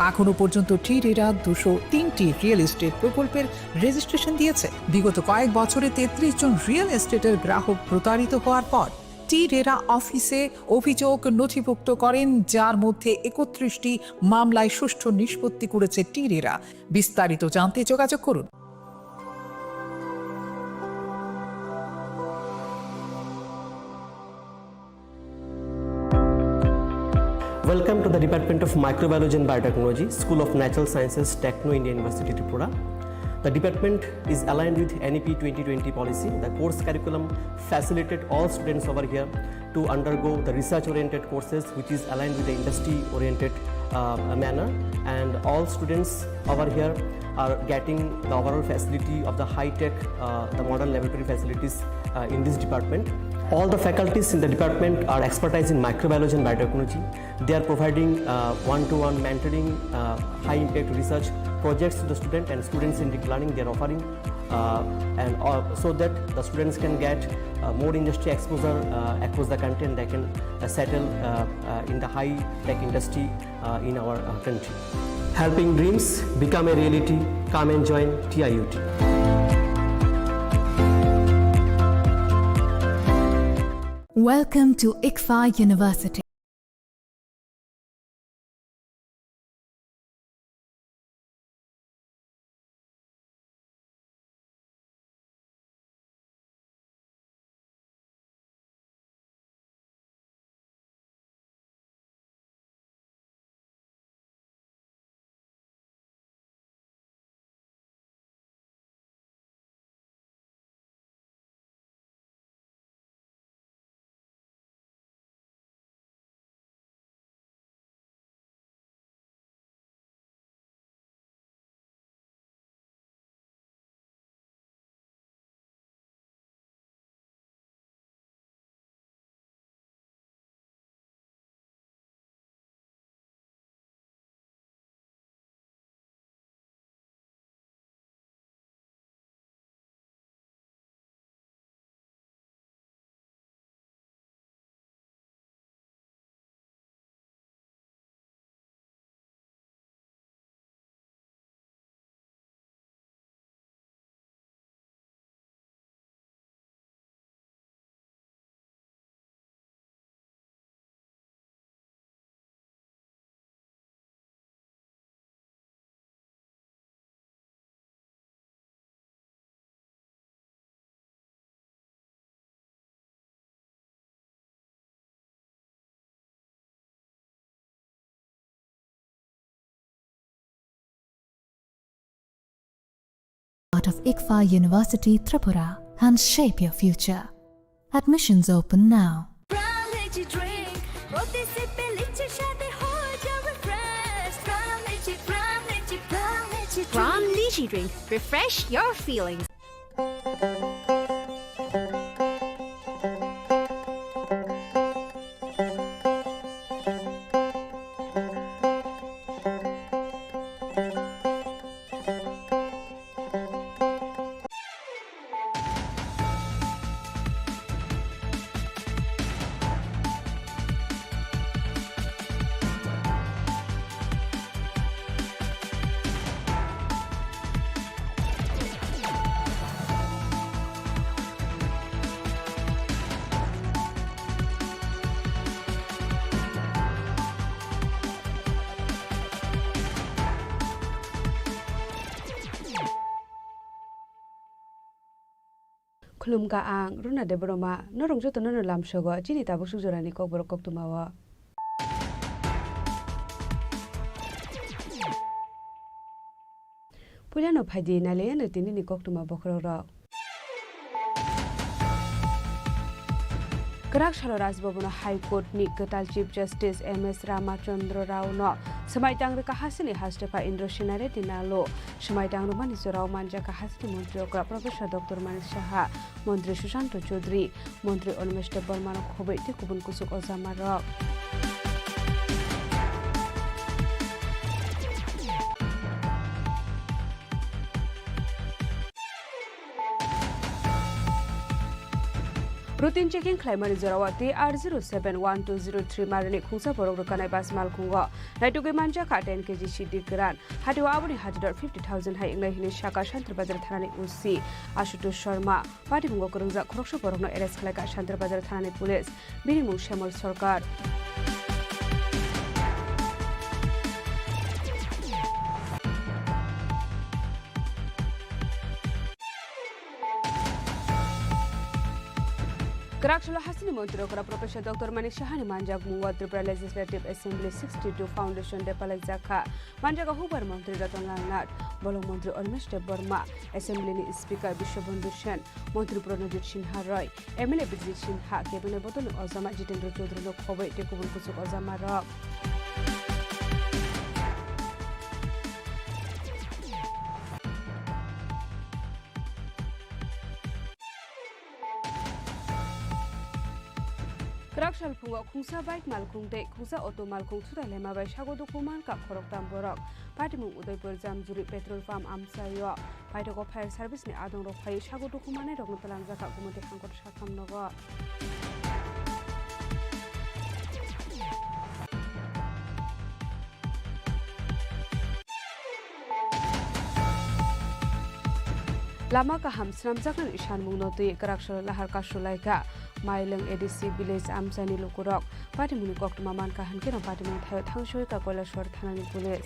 Speaker 28: এখনো পর্যন্ত টি-রেরা 203টি রিয়েল এস্টেট প্রকল্পের রেজিস্ট্রেশন দিয়েছে। বিগত কয়েক বছরে 33 জন রিয়েল এস্টেটের গ্রাহক প্রতারিত হওয়ার পর টি-রেরা অফিসে অভিযোগ নথিভুক্ত করেন, যার মধ্যে 31টি মামলায় সুষ্ঠু নিষ্পত্তি করেছে টি-রেরা। বিস্তারিত জানতে যোগাযোগ করুন।
Speaker 1: Welcome to the Department of Microbiology and Biotechnology, School of Natural Sciences, Techno India University Tripura. The department is aligned with NEP 2020 policy. The course curriculum facilitated all students over here to undergo the research-oriented courses, which is aligned with the industry-oriented manner. And all students over here are getting the overall facility of the high-tech, the modern laboratory facilities in this department. All the faculties in the department are expertise in microbiology and biotechnology. They are providing one-to-one mentoring, high-impact research projects to the student, and students in deep learning they are offering, so that the students can get more industry exposure across the country, and they can settle in the high-tech industry in our country. Helping dreams become a reality. Come and join TIUT.
Speaker 14: Welcome to ICFA University. part of ICFA University Tripura and shape your future. Admissions open now.
Speaker 8: Gram lychee drink. Refresh your feelings.
Speaker 21: Khulum ka ang runa de broma no rong joto no lam shogo chini ta bosu jorani kok bor kok tumawa Puliano phadi nale no tini ni kok tuma bokro ro Karak Shalo Rajbabuna High Court ni Katal Chief Justice MS Ramachandra Rao no Samaitang ka hasini hastepa Indro Shinare dinalo Samaitang Rumani Zorao Manja ka hasini Montri Okra Professor Dr. Manik Shaha Montri Shushanto Chaudhary Montri Onmeshte Bormano Khobe ti kubun kusuk ozamarok Routine checking Climate Zorawati R071203 Marani Kusa Porokana Basmal Kungo, Naituke Manja Ka 10 kg Shidi Gran, Hatu Abuni Hadar 50,000 High English Shaka Shantra Bazar Thani Usi, Ashutu Sharma, Party Mungo Kurunza Kroksho Porokno Eres Kalaka Shantra Bazar Thani Police, Birimu Shemal Sorkar. Karakshalo Hasini Montiro Kora Professor Dr. Manik Shahani Manjak Mungo Tripura Legislative Assembly 62 Foundation de Palazaka Manjaga Hubar Montri Ratanganat Bolo Montri Onmeshte Burma Assembly ni Speaker Bishobandhu Shen Montri Pranajit Sinha Roy MLA Bijit Sinha Cabinet Botol Ozama Jitendra Chaudhary no Khobe Tekubun Kusuk Ozama Rock Karakshal Pungo Kungsa Bike Malkung De Kungsa Auto Malkung Tuda Lema by Shago Dokuman Kap Korok Tamborok Patimu Udaipur Jamjuri Petrol Farm Amsayo Paitoko Fire Service ni Adong Rokai Shago Dokumane Rokno Talanzaka Kumute Hankot Shakam Nogo Lama Kaham Sramjakan Ishan Munoti Karakshal Lahar Kashulaika Mailang ADC Village Amsani Lukurok Patimuni Kok Maman Kahan Kira Patimun Thayo Thangshoy Ka Koilashwar Thanani Police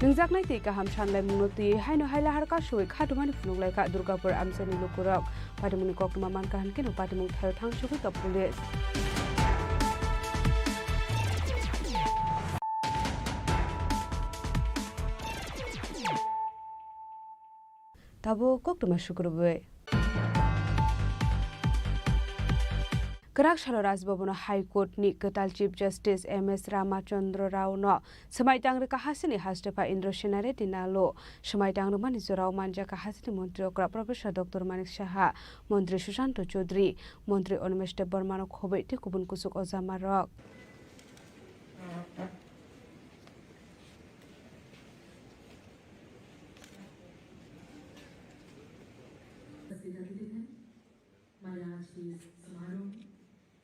Speaker 21: Nungjak nai ti Kaham Shanlai Munoti Haino Haila Har Kashoy Khatumani Phununglai Ka Durgapur Amsani Lukurok Patimuni Kok Maman Kahan Kira Patimun Thayo Thangshoy Ka Police Tabo kok tuma shukrube Karak Shalo Rajbabuna High Court ni Katal Chief Justice MS Ramachandra Rao no Samaitang ka hasini hastepa Indro Shinare dinalo Samaitang Rumani Zorao Manja ka hasini Montri Okra Professor Dr. Manik Shaha Montri Shushanto Chaudhary Montri Onmeshte Bormano Khobe ti kubun kusuk ozamarok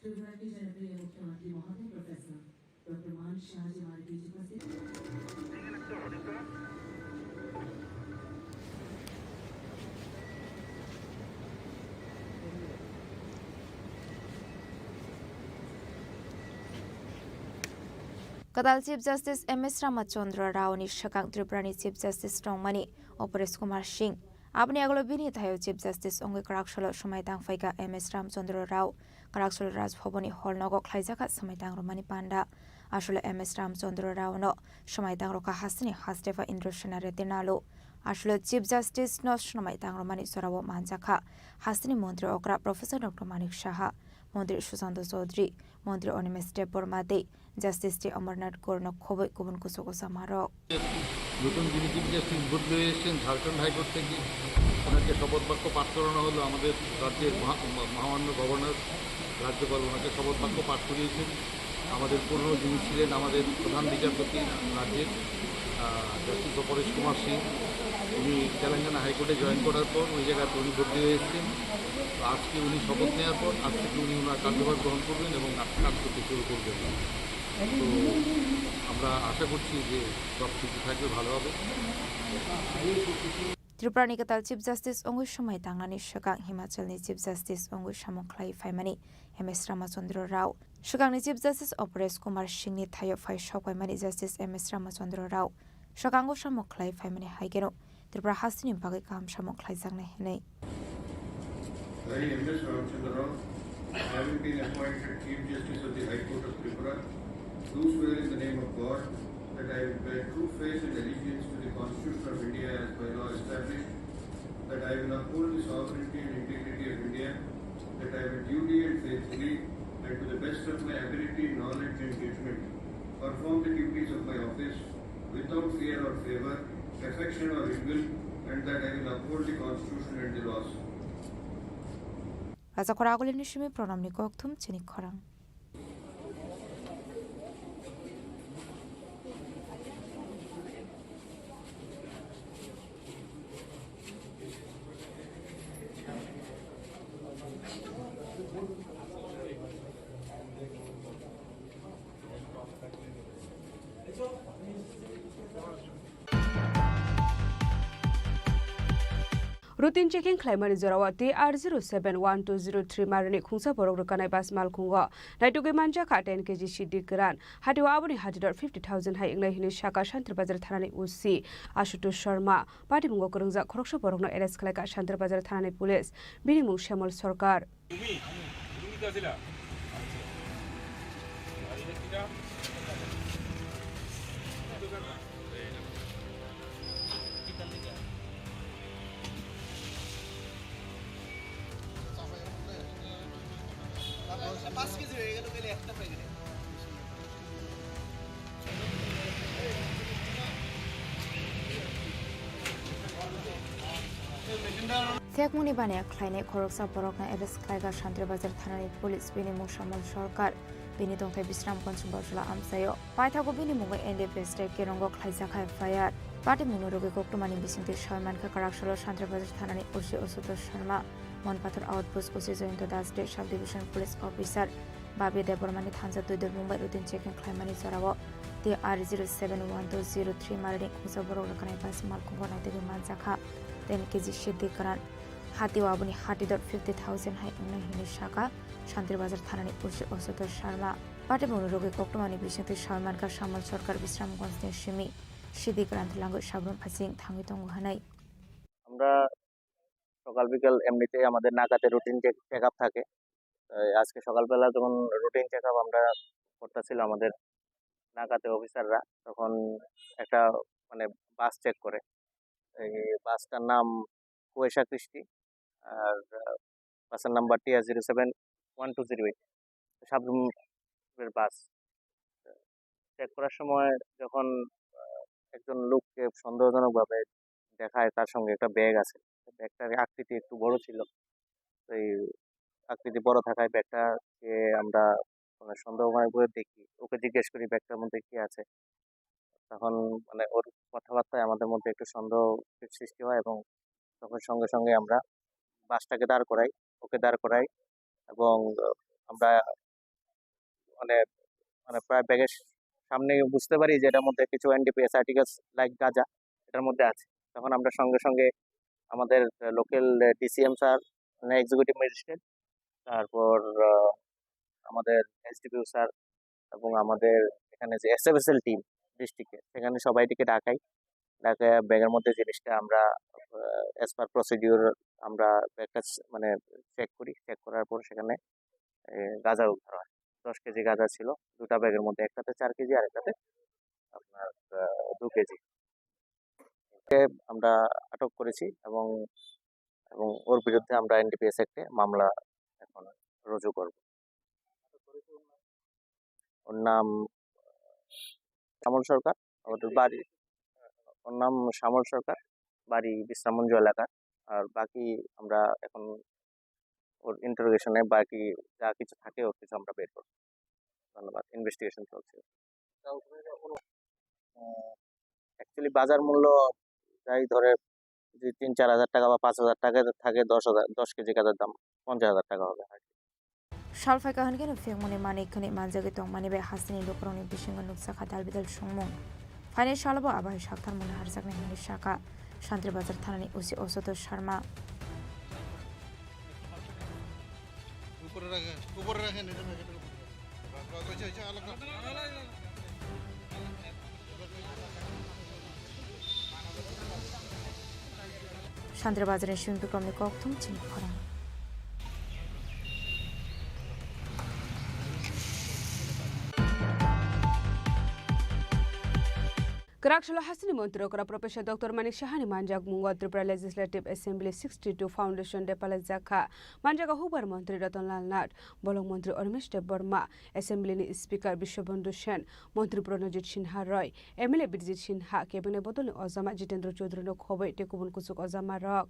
Speaker 2: Tripura के जनप्रिय मुख्यमंत्री महोदय professor doctor मान शाह जी हमारे बीच उपस्थित
Speaker 4: Kadal Chief Justice MS Ramachandra Rao ni Shakang Tripura ni Chief Justice Rongmani Opores Kumar Singh Abni aglo bini thayo Chief Justice Ongui Karaksholo Sumaitang Faika MS Ramchandra Rao Karaksholo Raj Bhavani Holnogo Khlaijaka Sumaitang Romani Panda Ashole MS Ramchandra Rao no Sumaitang Roka Hasini Hastefa Indroshana Tinalo Ashole Chief Justice no Sumaitang Romani Sorawo Manjaka Hasini Montri Okra Professor Dr. Manik Shaha Montri Susanto Chaudhary Montri Onimes Debormade Justice T Amarnath Gorno Khoboi Kubun Kusoko Samaro
Speaker 3: নতুন যিনি chief justice বদলে এসেছেন Jharkhand high court থেকে ওনাকে শপথ বাক্য পাঠ করানো হলো আমাদের রাজ্যের মহামান্য গভর্নর রাজ্যপাল ওনাকে শপথ বাক্য পাঠ করিয়েছেন আমাদের পুরনো যিনি ছিলেন আমাদের প্রধান বিচারপতি রাজ্যের জাস্টিস পরেশ কুমার সিং উনি তেলেঙ্গানা হাইকোর্টে জয়েন করার পর ওই জায়গাতে উনি বদলে হয়ে এসেছেন আজকে উনি শপথ নেওয়ার পর আজ থেকে উনি ওনার কার্যভার গ্রহণ করবেন এবং কাজ করতে শুরু করবেন তো আমরা আশা করছি যে সব কিছু থাকবে ভালো হবে
Speaker 4: Tripura ni katal Chief Justice Ongui Sumaitang nani Shakang Himachal ni Chief Justice Ongui Samukhlai Faimani MS Ramachandra Rao Shakang ni Chief Justice Opres Kumar Singh ni Thayo Phai Shokai Mani Justice MS Ramachandra Rao Shakango Samukhlai Faimani Haigeno Tripura Hasini Bagai Kam Samukhlai Jangnai Hinai
Speaker 11: I, MS Ramachandra Rao, having been appointed Chief Justice of the High Court of Tripura, do swear in the name of God that I will bear true faith and allegiance to the Constitution of India as by law established, that I will uphold the sovereignty and integrity of India, that I will duly and faithfully and to the best of my ability, knowledge and judgment perform the duties of my office without fear or favour, affection or ill will, and that I will uphold the Constitution and the laws.
Speaker 4: Raja Khoragul Nishimi Pronam Nikoktum Chini Khorang
Speaker 15: Routine checking climate Zorawati R071203 Marani Kunsa Borokana Bas Malkungo. Naituge Manja Kat 10 kg Shidi Gran. Hadu Abuni Hadidor 50,000 high English Shaka Shantra Bazar Thanani Usi. Ashuto Sharma. Party Mungo Kurunza Kroksha Borokno Eres Kalaka Shantra Bazar Thanani Police. Binimu Shamal Sorkar.
Speaker 4: Tekmuni Bania Kleine Koroksa Borokna Eres Klaiga Shantra Bazar Thanani Police Binimu Shamal Sorkar. Bini Dongtai Bisram Konsumbarjula Amsayo. Paithago Binimu Ende Beste Kirongo Klaizakai Fire. Party Munurugi Koktumani Bisinti Sharman Kakarakshalo Shantra Bazar Thanani Ushi Osuto Sharma. Monpathur Outpost Usi Zointo Das State Subdivision Police Officer. Babi Debormani Thansa to the Mumbai routine checking Klaimani Sorawo. The R071203 Marani Kusa Borokana Bas Malkungo Naitagi Manzaka. 10 kg Shidi Karan. Hati Wabuni Hatidor 50,000 high Hini Shaka, Shantir Bazar Thanani Ushi Osoto Sharma, Party Munurugi Koktumani Bishanti Sharman Ka Shamal Sorkar Bisram Gonste Shimi, Shidi Grant Lango Shabun Pasing Thangitongo Hanai.
Speaker 16: আমরা সকাল বিকাল এমনিতেই আমাদের নাকাতে routine check up থাকে আজকে সকালবেলা যখন routine check up আমরা করতেছিল আমাদের নাকাতে অফিসাররা তখন একটা মানে বাস চেক করে এই বাসটার নাম কুয়েশা কৃষ্টি আর বাসের নাম্বার TR071208 সাবরুমের বাস চেক করার সময় যখন একজন লোককে সন্দেহজনকভাবে দেখায় তার সঙ্গে একটা ব্যাগ আছে ব্যাগটার আকৃতি একটু বড় ছিল তো এই আকৃতি বড় থাকায় ব্যাগটাকে আমরা মানে সন্দেহভাবে দেখি ওকে জিজ্ঞেস করি ব্যাগটার মধ্যে কি আছে তখন মানে ওর কথাবার্তায় আমাদের মধ্যে একটু সন্দেহ সৃষ্টি হয় এবং তখন সঙ্গে সঙ্গে আমরা বাসটাকে দাঁড় করাই এবং আমরা মানে মানে প্রায় ব্যাগের সামনে বুঝতে পারি যে এটার মধ্যে কিছু এনডিপিএস আর্টিকেলস লাইক গাঁজা এটার মধ্যে আছে তখন আমরা সঙ্গে সঙ্গে আমাদের লোকাল ডিসিএম স্যার মানে এক্সিকিউটিভ ম্যাজিস্ট্রেট তারপর আমাদের এসডিপিও স্যার এবং আমাদের এখানে যে এসএফএসএল টিম ডিস্ট্রিক্টে সেখানে সবাইটিকে ডাকাই ডাকায়া ব্যাগের মধ্যে জিনিসটা আমরা অ্যাজ পার প্রসিডিউর আমরা ব্যাগটা মানে চেক করার পর সেখানে গাঁজা উদ্ধার হয়। 10 কেজি গাঁজা ছিল 2টা ব্যাগের মধ্যে, একটাতে 4 কেজি আর একটাতে আপনার 2 কেজি। আমরা আটক করেছি এবং ওর বিরুদ্ধে আমরা এনডিপিএস অ্যাক্টে মামলা এখন রুজু করব। ওর নাম শ্যামল সরকার, আমাদের বাড়ি ওর নাম শ্যামল সরকার, বাড়ি বিশ্রামঞ্জ এলাকা। আর বাকি আমরা এখন ওর ইন্টারোগেশনে বাকি যা কিছু থাকে ওর কিছু আমরা বের করব। ধন্যবাদ। ইনভেস্টিগেশন চলছে। অ্যাকচুয়ালি বাজার মূল্য যাই ধরে যে 3-4 হাজার টাকা বা 5 হাজার টাকা থাকে, 10 কেজি গাঁজার দাম 50 হাজার টাকা হবে।
Speaker 4: Shalfai kahan ke no fengmoni mani khani manjagi tong mani be hasini lokroni bishinga nuksa khatal bidal shungmung. Fine shalabo abai shaktar moni harjakni hini shaka Shantri Bazar thanani usi Osoto Sharma. Shantri Bazar shung bikromni koktum Chini Khorang.
Speaker 15: Karakshalo Hasini Montro Kora Professor Dr. Manik Shahani Manjak Mungo Tripura Legislative Assembly 62 Foundation Depala Zakha Manjaka Hubar Montri Ratan Lal Nat Bolong Montri Ormishte Burma Assembly ni Speaker Bishobandhu Sen Montri Pranajit Sinha Roy MLA Birjit Sinha Cabinet Bodoni Ozama Jitendra Choudhury no Khoboi Tekubun Kusuk Ozama Rock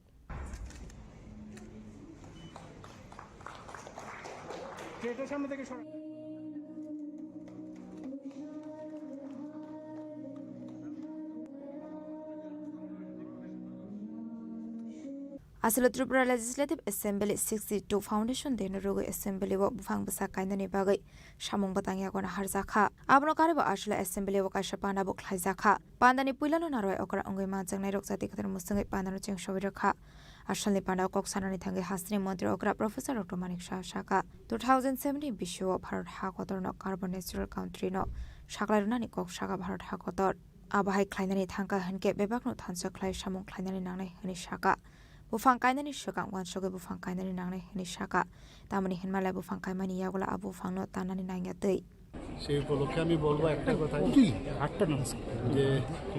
Speaker 15: Asilo Tripura Legislative Assembly 62 Foundation de Norugo Assembly wo bufang basa kainani bagai shamung batangya kona harjakha abno karibo asilo Assembly wo kaisa panda bo khlaijakha pandani puilano naroi okra ongoi manjang nai rokjati khatar musungai pandano cheng shobirokha asalni panda kok sanani thangai hasni mantri okra Professor Dr. Manik Shaka 2017 bisho Bharat hakotor no carbon natural country no shaklarunani kok shaka Bharat hakotor abahai khlainani thangka hanke bebakno thansa khlai shamung khlainani nangnai hani shaka Bufang kainani shokang wan shoge bufang kainani nangnai hini shaka tamani hinmalai bufang kaimani yagola abu fangno tanani nangyatei
Speaker 17: সেই উপলক্ষে আমি বলবো একটা কথা যে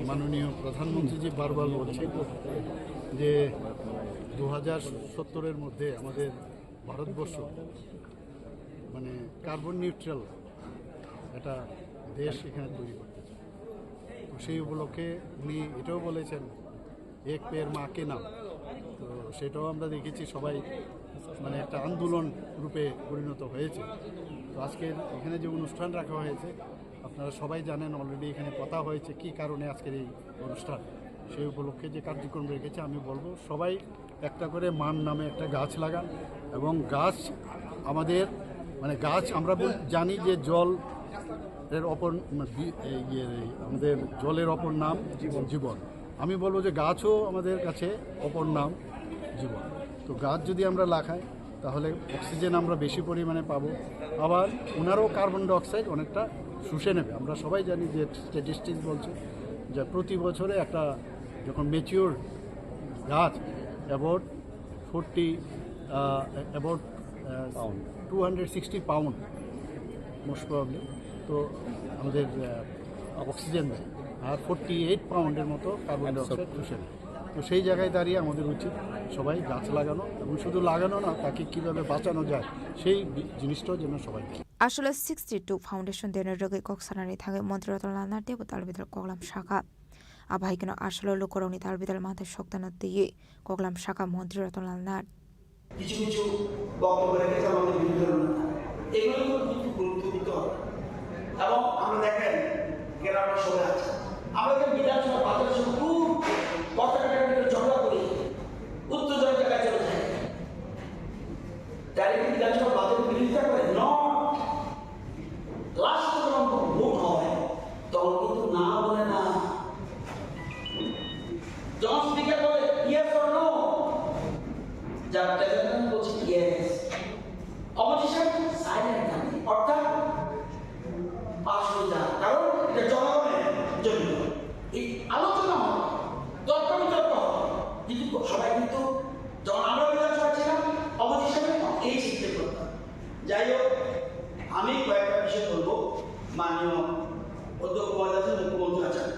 Speaker 17: মাননীয় প্রধানমন্ত্রী জি বারবার বলছে যে 2070-এর মধ্যে আমাদের ভারতবর্ষ মানে কার্বন নিউট্রাল একটা দেশ এখানে তৈরি করতে চায়। তো সেই উপলক্ষে উনি এটাও বলেছেন এক পের মাকে নাম, তো সেটাও আমরা দেখেছি সবাই মানে একটা আন্দোলন রূপে পরিণত হয়েছে। তো আজকের এখানে যে অনুষ্ঠান রাখা হয়েছে আপনারা সবাই জানেন, অলরেডি এখানে কথা হয়েছে কি কারণে আজকের এই অনুষ্ঠান। সেই উপলক্ষে যে কার্যক্রম রেখেছে আমি বলবো সবাই একটা করে মান নামে একটা গাছ লাগান এবং গাছ আমাদের মানে গাছ আমরা জানি যে জল এর অপর আমাদের জলের অপর নাম জীবন। আমি বলবো যে গাছও আমাদের কাছে অপর নাম জীবন। তো গাছ যদি আমরা লাগাই তাহলে অক্সিজেন আমরা বেশি পরিমাণে পাবো, আবার ওনারও কার্বন ডাইঅক্সাইড অনেকটা শুষে নেবে। আমরা সবাই জানি যে স্ট্যাটিস্টিক্স বলছে যে প্রতি বছরে একটা যখন ম্যাচিওর গাছ অ্যাবাউট 260 পাউন্ড মোস্ট প্রবাবলি তো আমাদের অক্সিজেন দেয়, আর 48 পাউন্ডের মতো কার্বন ডাইঅক্সাইড শুষে নেয়। তো সেই জায়গায় দাঁড়িয়ে আমাদের উচিত সবাই গাছ লাগানো এবং শুধু লাগানো না, তাকে কীভাবে বাঁচানো যায় সেই জিনিসটাও যেন সবাই
Speaker 4: আসলে 62 ফাউন্ডেশন দেনের রোগে কক্সানানি থাকে মন্ত্রীরতন লালনার দেব তালবিদল কগলাম শাখা আবাই কেন আসলে লোকরনি তালবিদল মাথে শক্তানা দিয়ে কগলাম শাখা মন্ত্রীরতন লালনার
Speaker 18: কিছু কিছু বক্তব্য রেখেছে আমাদের বিরুদ্ধে এগুলো কিন্তু গুরুত্ব এবং আমরা দেখেন গ্রামের সবাই আছে আমরা যে বিধানসভা বাজারের সঙ্গে খুব কথাটার ভিতরে ঝগড়া করি উত্তেজনা জায়গায় চলে যায় তাই বিধানসভা বাজারের বিরোধিতা করে লাস্ট যখন ভোট হয় তখন কিন্তু না বলে না, যখন স্পিকার বলে ইয়েস অর নো, যার প্রেসিডেন্ট বলছে ইয়েস, অপোজিশন সাইলেন্ট থাকে, অর্থাৎ পাশ হয়ে যায়, কারণ এটা জনগণের জন্য। এই আলোচনা হয় যাই হোক, আমি কয়েকটা বিষয় বলবো। মাননীয় অধ্যক্ষ মহোদয় আছেন, মুখ্যমন্ত্রী আছেন,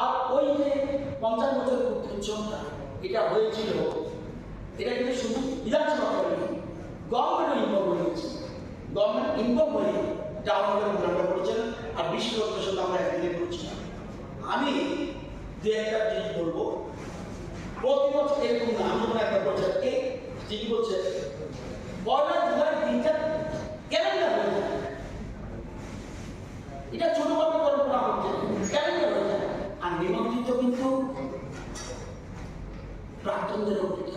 Speaker 18: আর ওই যে 50 বছরের উৎসবটা এটা হয়েছিল, এটা কিন্তু শুধু বিধানসভা করেনি, গভর্নমেন্টও ইনভলভ হয়েছে। গভর্নমেন্ট ইনভলভ হয়ে টাউন হলের উন্নয়নটা করেছেন, আর বিশ্বরত্নের সঙ্গে আমরা একদিনে করছিলাম। আমি দু একটা জিনিস বলবো, প্রতি বছর এরকম না, আমি যখন একটা বলছি এই যিনি বলছে 1 জুলাই দিনটা ক্যালেন্ডার হয়ে যায়, এটা ছোটভাবে কল্পনা করছে, ক্যালেন্ডার হয়ে যায়। আর নিমন্ত্রিত কিন্তু প্রাক্তনদের অতীত।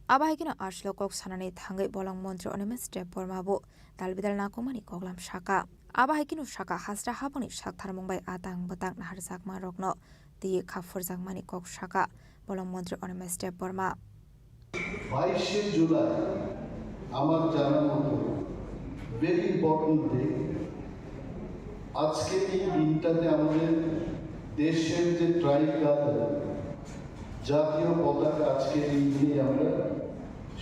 Speaker 4: Abahigina Ashlo Kok Sanani Tangai Bolang Montro Onimus Step Pormabu, Dalbidal Nakomani Koglam Shaka. Abahigino Shaka Hasra Haboni Shaktar Mumbai Atang Batang Harzak Marokno, the Kafur Zangmani Kok Shaka, Bolang Montro Onimus Step Porma.
Speaker 7: 22 July আমার জানার মতো very important day. আজকে এই দিনটাতে আমাদের দেশের যে ট্রাইকালার জাতীয় পতাকা আজকে এই দিনে আমরা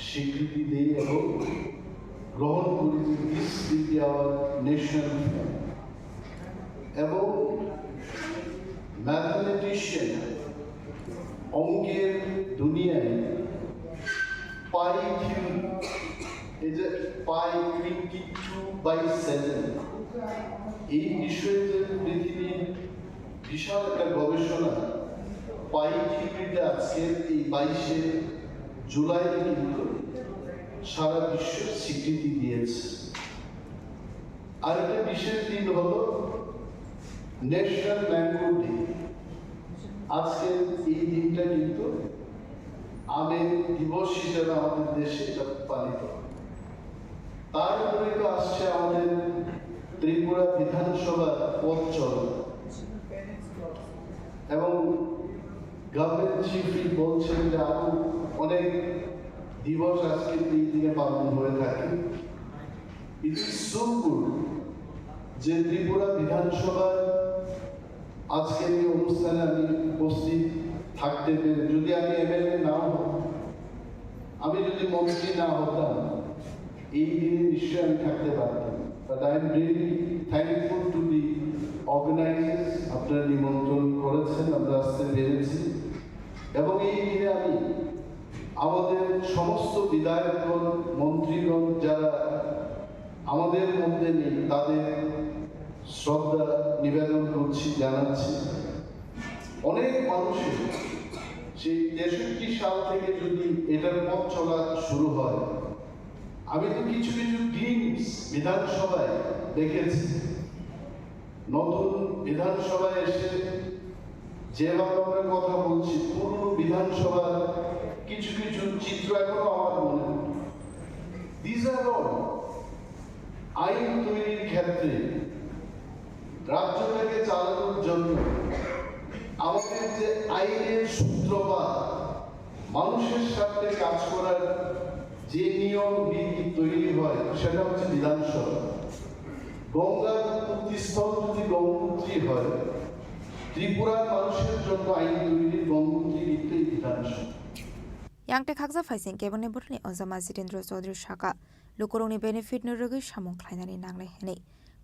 Speaker 7: স্বীকৃতি দিই এবং গ্রহণ করি যে this will be our national flag. এবং ম্যাথমেটিশিয়ান অঙ্কের দুনিয়ায় পাই থিওরি, এই যে পাই 22/7, এই বিষয়ে যে পৃথিবীর বিশাল একটা গবেষণা পাই থিওরিতে আজকের এই 22শে জুলাই কিন্তু সারা বিশ্ব স্বীকৃতি দিয়েছে। আর একটা বিশেষ দিন হলো ন্যাশনাল ম্যাঙ্গো ডে। আজকে এই দিনটা কিন্তু আমের দিবস হিসেবে আমাদের দেশে এটা পালিত হয়। তার উপরে তো আসছে আমাদের ত্রিপুরা বিধানসভার পথ চলা, এবং গভর্নমেন্ট চিফ বলছেন যে আরো অনেক দিবস আজকে এই দিনে পালন হয়ে থাকে। ইট ইজ সো গুড যে ত্রিপুরা বিধানসভার আজকের এই অনুষ্ঠানে আমি উপস্থিত থাকতে পেরে, যদি আমি এমএলএ নাও হতাম, আমি যদি মন্ত্রী না হতাম, এই দিনে নিশ্চয়ই আমি থাকতে পারতাম। But I am really thankful to the organisers, আপনারা নিমন্ত্রণ করেছেন, আমরা আসতে পেরেছি। এবং এই দিনে আমি আমাদের সমস্ত বিধায়কগণ, মন্ত্রীগণ যারা আমাদের মধ্যে নেই, তাদের শ্রদ্ধা নিবেদন করছি, জানাচ্ছি। অনেক মানুষের সেই 63 সাল থেকে যদি এটার পথ চলা শুরু হয়, আমি তো কিছু কিছু গ্লিমস বিধানসভায় দেখেছি। নতুন বিধানসভায় এসে যেভাবে আমরা কথা বলছি, পুরনো বিধানসভার কিছু কিছু চিত্র এখনো আমার মনে। দিস আর অল আইন তৈরির ক্ষেত্রে রাজ্যটাকে চালানোর জন্য আমাদের যে আইনের সূত্রপাত, মানুষের সাথে কাজ করার যে নিয়ম বিধি তৈরি হয়, সেটা হচ্ছে বিধানসভা। গঙ্গার উৎপত্তিস্থল যদি গঙ্গোত্রী হয়, ত্রিপুরার মানুষের জন্য আইন তৈরির গঙ্গোত্রী কিন্তু এই বিধানসভা।
Speaker 4: Yang tek hakza faising kebone burni Ozama Zirendra Chaudhary Shaka lukurungni benefit nurugi samung khlainani nangnai henei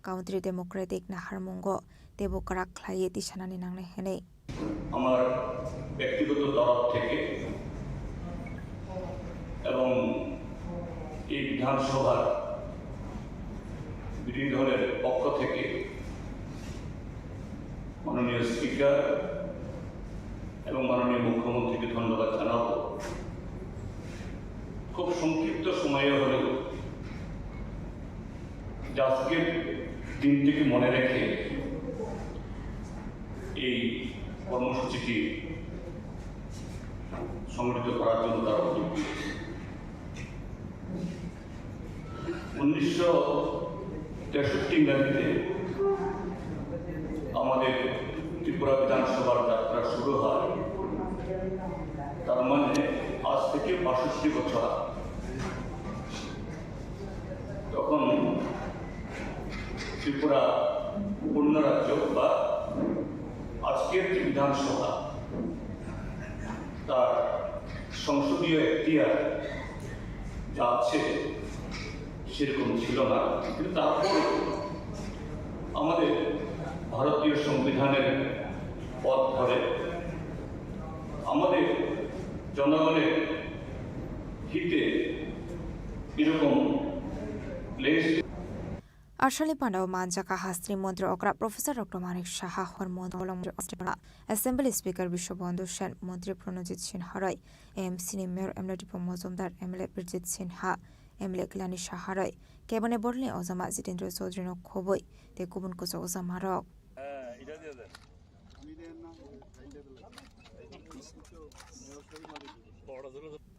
Speaker 4: Country Democratic Naharmungo Debu Karak Khlaiye Tishanani nangnai henei
Speaker 20: আমার ব্যক্তিগত তরফ থেকে এবং এই বিধানসভার বিরোধী দলের পক্ষ থেকে মাননীয় স্পিকার এবং মাননীয় মুখ্যমন্ত্রীকে ধন্যবাদ জানাবো। খুব সংক্ষিপ্ত সময়ে হলেও আজকের দিনটিকে মনে রেখে এই কর্মসূচিটি সংগঠিত করার জন্য তারা উদ্যোগ নিয়েছে। 1963 ইংরেজিতে আমাদের ত্রিপুরা বিধানসভার যাত্রা শুরু হয়, তার মানে আজ থেকে 62 বছর। তখন ত্রিপুরা পূর্ণ রাজ্য বা আজকের যে বিধানসভা, তার সংসদীয় এখতিয়ার যা আছে সেরকম ছিল না, কিন্তু তারপরে আমাদের ভারতীয় সংবিধানের পথ ধরে আমাদের জনগণের হিতে এরকম
Speaker 4: Arshali Pandau Manjaka Hastri Mundra Okra Professor Dr. Manik Shaha Hormond Olomri Australia Assembly Speaker Bishobandhu Shen Mundri Pranajit Sinharai AMC Mayor Emily Pomozumdar Emily Bridget Sinha Emily Glani Shaharai Kebane Borle Ozama Zitindra Sodrino Koboi Te Kubun Kuso Ozamarok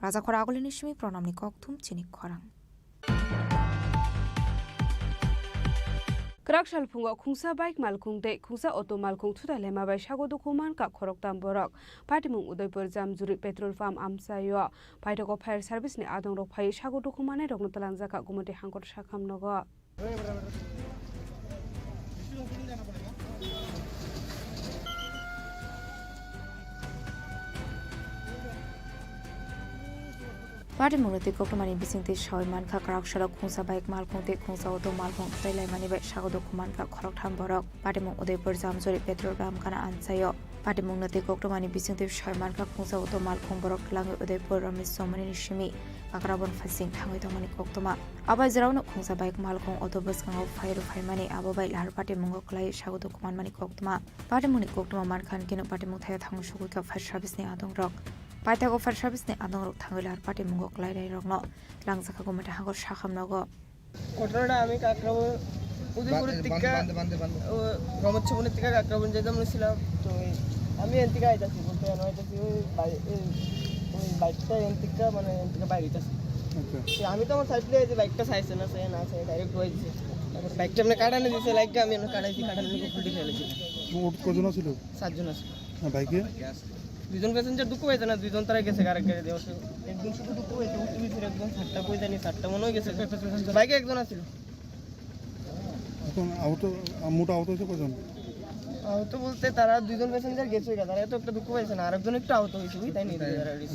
Speaker 4: Raza Koragolini Shimi Pronamni Koktum Chini Khorang
Speaker 15: Krakshal Punga Kungsa Bike Malkung De Kungsa Auto Malkung Tuta Lema by Shago Dokuman Ka Khorok Tamborok Patimung Udaipur Jam Zuri Petrol Farm Amsayo Paitoko Fire Service Ni Adong Rok Pai Shago Dokumane Rok Notalanzaka Gumati Hankor Shakam Nogo Party Munati Kokumani Bising the Shoy Manka Krakshal Kungsa Bike Malkung De Kungsa Auto Malkung Tele Mani by Shago Dokuman Ka Khorok Tamborok Patimung Udaipur Jam Zuri Petrol Farm Kana Ansayo Patimung Nati Kokumani Bising the Shoy Manka Kungsa Auto Malkung Borok Lang Udaipur Ramis Somani Shimi Akrabon Fasing Tangi Tomani Koktuma Aba Zerano Kungsa Bike Malkung Autobus Kang of Fire Mani Ababai Lar Patimungo Klai Shago Dokuman Mani Koktuma Patimuni Koktuma Mankan Kino Patimung Thai Tang Shuka Fire Service Ni Adong Rock Paitako Fire Service Ni Adong Rock Tangilar Patimungo Klai Rogno Langsaka Gumata Hangor Shakam Nogo
Speaker 5: ঘটনাটা আমি কাকরাবো উদয়পুরের থেকে রমচ্ছবনের থেকে কাকরাবন যেতাম ছিলাম তো আমি N থেকে আইতাছি বলতে আইতাছি ওই বাইকটা এন থেকে মানে এন থেকে বাইরে আইতাছি আমি তো আমার সাইডে যে বাইকটা চাইছে না সে না সে ডাইরেক্ট হয়েছে তারপর বাইকটা এমনি কাটানো দিয়েছে লাইকটা আমি এমনি কাটাইছি কাটানো নিয়ে ফুলটি ফেলেছি
Speaker 17: কজন ছিল
Speaker 5: 7 জন আছে
Speaker 17: বাইকে
Speaker 5: দুজন প্যাসেঞ্জার দুঃখ পাইছে না দুজন তারা গেছে আরেক গাড়ি দিয়ে একজন শুধু দুঃখ পাইছে উঠতে ভিতরে একদম 7টা পয়সা নি 7টা মনে হয়ে গেছে বাইকে একজন আছিল
Speaker 17: এখন আউট মোটা আউট হয়েছে কজন
Speaker 5: আহত বলতে তারা দুজন প্যাসেঞ্জার গেছে তারা এত একটা দুঃখ পাইছে না আরেকজন একটু আহত হয়েছে তাই নিয়ে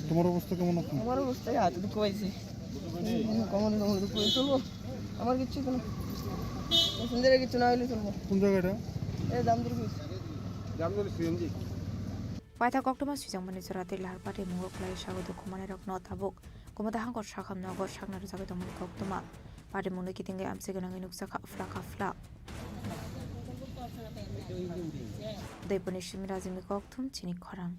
Speaker 17: তোমার অবস্থা কেমন আছে
Speaker 5: আমার অবস্থা হাতে দুঃখ পাইছি কমন দুঃখ পাইছে চলবো আমার কিছু কোনো প্যাসেঞ্জারের কিছু না হইলে চলবো
Speaker 17: কোন জায়গাটা
Speaker 5: এই জামদুর CNG
Speaker 4: Paita Koktuma Sujang Manizurati Lar Pati Mungo Klai Shago Dokumane Rok Notabuk Kumata Hangor Shakam Nogo Shakna Zaga Domani Koktuma Pati Mungo Kitinga Amsiganang Nuksaka Flaka Fla Deponish Mirazimi Koktum Chini Khorang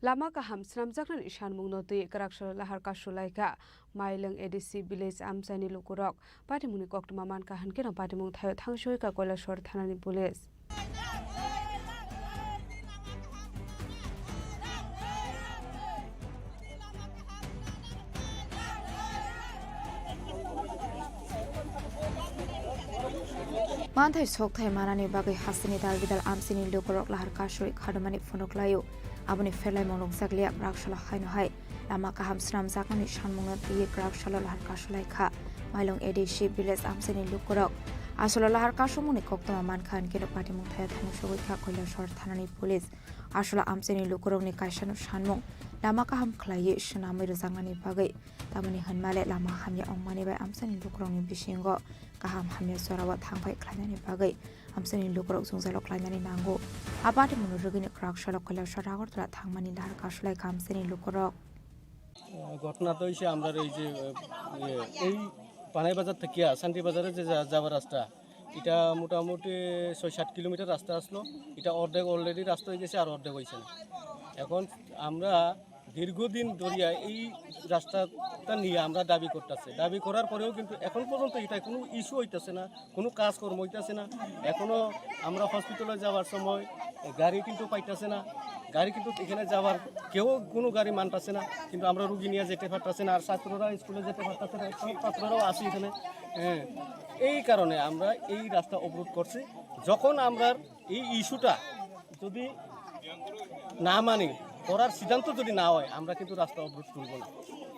Speaker 15: Lama ka hamsram zakran ishan mungnoti Krakshal Lahar Kashulaika Mailang ADC Village Amsani Lukurok Patimuni Koktuma Man ka Hankena Patimung Thayo Thangshoi ka Koilashwar Thanani Police
Speaker 4: Manthai Sokthai Manani Bagai Hasini Dalvidal Amsini Lukurok Lahar Kashuri Khadamani Fonoklayo Abuni Ferlai Monok Zaglia Krakshal Haino Hai Lama ka hamsram zakani shan mungnoti Krakshal Lahar Kashulaika Mailong ADC Village Amsini Lukurok Asolo Lahar Kashumuni Koktuma Mankan Kino Patimung Thaya Thangshoi ka Koilashwar Thanani Police Asolo Amsini Lukurok ni Kaishanu Shanmung Lama ka ham Klaye Shanami Zangani Bagai Tamani Hanmale Lama Hamya Ongmani by Amsini Lukurok ni Bishingo Kaham Hamya Sorawat Hangpai Klanani Bagai Amsini Lukurok Zungzalo Klanani Nango Abati Munurugini Krakshal Koilashwar Agortla Thangmani Lahar Kashulaika Amsini Lukurok
Speaker 5: ঘটনা তো হইছে আমরা এই যে এই পানাই বাজার থেকে শান্তি বাজারে যে যাওয়ার রাস্তা এটা মোটামুটি ৬-৭ কিলোমিটার রাস্তা আসলো এটা অর্ধেক অলরেডি রাস্তা হয়ে গেছে আর অর্ধেক হয়েছে না এখন আমরা দীর্ঘদিন ধরিয়া এই রাস্তাটা নিয়ে আমরা দাবি করতেছি দাবি করার পরেও কিন্তু এখন পর্যন্ত এটা কোনো ইস্যু হইতেছে না কোনো কাজকর্ম হইতেছে না এখনও আমরা হসপিটালে যাওয়ার সময় গাড়ি কিন্তু পাইতেছে না গাড়ি কিন্তু এখানে যাওয়ার কেউ কোনো গাড়ি মানতেছে না কিন্তু আমরা রুগী নিয়ে যেতে পারতেছে না আর ছাত্ররা স্কুলে যেতে পারতেছে না সব ছাত্ররাও আসি এখানে হ্যাঁ এই কারণে আমরা এই রাস্তা অবরোধ করছি যখন আমরা এই ইস্যুটা যদি না মানি করার সিদ্ধান্ত যদি না হয় আমরা কিন্তু রাস্তা অবরোধ করব না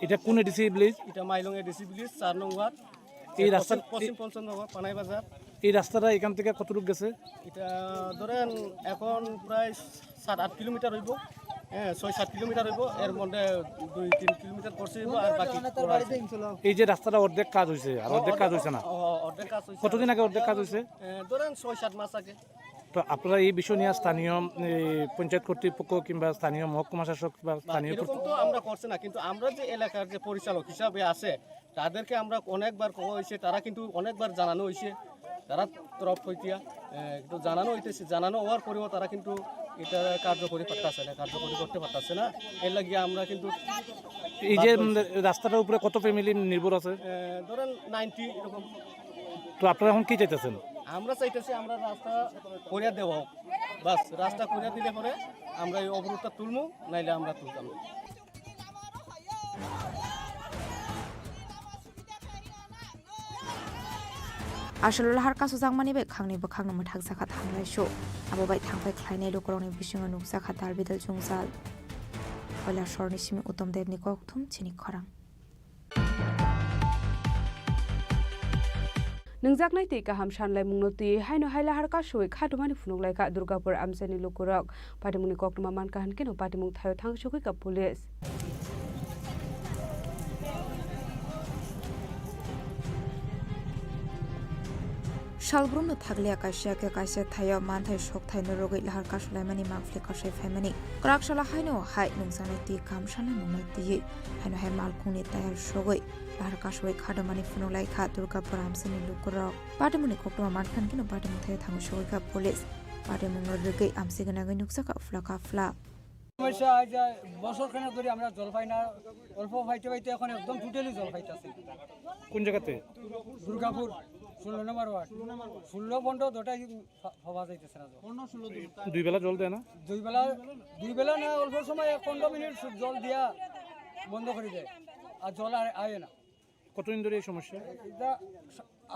Speaker 12: এটা কোন এডিসি ভিলেজ
Speaker 5: এটা মাইলং এডিসি ভিলেজ 4 নং ওয়ার্ড
Speaker 12: এই রাস্তা
Speaker 5: পশ্চিম পঞ্চনগর পানাই বাজার
Speaker 12: এই রাস্তাটা এখান থেকে কতটুকু গেছে
Speaker 5: এটা ধরেন এখন প্রায় 7-8 কিলোমিটার হইব হ্যাঁ 6-7 কিলোমিটার হইব এর মধ্যে 2-3 কিলোমিটার করছে আর বাকি
Speaker 12: এই যে রাস্তাটা অর্ধেক কাজ হয়েছে আর অর্ধেক কাজ হয়েছে না
Speaker 5: অর্ধেক কাজ হয়েছে
Speaker 12: কতদিন আগে অর্ধেক কাজ হয়েছে
Speaker 5: ধরেন 6-7 মাস আগে
Speaker 12: তো আপনারা এই বিষয় নিয়ে স্থানীয় পঞ্চায়েত কর্তৃপক্ষ কিংবা স্থানীয় মহকুমা শাসক বা স্থানীয়
Speaker 5: এরকম তো আমরা করছি না কিন্তু আমরা যে এলাকার যে পরিচালক হিসাবে আছে তাদেরকে আমরা অনেকবার কওয়া হয়েছে তারা কিন্তু অনেকবার জানানো হয়েছে তারা তরফ হইতিয়া একটু জানানো হইতেছে জানানো হওয়ার পরেও তারা কিন্তু এটা কার্যকরী করতে পারতেছে না এর লাগিয়ে আমরা কিন্তু
Speaker 12: এই যে রাস্তাটার উপরে কত ফ্যামিলি নির্ভর আছে
Speaker 5: ধরেন 90 এরকম
Speaker 12: তো আপনারা এখন কি চাইতেছেন
Speaker 5: আমরা চাইতেছি আমরা রাস্তা করিয়া দেওয়া হোক বাস রাস্তা করিয়া দিলে পরে আমরা এই অবরোধটা তুলবো নাইলে আমরা তুলতাম না
Speaker 4: আসলে লাহার কাছে জাংমানি বে খাंनि बखांनो मथाक जाखा थांलाय शो आबोबाय थांबाय ख्लायनाय लकरनि बिसिङा नुकजाखा दालबिदल जुंजाल कयला शरनि सिमी उत्तम देवनि कक्थुम चिनि खरां
Speaker 15: नोंजाकनाय तै गाहाम सानलाय मुंनति हायनो हायला हारका सय खादुमानि फुनुगलायका दुर्गापुर आमसेनि लुकुरक पाटिमुनि कक्तुमा मानका हानकेनो पाटिमुं थायो थांसुकै का police
Speaker 4: Shalbrunno thaglia kaisa thayo manthai sokthai no rogai lahar kasulaimani mangfle kasai faimani krakshala haino hai nungsanai ti kamshala nungna ti haino hai malkungni tayar sogoi lahar kasoi khadomani funulai kha durgapur amsani lukurok patimuni koktoma mankhan kino patimu thayo thangu sogoi ka police patimu no rogai amsi ganagai nuksaka flaka fla
Speaker 12: সমস্যা যে বছর খানেক ধরে আমরা জল পাই না অল্প পাইতে পাইতে এখন একদম টোটালি জল পাইতেছি কোন জায়গাতে দুর্গাপুর 16 নম্বর ওয়ার্ড 16 বন্ধ দুটাই হওয়া যাইতেছে না দুই বেলা জল দেয় না দুই বেলা না অল্প সময় 15 মিনিট জল দিয়া বন্ধ করে দেয় আর জল আর আয় না কতদিন ধরে এই সমস্যা এটা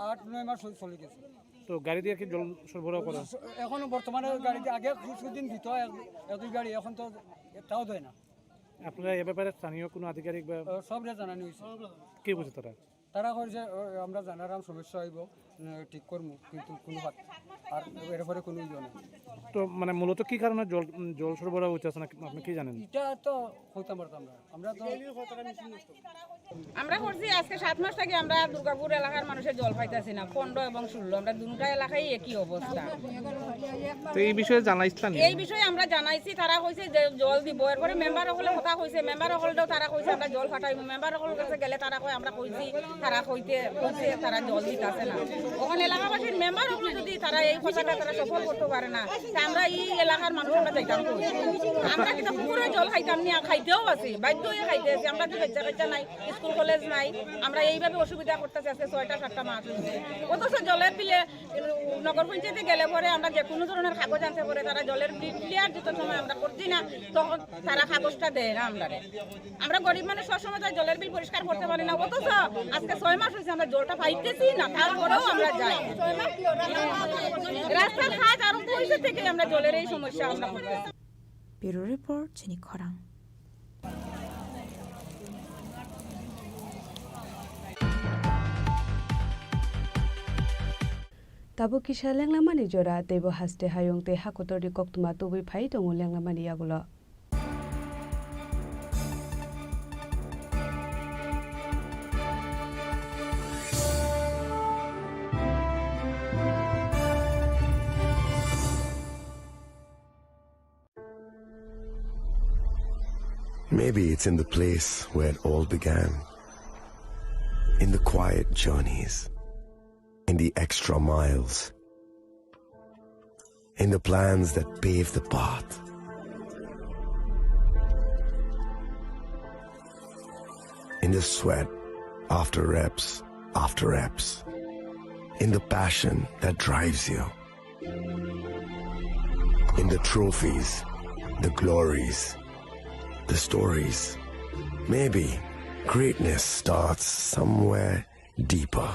Speaker 12: 8-9 মাস চলে গেছে তো গাড়ি দিয়ে কি জল সরবরাহ করা এখন বর্তমানে গাড়ি দিয়ে আগে কিছুদিন দিত এক-দুই গাড়ি এখন তো তাও দেয় না আপনারা এই ব্যাপারে স্থানীয় কোনো আধিকারিক বা সবরে জানানো হয়েছে কি বুঝে তারা কইছে আমরা জানারাম সমস্যা হইব ঠিক করব কিন্তু কোনো আর এরপরে কোনো ইয়ে নেই তো মানে মূলত কি কারণে জল সরবরাহ হচ্ছে না আপনি কি জানেন এটা তো হইতাম পারতাম আমরা তো
Speaker 6: আমরা করছি আজকে 7 মাস থেকে আমরা দুর্গাপুর এলাকার মানুষের জল পাইতাছি না 15 এবং 16 আমরা দুটো এলাকায় একই অবস্থা
Speaker 12: তো এই বিষয়ে জানাইছিলেন
Speaker 6: এই বিষয়ে আমরা জানাইছি তারা কইছে যে জল দিব এরপরে মেম্বার হলে কথা কইছে মেম্বার হলটাও তারা কইছে আমরা জল ফাটাইব মেম্বার হল কাছে গেলে তারা কই আমরা কইছি তারা কইছে তারা জল দিতাছে না ওখানে এলাকাবাসীর মেম্বার হলে যদি তারা এই কথাটা তারা সফল করতে পারে না তা আমরা এই এলাকার মানুষ আমরা যাইতাম আমরা কিন্তু পুরো জল খাইতাম না খাইতেও আছি বাধ্য হয়ে খাইতে আছি আমরা তো বাচ্চা নাই স্কুল কলেজ নাই আমরা এইভাবে অসুবিধা করতেছি আজকে 6টা-7টা মাস হয়েছে অথচ জলের বিলে নগর পঞ্চায়েতে গেলে পরে আমরা যে কোনো ধরনের কাগজ আনতে পারে তারা জলের বিল ক্লিয়ার যত সময় আমরা করছি না তখন তারা কাগজটা দেয় না আমরা গরিব মানুষ সবসময় তার জলের বিল পরিষ্কার করতে পারি না অথচ আজকে 6 মাস হয়েছে আমরা জলটা পাইতেছি না তারপরেও আমরা যাই রাস্তার কাজ আরম্ভ হয়েছে থেকে আমরা জলের এই সমস্যা আমরা করতেছি
Speaker 4: ব্যুরো রিপোর্ট চিনি খরাং
Speaker 15: Tabo kisha lenglamani jora tebo haste hayong te hakotori koktuma tubi phai tongo lenglamani yagulo
Speaker 9: Maybe it's in the place where it all began, in the quiet journeys, in the extra miles, in the plans that pave the path. In the sweat after reps, in the passion that drives you, in the trophies, the glories, the stories. Maybe greatness starts somewhere deeper,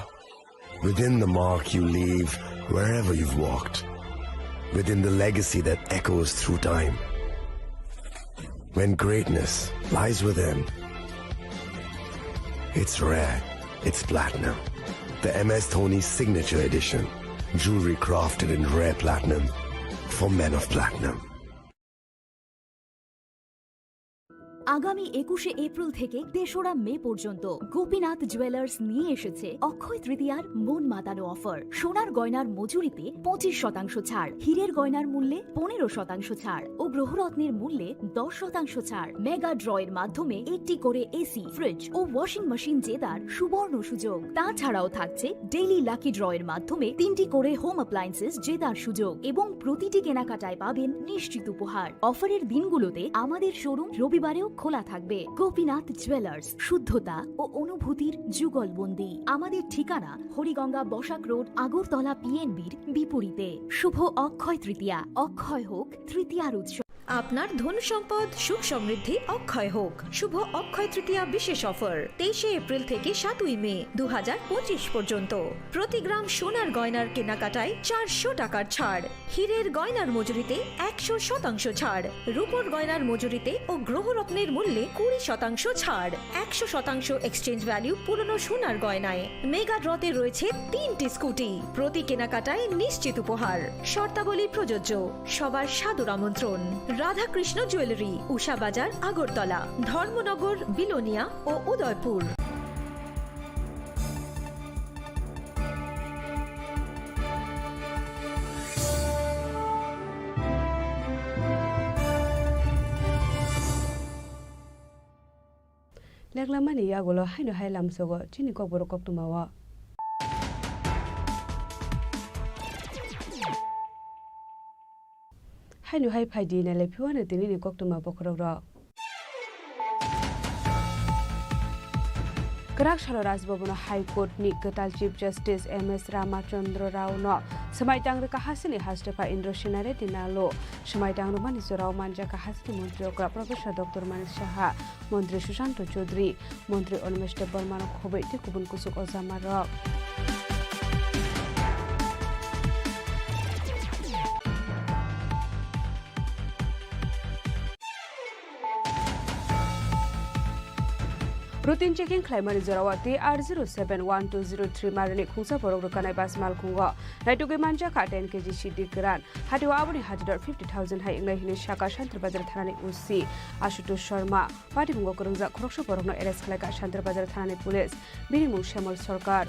Speaker 9: within the mark you leave wherever you've walked, within the legacy that echoes through time. When greatness lies within, it's rare, it's platinum. The MS Dhoni Signature Edition, jewelry crafted in rare platinum for men of platinum.
Speaker 10: আগামী 21শে April থেকে 3রা মে পর্যন্ত Gopinath jewellers নিয়ে এসেছে অক্ষয় তৃতীয়ার মন মাতানো offer. সোনার গয়নার মজুরিতে 25% ছাড়, হীরের গয়নার মূল্যে 15% ছাড় ও গ্রহরত্নের মূল্যে 10% ছাড়। মেগা ড্রয়ের মাধ্যমে একটি করে এসি, ফ্রিজ ও ওয়াশিং মেশিন জেতার সুবর্ণ সুযোগ। তাছাড়াও থাকছে ডেইলি লাকি ড্রয়ের মাধ্যমে 3টি করে হোম অ্যাপ্লায়েন্সেস জেতার সুযোগ এবং প্রতিটি কেনাকাটায় পাবেন নিশ্চিত উপহার। অফারের দিনগুলোতে আমাদের শোরুম রবিবারেও খোলা থাকবে। গোপীনাথ জুয়েলার্স, শুদ্ধতা ও অনুভূতির যুগলবন্দি। আমাদের ঠিকানা হরিগঙ্গা বসাক রোড, আগরতলা পিএনবির বিপরীতে। শুভ অক্ষয় তৃতীয়া, অক্ষয় হোক তৃতীয়ার উৎসব।
Speaker 19: আপনার ধন সম্পদ সুখ সমৃদ্ধি অক্ষয় হোক। শুভ অক্ষয় তৃতীয়া বিশেষ অফার 23শে এপ্রিল থেকে 7ই মে 2025 পর্যন্ত। প্রতি গ্রাম সোনার গয়নার কেনাকাটায় 400 টাকার ছাড়, হীরের গয়নার মজুরিতে 100% ছাড়, রূপোর গয়নার মজুরিতে ও গ্রহরত্নের মূল্যে 20% ছাড়, 100% এক্সচেঞ্জ ভ্যালু পুরনো সোনার গয়নায়। মেগা ড্রতে রয়েছে 3টি স্কুটি, প্রতি কেনাকাটায় নিশ্চিত উপহার। শর্তাবলী প্রযোজ্য। সবার সাদর আমন্ত্রণ। রাধাকৃষ্ণ জুয়েলারি, উষা বাজার, আগরতলা, ধর্মনগর, বিলোনিয়া ও উদয়পুর।
Speaker 15: লেগলামানি ইয়াগুলো হাইনো হাই লামসগো চিনি কবর কক্তমাওয়া হাইনো হাই ফাইদি নালে फिवानो दिनैनि कक्तमा बखराव Karakshalo Rajbhavana High Court ni Ketal Chief Justice M.S. Ramachandra Rao no Semaitang Reka Hasini Hastepa Indra Shinare Dinalo Semaitang Rumani Surao Manja Kahasini Montri Okra Professor Dr. Manik Shaha Montri Shushanto Chaudhary Montri Onmeshte Burman Khobe Tikubun Kusuk Ozamarok Routine checking climate Zorawati R071203 Marani Kusa Porokanai Basmal Kungo, Naituki Manja Katen KG Shidi Gran, Hatiwabuni Hadidor 50,000 High English Shaka Shantrabazar Thani Usi, Ashutu Sharma, Party Mungokurunza Kroksha Porono Eres Kalaka Shantrabazar Thani Police, Binimu Shemal Sorkar.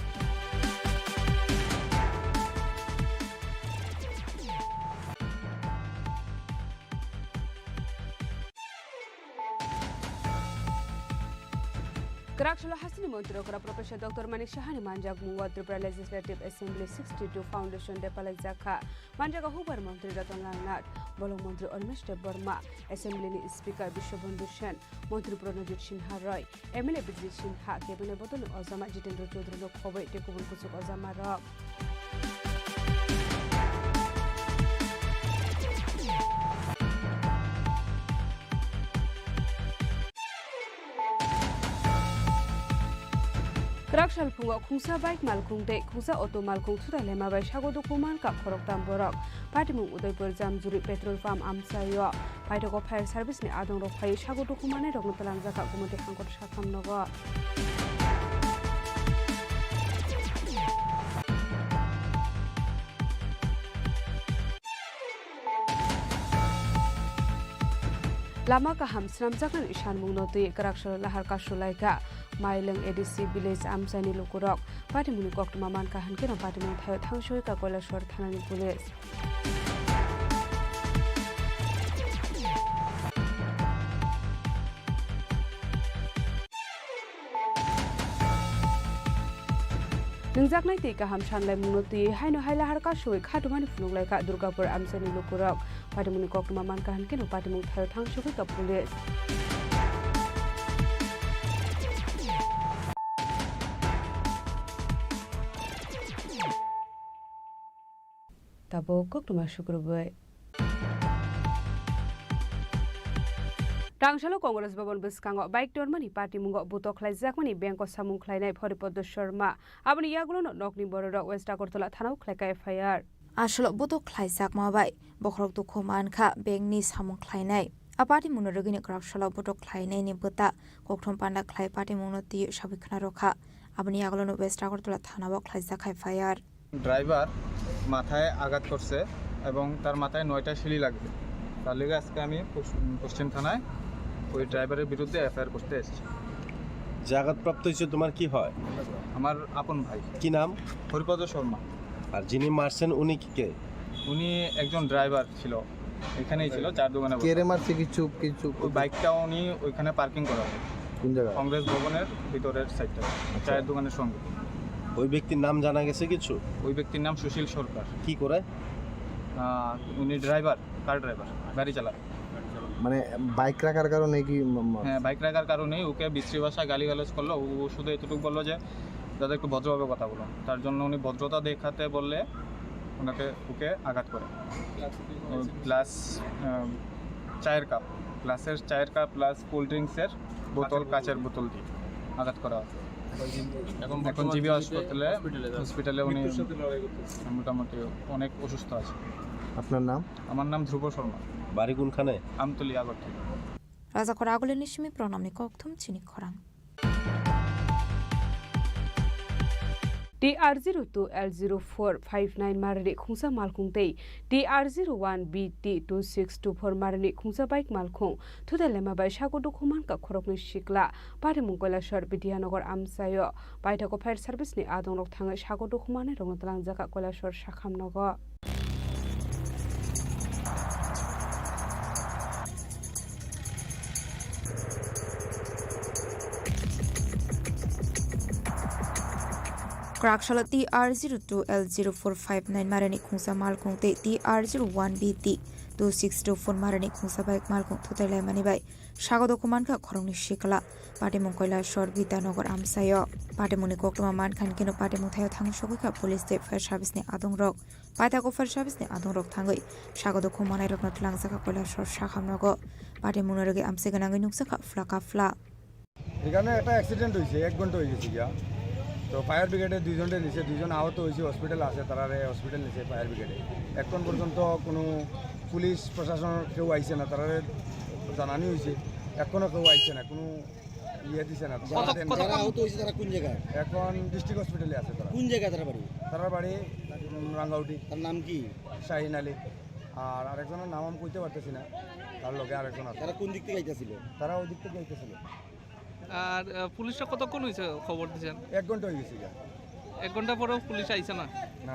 Speaker 15: Karakshalo Hasini Montrokra Professor Dr. Manik Shahani Manjak Mungwa Tripura Legislative Assembly 62 Foundation Depalak Zaka Manjaka Hubar Montri Ratan Langnat Bolong Montri Onmeshte Burma Assembly ni Speaker Bishobandhu Sen Montri Pranajit Sinha Roy MLA Bijit Sinha Cabinet Botoni Ozama Jitendra Chaudhary no Khobai Tekubun Kusuk Ozama Rock Karakshal Pungo Kungsa Bike Malkung De Kungsa Auto Malkung Sura Lema by Shago Dokuman Kap Khorok Tamborok Patimu Udaipur Jamjuri Petrol Farm Amsayo Paitoko Fire Service ni Adong Rokhai Shago Dokumane Rogno Talanza Kap Gumute Hangkot Shakam Nogo Lama Kaham Sramjakan Ishan Munoti Karakshal Lahar Kashulaika Maileng ADC Village Amsani Lukurok Pati Muni Koktumaman Kahan Kira Pati Muni Thayo Thangshui Ka Koilashwar Thanani Police Ningjaknai ti Kaham Shanlai Munoti Haino Haila Harka Shui Khatumani Funulai Ka Durgapur Amsani Lukurok Pati Muni Koktumaman Kahan Kira Pati Muni Thayo Thangshui Ka Police Tabo Koktuma Shukrubai Rangshalo Congress Babon Biskango Bike Dormani Party Mungo Butok Lakmani Banko Samung Klainai Poripodo Sharma Abani Yagulo Nokni Border West Akortola Thanau Kleka FIR
Speaker 4: Ashlo Butok Klaisak Mabai Bokrok to Koman Ka Bengni Samung Klainai Apati Munogini Grafshalo Butok Klainai ni Buta Koktom Panda Klai Party Munoti Shabiknaroka Abani Yagulo West Akortola Thanau Klaisak FIR
Speaker 22: driver মাথায় আঘাত করছে এবং তার মাথায় 9টা শিলি লাগবে তার লেগে আজকে আমি পশ্চিম থানায়
Speaker 1: ওই ড্রাইভারের বিরুদ্ধে এফআইআর করতে এসেছি।
Speaker 13: যে আঘাতপ্রাপ্ত হয়েছে তোমার কি হয়?
Speaker 1: আমার আপন ভাই।
Speaker 13: কি নাম?
Speaker 1: হরিপদ শর্মা।
Speaker 13: আর যিনি মারছেন উনি কে?
Speaker 1: উনি একজন ড্রাইভার ছিল, এখানেই ছিল, চার দোকানে।
Speaker 13: কেড়ে মারছে কিছু?
Speaker 1: ওই বাইকটা উনি ওইখানে পার্কিং করা হয়।
Speaker 13: কোন জায়গায়?
Speaker 1: কংগ্রেস ভবনের ভিতরের সাইডটা, চায়ের দোকানের সঙ্গে।
Speaker 13: ওই ব্যক্তির নাম জানা গেছে কিছু?
Speaker 1: ওই ব্যক্তির নাম সুশীল সরকার।
Speaker 13: কি করে?
Speaker 1: উনি ড্রাইভার, কার ড্রাইভার, গাড়ি চালায়।
Speaker 13: মানে বাইক রাখার কারণে কি?
Speaker 1: হ্যাঁ, বাইক রাখার কারণে ওকে বিশ্রী ভাষায় গালিগালাজ করলো। ও শুধু এতটুকু বললো যে দাদা একটু ভদ্রভাবে কথা বলো। তার জন্য উনি ভদ্রতা দেখাতে বললে ওকে আঘাত করে। প্লাস চায়ের কাপ, গ্লাসের চায়ের কাপ প্লাস কোল্ড ড্রিঙ্কসের বোতল, কাচের বোতল দিয়ে আঘাত করা হয়। এখন জিবি হসপিটালে উনি মোটামুটি অনেক অসুস্থ আছে।
Speaker 13: আপনার নাম?
Speaker 1: আমার নাম ধ্রুব শর্মা।
Speaker 13: বাড়ি কোনখানে?
Speaker 1: আমতলী, আগরতলা।
Speaker 4: রাজাকর আগলে নিশমি প্রণামনি কক্থম চিনি খরাং।
Speaker 15: DR02L0459 marani khungsa malkhung tei DR01BT2624 marani khungsa bike malkhung thudelema bai sagodu khuman ka khorokni sikla pari mungkola shor bidianogor amsayo baithako fire service ni adongrok thangai sagodu khumane rong tlang jaka kola shor sakhamnogo
Speaker 4: Krakshalo TR02L0459 marani khungsa malkhung te TR01BT2624 marani khungsa bike malkhung thutelai mani bai sagodo kuman ka khorongni sikala patimung koila shor bidanogor amsayo patimuni koktoma man khan kino patimung thayo thang sogika police te fire service ni adongrok paitako fire service ni adongrok thangoi sagodo kumanai rokna tlangjaka koila shor sakhamnogo patimung roge amse ganangai nuksaka fla
Speaker 23: এখানে একটা accident হয়েছে, 1 ঘন্টা হয়ে গেছে গিয়া। তো fire ব্রিগেডে দুইজনে নিচে, দুইজন আহত হয়েছে, হসপিটাল আছে, তারা হসপিটাল নিচে ফায়ার ব্রিগেডে। এখন পর্যন্ত কোনো পুলিশ প্রশাসন কেউ আইছে না, তারা জানানি হয়েছে, এখনও কেউ আইছে না, কোনো ইয়ে দিছে না।
Speaker 24: যারা আহত হয়েছে তারা কোন জায়গায়?
Speaker 23: এখন ডিস্ট্রিক্ট হসপিটালে আছে তারা।
Speaker 24: কোন জায়গায় তারা বাড়ি?
Speaker 23: তারা বাড়ি রাঙ্গাউটি।
Speaker 24: তার নাম কি?
Speaker 23: শাহিন আলী। আর আরেকজনের নাম আমি কইতে পারতেছি না, তার লগে আরেকজন আছে।
Speaker 24: তারা কোন দিক থেকে আইতেছিল?
Speaker 23: তারা ওই দিক থেকে আইতেছিল।
Speaker 25: আর পুলিশরা কতক্ষণ হয়েছে খবর দিয়েছেন?
Speaker 23: 1 ঘন্টা হয়ে গেছে।
Speaker 25: 1 ঘন্টা পরেও পুলিশ আইছে না?
Speaker 23: না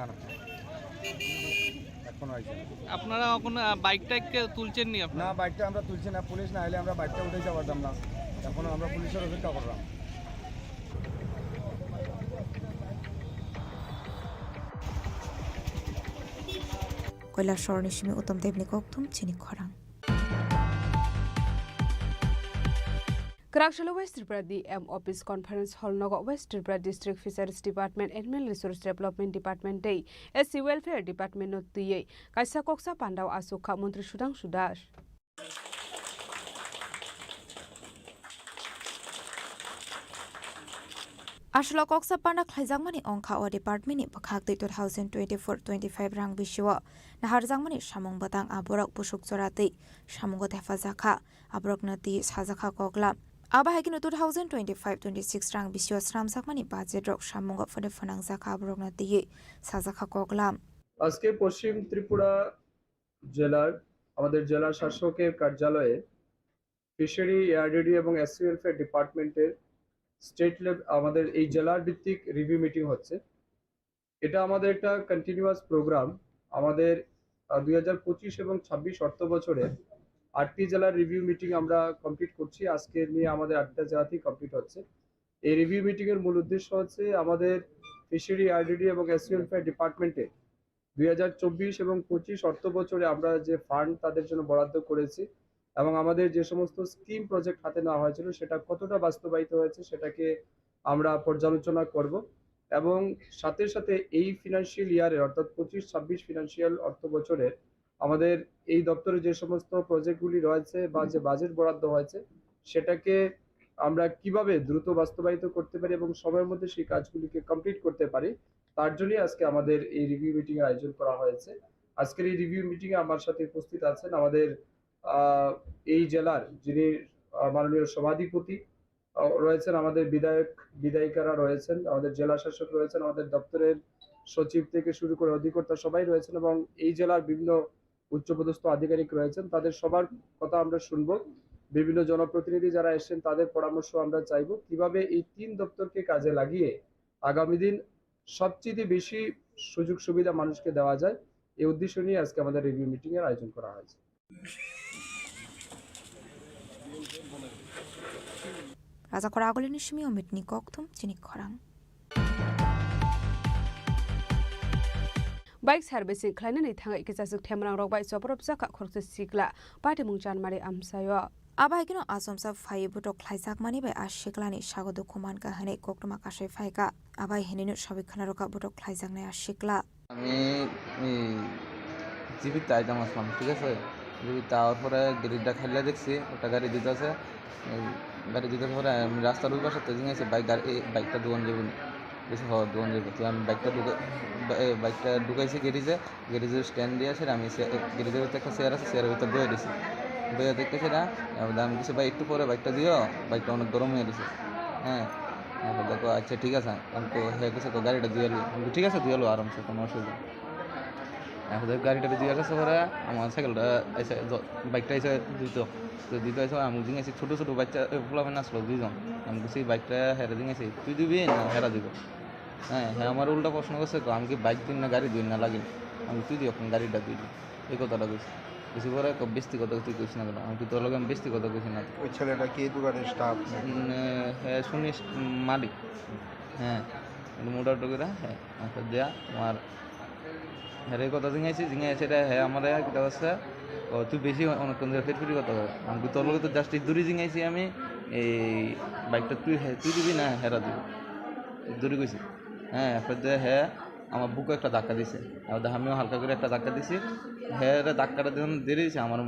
Speaker 23: এখনো আইছে না।
Speaker 25: আপনারা এখন বাইকটাকে তুলছেন নি?
Speaker 23: না, বাইকটা আমরা তুলছি না, পুলিশ না এলে আমরা বাইকটা উঠে যাওয়ার পারতাম না। এখন আমরা পুলিশের অপেক্ষা করলাম।
Speaker 4: koila shor nishimi utom devni kokthum chini khorang.
Speaker 15: Krakshalo West Tripura DM Office Conference Hall Nogo West Tripura District Fisheries Department Animal Resource Development Department Day SC Welfare Department no tuye kaisa koksa pandau asukha Mantri Sudang Sudas
Speaker 4: Ashla koksa panda khlaijangmani ongkha o department ni bakhak 2024-25 rang bishiwa naharjangmani samung batang aborok busuk jorati samungo thefajaka aborok nati sajakha kokla Abahakino 2025-26 rang bisio sram sakmani budget rok samungo phone phonang jaka aborok nati sajaka kokla
Speaker 26: আজকে পশ্চিম ত্রিপুরা জেলার আমাদের জেলা শাসকের কার্যালয়ে fishery ARDD এবং SC welfare ডিপার্টমেন্টের state level আমাদের এই জেলার ভিত্তিক রিভিউ মিটিং হচ্ছে। এটা আমাদের একটা কন্টিনিউয়াস প্রোগ্রাম। আমাদের 2025 এবং 26 অর্থ বছরের 8টি জেলার রিভিউ মিটিং আমরা কমপ্লিট করছি। আজকে নিয়ে আমাদের 8টা জেলাতেই কমপ্লিট হচ্ছে। এই রিভিউ মিটিং এর মূল উদ্দেশ্য হচ্ছে আমাদের ফিশারি এআরডিডি এবং এসসি ওয়েলফেয়ার ডিপার্টমেন্টে 2024 এবং 25 অর্থ বছরে আমরা যে ফান্ড তাদের জন্য বরাদ্দ করেছি এবং আমাদের যে সমস্ত স্কিম প্রজেক্ট হাতে নেওয়া হয়েছিল সেটা কতটা বাস্তবায়িত হয়েছে সেটাকে আমরা পর্যালোচনা করব এবং সাথে সাথে এই ফিনান্সিয়াল ইয়ারের অর্থাৎ 25-26 ফিনান্সিয়াল অর্থ বছরের আমাদের এই দপ্তরে যে সমস্ত প্রজেক্টগুলি রয়েছে বা যে বাজেট বরাদ্দ হয়েছে সেটাকে আমরা কিভাবে দ্রুত বাস্তবায়িত করতে পারি এবং সময়ের মধ্যে সেই কাজগুলিকে কমপ্লিট করতে পারি তার জন্যই আজকে আমাদের এই রিভিউ মিটিং এর আয়োজন করা হয়েছে। আজকের এই রিভিউ মিটিং এ আমার সাথে উপস্থিত আছেন আমাদের এই জেলার যিনি মাননীয় সভাধিপতি রয়েছেন, আমাদের বিধায়িকারা রয়েছেন, আমাদের জেলা শাসক রয়েছেন, আমাদের দপ্তরের সচিব থেকে শুরু করে অধিকর্তা সবাই রয়েছেন এবং এই জেলার বিভিন্ন উচ্চপদস্থ আধিকারিক রয়েছেন। তাদের সবার কথা আমরা শুনবো বিভিন্ন জনপ্রতিনিধি যারা এসেছেন তাদের পরামর্শ আমরা চাইব কিভাবে এই 3 দপ্তরকে কাজে লাগিয়ে আগামী দিন সবচেয়ে বেশি সুযোগ সুবিধা মানুষকে দেওয়া যায় এই উদ্দেশ্য নিয়ে আজকে আমাদের রিভিউ মিটিং এর আয়োজন করা হয়েছে।
Speaker 4: Raza Khorang Nishmi Omit Nikoktum Chini Khorang
Speaker 15: Bike servicing kleinen itang ikizasuk temrang rok bike soprop zaka khorse sigla pati mungjan mari amsayo
Speaker 4: Abahikino Asomsa Fai Buto Klaisak Mani by Ashiklani Shagodo Kuman Kahane Koktuma Kashe Faika Abai Henino Shabikanaroka Buto Klaisak Naya Shikla
Speaker 2: আমি জীবিত আইতাম আসলাম ঠিক আছে জীবিত hour পরে গ্রিডটা খেলে দেখছি ওটা গাড়ি দিতে আছে পরে আমি রাস্তার ওই পাশে তেজিং আছে বাইকটা দোকান যাবো বেশি হওয়ার দোকান যাবো তো আমি বাইকটা ঢুকাইছি গ্যারেজের স্ট্যান্ড দিয়ে আছে আমি গ্যারেজের ভিতরে একটা চেয়ার আছে চেয়ারের ভিতরে বয়ে দিছি বয়ে দেখতেছি না আমি কিছু ভাই একটু পরে বাইকটা দিও বাইকটা অনেক গরম হয়ে গেছে হ্যাঁ দেখো আচ্ছা ঠিক আছে আমাকে হ্যাঁ কিছু তো গাড়িটা দিয়ে ঠিক আছে দিয়ে আরামসে কোনো অসুবিধা এখন গাড়িটা দিয়ে গেছে পরে আমার সাইকেলটা এসে বাইকটা এসে দিতে এসে আমি দিয়েছি ছোটো ছোটো বাচ্চা ফুলামেন আসলো দুইজন আমি বলছি বাইকটা হেরে দিয়েছি তুই দিবি না হেরা দিব হ্যাঁ আমার উল্টা প্রশ্ন করছে তো আমি কি বাইক দিন না গাড়ি দিন না লাগে আমি তুই দিও গাড়িটা দিই এই কথাটা কইছি বেশি পরে বেশি কথা তুই কইস না কেন আমি তোর লগে আমি বেশি কথা কইছি না
Speaker 13: ওই ছেলেটা কি দোকানের স্টাফ
Speaker 2: হ্যাঁ শুনিস মালিক হ্যাঁ মোটামুটি করে হ্যাঁ দেয়া আমার হ্যাঁ এই কথা জিঙাইছি এটা হ্যাঁ আমার কিতা আছে তুই বেশি অনেকক্ষণ ধরে ফেরফিরি কথা হয় আমি তোর লগে তো জাস্ট দূরে জিঙাইছি আমি এই বাইকটা তুই দিবি না হেরা দিবি দূরে গেছি হ্যাঁ হ্যাঁ আমার বুকে একটা ধাক্কা দিছে আমিও হালকা করে একটা ধাক্কা দিছি হ্যাঁ ধাক্কাটা যখন দিয়ে দিয়েছে আমার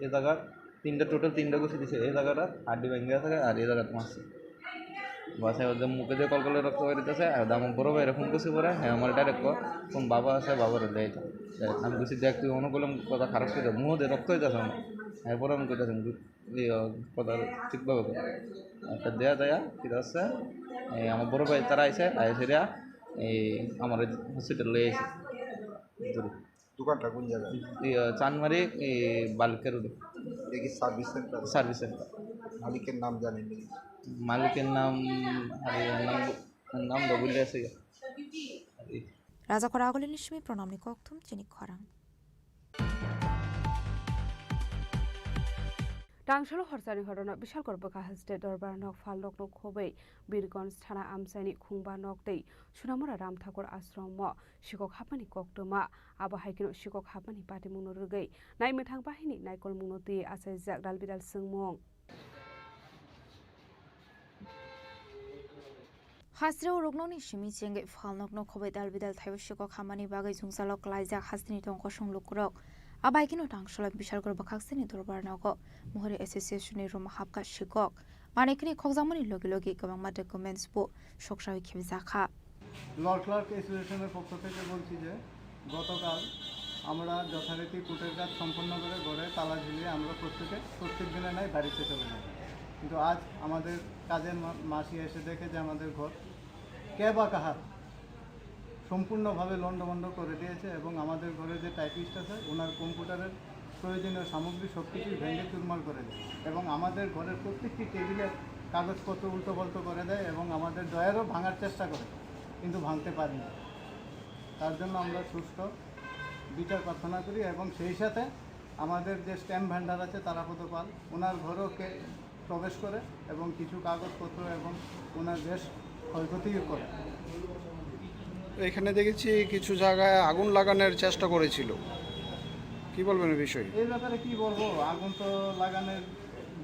Speaker 2: এই জায়গার টোটাল তিনটা গুছি দিছে এই জায়গাটা হাড্ডি ভেঙে থাকে আর এই জায়গাটা মারছে বাসায় ওদের মুখে দিয়ে কল কলে রক্ত বেরিতেছে আমার বড় ভাই এরকম কিছু করে হ্যাঁ আমার ডাইরেক্ট কোন বাবা আছে বাবার দেয় আমি কিছু দেখ তুই অন্য করলাম কথা খারাপ করে মুহ দিয়ে রক্ত হইতেছে আমার এরপরে আমি কইতেছি কথা ঠিকভাবে করে একটা দেয়া ঠিক আছে আমার বড় ভাই তারা আইসে দেয়া এই আমার হসপিটাল লয়ে আইসে
Speaker 13: দোকানটা কোন জায়গায়
Speaker 2: চানমারি বালকের
Speaker 13: দেখি সার্ভিস সেন্টার মালিকের নাম জানেন
Speaker 2: মালিকের নাম বলে আছে
Speaker 4: Raza Khorang Nishmi Pronam Nikoktum Chini Khorang
Speaker 15: Tangshalo Horsani Horona Bishal Korboka has dead or Barnok Falok no Kobe, Birgons Tana Amsani Kumba Nok Day, Shunamura Ram Thakur Astrom Mo, Shikok Hapani Koktuma, Abba Haikino Shikok Hapani Patimuno Ruge, Naimetang Bahini, Nikol Munoti, as a Zak Dalbidal Sungmong.
Speaker 4: Hasro Rognoni Shimi Chenge Falnok no Kobe Dalbidal Taiwashiko Hamani Bagay Zungsalok Liza Hasni Tonkoshong Lukurok. Abaikino Tangshalo Bishal Gorbakaksini Durbarnago, Mohori Association Room Hapka Shikok, Manekini Kokzamoni Logi Gavama documents book, Shokshawi Kivizaka.
Speaker 3: Lord Clark Association of Pokoteke Bolsije, গতকাল আমরা যথারীতি কোর্টের কাজ সম্পন্ন করে ঘরে তালা ঝুলিয়ে আমরা প্রত্যেক দিনে নাই বাড়িতে চলে যাই কিন্তু আজ আমাদের কাজের মাসি এসে দেখে যে আমাদের ঘর কে বা কাহার সম্পূর্ণভাবে লন্ডভন্ড করে দিয়েছে এবং আমাদের ঘরে যে টাইপিস্ট আছে ওনার কম্পিউটারের প্রয়োজনীয় সামগ্রী সব কিছুই ভেঙে চুরমার করে দেয় এবং আমাদের ঘরের প্রত্যেকটি টেবিলের কাগজপত্র উল্টোপাল্টো করে দেয় এবং আমাদের ডয়ারও ভাঙার চেষ্টা করে কিন্তু ভাঙতে পারি না তার জন্য আমরা সুষ্ঠু বিচার প্রার্থনা করি এবং সেই সাথে আমাদের যে স্ট্যাম্প ভ্যান্ডার আছে তারাপদ পাল ওনার ঘরেও প্রবেশ করে এবং কিছু কাগজপত্র এবং ওনার বেশ ক্ষয়ক্ষতিও করে
Speaker 8: এখানে দেখেছি কিছু জায়গায় আগুন লাগানোর চেষ্টা করেছিল কি বলবেন এই বিষয়ে
Speaker 3: এই ব্যাপারে কি বলবো আগুন তো লাগানোর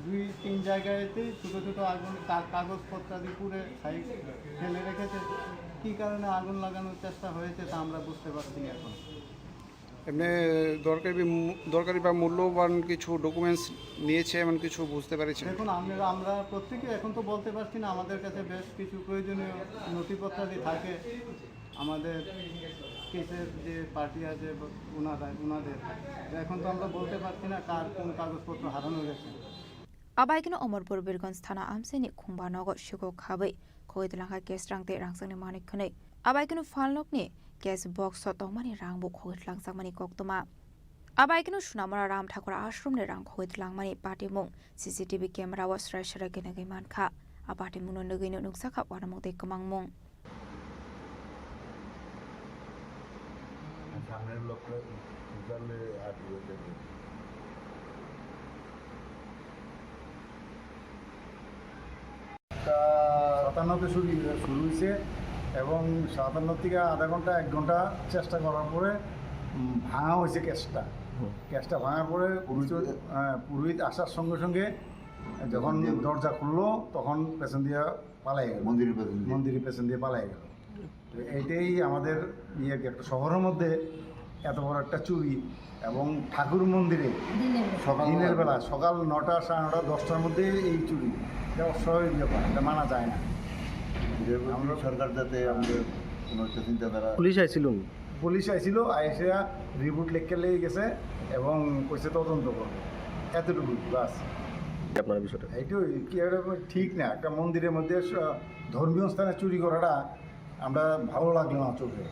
Speaker 3: 2-3 জায়গাতেই ছোট ছোট আগুন কাগজপত্র আদি পুড়ে সাইড ফেলে রেখেছে কি কারণে আগুন লাগানোর চেষ্টা হয়েছে তা আমরা বুঝতে পারছি না এখন
Speaker 8: এমনি দরকারি বা মূল্যবান কিছু ডকুমেন্টস নিয়েছে এমন কিছু বুঝতে পারছি
Speaker 3: দেখুন আমরা প্রত্যেকে এখন তো বলতে পারছি না আমাদের কাছে বেশ কিছু প্রয়োজনীয় নথিপত্রাদি থাকে আমাদের কেসের যে পার্টি আছে ওনাদের এখন তো আমরা বলতে পারছি না কার কোন কাগজপত্র হারানো গেছে
Speaker 4: Abaikino Omorpur Birgons Tana Amseni Kumbanogo Shiko Kabe, Koitlanga Gas Rangte Rangsani Manikane, Abaikino Falnokni, Gas Box Sotomani Rangbo Koitlang Samani Koktoma. Abaikino Sunamara Ram Thakur आश्रम ने रंग होइत लांगमानि पार्टी मुंग CCTV कैमरा व स्ट्रेचर के नगै मानखा आ पार्टी मुनो नगैनो नुक्साखा वारामुते कमांग मुंग
Speaker 13: সামনের লোকটা উজালে হাত দিতে
Speaker 23: সাতান্নতে শুরু হয়েছে এবং 57 থেকে আধা ঘন্টা 1 ঘন্টা চেষ্টা করার পরে ভাঙা হয়েছে ক্যাশটা ভাঙার পরে পুরোহিত আসার সঙ্গে সঙ্গে যখন দরজা খুললো তখন পেছন দিয়ে পালাই গেল মন্দিরের পেছন দিয়ে পালাই গেল। তো এইটাই আমাদের একটা শহরের মধ্যে এত বড় একটা চুরি এবং ঠাকুর মন্দিরে দিনের বেলা সকাল 9টা 9:30 10টার মধ্যে এই চুরি, এটা অস্বাভাবিক ব্যাপার, এটা মানা যায় না।
Speaker 13: আমরা সরকার যাতে আমাদের কোনো চিন্তাধারা
Speaker 23: পুলিশ আইছিল আইসা রিপোর্ট লিখে লেগে গেছে এবং কইছে তদন্ত করবে, এতটুকু বাস।
Speaker 7: আপনার বিষয়টা
Speaker 23: এইটাই কি ঠিক না, একটা মন্দিরের মধ্যে ধর্মীয় স্থানে চুরি করাটা আমরা ভালো লাগলো না চোখে।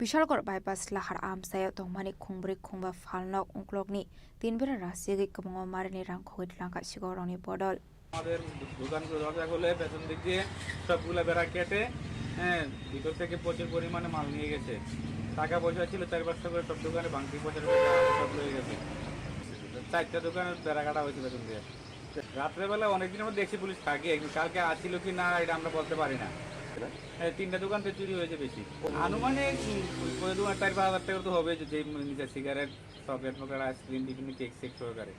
Speaker 4: বিশালগড় বাইপাস লাহার আমসায় দংমানি খুংব্রি খুংবা ফালনক উংক্লকনি তিনবেলা রাশিয়াগি কমঙ্গ মারিনি রাং খৈত লাঙ্কা শিগরনি বদল
Speaker 1: আমাদের দোকানগুলো দরজা খুলে পেছন দিক দিয়ে সবগুলো বেড়া কেটে ভিতর থেকে প্রচুর পরিমাণে মাল নিয়ে গেছে। টাকা পয়সা ছিল 4-5টা করে সব দোকানে ভাঙতি পয়সা সব লয়ে গেছে। 4টা দোকানের বেড়া কাটা হয়েছে পেছন দিয়ে। রাত্রেবেলা অনেকদিনের মধ্যে দেখছি পুলিশ থাকে, কালকে আসছিল কি না এটা আমরা বলতে পারি না। 3টা দোকান তো চুরি হয়েছে বেশি, আনুমানিক 4,000-5,000 টাকা তো হবে, যে নিচে সিগারেট চকলেট মকলেট আইসক্রিম বিভিন্ন কেক সেক সহকারে।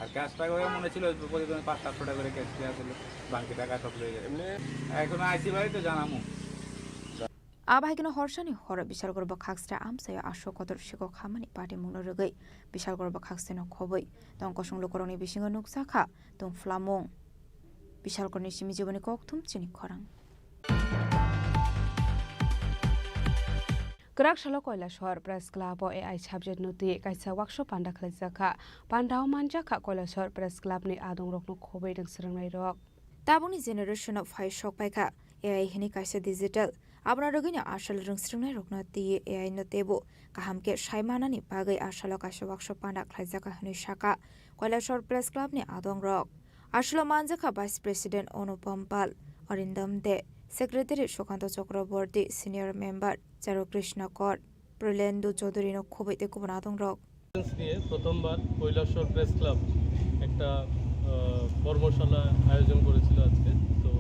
Speaker 1: আর ক্যাশ টাকা মনে ছিল প্রতিদিন 500-700 টাকা করে ক্যাশ দেওয়া ছিল, বাকি টাকা সব লয়ে গেছে। এখন আইসি বাড়ি তো জানামু
Speaker 4: আবাহিকনো হরসানি হর বিশালগড় বখাক্সটা আমসায় আশো কদর শিখ খামানি পাটি মুনো রগৈ বিশালগড় বখাক্সেনো খবৈ তংকসং লোকরনি বিসিঙ্গ নুকসাখা তং ফ্লামং বিশালগড়নি সিমি জীবনী ককথুম চিনি খরাং
Speaker 15: Grakshalo Koilashwar Press Club o AI subject noti kaisa workshop panda khlajaka pandao manjaka Koilashwar Press Club ni adong rokno khobei ding srangnai rok
Speaker 4: tabuni generation of high shock paika AI hini kaisa digital abna rogina ashal rungsringnai rokna ti AI no tebo kahamke shaimanani bagai ashalo kaisa workshop panda khlajaka hini shaka Koilashwar Press Club ni adong rok ashalo manjaka Vice President Anupam Pal Arindam De Secretary Shokanta Chakraborty Senior Member Charu Krishna Kor Prolendo Chaudhary no khobete kubnadong rok
Speaker 5: নিয়ে প্রথমবার Kailashahar press club একটা কর্মশালা আয়োজন করেছিল আজকে। তো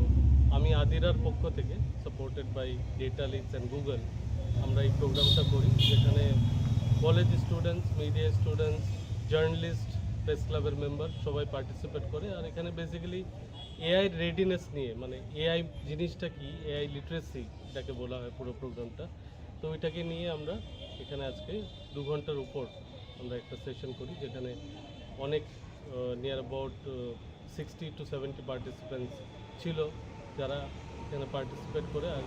Speaker 5: আমি আদিরার পক্ষ থেকে supported by Data Leads and Google আমরা এই প্রোগ্রামটা করি, যেখানে college students, media students, journalist, press ক্লাবের মেম্বার সবাই পার্টিসিপেট করে। আর এখানে বেসিক্যালি এআই রেডিনেস নিয়ে, মানে এআই জিনিসটা কি, এআই লিটারেসি এটাকে বলা হয় পুরো প্রোগ্রামটা। তো ওইটাকে নিয়ে আমরা এখানে আজকে 2 ঘন্টার উপর আমরা একটা সেশন করি, যেখানে অনেক নিয়ার অ্যাবাউট 60 to 70 পার্টিসিপেন্টস ছিল যারা এখানে পার্টিসিপেট করে। আর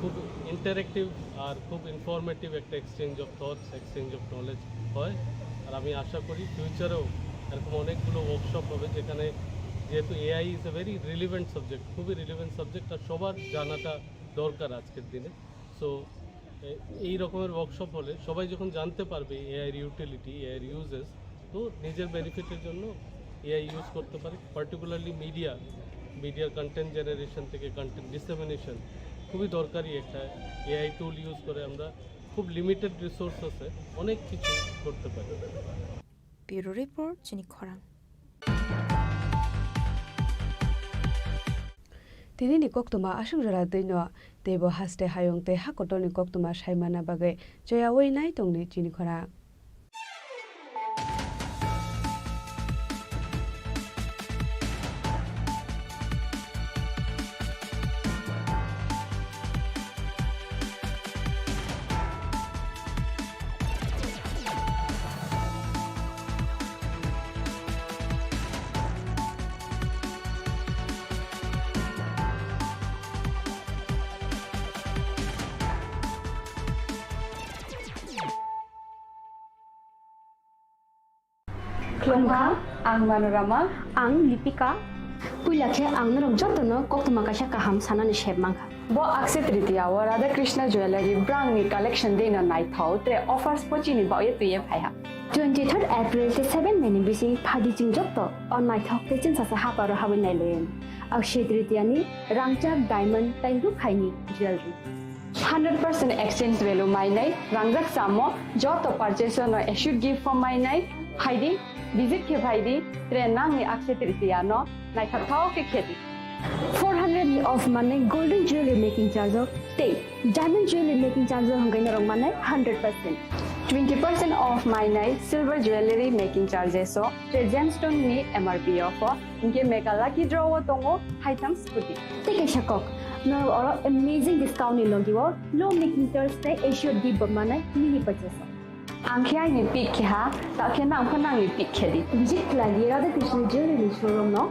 Speaker 5: খুব ইন্টারেক্টিভ আর খুব ইনফরমেটিভ একটা exchange of thoughts, exchange of knowledge হয়। আর আমি আশা করি ফিউচারেও এরকম অনেকগুলো ওয়ার্কশপ হবে, যেখানে যেহেতু AI is a very relevant subject, খুবই রিলিভেন্ট সাবজেক্ট, আর সবার জানাটা দরকার আজকের দিনে। সো এই রকমের ওয়ার্কশপ হলে সবাই যখন জানতে পারবে এআইয়ের ইউটিলিটি, এআইয়ের ইউজেস, তো নিজের বেনিফিটের জন্য এআই ইউজ করতে পারে। পার্টিকুলারলি মিডিয়ার কন্টেন্ট জেনারেশন থেকে কন্টেন্ট ডিসেমিনেশন খুবই দরকারি একটা এআই টুল ইউজ করে আমরা খুব লিমিটেড রিসোর্সেসে অনেক কিছু করতে পারি।
Speaker 4: ব্যুরো রিপোর্ট চিনি খরাং
Speaker 15: Tini ni koktuma asung jara deino tebo haste hayong te hakotoni koktuma saimana bagai joya wei nai tongni Chini Khorang
Speaker 11: Klongha, ang Manorama, ang Lipika.
Speaker 14: Puilakhe ang narok jotono koktuma kaisa kaham sanani shep mangkha.
Speaker 11: Bo akse tritiya wa Radha Krishna Jewelry brand ni collection dena nai thau tre offers pochini ba ye tuye phaiha.
Speaker 14: 23rd April te 7 May ni bisi phadi jingjok to on my thok te chin sa ha paro ha nai len akshay tritiya ni rangchak diamond tai ru khaini jewelry 100% exchange value my nai rangjak samo joto purchase no I should give for my nai haidi visit ke bhaidi trenang ni akshay tritiya no nai thao ke kheti 400 of money golden jewelry making charge of te diamond jewelry making charge hangai na rong manai 100% 20% off my night silver jewelry making charges so gemstone ni MRP offer inke mega lucky draw tongo high thanks scooty take a shakok no or amazing discount ni logiwo low making charge te issue di bamana mini purchase angkhya ni pick kha ta khena angkhana ni pick khedi visit la lira the krishna jewelry showroom no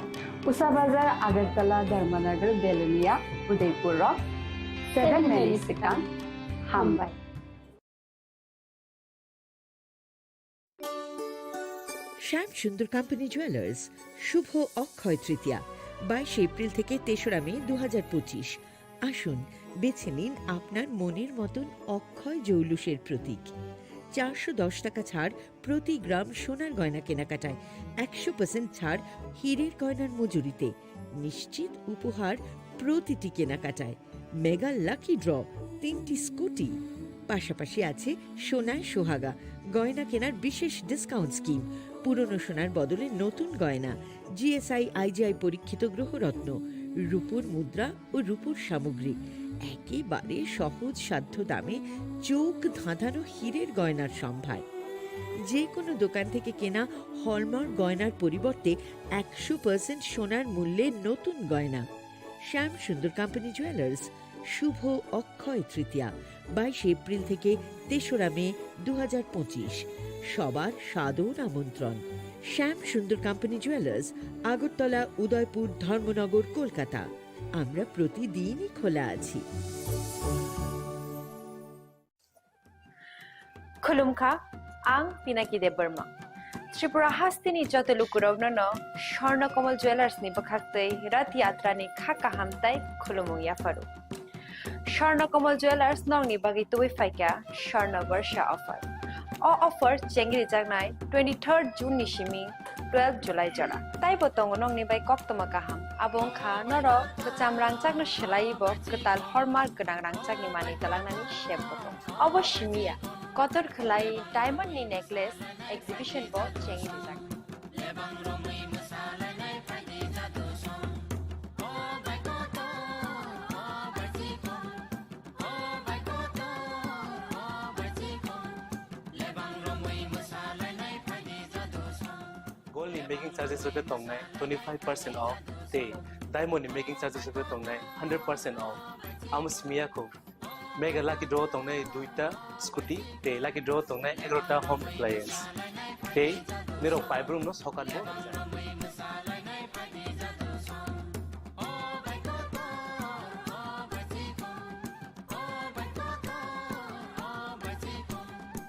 Speaker 14: Usa Bazar Agartala Dharmanagar Belunia Udaipur 7 May Sikang Hambai
Speaker 19: Shyam Sundar company jewellers Shubho Akshaya Tritiya 22 April থেকে 3রা মে 2025 আসুন বেছে নিন আপনার মনের মতন অক্ষয় জৌলুসের প্রতীক 410 টাকা ছাড় প্রতি গ্রাম সোনার গয়না কেনাকাটায় 100% ছাড় হীরের গয়নার মজুরিতে নিশ্চিত উপহার প্রতিটি কেনাকাটায় মেগা লাকি ড্র 3টি স্কুটি পাশাপাশি আছে সোনায় সোহাগা গয়না কেনার বিশেষ ডিসকাউন্ট স্কিম পুরনো সোনার বদলে নতুন গয়না জিএসআই আইজিআই পরীক্ষিত গ্রহরত্ন রূপোর মুদ্রা ও রূপোর সামগ্রী একেবারে সহজ সাধ্য দামে চোখ ধাঁধানো হীরের গয়নার সম্ভার যে কোনো দোকান থেকে কেনা হলমার্ক গয়নার পরিবর্তে 100% সোনার মূল্যে নতুন গয়না শ্যাম সুন্দর কোম্পানি জুয়েলার্স শুভ অক্ষয় তৃতীয়া 22 এপ্রিল থেকে 3রা মে 2025 সবার সাদর আমন্ত্রণ শ্যাম সুন্দর কোম্পানি জুয়েলার্স আগরতলা উদয়পুর ধর্মনগর কলকাতা আমরা প্রতিদিনই খোলা আছি
Speaker 7: খুলুমখা আং পিনাকি দেববর্মা ত্রিপুরা হাস্তিনি যত লুকুরগ্ন স্বর্ণকমল জুয়েলার্স নি বখাক্তই রথ যাত্রা নি খাকা হামতাই খুলুমু ইয়াফারু স্বর্ণকমল জুয়েলার্স নংনি বাগি তুই ফাইকা স্বর্ণ বর্ষা অফার অফার চেঙ্গিরি জাগনাই 23rd June ni simi 12 July jara tai botong nongni bai koktoma kaham abong kha noro bacham rangchak no selai bo ketal hallmark genang rangchak ni mani talangnani shep botong oboshimiya kotor khlai diamond ni necklace exhibition bo chengiri jak
Speaker 16: Gold in making charges hote tongnai 25% off te diamond in making charges hote tongnai 100% off amusmiya ko mega lucky draw tongnai duita scooty te lucky draw tongnai 11ta home appliance te niro five room no sokan bo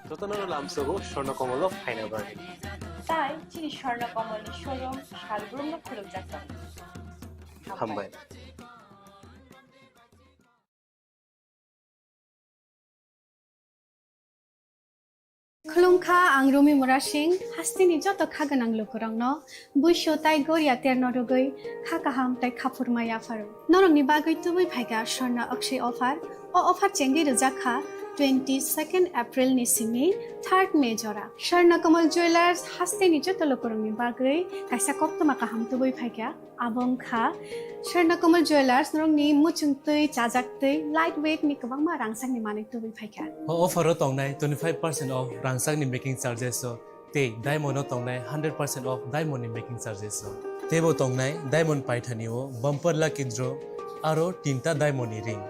Speaker 16: যতনর লামসগো স্বর্ণকমল ফাইনা বাড়ি
Speaker 7: তাই চিনি Swarnakamal showroom শালগ্রাম খুলুম যাত্রা
Speaker 16: হামবাই
Speaker 17: खुलुमखा आं रमि मुरा सिंह हास्तिनि जत खागोनां लोगोरांनो बुइसो ताइ गरिया तेरनो रुगै खाकाहाम ताइ खाफुरमाया फारो नरंनि बागै तुबै फाइगा स्वर्ण अक्षय ऑफर ओ ऑफर चेंगि रजाखा 22nd April ni simi 3rd May jora Swarnakamal jewellers হাস্তিনি জত লোকরংনি বাগৈ কাইসা কক্তমা কাহাম তুबै ফাইगा আবংখা স্বর্ণকমল জুয়েলার্স নরংनि मुचुंतै चाजाक्तै लाइट वेट नि गोबांमा रांसांनि माने तुबै फाइगा
Speaker 18: ऑफर तंगनाय 25% ऑफ रांसांनि मेकिंग चार्जेस ते डायमंड तंगनाय 100% ऑफ डायमंड नि मेकिंग चार्जेस तेबो तंगनाय डायमंड पाइथानिओ बम्पर लाकी ड्र आरो 3टा डायमंड नि रिंग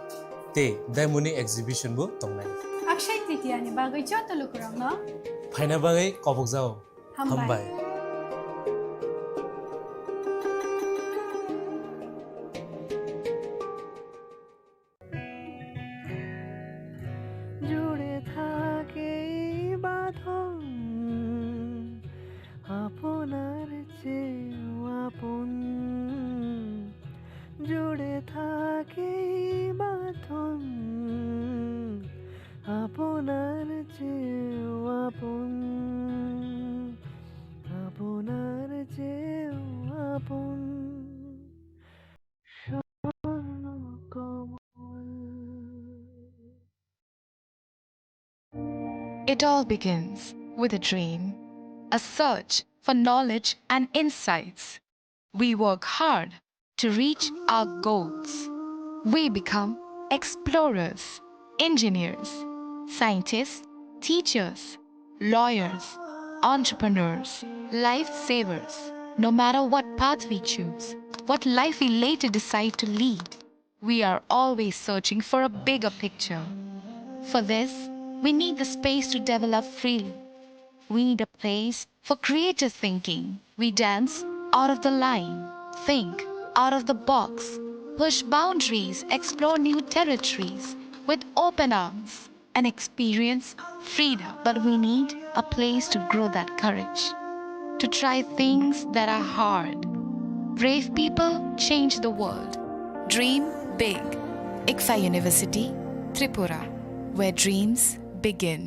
Speaker 18: ते डायमंड नि एक्जिबिशन बो तंगनाय
Speaker 17: अक्षय तृतीया नि बागै जत लोकरंनो
Speaker 18: फाइना बागै कबक जाओ हामबाय
Speaker 20: জুড়ে থাকে বাঁধন আপনার চেয়েও আপন জুড়ে থাকে বাঁধন আপনার চেয়েও আপন
Speaker 6: It all begins with a dream, a search for knowledge and insights. We work hard to reach our goals. We become explorers, engineers, scientists, teachers, lawyers, entrepreneurs, lifesavers. No matter what path we choose, what life we later decide to lead, we are always searching for a bigger picture. For this, we need the space to develop freely. We need a place for creative thinking. We dance out of the line, think out of the box, push boundaries, explore new territories with open arms, and experience freedom. But we need a place to grow that courage, to try things that are hard. Brave people change the world. Dream big. ICFA University, Tripura, where dreams begin.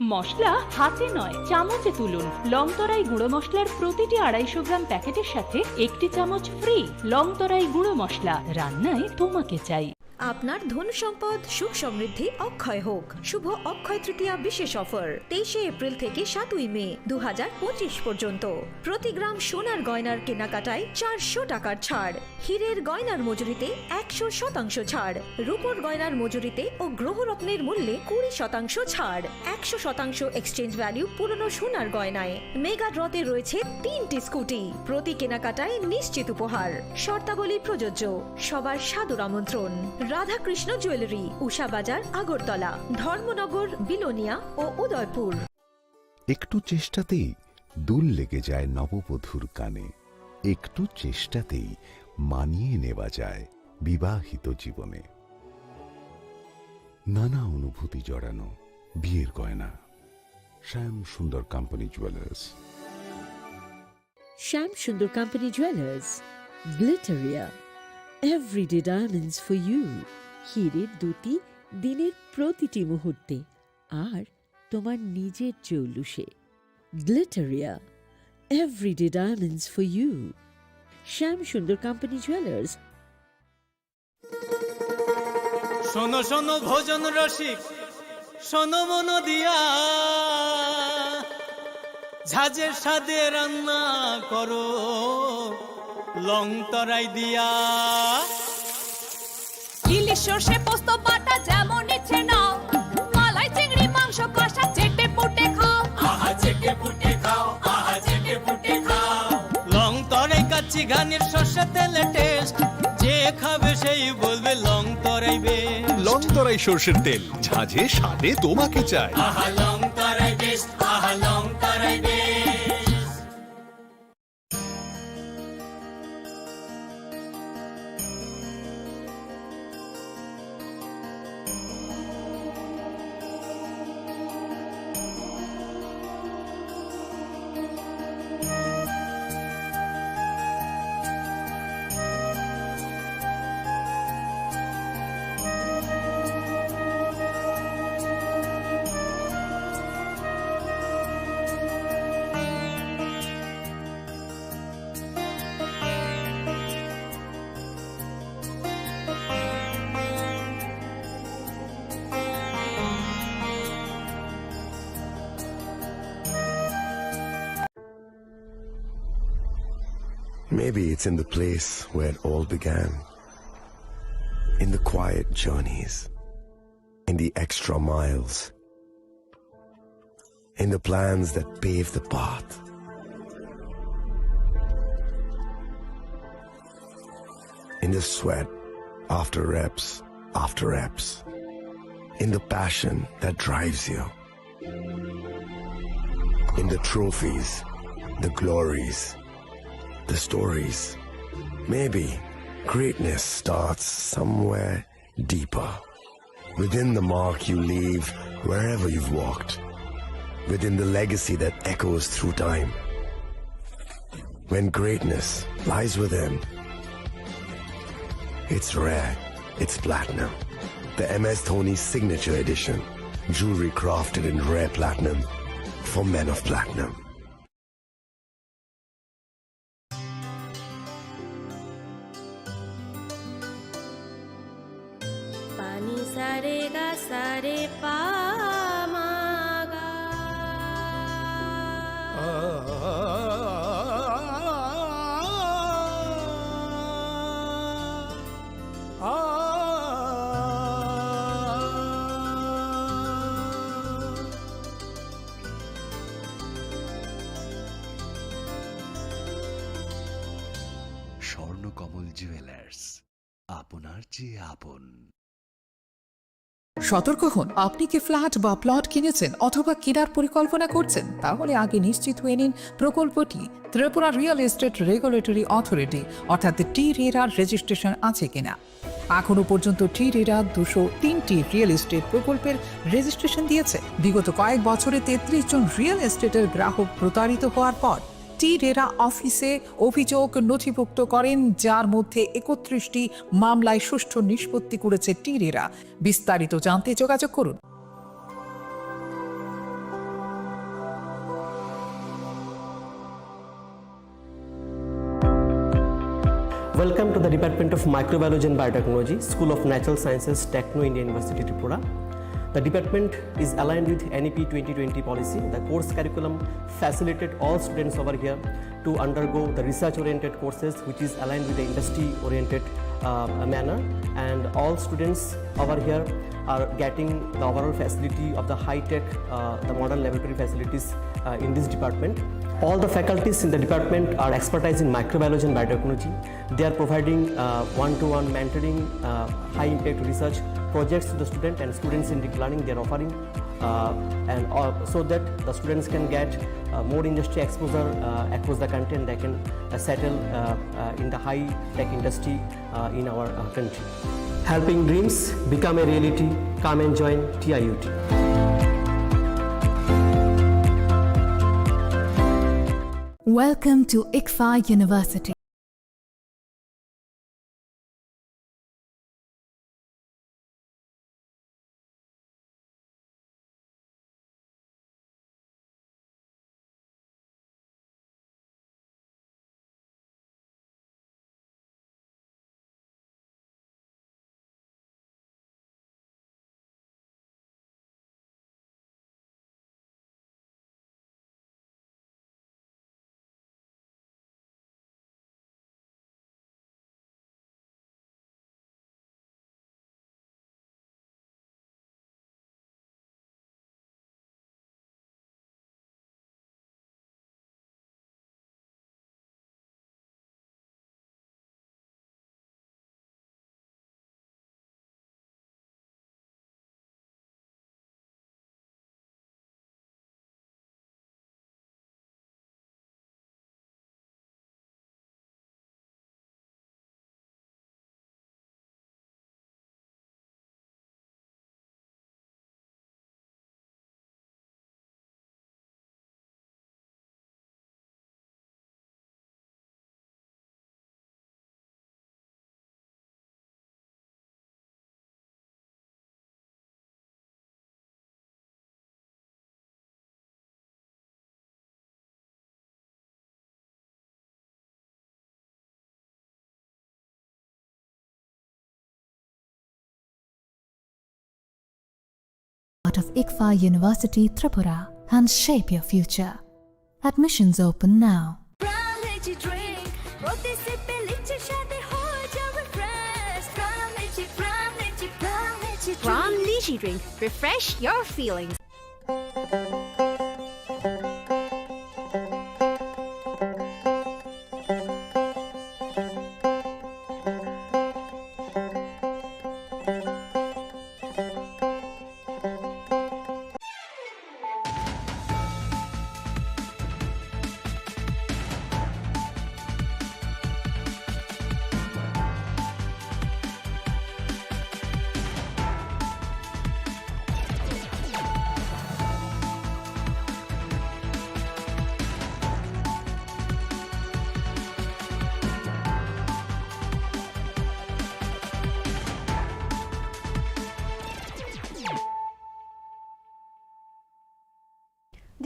Speaker 9: মশলা হাতে নয় চামচে তুলুন লংতরাই গুঁড়ো মশলার প্রতিটি 250 গ্রাম প্যাকেটের সাথে একটি চামচ ফ্রি লংতরাই গুঁড়ো মশলা রান্নায় তোমাকে চাই
Speaker 19: আপনার ধন সম্পদ সুখ সমৃদ্ধি অক্ষয় হোক শুভ অক্ষয় তৃতীয়া বিশেষ অফার 23 এপ্রিল থেকে 7 মে 2025 পর্যন্ত প্রতি গ্রাম সোনার গয়নার কেনাকাটায় 400 টাকার ছাড় হীরের গয়নার মজুরিতে 100% ছাড় রূপোর গয়নার মজুরিতে ও গ্রহরত্নের মূল্যে 20% ছাড় 100% এক্সচেঞ্জ ভ্যালু পুরনো সোনার গয়নায় মেগা ড্রতে রয়েছে 3টি স্কুটি প্রতি কেনাকাটায় নিশ্চিত উপহার শর্তাবলী প্রযোজ্য সবার সাদর আমন্ত্রণ রাধাকৃষ্ণ জুয়েলারি উষা বাজার আগরতলা ধর্মনগর বিলোনিয়া ও উদয়পুর
Speaker 10: একটু চেষ্টাতেই দুল লেগে যায় নববধূর কানে একটু চেষ্টাতেই মানিয়ে নেওয়া যায় বিবাহিত জীবনে নানা অনুভূতি জড়ানো বিয়ের গয়না শ্যাম Sundar company jewellers
Speaker 12: Shyam Sundar company jewellers গ্লিটারিয়া Everyday diamonds for you. হীরের দুটি দিনের প্রতিটি মুহূর্তে আর তোমার নিজের জৌলুসে গ্লিটারিয়া Everyday diamonds for you. Shyam Sundar company jewellers
Speaker 21: শোনো শোনো ভোজন রসিক শোনো মন দিয়া ঝাঁঝের সাদে রান্না করো লং তরাই দিয়া
Speaker 22: ইলিশ সর্ষে পোস্ত বাটা যেমন ইচ্ছে নাও মালাই চিংড়ি মাংস কষা চেটে পুটে খাও
Speaker 21: আহা চেটে পুটে খাও আহা চেটে পুটে খাও লং তরাই কাচ্চি ঘানির সর্ষে তেলে টেস্ট যে খাবে সেই বলবে লং তরাই বেশ
Speaker 26: লং তরাই সর্ষের তেল ঝাঁঝে স্বাদে তোমাকে চাই
Speaker 21: আহা লং তরাই বেস্ট আহা লং তরাই বেশ
Speaker 27: Maybe it's in the place where it all began. In the quiet journeys. In the extra miles. In the plans that pave the path. In the sweat after reps. In the passion that drives you. In the trophies, the glories, the stories. Maybe greatness starts somewhere deeper. Within the mark you leave wherever you've walked. Within the legacy that echoes through time. When greatness lies within, it's rare, it's platinum. The MS Dhoni Signature Edition. Jewelry crafted in rare platinum for men of platinum.
Speaker 22: পানি সারে গা সারে পা মা গা
Speaker 2: Swarnakamal jewellers, আপনার চেয়ে আপন।
Speaker 3: সতর্ক হন, আপনি কি ফ্ল্যাট বা প্লট কিনেছেন অথবা কেনার পরিকল্পনা করছেন? তাহলে আগে নিশ্চিত হয়ে নিন প্রকল্পটি Tripura real estate regulatory authority অর্থাৎ টি-রেরার রেজিস্ট্রেশন আছে কিনা। এখনো পর্যন্ত টি-রেরা 203টি রিয়েল এস্টেট প্রকল্পের রেজিস্ট্রেশন দিয়েছে। বিগত কয়েক বছরে 33 জন রিয়েল এস্টেটের গ্রাহক প্রতারিত হওয়ার পর টি-রেরা অফিসে অভিযোগ নথিভুক্ত করেন, যার মধ্যে 31টি মামলায় সুষ্ঠু নিষ্পত্তি করেছে টি-রেরা। বিস্তারিত জানতে যোগাযোগ করুন।
Speaker 8: Welcome to the Department of Microbiology and Biotechnology, School of Natural Sciences, Techno India University, Tripura. The department is aligned with NEP 2020 policy. The course curriculum facilitated all students over here to undergo the research-oriented courses, which is aligned with the industry-oriented manner. And all students over here are getting the overall facility of the high-tech, the modern laboratory facilities in this department. All the faculties in the department are expertise in microbiology and biotechnology. They are providing one-to-one mentoring, high-impact research projects to the student, and students in deep learning they are offering, so that the students can get more industry exposure across the country, and they can settle in the high-tech industry in our country. Helping dreams become a reality. Come and join TIUT.
Speaker 13: Welcome to ICFA University. Of ICFA University, Tripura, and shape your future. Admissions open now.
Speaker 19: Brown lychee drink. Refresh your feelings.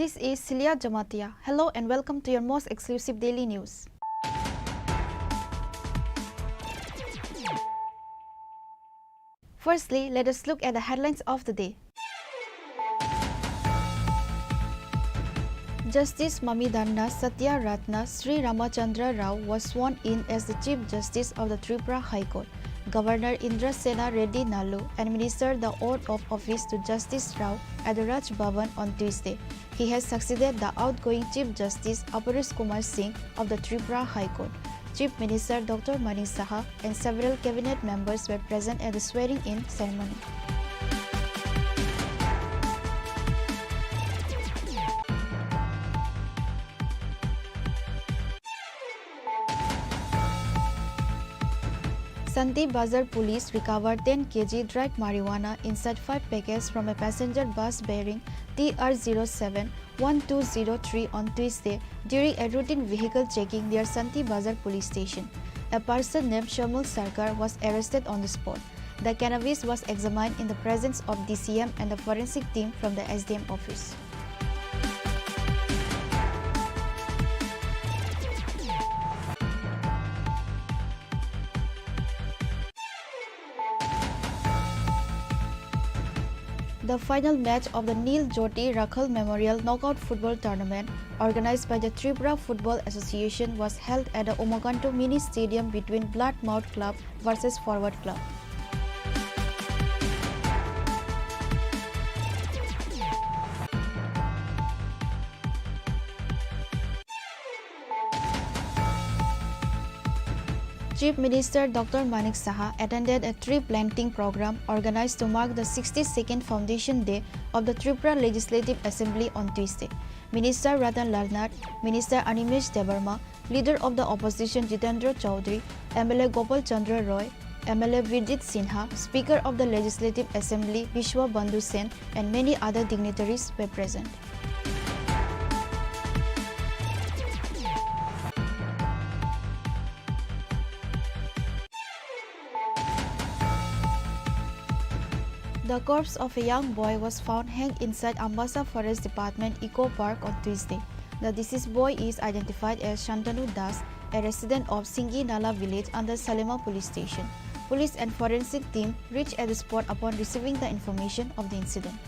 Speaker 23: This is Celia Jamatia. Hello and welcome to your most exclusive daily news. Firstly, let us look at the headlines of the day. Justice Mamidana Satya Ratna Sri Ramachandra Rao was sworn in as the Chief Justice of the Tripura High Court. Governor Indra Sena Reddy Nalu administered the oath of office to Justice Rao at the Raj Bhavan on Tuesday. He has succeeded the outgoing Chief Justice Aparis Kumar Singh of the Tripura High Court. Chief Minister Dr. Manik Saha and several cabinet members were present at the swearing-in ceremony. Santi Bazar police recovered 10 kg dried marijuana inside 5 packets from a passenger bus bearing TR07-1203 on Tuesday during a routine vehicle checking near Santi Bazar police station. A person named Shamul Sarkar was arrested on the spot. The cannabis was examined in the presence of DCM and the forensic team from the SDM office. The final match of the Neil Jyoti Rakhal Memorial Knockout Football Tournament, organized by the Tripura Football Association, was held at the Omoganto Mini Stadium between Bloodmouth Club versus Forward Club. Chief Minister Dr. Manik Saha attended a tree planting program organized to mark the 62nd Foundation Day of the Tripura Legislative Assembly on Tuesday. Minister Ratan Lalnath, Minister Animesh Debarma, Leader of the Opposition Jitendra Chaudhary, MLA Gopal Chandra Roy, MLA Virjit Sinha, Speaker of the Legislative Assembly Vishwa Bandhu Sen, and many other dignitaries were present. The corpse of a young boy was found hanged inside Ambassa Forest Department Eco Park on Tuesday. The deceased boy is identified as Shantanu Das, a resident of Singi Nala village under Salema police station. Police and forensic team reached at the spot upon receiving the information of the incident.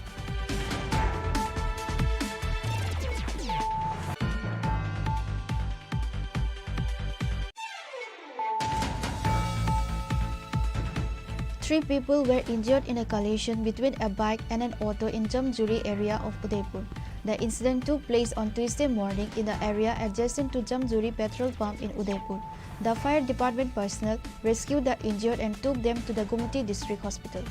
Speaker 23: Three people were injured in a collision between a bike and an auto in Jamjuri area of Udaipur. The incident took place on Tuesday morning in the area adjacent to Jamjuri petrol pump in Udaipur. The fire department personnel rescued the injured and took them to the Gumti District Hospital.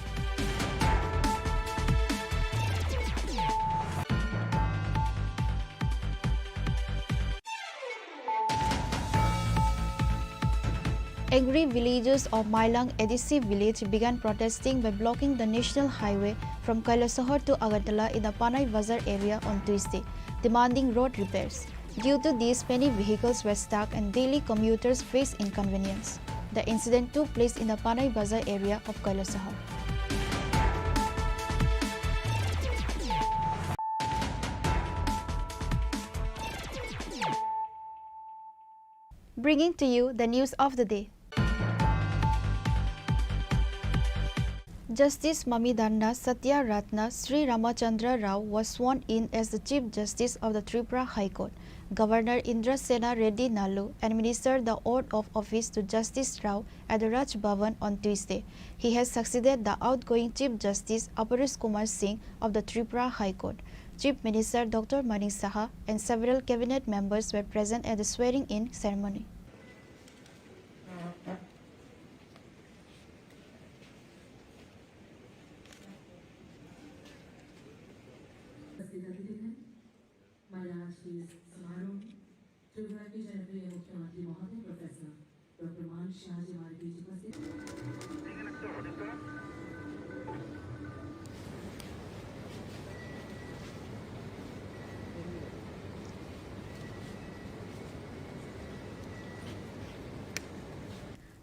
Speaker 23: Angry villagers of Mailang Edisi village began protesting by blocking the national highway from Kailasahar to Agartala in the Panay Bazar area on Tuesday, demanding road repairs. Due to this, many vehicles were stuck and daily commuters faced inconvenience. The incident took place in the Panay Bazar area of Kailasahar. Bringing to you the news of the day. Justice Mamidanda Satya Ratna Sri Ramachandra Rao was sworn in as the Chief Justice of the Tripura High Court. Governor Indra Sena Reddy Nalu administered the oath of office to Justice Rao at the Raj Bhavan on Tuesday. He has succeeded the outgoing Chief Justice Aparis Kumar Singh of the Tripura High Court. Chief Minister Dr. Manik Saha and several cabinet members were present at the swearing-in ceremony.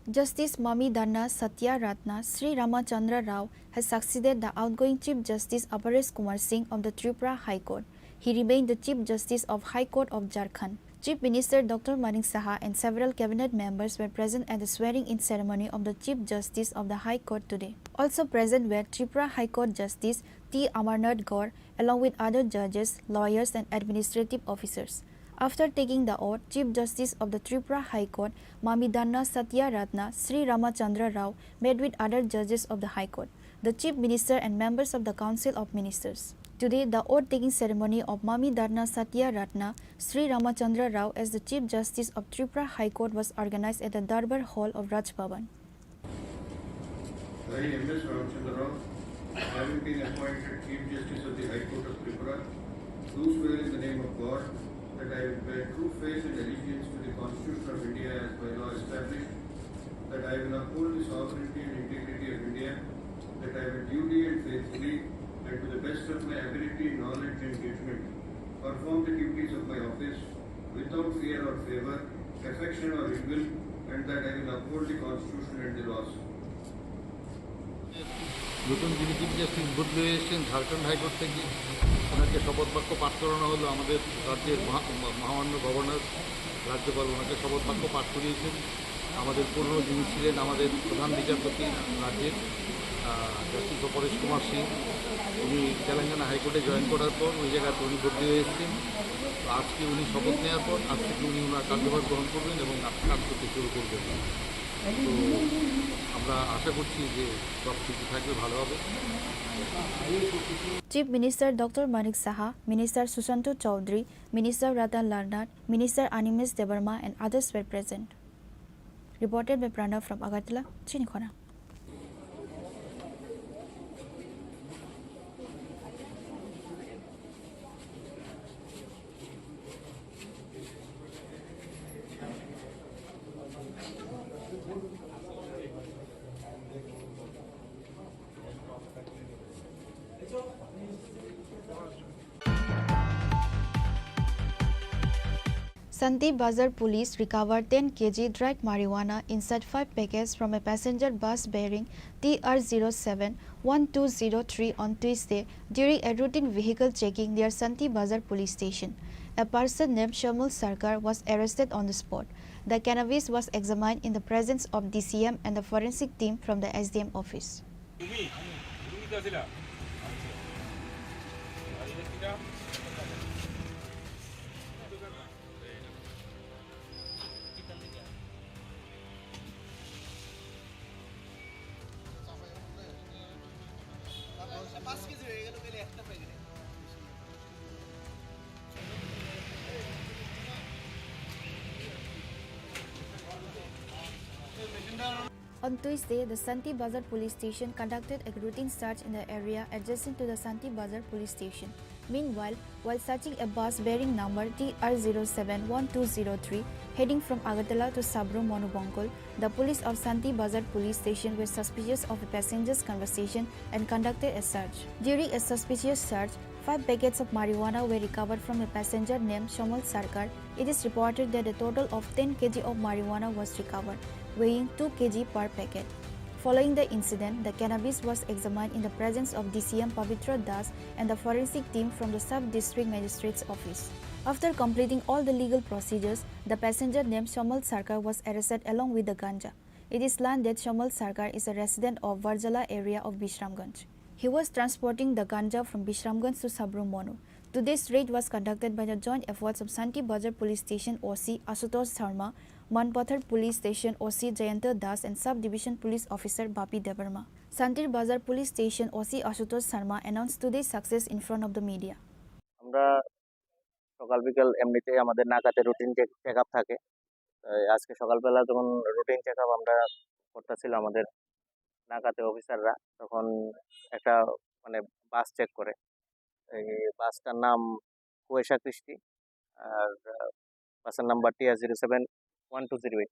Speaker 23: Justice Mamidanda Satya Ratna Sri Ramachandra Rao has succeeded the outgoing Chief Justice Aparis Kumar Singh of the Tripura High Court. He remained the Chief Justice of High Court of Jharkhand. Chief Minister Dr. Manik Saha and several cabinet members were present at the swearing-in ceremony of the Chief Justice of the High Court today. Also present were Tripura High Court Justice T. Amarnath Gaur along with other judges, lawyers and administrative officers. After taking the oath, Chief Justice of the Tripura High Court, Mamidanda Satya Ratna Sri Ramachandra Rao met with other judges of the High Court, the Chief Minister and members of the Council of Ministers. Today, the oath-taking ceremony of Mami Dharna Satya Ratna Sri Ramachandra Rao as the Chief Justice of Tripura High Court was organized at the Darbar Hall of Raj Bhavan.
Speaker 1: I, M.S. Ramachandra Rao, having been appointed Chief Justice of the High Court of Tripura, do swear in the name of God that I will bear true faith and allegiance to the Constitution of India as by law established, that I will uphold the sovereignty and integrity of India, that I will duly and faithfully and to the best of my ability, knowledge and judgment perform the duties of my office without fear or favor, affection or ill will, and that I will uphold the Constitution and the laws.
Speaker 4: নতুন যিনি chief justice বদলে এসেছেন Jharkhand high court থেকে ওনাকে শপথ বাক্য পাঠ করানো হলো। আমাদের রাজ্যের মহামান্য গভর্নর রাজ্যপাল ওনাকে শপথ বাক্য পাঠ করিয়েছেন। আমাদের পূর্ণ যিনি ছিলেন আমাদের প্রধান বিচারপতি রাজ্যের জাস্টিস পরেশ কুমার সিং, উনি তেলেঙ্গানা হাইকোর্টে জয়েন করার পর ওই জায়গাতে উনি বদলি হয়ে এসেছেন। তো আজকে উনি শপথ নেওয়ার পর আজ থেকে উনি ওনার কার্যভার গ্রহণ করবেন এবং কাজ করতে শুরু করবেন। তো আমরা আশা করছি যে সব কিছু থাকবে, ভালো হবে।
Speaker 23: Chief Minister Dr. Manik Saha, Minister Susanto Chaudhary, Minister Ratan Larnat, Minister Animesh Debarma and others were present. Reported by Pranav from Agartala, Chini Khorang. Santi Bazar police recovered 10 kg dried marijuana inside 5 packets from a passenger bus bearing TR07-1203 on Tuesday during a routine vehicle checking near Santi Bazar police station. A person named Shamul Sarkar was arrested on the spot. The cannabis was examined in the presence of DCM and the forensic team from the SDM office. On Tuesday, the Santi Bazar police station conducted a routine search in the area adjacent to the Santi Bazar police station. Meanwhile, while searching a bus bearing number TR07-1203 heading from Agartala to Sabro Monobongkol, the police of Santi Bazar police station were suspicious of a passenger's conversation and conducted a search. During a suspicious search, 5 packets of marijuana were recovered from a passenger named Shamal Sarkar. It is reported that a total of 10 kg of marijuana was recovered, weighing 2 kg per packet. Following the incident, the cannabis was examined in the presence of DCM Pavitra Das and the forensic team from the Sub-District Magistrate's Office. After completing all the legal procedures, the passenger named Shamal Sarkar was arrested along with the ganja. It is learned that Shamal Sarkar is a resident of Varjala area of Bishramganj. He was transporting the ganja from Bishramganj to Sabromono. Today's raid was conducted by the joint efforts of Santi Bazar Police Station OC Asutosh Sharma, Manpathar Police Station OC Jayanta Das and Sub-Division Police Officer Bapi Debarma. Santi Bazar Police Station OC Asutosh Sharma announced today's success in front of the media.
Speaker 5: আমরা সকাল বিকাল এমনিতে আমাদের নাকাতে routine checkup থাকে। আজকে সকালবেলা যখন routine checkup আমরা করতেছিলাম আমাদের নাকাতে অফিসাররা, তখন একটা মানে বাস চেক করে। এই বাসটার নাম কুয়েশা কৃষ্টি আর বাসের নাম্বার TR07-1208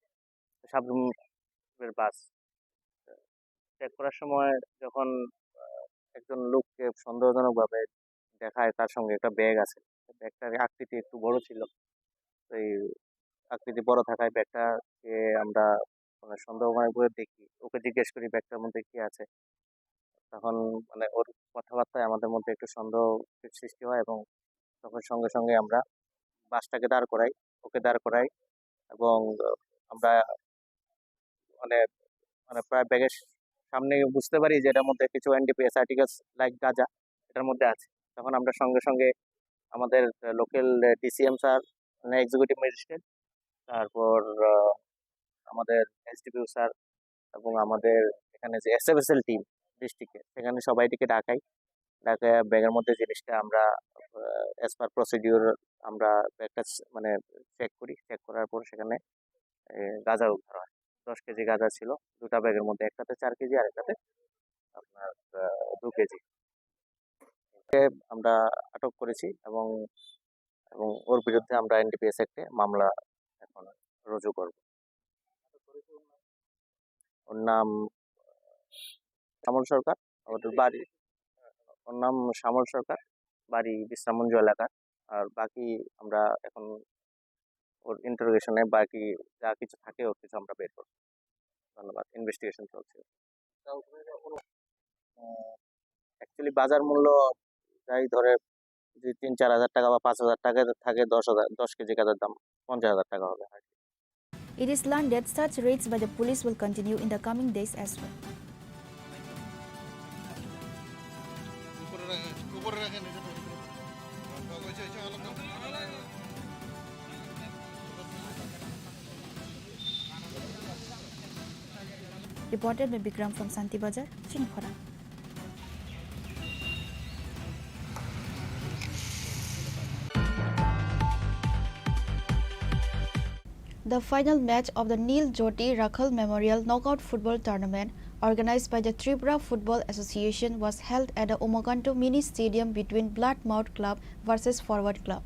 Speaker 5: সাবরুমের বাস। চেক করার সময় যখন একজন লোককে সন্দেহজনকভাবে দেখায় তার সঙ্গে একটা ব্যাগ আছে, ব্যাগটার আকৃতি একটু বড় ছিল। এই আকৃতি বড় থাকায় ব্যাগটাকে আমরা মানে সন্দেহময় করে দেখি, ওকে জিজ্ঞেস করি ব্যাগটার মধ্যে কি আছে। তখন মানে ওর কথাবার্তায় আমাদের মধ্যে একটু সন্দেহ সৃষ্টি হয় এবং তখন সঙ্গে সঙ্গে আমরা বাসটাকে দাঁড় করাই, ওকে দাঁড় করাই এবং আমরা মানে মানে প্রায় ব্যাগের সামনে বুঝতে পারি যে এটার মধ্যে কিছু এনডিপিএস আর্টিকেলস লাইক গাঁজা এটার মধ্যে আছে। তখন আমরা সঙ্গে সঙ্গে আমাদের লোকাল ডিসিএম স্যার, মানে এক্সিকিউটিভ ম্যাজিস্ট্রেট, তারপর আমাদের এসডিপিও স্যার এবং আমাদের এখানে যে এসএফএসএল টিম ডিস্ট্রিক্টে, সেখানে সবাইটিকে ডাকাই, ডাকে ব্যাগের মধ্যে জিনিসটা আমরা অ্যাজ পার প্রসিডিউর আমরা ব্যাগটা মানে চেক করার পর সেখানে গাঁজা উদ্ধার হয়। 10 কেজি গাঁজা ছিল, দুটা ব্যাগের মধ্যে, একটাতে 4 কেজি আর একটাতে আপনার 2 কেজি। আমরা আটক করেছি এবং এবং ওর বিরুদ্ধে আমরা এনডিপিএস অ্যাক্টে মামলা এখন রুজু করব। ওর নাম শ্যামল সরকার, ওর বাড়ি, ওর নাম শ্যামল সরকার, বাড়ি বিশ্রামঞ্জ এলাকা। আর বাকি আমরা এখন ওর ইন্টারোগেশনে বাকি যা কিছু থাকে ওর কিছু আমরা বের করব। ধন্যবাদ। ইনভেস্টিগেশন চলছে। অ্যাকচুয়ালি বাজার মূল্য যাই ধরে যদি 3-4 হাজার টাকা বা 5 হাজার টাকা থাকে, 10 কেজি গাঁজার দাম 50 হাজার টাকা হবে।
Speaker 23: It is learned that such raids by the police will continue in the coming days as well. Reported by Bikram from Santi Bazar, Chini Khorang. The final match of the Neil Jyoti Rakhal Memorial Knockout Football Tournament, organized by the Tripura Football Association, was held at the Umagantu Mini Stadium between Bloodmouth Club versus Forward Club.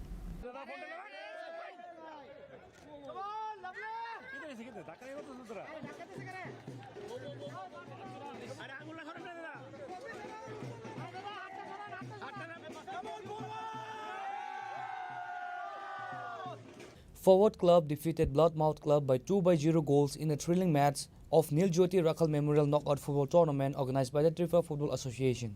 Speaker 7: Forward Club defeated Bloodmouth Club by 2-0 goals in a thrilling match of Neil Jyoti Rakhal Memorial Knockout Football Tournament organized by the Tripura Football Association.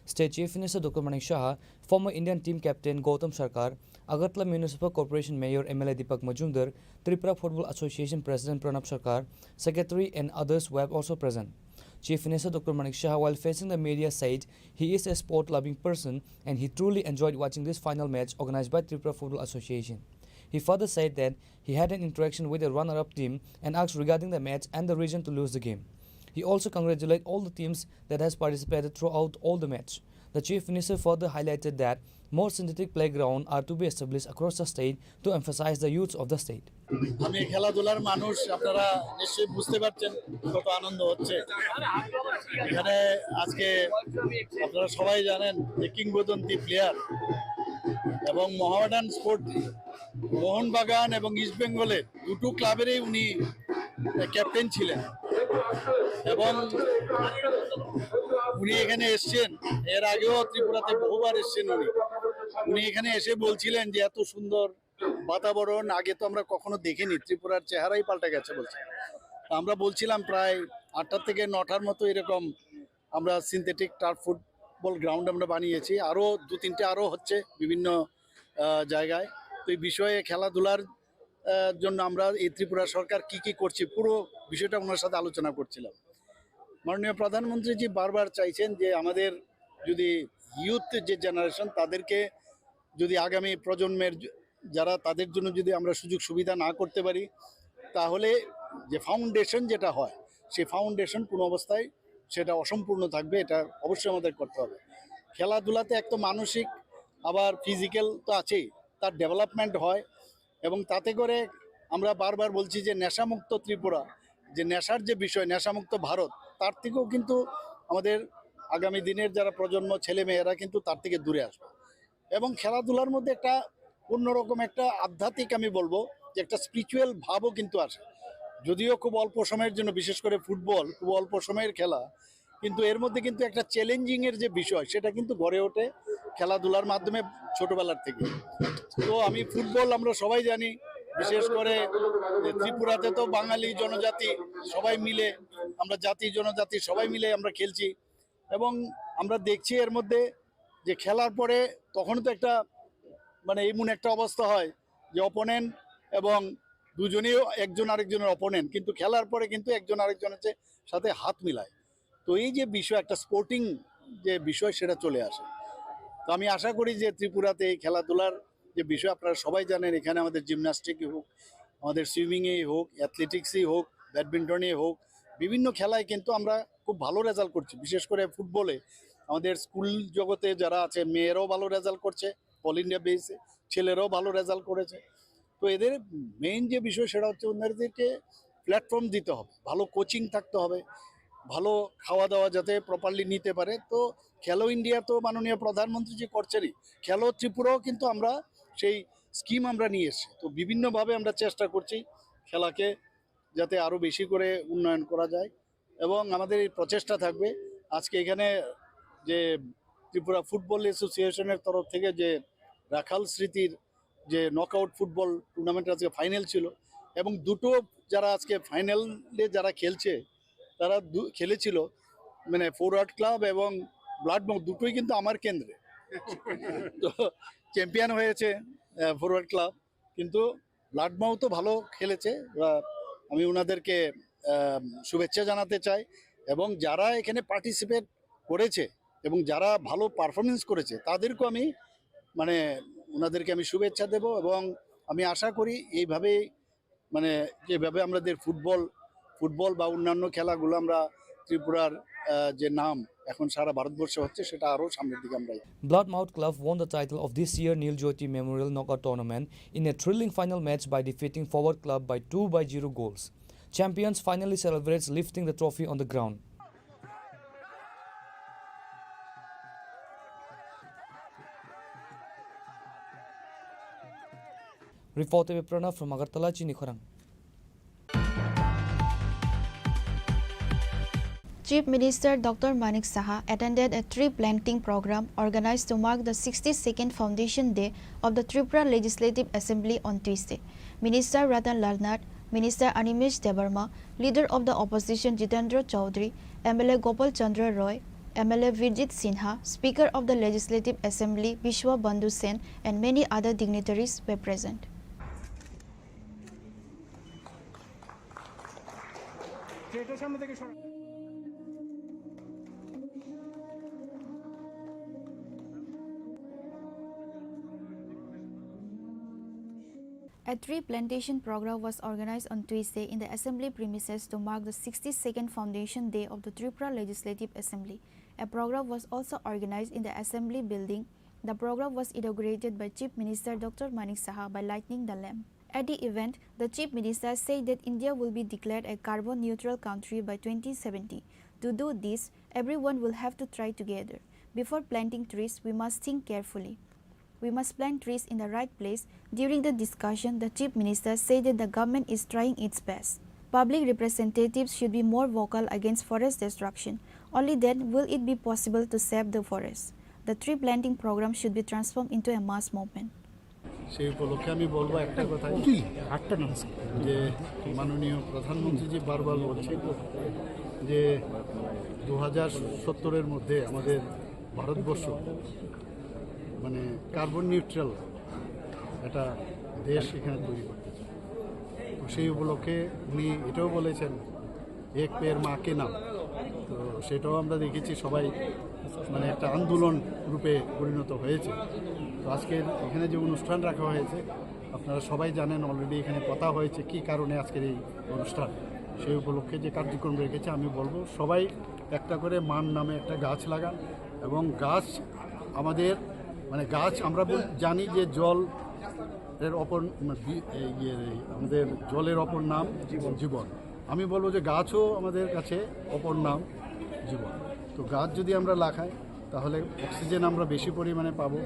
Speaker 7: State Chief Minister Dr. Manik Shah, former Indian team captain Gautam Sarkar, Agartala Municipal Corporation Mayor MLA Deepak Majumdar, Tripura Football Association President Pranab Sarkar, Secretary and others were also present. Chief Minister Dr. Manik Shah, while facing the media, said he is a sport-loving person and he truly enjoyed watching this final match organized by Tripura Football Association. He further said that he had an interaction with the runner-up team and asked regarding the match and the reason to lose the game. He also congratulated all the teams that has participated throughout all the match. The Chief Minister further highlighted that more synthetic playgrounds are to be established across the state to emphasize the youth of the state.
Speaker 11: আমি খেলাধুলার মানুষ, আপনারা নিশ্চয়ই বুঝতে পারছেন কত আনন্দ হচ্ছে এখানে আজকে। আপনারা সবাই জানেন যে কিংবদন্তি প্লেয়ার এবং মোহামেডান স্পোর্ট, মোহনবাগান এবং ইস্ট বেঙ্গলের দুটো ক্লাবেরই উনি ক্যাপ্টেন ছিলেন এবং উনি এখানে এসছেন। এর আগেও ত্রিপুরাতে বহুবার এসছেন উনি এখানে এসে বলছিলেন যে এত সুন্দর বাতাবরণ আগে তো আমরা কখনো দেখিনি, ত্রিপুরার চেহারাই পাল্টে গেছে বলছে। আমরা বলছিলাম প্রায় 8টা থেকে 9টার মতো এরকম আমরা সিনথেটিক টার্ফ ফুটবল গ্রাউন্ড আমরা বানিয়েছি, আরও 2-3টে আরও হচ্ছে বিভিন্ন জায়গায়। তো এই বিষয়ে খেলাধুলার জন্য আমরা এই ত্রিপুরা সরকার কি করছি পুরো বিষয়টা ওনার সাথে আলোচনা করছিলাম। মাননীয় প্রধানমন্ত্রীজি বারবার চাইছেন যে আমাদের যদি ইউথ যে জেনারেশন তাদেরকে যদি আগামী প্রজন্মের যারা তাদের জন্য যদি আমরা সুযোগ সুবিধা না করতে পারি তাহলে যে ফাউন্ডেশন যেটা হয় সেই ফাউন্ডেশন কোনো অবস্থায় সেটা অসম্পূর্ণ থাকবে। এটা অবশ্যই আমাদের করতে হবে। খেলাধুলাতে এক তো মানসিক আবার ফিজিক্যাল তো আছেই, তার ডেভেলপমেন্ট হয় এবং তাতে করে আমরা বারবার বলছি যে নেশামুক্ত ত্রিপুরা, যে নেশার যে বিষয়, নেশামুক্ত ভারত, তার থেকেও কিন্তু আমাদের আগামী দিনের যারা প্রজন্ম ছেলে মেয়েরা কিন্তু তার থেকে দূরে আসবে। এবং খেলাধুলার মধ্যে একটা অন্যরকম একটা আধ্যাত্মিক আমি বলবো যে একটা স্পিরিচুয়াল ভাবও কিন্তু আসে। যদিও খুব অল্প সময়ের জন্য, বিশেষ করে ফুটবল খুব অল্প সময়ের খেলা, কিন্তু এর মধ্যে কিন্তু একটা চ্যালেঞ্জিংয়ের যে বিষয় সেটা কিন্তু গড়ে ওঠে খেলাধুলার মাধ্যমে ছোটবেলার থেকে। তো আমি ফুটবল আমরা সবাই জানি, বিশেষ করে ত্রিপুরাতে তো বাঙালি জনজাতি সবাই মিলে, আমরা জাতি জনজাতি সবাই মিলে আমরা খেলছি এবং আমরা দেখছি এর মধ্যে যে খেলার পরে তখন তো একটা মানে এমন একটা অবস্থা হয় যে অপোনেন্ট এবং দুজনেই একজন আরেকজনের অপোনেন্ট, কিন্তু খেলার পরে কিন্তু একজন আরেকজনের সাথে হাত মিলায়। তো এই যে বিষয় একটা স্পোর্টিং যে বিষয় সেটা চলে আসে। তো আমি আশা করি যে ত্রিপুরাতে এই খেলাধুলার যে বিষয় আপনারা সবাই জানেন, এখানে আমাদের জিমন্যাস্টিকই হোক, আমাদের সুইমিংয়েই হোক, অ্যাথলেটিক্সই হোক, ব্যাডমিন্টনেই হোক, বিভিন্ন খেলায় কিন্তু আমরা খুব ভালো রেজাল্ট করছি। বিশেষ করে ফুটবলে আমাদের স্কুল জগতে যারা আছে মেয়েরাও ভালো রেজাল্ট করছে, অল ইন্ডিয়া বেসে ছেলেরাও ভালো রেজাল্ট করেছে। তো এদের মেইন যে বিষয় সেটা হচ্ছে ওনাদেরকে প্ল্যাটফর্ম দিতে হবে, ভালো কোচিং থাকতে হবে, ভালো খাওয়া দাওয়া যাতে প্রপারলি নিতে পারে। তো খেলো ইন্ডিয়া তো মাননীয় প্রধানমন্ত্রী যে করছেনই, খেলো ত্রিপুরাও কিন্তু আমরা সেই স্কিম আমরা নিয়ে এসেছি। তো বিভিন্নভাবে আমরা চেষ্টা করছি খেলাকে যাতে আরও বেশি করে উন্নয়ন করা যায়, এবং আমাদের এই প্রচেষ্টা থাকবে। আজকে এখানে যে ত্রিপুরা ফুটবল অ্যাসোসিয়েশনের তরফ থেকে যে রাখাল স্মৃতির যে নকআউট ফুটবল টুর্নামেন্ট আজকে ফাইনাল ছিল, এবং দুটো যারা আজকে ফাইনালে যারা খেলছে তারা খেলেছিল মানে ফরওয়ার্ড ক্লাব এবং ব্লাড মাউথ, দুটোই কিন্তু আমার কেন্দ্রে। তো চ্যাম্পিয়ন হয়েছে ফরওয়ার্ড ক্লাব, কিন্তু ব্লাড মাউথও ভালো খেলেছে। আমি ওনাদেরকে শুভেচ্ছা জানাতে চাই, এবং যারা এখানে পার্টিসিপেট করেছে এবং যারা ভালো পারফরমেন্স করেছে তাদেরকেও আমি মানে ওনাদেরকে আমি শুভেচ্ছা দেব, এবং আমি আশা করি এইভাবেই মানে যেভাবে আমাদের ফুটবল বা অন্যান্য খেলাগুলো আমরা ত্রিপুরার যে নাম এখন সারা ভারতবর্ষে হচ্ছে সেটা আরও সামনের দিকে আমরা।
Speaker 7: Bloodmouth Club won the title of this year Neil Jyoti Memorial Knockout Tournament in a thrilling final match by defeating Forward Club by 2-0 goals. Champions finally celebrates lifting the trophy on the ground. Reported by Pranav from Agartala, Chini Khorang.
Speaker 23: Chief Minister Dr. Manik Saha attended a tree planting program organized to mark the 62nd Foundation Day of the Tripura Legislative Assembly on Tuesday. Minister Ratan Lalnat, Minister Animesh Debarma, Leader of the Opposition Jitendra Chaudhary, MLA Gopal Chandra Roy, MLA Virjit Sinha, Speaker of the Legislative Assembly Vishwa Bandhu Sen, and many other dignitaries were present. A tree plantation program was organized on Tuesday in the Assembly premises to mark the 62nd Foundation Day of the Tripura Legislative Assembly. A program was also organized in the Assembly building. The program was inaugurated by Chief Minister Dr. Manik Saha by lighting the lamp. At the event, the Chief Minister said that India will be declared a carbon neutral country by 2070. To do this, everyone will have to try together. Before planting trees, we must think carefully. We must plant trees in the right place. During the discussion, the Chief Minister said that the government is trying its best. Public representatives should be more vocal against forest destruction. Only then will it be possible to save the forest. The tree planting program should be transformed into a mass movement.
Speaker 11: সেই উপলক্ষে আমি বলবো একটা কথা, যে মাননীয় প্রধানমন্ত্রীজি বারবার বলছেন যে 2070-এর মধ্যে আমাদের ভারতবর্ষ মানে কার্বন নিউট্রাল একটা দেশ এখানে তৈরি করতে চায়। তো সেই উপলক্ষে উনি এটাও বলেছেন এক পেয়ের মাকে নাম। তো সেটাও আমরা দেখেছি, সবাই মানে একটা আন্দোলন রূপে পরিণত হয়েছে। তো আজকের এখানে যে অনুষ্ঠান রাখা হয়েছে আপনারা সবাই জানেন, অলরেডি এখানে কথা হয়েছে কি কারণে আজকের এই অনুষ্ঠান। সেই উপলক্ষে যে কার্যক্রম রেখেছে আমি বলবো সবাই একটা করে মান নামে একটা গাছ লাগান, এবং গাছ আমাদের মানে গাছ আমরা জানি যে জলের অপর আমাদের জলের অপর নাম জীবন। আমি বলবো যে গাছও আমাদের কাছে অপর নাম জীবন। তো গাছ যদি আমরা লাগাই তাহলে অক্সিজেন আমরা বেশি পরিমাণে পাবো,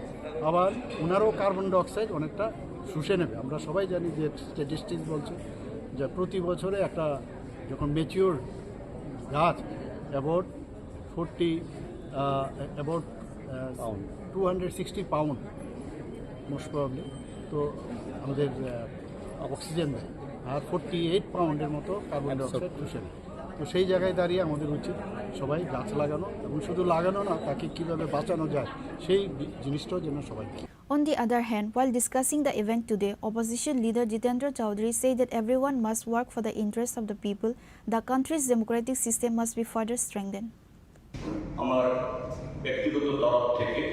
Speaker 11: আবার ওনারও কার্বন ডাইঅক্সাইড অনেকটা শুষে নেবে। আমরা সবাই জানি যে স্ট্যাটিস্টিক্স বলছে যে প্রতি বছরে একটা যখন ম্যাচিওর গাছ অ্যাবাউট 260 পাউন্ড মোস্ট প্রবাবলি তো আমাদের অক্সিজেন দেয়, আর 48 পাউন্ডের মতো কার্বন ডাইঅক্সাইড শুষে নেয়। তো সেই জায়গায় দাঁড়িয়ে আমাদের উচিত সবাই গাছ লাগানো, এবং শুধু লাগানো না, তাকে কীভাবে বাঁচানো যায় সেই জিনিসটাও যেন সবাই।
Speaker 23: On the other hand, while discussing the event today, opposition leader Jitendra Chaudhary said that everyone must work for the interests of the people. The country's democratic system must be further strengthened.
Speaker 14: আমার ব্যক্তিগত তরফ থেকে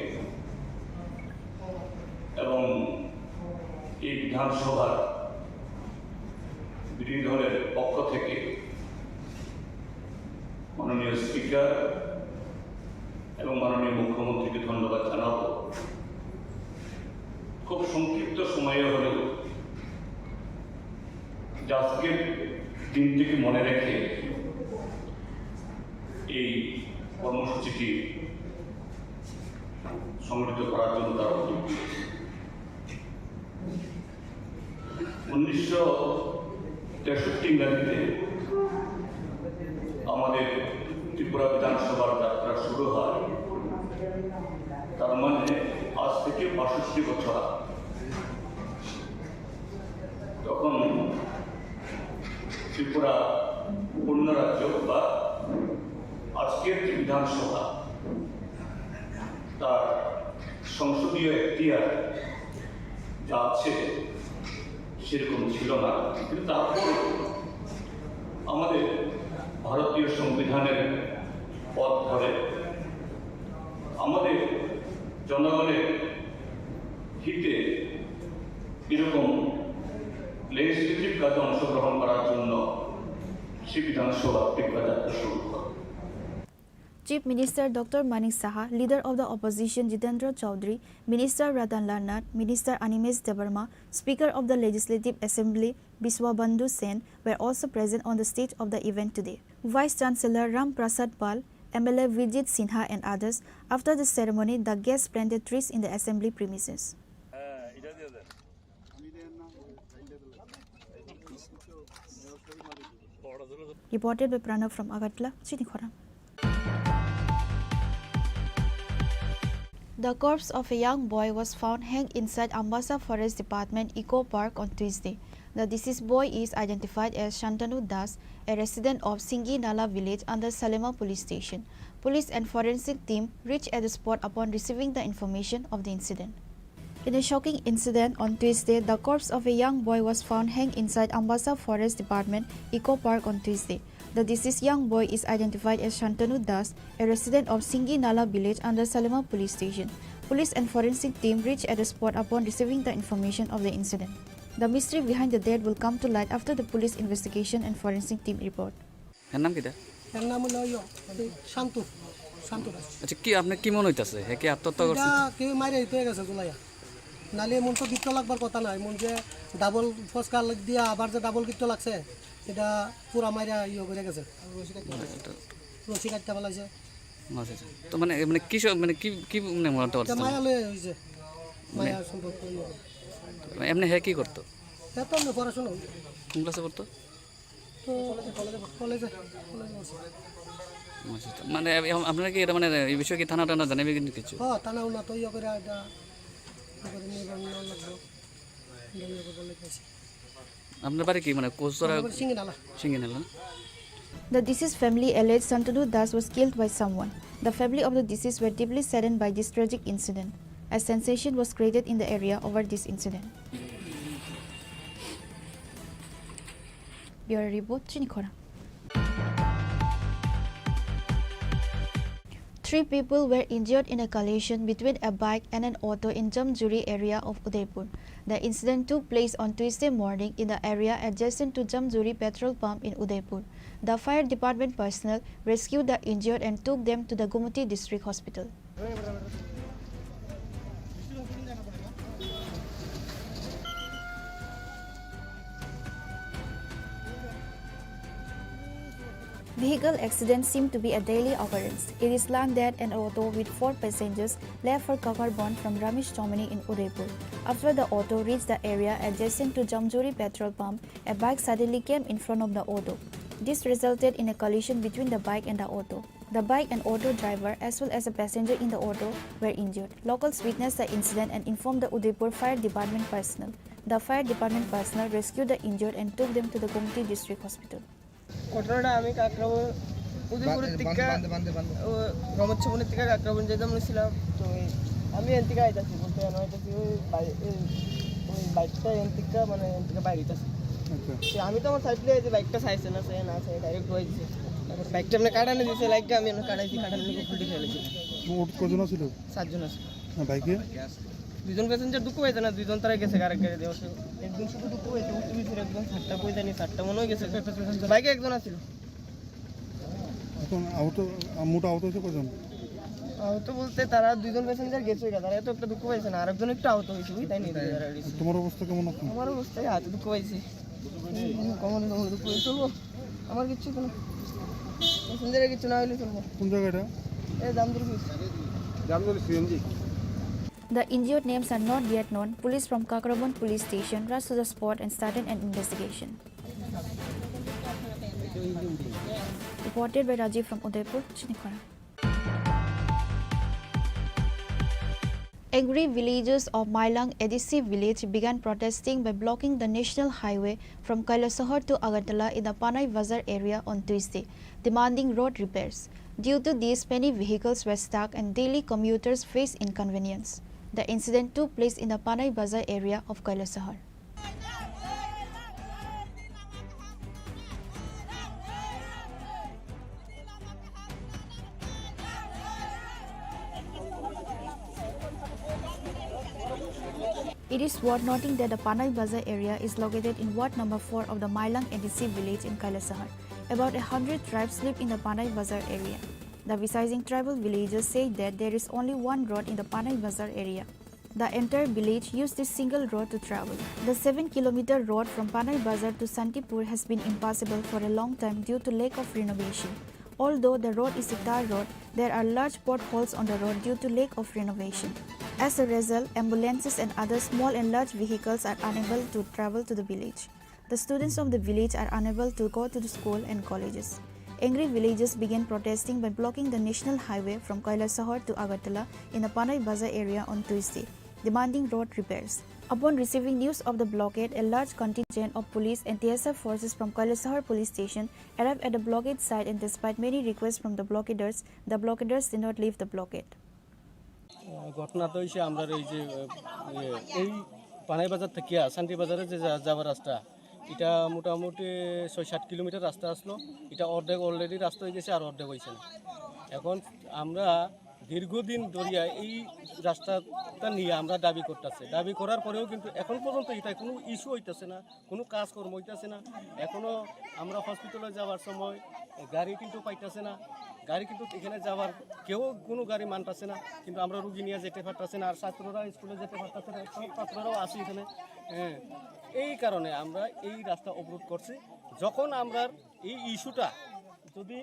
Speaker 14: এবং এই বিধানসভার বিরোধী দলের পক্ষ থেকে মাননীয় স্পিকার এবং মাননীয় মুখ্যমন্ত্রীকে ধন্যবাদ জানাবো। খুব সংক্ষিপ্ত সময়ে হলেও আজকের দিনটিকে মনে রেখে এই কর্মসূচিটি সংগঠিত করার জন্য তারা উদ্যোগ নিয়েছে। 1963 ইংরেজিতে আমাদের ত্রিপুরা বিধানসভার যাত্রা শুরু হয়, তার মানে আজ থেকে ৬২ বছর আগে। তখন ত্রিপুরা পূর্ণ রাজ্য বা আজকের যে বিধানসভা তার সংসদীয় এখতিয়ার যা আছে সেরকম ছিল না, কিন্তু তারপর আমাদের ভারতীয় সংবিধানের পথ ধরে আমাদের জনগণের হিতে এরকম লেজিসলেটিভ কাজে অংশগ্রহণ করার জন্য সে বিধানসভা যাত্রা শুরু করে।
Speaker 23: Chief Minister Dr. Manik Saha, Leader of the Opposition Jitendra Chaudhary, Minister Ratan Lal Nath, Minister Animesh Debarma, Speaker of the Legislative Assembly Biswabandhu Sen were also present on the stage of the event today. Vice Chancellor Ram Prasad Pal, MLA Vijit Sinha and others. After the ceremony, the guests planted trees in the assembly premises. Reported by Pranav from Agartala, Chini Khorang. The corpse of a young boy was found hanged inside Ambassa Forest Department Eco Park on Tuesday. The deceased boy is identified as Shantanu Das, a resident of Singi Nala village under Salema police station. Police and forensic team reached at the spot upon receiving the information of the incident. In a shocking incident on Tuesday, the corpse of a young boy was found hanged inside Ambassa Forest Department Eco Park on Tuesday. The deceased young boy is identified as Shantanu Das, a resident of Singi Nala village under Salema police station. Police and forensic team reached at the spot upon receiving the information of the incident. The mystery behind the death will come to light after the police investigation and forensic team report.
Speaker 15: এর নাম কিটা?
Speaker 16: এর নাম হলো শান্তু দাস।
Speaker 15: আচ্ছা, কি আপনি কি মনে হইতাছে? হে কি আত্মহত্যা করছে?
Speaker 16: কেউ মাইরে হইতে গেছে গোলাইয়া। নালে মন তো গিট্টো লাগবার কথা নাই, মন যে ডাবল ফসকা লাগ দিয়া আবার যে ডাবল গিট্টো লাগছে এটা পুরা মাইরা করে গেছে। রশি কাটতে বলাইছে।
Speaker 15: আচ্ছা, তো মানে কি কি মনে হচ্ছে?
Speaker 16: মায়া লয়ে হইছে, মায়া সম্পর্ক।
Speaker 15: এমনি হে কি করতো?
Speaker 16: হে তো পড়াশোনা।
Speaker 15: কোন ক্লাসে পড়তো?
Speaker 16: তো কলেজে
Speaker 15: মানে আপনারা কি এটা মানে এই বিষয়ে কি থানা জানাবে কিন্তু কিছু?
Speaker 16: হ্যাঁ, থানা না তো করে এটা করে নিবন্ধন লাগবে।
Speaker 15: আপনার বাড়ি কি মানে কোচরা? সিঙ্গি নালা।
Speaker 23: The deceased family alleged Shantanu Das was killed by someone. The family of the deceased were deeply saddened by this tragic incident. A sensation was created in the area over this incident. Bureau Report, Chini Khorang. 3 people were injured in a collision between a bike and an auto in Jamjuri area of Udaipur. The incident took place on Tuesday morning in the area adjacent to Jamjuri petrol pump in Udaipur. The fire department personnel rescued the injured and took them to the Gumati District Hospital. Vehicle accidents seem to be a daily occurrence. It is learned that an auto with 4 passengers left for Kakarbon from Ramesh Chomini in Udaipur. After the auto reached the area adjacent to Jamjuri petrol pump, a bike suddenly came in front of the auto. This resulted in a collision between the bike and the auto. The bike and auto driver as well as a passenger in the auto were injured. Locals witnessed the incident and informed the Udaipur Fire Department personnel. The fire department personnel rescued the injured and took them to the Gumati District Hospital.
Speaker 16: ঘটনাটা আমি কাকরাবন উদয়পুরের থেকে রমচ্ছবনের থেকে কাকরাবন যেতাম ছিলাম। তো আমি N থেকে আইতাছি বলতে আইতাছি ওই বাইকটা এন থেকে মানে এন থেকে বাইরে আইতাছি। আমি তো আমার সাইডে যে বাইকটা চাইছে না সে না চাই ডাইরেক্ট হয়েছে। বাইকটা আপনি কাটানো দিয়েছে, লাইকটা আমি কাটাইছি, কাটানো ফুলটি ফেলেছি।
Speaker 17: কজন ছিল?
Speaker 16: 7 জন আছে।
Speaker 17: বাইকে
Speaker 16: 2জন প্যাসেঞ্জার দুঃখ হয়েছে না, 2জন তারা গেছে আরেক গাড়ি দিয়ে। একদম শুধু দুঃখ হয়েছে, উঠতে ছিল একদম 7টা কই জানি 7টা মনে হয়ে গেছে। বাইকে একজন আছিল।
Speaker 17: এখন আহত মোটা আহত হয়েছে কজন?
Speaker 16: আহত বলতে তারা দুইজন প্যাসেঞ্জার গেছে, তারা তো একটা দুঃখ পাইছে না, আরেকজন একটু আহত হয়েছে, তাই নিয়ে
Speaker 6: তোমার অবস্থা কেমন এখন?
Speaker 16: আমার অবস্থায় হাতে দুঃখ পাইছি, কমন দুঃখ পাই চলবো, আমার কিচ্ছু কোনো প্যাসেঞ্জারের কিছু না হলে চলবো।
Speaker 6: কোন জায়গাটা?
Speaker 16: এই
Speaker 6: জামদুল CNG.
Speaker 23: The injured names are not yet known. Police from Kakrabon police station rushed to the spot and started an investigation. Reported by Rajiv from Udaipur, Chini Khorang. Angry villagers of Mailang ADC village began protesting by blocking the national highway from Kailasahar to Agartala in the Panay Bazar area on Tuesday, demanding road repairs. Due to this, many vehicles were stuck and daily commuters faced inconvenience. The incident took place in the Panay Bazar area of Kailasahar. It is worth noting that the Panay Bazar area is located in Ward number 4 of the Mailang ADC village in Kailasahar. About 100 tribes live in the Panay Bazar area. The Visaying tribal villagers say that there is only one road in the Panay Bazar area. The entire village used this single road to travel. The 7-kilometer road from Panay Bazar to Santipur has been impassable for a long time due to lack of renovation. Although the road is a tar road, there are large potholes on the road due to lack of renovation. As a result, ambulances and other small and large vehicles are unable to travel to the village. The students of the village are unable to go to the school and colleges. Angry villagers began protesting by blocking the national highway from Kailasahar to Agartala in the Panay Bazar area on Tuesday, demanding road repairs. Upon receiving news of the blockade, a large contingent of police and TSF forces from Kailasahar police station arrived at the blockade site, and despite many requests from the blockaders did not leave the blockade.
Speaker 9: ঘটনা তো হয়েছে আমরা এই পানাই বাজার থেকে শান্তি বাজারে যে যাওয়ার রাস্তা, এটা মোটামুটি ৬-৭ কিলোমিটার রাস্তা আসলো, এটা অর্ধেক অলরেডি রাস্তা হয়ে গেছে আর অর্ধেক হয়েছে না। এখন আমরা দীর্ঘদিন ধরিয়া এই রাস্তাটা নিয়ে আমরা দাবি করতেছি, দাবি করার পরেও কিন্তু এখন পর্যন্ত এটা কোনো ইস্যু হইতেছে না, কোনো কাজকর্ম হইতেছে না। এখনও আমরা হসপিটালে যাওয়ার সময় গাড়ি কিন্তু পাইতেছে না, গাড়ি কিন্তু এখানে যাওয়ার কেউ কোনো গাড়ি মানতেছে না, কিন্তু আমরা রুগী নিয়ে যেতে পারতেছে না, আর ছাত্ররা স্কুলে যেতে পারতেছে না, ছাত্ররাও আসি এখানে। হ্যাঁ, এই কারণে আমরা এই রাস্তা অবরোধ করছি। যখন আমরা এই ইস্যুটা যদি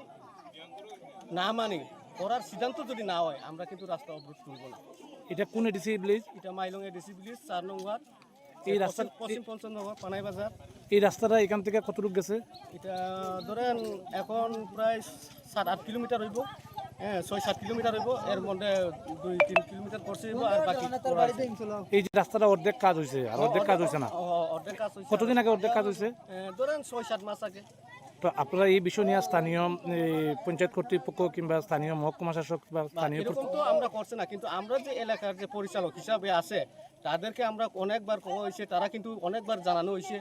Speaker 9: না মানি, করার সিদ্ধান্ত যদি না হয়, আমরা কিন্তু রাস্তা অবরোধ করব না।
Speaker 6: এটা কোন এডিসি ভিলেজ?
Speaker 9: এটা মাইলং এডিসি ভিলেজ 4 নং ওয়ার্ড,
Speaker 6: এই রাস্তা
Speaker 9: পশ্চিম পঞ্চনগর পানাই বাজার।
Speaker 6: এই রাস্তাটা এখান থেকে কতটুকু গেছে?
Speaker 9: এটা ধরেন এখন প্রায় 7-8 কিলোমিটার হইব, হ্যাঁ 6-7 কিলোমিটার হইব, এর মধ্যে 2-3 কিলোমিটার করছে আর বাকি।
Speaker 6: এই যে রাস্তাটা অর্ধেক কাজ হয়েছে আর অর্ধেক কাজ হয়েছে না?
Speaker 9: অর্ধেক কাজ হয়েছে।
Speaker 6: কতদিন আগে অর্ধেক কাজ হয়েছে?
Speaker 9: ধরেন 6-7 মাস আগে।
Speaker 6: তো আপনারা এই বিষয় নিয়ে স্থানীয় পঞ্চায়েত কর্তৃপক্ষ কিংবা স্থানীয় মহকুমা শাসক বা স্থানীয়
Speaker 9: এরকম তো আমরা করছি না, কিন্তু আমরা যে এলাকার যে পরিচালক হিসাবে আছে তাদেরকে আমরা অনেকবার কওয়া হয়েছে, তারা কিন্তু অনেকবার জানানো হয়েছে,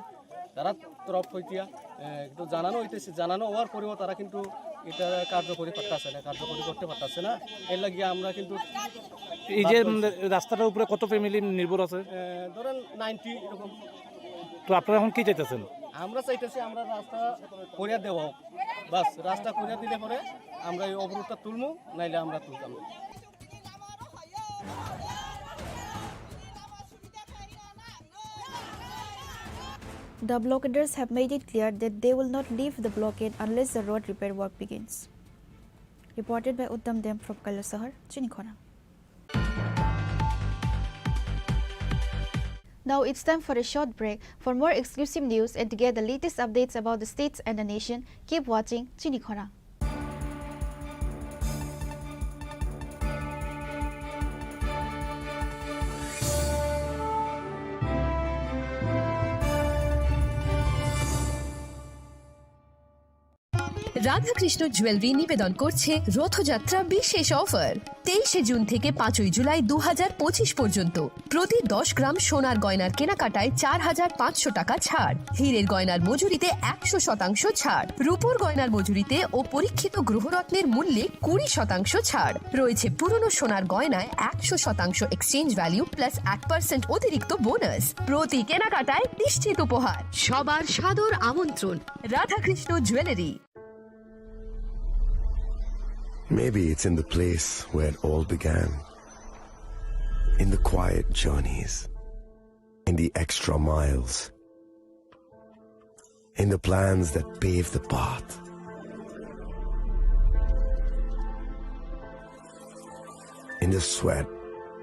Speaker 9: তারা তরফ হইতিয়া কিন্তু জানানো হইতেছে, জানানো হওয়ার পরেও তারা কিন্তু এটা কার্যকরী করতেছে না, কার্যকরী করতে পারতেছে না। এর লাগিয়ে আমরা কিন্তু
Speaker 6: এই যে রাস্তাটার উপরে কত ফ্যামিলি নির্ভর আছে?
Speaker 9: ধরেন 90 এরকম।
Speaker 6: তো আপনারা এখন কি চাইতেছেন?
Speaker 9: আমরা চাইতেছি আমরা রাস্তা করিয়া দেওয়া হোক, বাস রাস্তা করিয়া দিলে পরে আমরা এই অবরোধটা তুলবো, নাইলে আমরা তুলতাম না।
Speaker 23: The blockaders have made it clear that they will not leave the blockade unless the road repair work begins. Reported by Uttam Dem from Kailasahar, Chini Khorang. Now it's time for a short break. For more exclusive news and to get the latest updates about the states and the nation, keep watching Chini Khorang.
Speaker 17: Radhakrishna jewellery নিবেদন করছে রথযাত্রা বিশেষ offer 23 June থেকে 5 জুলাই 2025 পর্যন্ত। প্রতি 10 গ্রাম সোনার গয়নার কেনাকাটায় 4500 টাকা ছাড়, হীরের গয়নার মজুরিতে 100% ছাড়, রূপোর গয়নার মজুরিতে ও পরীক্ষিত গ্রহরত্নের মূল্যে 20% ছাড় রয়েছে। পুরনো সোনার গয়নায় 100% এক্সচেঞ্জ ভ্যালু প্লাস 1% অতিরিক্ত বোনাস। প্রতি কেনাকাটায় নিশ্চিত উপহার। সবার সাদর আমন্ত্রণ Radhakrishna jewellery.
Speaker 27: Maybe it's in the place where it all began. In the quiet journeys, in the extra miles, in the plans that pave the path. In the sweat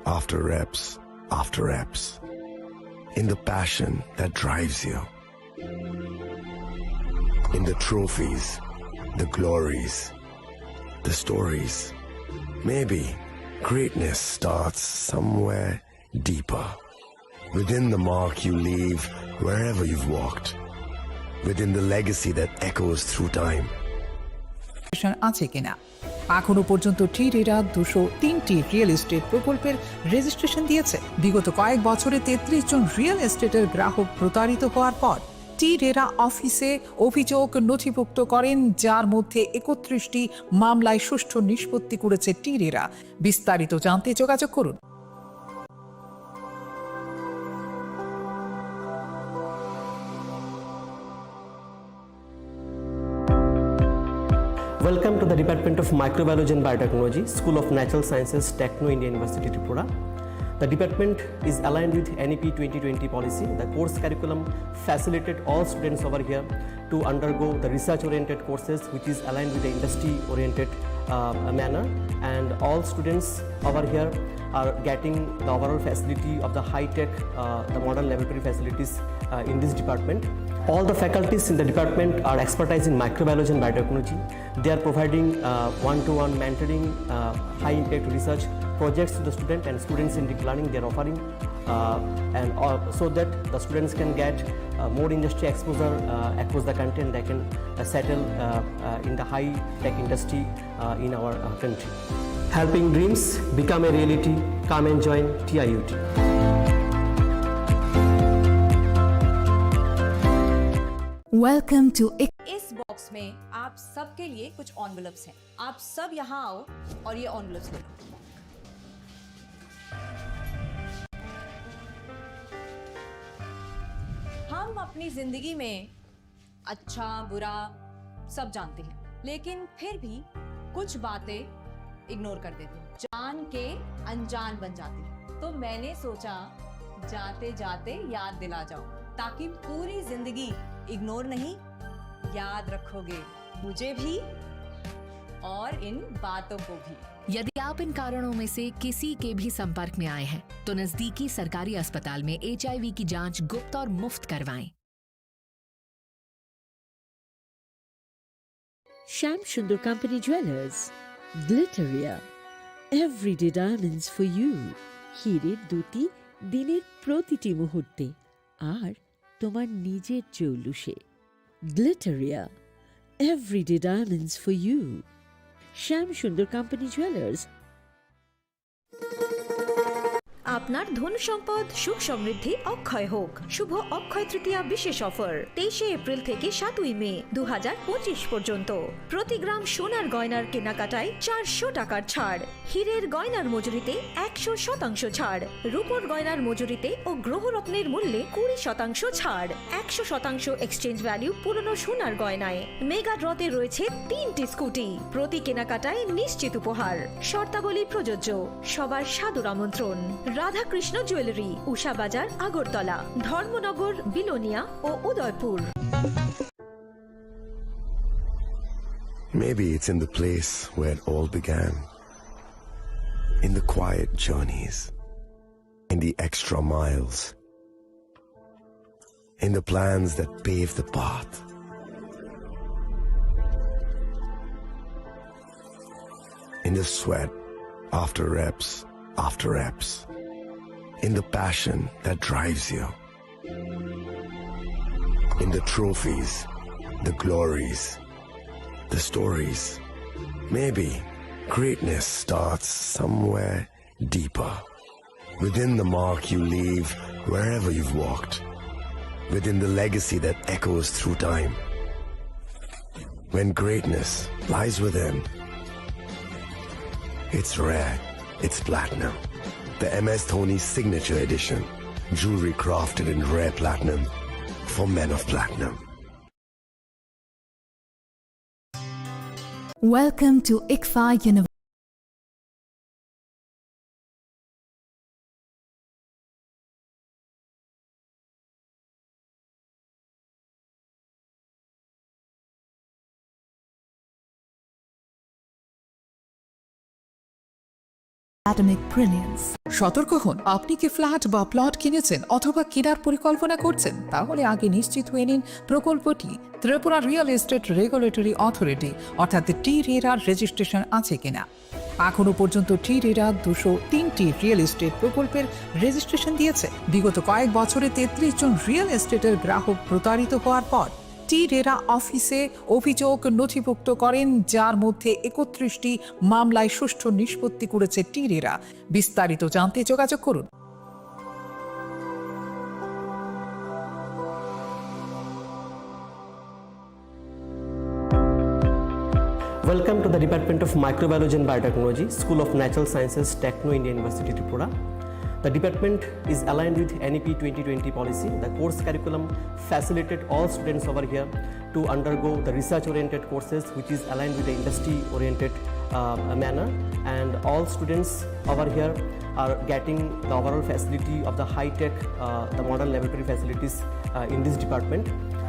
Speaker 27: after reps, in the passion that drives you, in the trophies, the glories, the stories. Maybe greatness starts somewhere deeper, within the mark you leave wherever you've walked, within the legacy that echoes through time.
Speaker 3: আছে কিনা এখনো পর্যন্ত টিরেরা 203টি real estate প্রকল্পের registration দিয়েছে। বিগত কয়েক বছরে 33 জন real এস্টেটের গ্রাহক প্রতারিত হওয়ার পর টিরেরা অফিসে অভিযোগ নথিভুক্ত করেন, যার মধ্যে 31টি মামলায় সুষ্ঠু নিষ্পত্তি করেছে টিরেরা। বিস্তারিত জানতে যোগাযোগ করুন।
Speaker 8: Welcome to the Department of Microbiology and Biotechnology, School of Natural Sciences, Techno India University, Tripura. The department is aligned with NEP 2020 policy. The course curriculum facilitated all students over here to undergo the research-oriented courses, which is aligned with the industry-oriented manner. And all students over here are getting the overall facility of the high-tech, the modern laboratory facilities in this department. All the faculties in the department are expertise in microbiology and biotechnology. They are providing one-to-one mentoring, high-impact research projects to the student, and students in deep learning they are offering, so that the students can get more industry exposure across the country, and they can settle in the high-tech industry in our country. Helping dreams become a reality. Come and join TIUT.
Speaker 13: Welcome to
Speaker 10: इस box में आप सबके लिए कुछ envelopes हैं। आप सब यहाँ आओ और ये एनवेलप्स ले लो। हम अपनी जिंदगी में अच्छा बुरा सब जानते हैं, लेकिन फिर भी कुछ बातें इग्नोर कर देते हैं, जान के अनजान बन जाती हैं। तो मैंने सोचा जाते जाते याद दिला जाऊं, ताकि पूरी जिंदगी इग्नोर नहीं, याद रखोगे मुझे भी और इन बातों को भी।
Speaker 17: यदि आप इन कारणों में से किसी के भी संपर्क में आए हैं तो नजदीकी सरकारी अस्पताल में HIV की जांच गुप्त और मुफ्त करवाएं।
Speaker 12: Sham Sundar Company Jewelers, Glitteria, everyday diamonds for you. হীরের দুটি দিনের প্রতিটি মুহূর্তে আর তোমার নিজের জৌলুসে। Glitteria, everyday diamonds for you. Sham Sundar Company Jewelers.
Speaker 19: আপনার ধন সম্পদ সুখ সমৃদ্ধি অক্ষয় হোক। শুভ অক্ষয় তৃতীয়া বিশেষ অফার 23 এপ্রিল থেকে 7 মে 2025 পর্যন্ত। প্রতি গ্রাম সোনার গয়নার কেনাকাটায় 400 টাকার ছাড়, হীরের গয়নার মজুরিতে 100% ছাড়, রূপোর গয়নার মজুরিতে ও গ্রহরত্নের মূল্যে 20% ছাড়, 100% এক্সচেঞ্জ ভ্যালু পুরনো সোনার গয়নায়। মেগা ড্রতে রয়েছে 3টি স্কুটি, প্রতি কেনাকাটায় নিশ্চিত উপহার। শর্তাবলী প্রযোজ্য। সবার সাদর আমন্ত্রণ। রাধাকৃষ্ণ জুয়েলারি, উষা বাজার, আগরতলা, ধর্মনগর, বিলোনিয়া ও Udaipur.
Speaker 27: Maybe it's in the place where it all began. In the quiet journeys, in the extra miles, in the plans that pave the path. In the sweat after reps, in the passion that drives you, in the trophies, the glories, the stories. Maybe greatness starts somewhere deeper, within the mark you leave wherever you've walked, within the legacy that echoes through time. When greatness lies within, it's rare, it's platinum. The MS Dhoni Signature Edition, jewelry crafted in rare platinum for men of platinum.
Speaker 13: Welcome to ICFA University. Academic brilliance.
Speaker 3: সতর্ক হন, আপনি কি flat বা plot কিনেছেন অথবা কেনার পরিকল্পনা করছেন, তাহলে আগে নিশ্চিত হয়ে নিন প্রকল্পটি Tripura real estate regulatory authority অর্থাৎ টি-রেরার রেজিস্ট্রেশন আছে কিনা। এখনো পর্যন্ত টি-রেরা 203টি রিয়েল এস্টেট প্রকল্পের রেজিস্ট্রেশন দিয়েছে। বিগত কয়েক বছরে 33 জন রিয়েল এস্টেটের গ্রাহক প্রতারিত হওয়ার পর টি-রেরা অফিসে অভিযোগ নথিভুক্ত করেন, যার মধ্যে 31টি মামলায় সুষ্ঠু নিষ্পত্তি করেছে টি-রেরা। বিস্তারিত জানতে যোগাযোগ করুন।
Speaker 8: Welcome to the Department of Microbiology and Biotechnology, School of Natural Sciences, Techno India University, Tripura. The department is aligned with NEP 2020 policy. The course curriculum facilitated all students over here to undergo the research-oriented courses, which is aligned with the industry-oriented manner. And all students over here are getting the overall facility of the high-tech, the modern laboratory facilities in this department.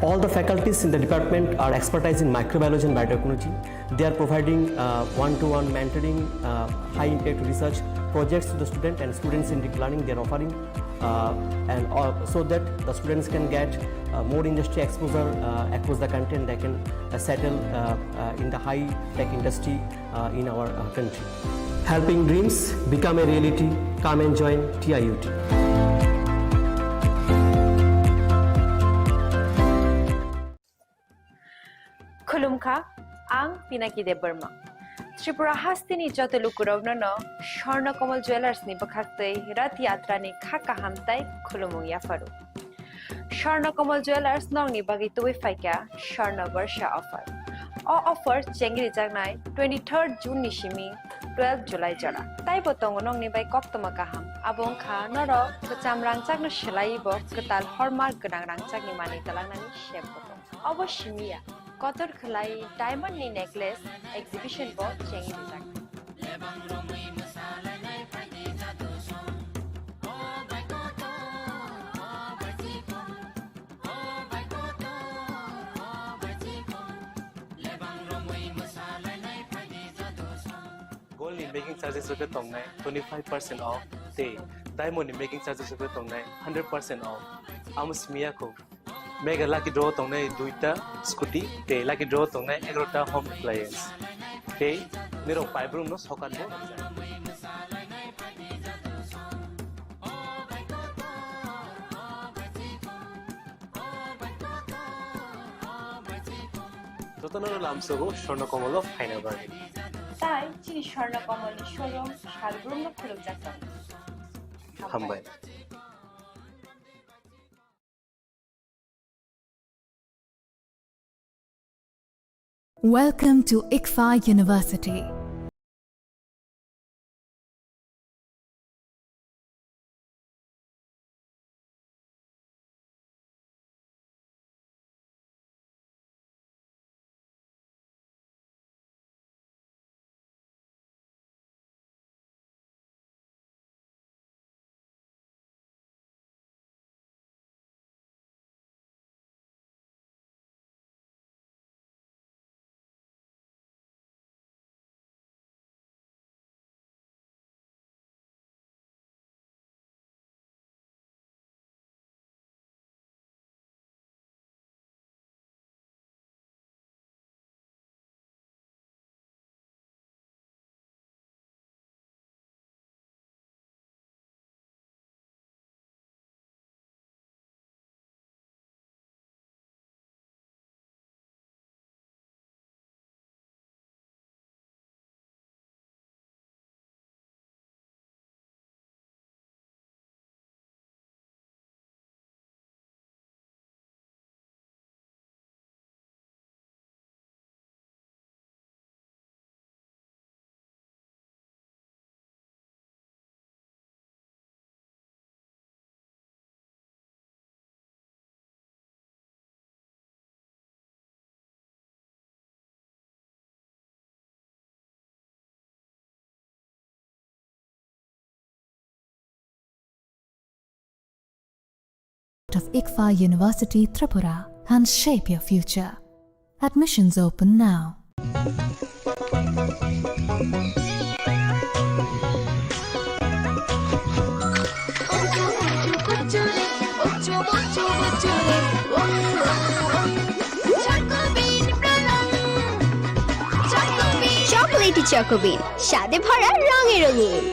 Speaker 8: All the faculties in the department are expertise in microbiology and biotechnology. They are providing one-to-one mentoring, high-impact research projects to the student, and students in deep learning they are offering, so that the students can get more industry exposure across the country, and they can settle in the high-tech industry in our country. Helping dreams become a reality. Come and join TIUT.
Speaker 18: Khulumkha, ang Pinaki de Burma. Tripura hastini joto lukurogno no Shorna Komal Jewelers ni bakhaktei Rath Yatra ni khaka hamtai khulumung yafaru. Shorna Komal Jewelers nong ni bagi tuwi faika Shorna Varsha offer. All offer chengri jagnai 23rd June ni shimi 12 July jara. Tai botong nong ni bai koktoma kaham. Abong kha noro kacham rangchak no shelai bo ketal hormark genang rangchak ni mani talang nani shep botong. Obo shimiya Kotor Khalai Diamond ni necklace exhibition bo chengi dijak.
Speaker 20: Gold in making charges of the tongnai 25% off. Day diamond in making charges of the tongnai 100% off. Amus miyako. Mega lucky draw tongnai duita scooty. Day lucky draw tongnai 11ta home appliance. Day niro five room no sokat bo. Totanoro lamsogo Shorna Komolo final bargain.
Speaker 18: Tai Chini Khorang Tripura showroom Shalbrum no khuluk jakam.
Speaker 20: Hambai.
Speaker 13: Welcome to ICFA University. of ICFA University Tripura and shape your future. Admissions open now.
Speaker 17: Chocolatey চকোবিন স্বাদে ভরা রঙে রঙিন।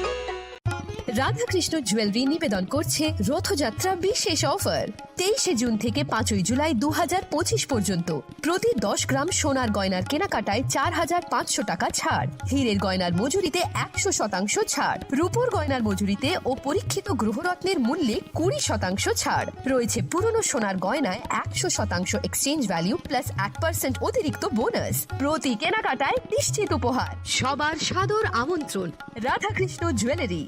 Speaker 17: Radhakrishna jewellery নিবেদন করছে রথযাত্রা বিশেষ offer 23শে June থেকে 5ই জুলাই 2025 পর্যন্ত প্রতি 10 গ্রাম সোনার গয়নার কেনাকাটায় 4500 টাকা ছাড়, হীরের গয়নার মজুরিতে 100% ছাড়, রূপোর গয়নার মজুরিতে ও পরীক্ষিত গ্রহরত্নের মূল্যে 20% ছাড় রয়েছে। পুরনো সোনার গয়নায় 100% এক্সচেঞ্জ ভ্যালু প্লাস 1% অতিরিক্ত বোনাস। প্রতি কেনাকাটায় নিশ্চিত উপহার। সবার সাদর আমন্ত্রণ Radhakrishna jewellery.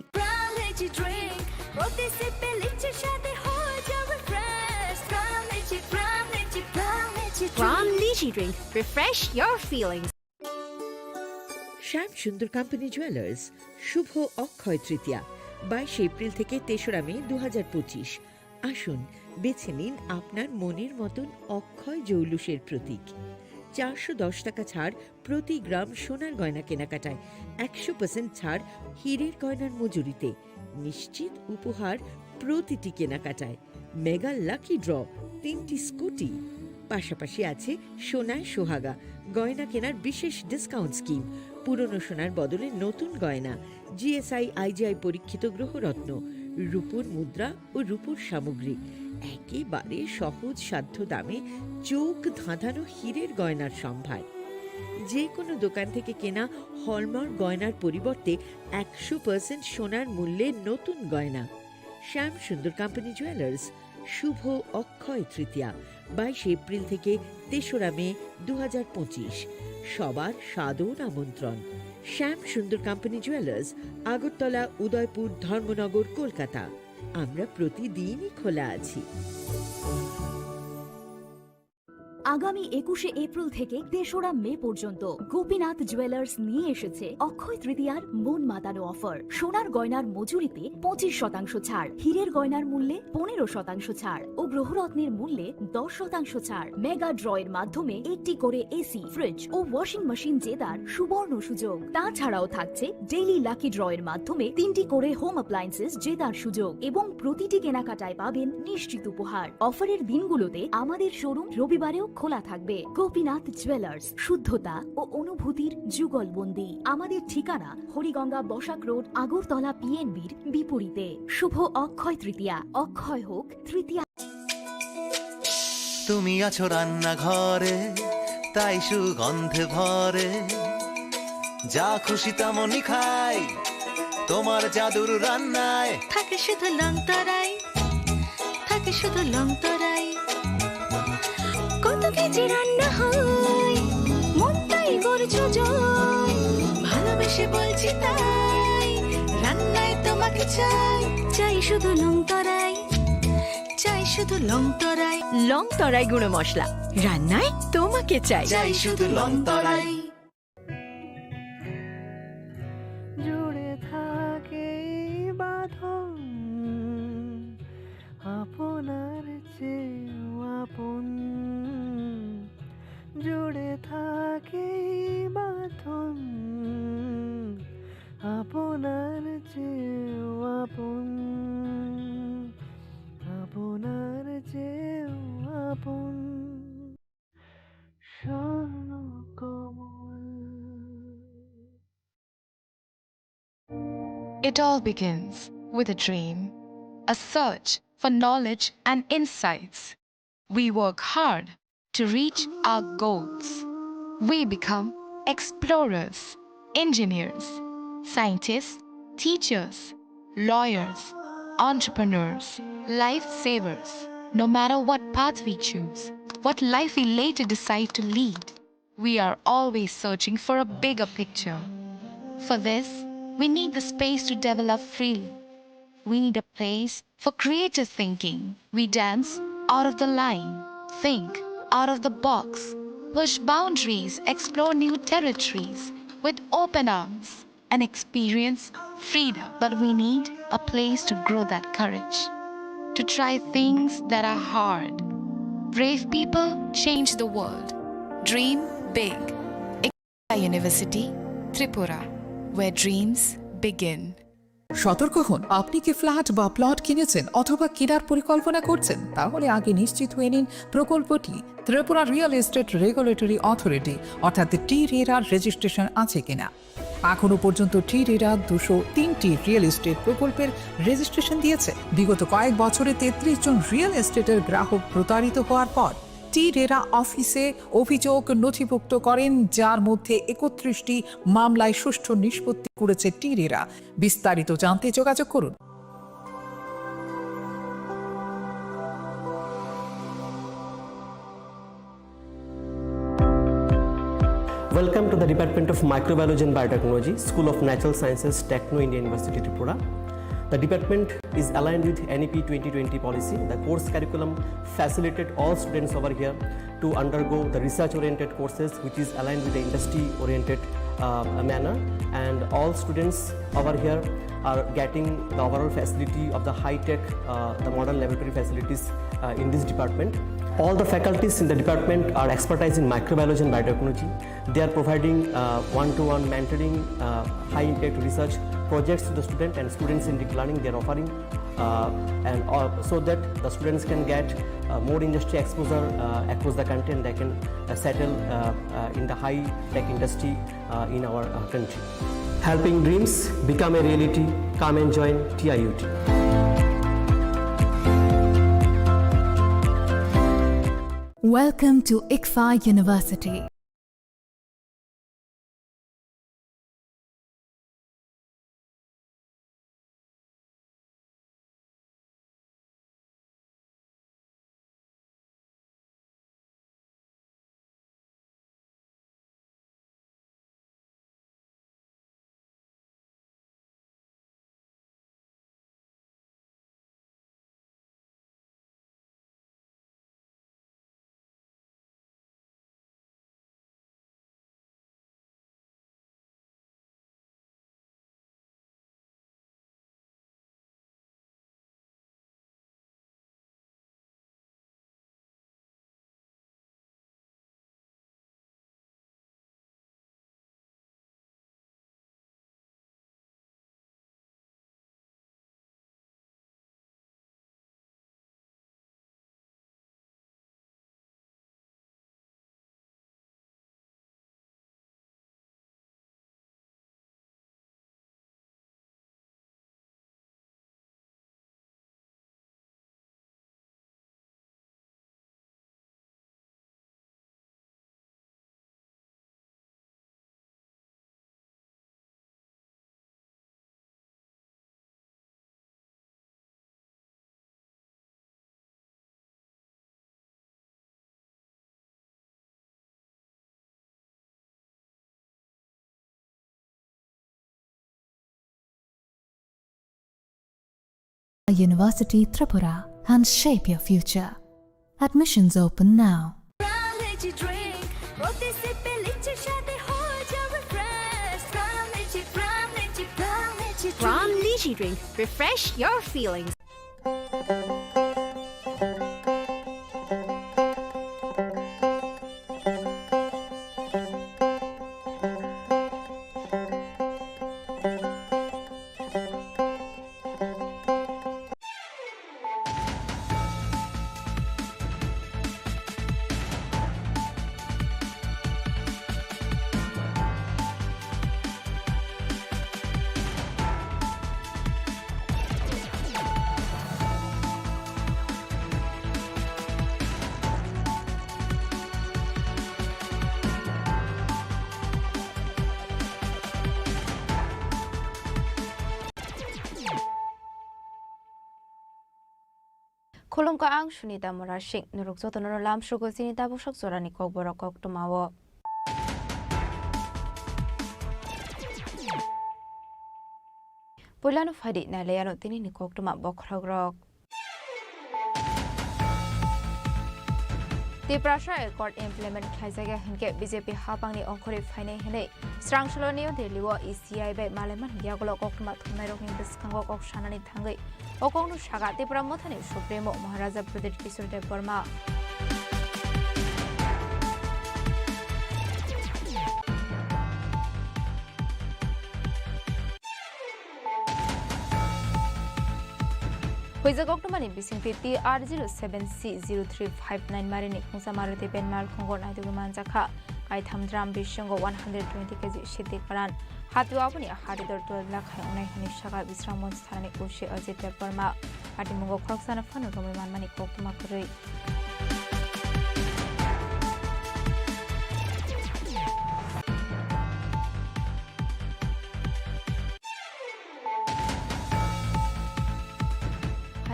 Speaker 19: Crown Lychee Drink. Refresh your feelings.
Speaker 12: Shyam Sundar company jewellers Shubho Akshaya Tritiya 22 April থেকে 3রা মে 2025। আসুন বেছে নিন আপনার মনের মতন অক্ষয় জৌলুসের প্রতীক। 410 টাকা ছাড় প্রতি গ্রাম সোনার গয়না কেনাকাটায়, 100% ছাড় হীরের গয়নার মজুরিতে, নিশ্চিত উপহার প্রতিটি কেনাকাটায়, মেগা লাকি ড্র 3টি স্কুটি। পাশাপাশি আছে সোনায় সোহাগা গয়না কেনার বিশেষ ডিসকাউন্ট স্কিম, পুরনো সোনার বদলে নতুন গয়না, জিএসআই আইজিআই পরীক্ষিত গ্রহরত্ন, রূপোর মুদ্রা ও রূপোর সামগ্রী, একেবারে সহজ সাধ্য দামে চোখ ধাঁধানো হীরের গয়নার সম্ভার। যে কোনো দোকান থেকে কেনা হলমার্ক গয়নার পরিবর্তে 100% সোনার মূল্যে নতুন গয়না। শ্যাম সুন্দর কোম্পানি জুয়েলার্স শুভ অক্ষয় তৃতীয়া 22 এপ্রিল থেকে 3রা মে 2025। সবার সাদর আমন্ত্রণ। শ্যাম সুন্দর কোম্পানি জুয়েলার্স, আগরতলা, উদয়পুর, ধর্মনগর, কলকাতা। আমরা প্রতিদিনই খোলা আছি।
Speaker 19: আগামী 21শে এপ্রিল থেকে 3রা মে পর্যন্ত গোপীনাথ জুয়েলার্স নিয়ে এসেছে অক্ষয় তৃতীয়ার মন মাতানো অফার। সোনার গয়নার মজুরিতে 25% ছাড়, হীরের গয়নার মূল্যে 15% ছাড় ও গ্রহরত্নের মূল্যে 10% ছাড়। মেগা ড্রয়ের মাধ্যমে একটি করে এসি, ফ্রিজ ও ওয়াশিং মেশিন জেতার সুবর্ণ সুযোগ। তাছাড়াও থাকছে ডেইলি লাকি ড্রয়ের মাধ্যমে 3টি করে হোম অ্যাপ্লায়েন্সেস জেতার সুযোগ এবং প্রতিটি কেনাকাটায় পাবেন নিশ্চিত উপহার। অফারের দিনগুলোতে আমাদের শোরুম রবিবারেও খোলা থাকবে। গোপীনাথ জুয়েলার্স, শুদ্ধতা ও অনুভূতির যুগলবন্দি। আমাদের ঠিকানা হরিগঙ্গা বসাক রোড, আগরতলা পিএনবির বিপরীতে। শুভ অক্ষয় তৃতীয়া, অক্ষয় হোক তৃতীয়া।
Speaker 1: তুমি আছো রান্নাঘরে, তাই সুগন্ধে ভরে, যা খুশি তেমনই খাই তোমার জাদুর রান্নায়।
Speaker 19: থাকে শুধু লং তরাই, থাকে শুধু লং তরাই। কত কেজি রান্না হয়, মনটাই করছো জয়। ভালোবেসে বলছি তাই, রান্নায় তোমাকে চাই। চাই শুধু লং তরাই, চাই শুধু লং তরাই। লং তরাই গুঁড়ো মশলা, রান্নায় তোমাকে চাই।
Speaker 1: চাই শুধু লং তরাই।
Speaker 16: জুড়ে থাকে বাঁধন আপনার চেয়েও আপন, জুড়ে থাকে বাঁধন আপনার চেয়েও আপন, আপনার চেয়েও আপন। স্বর্ণ কমল।
Speaker 2: It all begins with a dream, a search for knowledge and insights. We work hard to reach our goals. We become explorers, engineers, scientists, teachers, lawyers, entrepreneurs, lifesavers. No matter what path we choose, what life we later decide to lead, we are always searching for a bigger picture. For this, we need the space to develop freely. We need a place for creative thinking. We dance out of the line, think out of the box, push boundaries, explore new territories with open arms, and experience freedom. But we need a place to grow that courage, to try things that are hard. Brave people change the world. Dream big. University, Tripura, where dreams begin.
Speaker 3: সতর্ক হন, আপনি কি flat বা plot কিনেছেন অথবা কেনার পরিকল্পনা করছেন, তাহলে আগে নিশ্চিত হয়ে নিন প্রকল্পটি Tripura real estate regulatory authority অর্থাৎ টি-রেরার রেজিস্ট্রেশন আছে কিনা। এখনো পর্যন্ত টি-রেরা 203টি রিয়েল এস্টেট প্রকল্পের রেজিস্ট্রেশন দিয়েছে। বিগত কয়েক বছরে 33 জন রিয়েল এস্টেটের গ্রাহক প্রতারিত হওয়ার পর টি-রেরা অফিসে অভিযোগ নথিভুক্ত করেন, যার মধ্যে 31টি মামলায় সুষ্ঠু নিষ্পত্তি করেছে টি-রেরা। বিস্তারিত জানতে যোগাযোগ করুন।
Speaker 8: Welcome to the Department of Microbiology and Biotechnology, School of Natural Sciences, Techno Indian University, Tripura. The department is aligned with NEP 2020 policy. The course curriculum facilitated all students over here to undergo the research-oriented courses, which is aligned with the industry-oriented manner. And all students over here are getting the overall facility of the high-tech, the modern laboratory facilities in this department. All the faculties in the department are expertise in microbiology and biotechnology. They are providing one-to-one mentoring, high-impact research projects to the student, and students in deep learning they are offering, so that the students can get more industry exposure across the country, and they can settle in the high-tech industry in our country. Helping dreams become a reality. Come and join TIUT.
Speaker 13: Welcome to ICFA University. University, Tripura, and shape your future. Admissions open now.
Speaker 19: Ram Lychee Drink. Refresh your feelings.
Speaker 4: Khulum ka ang Sunita Morashik, Nurukso to Noram Sugo Sinita Bushok Sorani Borokok to Mawo. Pulano Fadi Naleano Tini Nikok to Mabok Rogrok. Tripura Accord implement Kaisaga Hinke BJP Hapangni Onkori Fine Hene Strangsolonio de Liwa ECI by Malaman Yagolo Okma Tumerok in the Skango of Shanani Tangi Okonu Shaga Tripura Motani Supremo Maharaja Pradesh Kisur de Burma. Huizagoktumani bising TR07C0359 Marini Kungsa Maruti Benmal Kongo Naidu Manjaka Kai Thamdram Bishango 120 kg Shiti Karan Hatuapuni Hadidor to Lakai Onai Shaka Visramon Stani Ushi Ajit Burma Atimungo Kroksana Fanu Roman Mani Koktumakuri.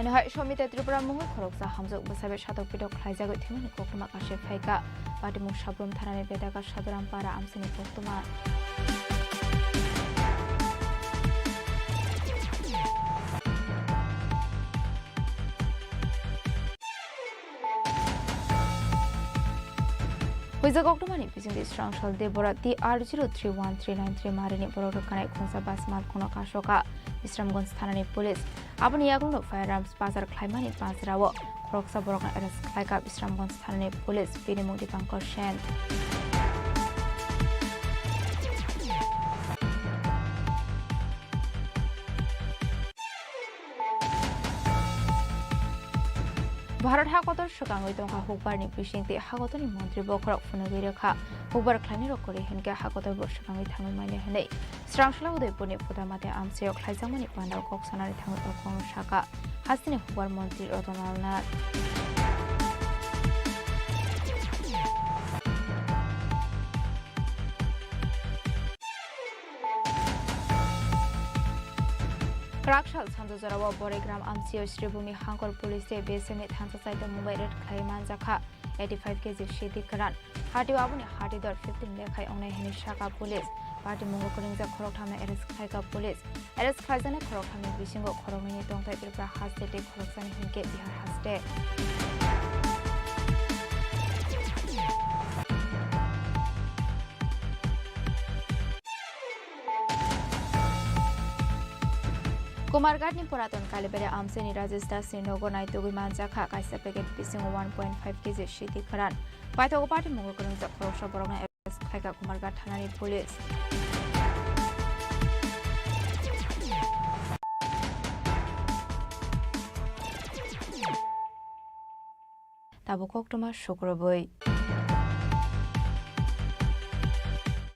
Speaker 4: Hai Shomi Tripura Mungu Koroksa Hamzo Basabe Shadow Pido Klaizago Timon Kokuma Kashe Faika Badimu Shabrum Tarame Bedaka Shaduram Para Amsini Koktuma. Huizagoktumani using the strong shell Deborah TR031393 Marini Borokanai Kungsa Basmal Kono Kashoka Isramgon Stanani Police Abani Yaguno Firearms Bazar Climani Bazrawo Kroksa Borokan Eres Klaika Isramgon Stanani Police Pinimu di Bangkor Shen. Bharat Hakotor Shokango Donga Hukbarni Fishing the Hakotoni Montri Bokrok Funagiraka, Hubar Claniro Kori Henga Hakotor Boshakangi Tangu Mania Hene, Strangshla de Puni Putamate Amseo Klazamani Panda Koksanari Tangu Okon Shaka, Hastin Hubar Monti Rodonalna. Rakshal Sandozarawa Borigram Amsio Sribumi Hankor Police Besemit Hansasite Mumbai Red Klaimanzaka 85 kg Shiti Karan Hatiwabuni Hatidor 15 Lekai Ona Henishaka Police Party Mungo Kurinza Korokame Eres Kaika Police Eres Kazana Korokame Vishingo Koromini Dongta Tripura Haste Koroksan Hinke Bihar Haste. Kumargatni Puraton Kalibere Amseni Rajista Sinogo Naitugi Manjaka Kaisa Packet Pising 1.5 kg Shiti Karan. Paito Party Mungo Kurinza Korosha Borona Eres Kaika Kumargat Hanani Police. Tabukoktuma Shukraboi.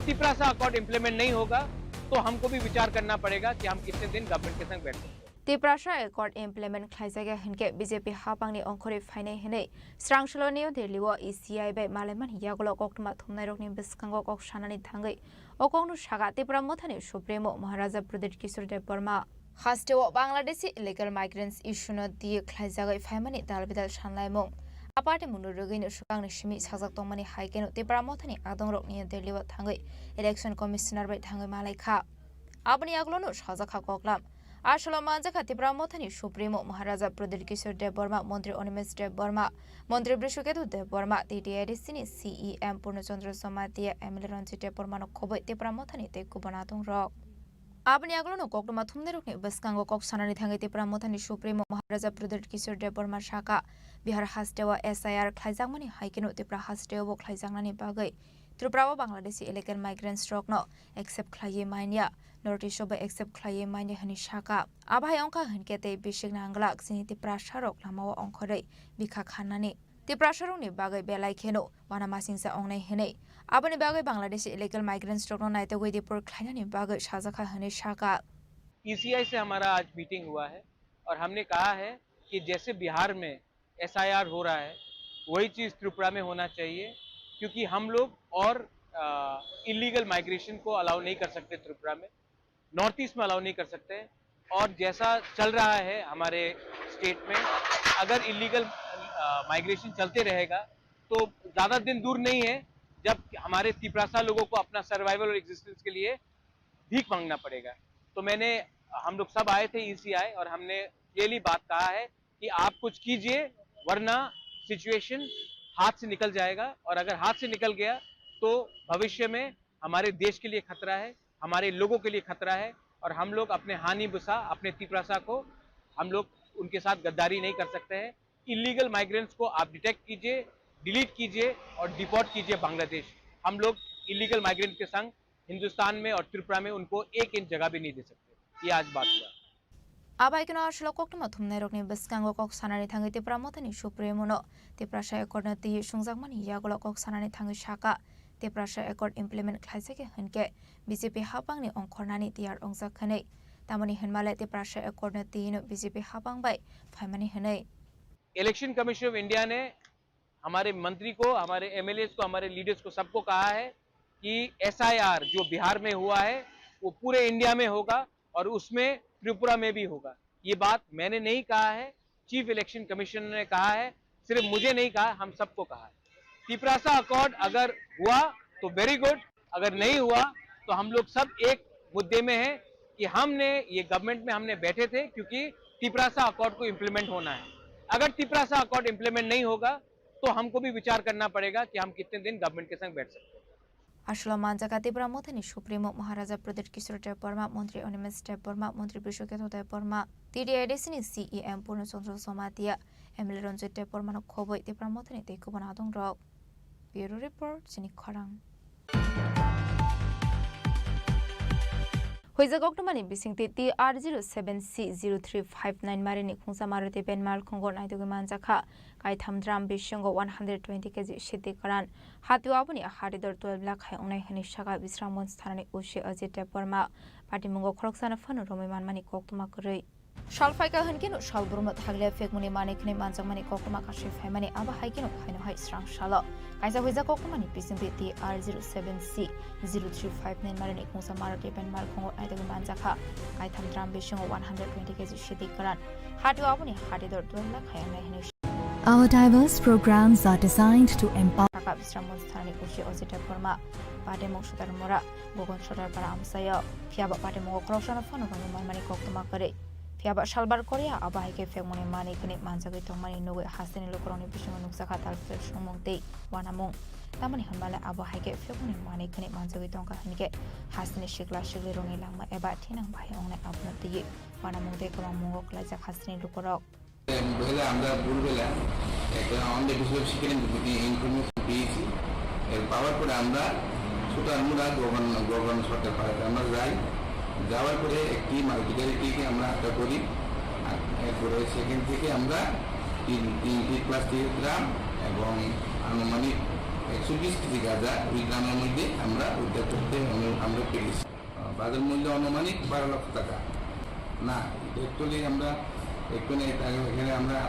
Speaker 5: Tripura सा accord implement नहीं होगा तो हमको भी विचार करना पड़ेगा कि हम कितने दिन गवर्नमेंट के संग बैठ सकते हैं.
Speaker 4: Tripura Accord implement Klaisaga Hinke BJP Hapangni Onkori Fine Hene Strangsolonio de Liwa ECI by Malaman Yagolo Kokma Tumerok Biskango of Shanani Tangi Okonu Shaga Tripura Motani Supremo Maharaja Pradesh Kisur de Burma. Hastewo Bangladeshi illegal migrants issue not the Klaisaga family Dalbidal Shanlaimong. Apart Mundu Rugin Shukang Shimi Sazatomani Haiken Tripura Motani Adongrok near the Liwa Tangi Election Commissioner by Tangi Malika. Abani Aglono Shazaka Koklam. Ashalamanjaka Tripura Motani Supremo Maharaja Pradesh Kisur de Burma Montri Onimes de Burma Montri Brishuketu de Burma TTADC CEM Purnachandra Somatia Emilanci de Burma Kobe Tripura Motani de Kubanatong Rock. Abani Aglono Kokuma Tumneruk Baskango Kok Sanani Tangi Tripura Motani Supremo Maharaja Pradesh Kisur de Burma Shaka Bihar Hastewa SIR Klaizangmani Haikeno Tripura Hastewa Klaizangani Bagai Tripura Bangladeshi illegal migrants rock no except Klaye Mania North by except Klaye Mania Hanishaka Abhayonka Hinkete Bishing Anglak Sini Tripura Sharok Lamawa Onkore Bika Khanani Tripura Sharoni Bagai Belai Keno Wanamasinsa Onne Hene Abani Bagai Bangladeshi illegal migrants rock no night away the poor Kleinani Bagai Shazaka Hanishaka.
Speaker 5: ECI से हमारा आज meeting हुआ है और हमने कहा है कि जैसे बिहार में SIR हो रहा है वही चीज़ त्रिपुरा में होना चाहिए क्योंकि हम लोग और इलीगल माइग्रेशन को अलाउ नहीं कर सकते त्रिपुरा में नॉर्थ ईस्ट में अलाउ नहीं कर सकते और जैसा चल रहा है हमारे स्टेट में अगर इलीगल माइग्रेशन चलते रहेगा तो ज़्यादा दिन दूर नहीं है जब हमारे त्रिपुरा लोगों को अपना सर्वाइवल और एग्जिस्टेंस के लिए भीख मांगना पड़ेगा. तो हम लोग सब आए थे ECI और हमने क्लियरली बात कहा है कि आप कुछ कीजिए वरना सिचुएशन हाथ से निकल जाएगा, और अगर हाथ से निकल गया तो भविष्य में हमारे देश के लिए खतरा है, हमारे लोगों के लिए खतरा है, और हम लोग अपने हानि बुसा, अपने तिपरासा को हम लोग उनके साथ गद्दारी नहीं कर सकते हैं। इलीगल माइग्रेंट्स को आप डिटेक्ट कीजिए, डिलीट कीजिए और डिपोर्ट कीजिए बांग्लादेश। हम लोग इलीगल माइग्रेंट के संग हिंदुस्तान में और त्रिपुरा में उनको 1 इंच जगह भी नहीं दे सकते। ये आज बात हुआ।
Speaker 4: Abaikino ashlo koktuma thumnai rokni biskango kok sanani thangi tipra motani supremono tiprasha ekordna ti sungjakmani yagolo kok sanani thangi shaka tiprasha ekord implement khlaisake hunke BJP hapangni ongkhornani tiyar ongjak khanei tamani hinmale tiprasha ekordna ti no BJP hapang bai phaimani hanei।
Speaker 5: Election commission of India ने हमारे मंत्री को, हमारे MLA को, हमारे leaders को सबको कहा है कि एसआईआर जो बिहार में हुआ है वो पूरे इंडिया में होगा और उसमें त्रिपुरा में भी होगा। ये बात मैंने नहीं कहा है, चीफ इलेक्शन कमिश्नर ने कहा है, सिर्फ मुझे नहीं कहा, हम सबको कहा है। तिपरासा अकॉर्ड अगर हुआ तो वेरी गुड, अगर नहीं हुआ तो हम लोग सब एक मुद्दे में हैं कि हमने ये गवर्नमेंट में हमने बैठे थे क्योंकि तिपरासा अकॉर्ड को इम्प्लीमेंट होना है। अगर तिपरासा अकॉर्ड इम्प्लीमेंट नहीं होगा तो हमको भी विचार करना पड़ेगा कि हम कितने दिन गवर्नमेंट के संग बैठ सकते हैं।
Speaker 4: Ashlo manjaka tipra mothani supremo Maharaja Pradesh Kishore Deborma Montri Onimes Deborma Montri Bishoketo Deborma TDIDC CEM Purno Sondro Somatia Emily Ronjit Deborma no Koboi tipra mothani tekubana dong rok. Bureau Report Chini Khorang Hoiza Goktomani Bisingti TR07C0359 Marini Khungsa Maruti Benmal Kongo Naidu Manjaka Kai Thamdram Bishongo 120 kg Shiti Karan Hatu Abuni Hadidor 12 lakh Hai Hanishaka Visramon Stani Ushi Ajit Deborma Patimungo Kroksana Fano Romiman Mani Koktuma Kuri Shalfaika Hankino Shalbrumat Hagle Fekmuni Manikni Manjamani Kokuma Kashif Hemani Aba Haikino Haino Hai Strang Shala Kaisa Hoiza Goktomani Bisingti TR07C0359 Marini Khungsa Maruti Benmal Kongo Naidu Manjaka Kai Thamdram Bishongo 120 kg Shiti Karan Hatu Abuni Hadidor 12 lakh Hai Hanishaka
Speaker 13: Our diverse programs are designed to empower
Speaker 4: Visramon Stani Ushi Ajit Deborma Pademok Shodar Mora Bogon Shodar Para Amsayo Fiaba Pademok Kroksana Fano Romiman Mani Koktuma Kuri Fiaba Shalbar Korea Abahike Fekmuni Mani Kuni Manjagi Tomani Nuwe Hasini Lukoroni Bishongo Nuksaka Talfil Shumongti Wanamung Tamani Hanmala Abahike Fekmuni Mani Kuni Manjagi Tonka Hanike Hasini Shikla Shigli Rongi Langma Eba Tinang Bahi Ongne Abnoti Wanamung De Kamang Mungo Klajak Hasini Lukorok
Speaker 7: বেলা আমরা ভোরবেলা একটা আমাদের বিষয় শিখে information পেয়েছি এর পাওয়ার পরে আমরা ছোট আমরা গভর্নর সরকার পাড়াতে আমরা যাই যাওয়ার পরে একটি মাল্টিপ্যারিটিকে আমরা হাতে করি এরপরে সেখান থেকে আমরা 3 গ্রাম এবং আনুমানিক 120 কেজি গাঁজা ওই গ্রামের মধ্যে আমরা উদ্ধার করতে আমরা পেরেছি বাজার মূল্য আনুমানিক 12 লক্ষ টাকা না অ্যাকচুয়ালি আমরা এখানে আমরা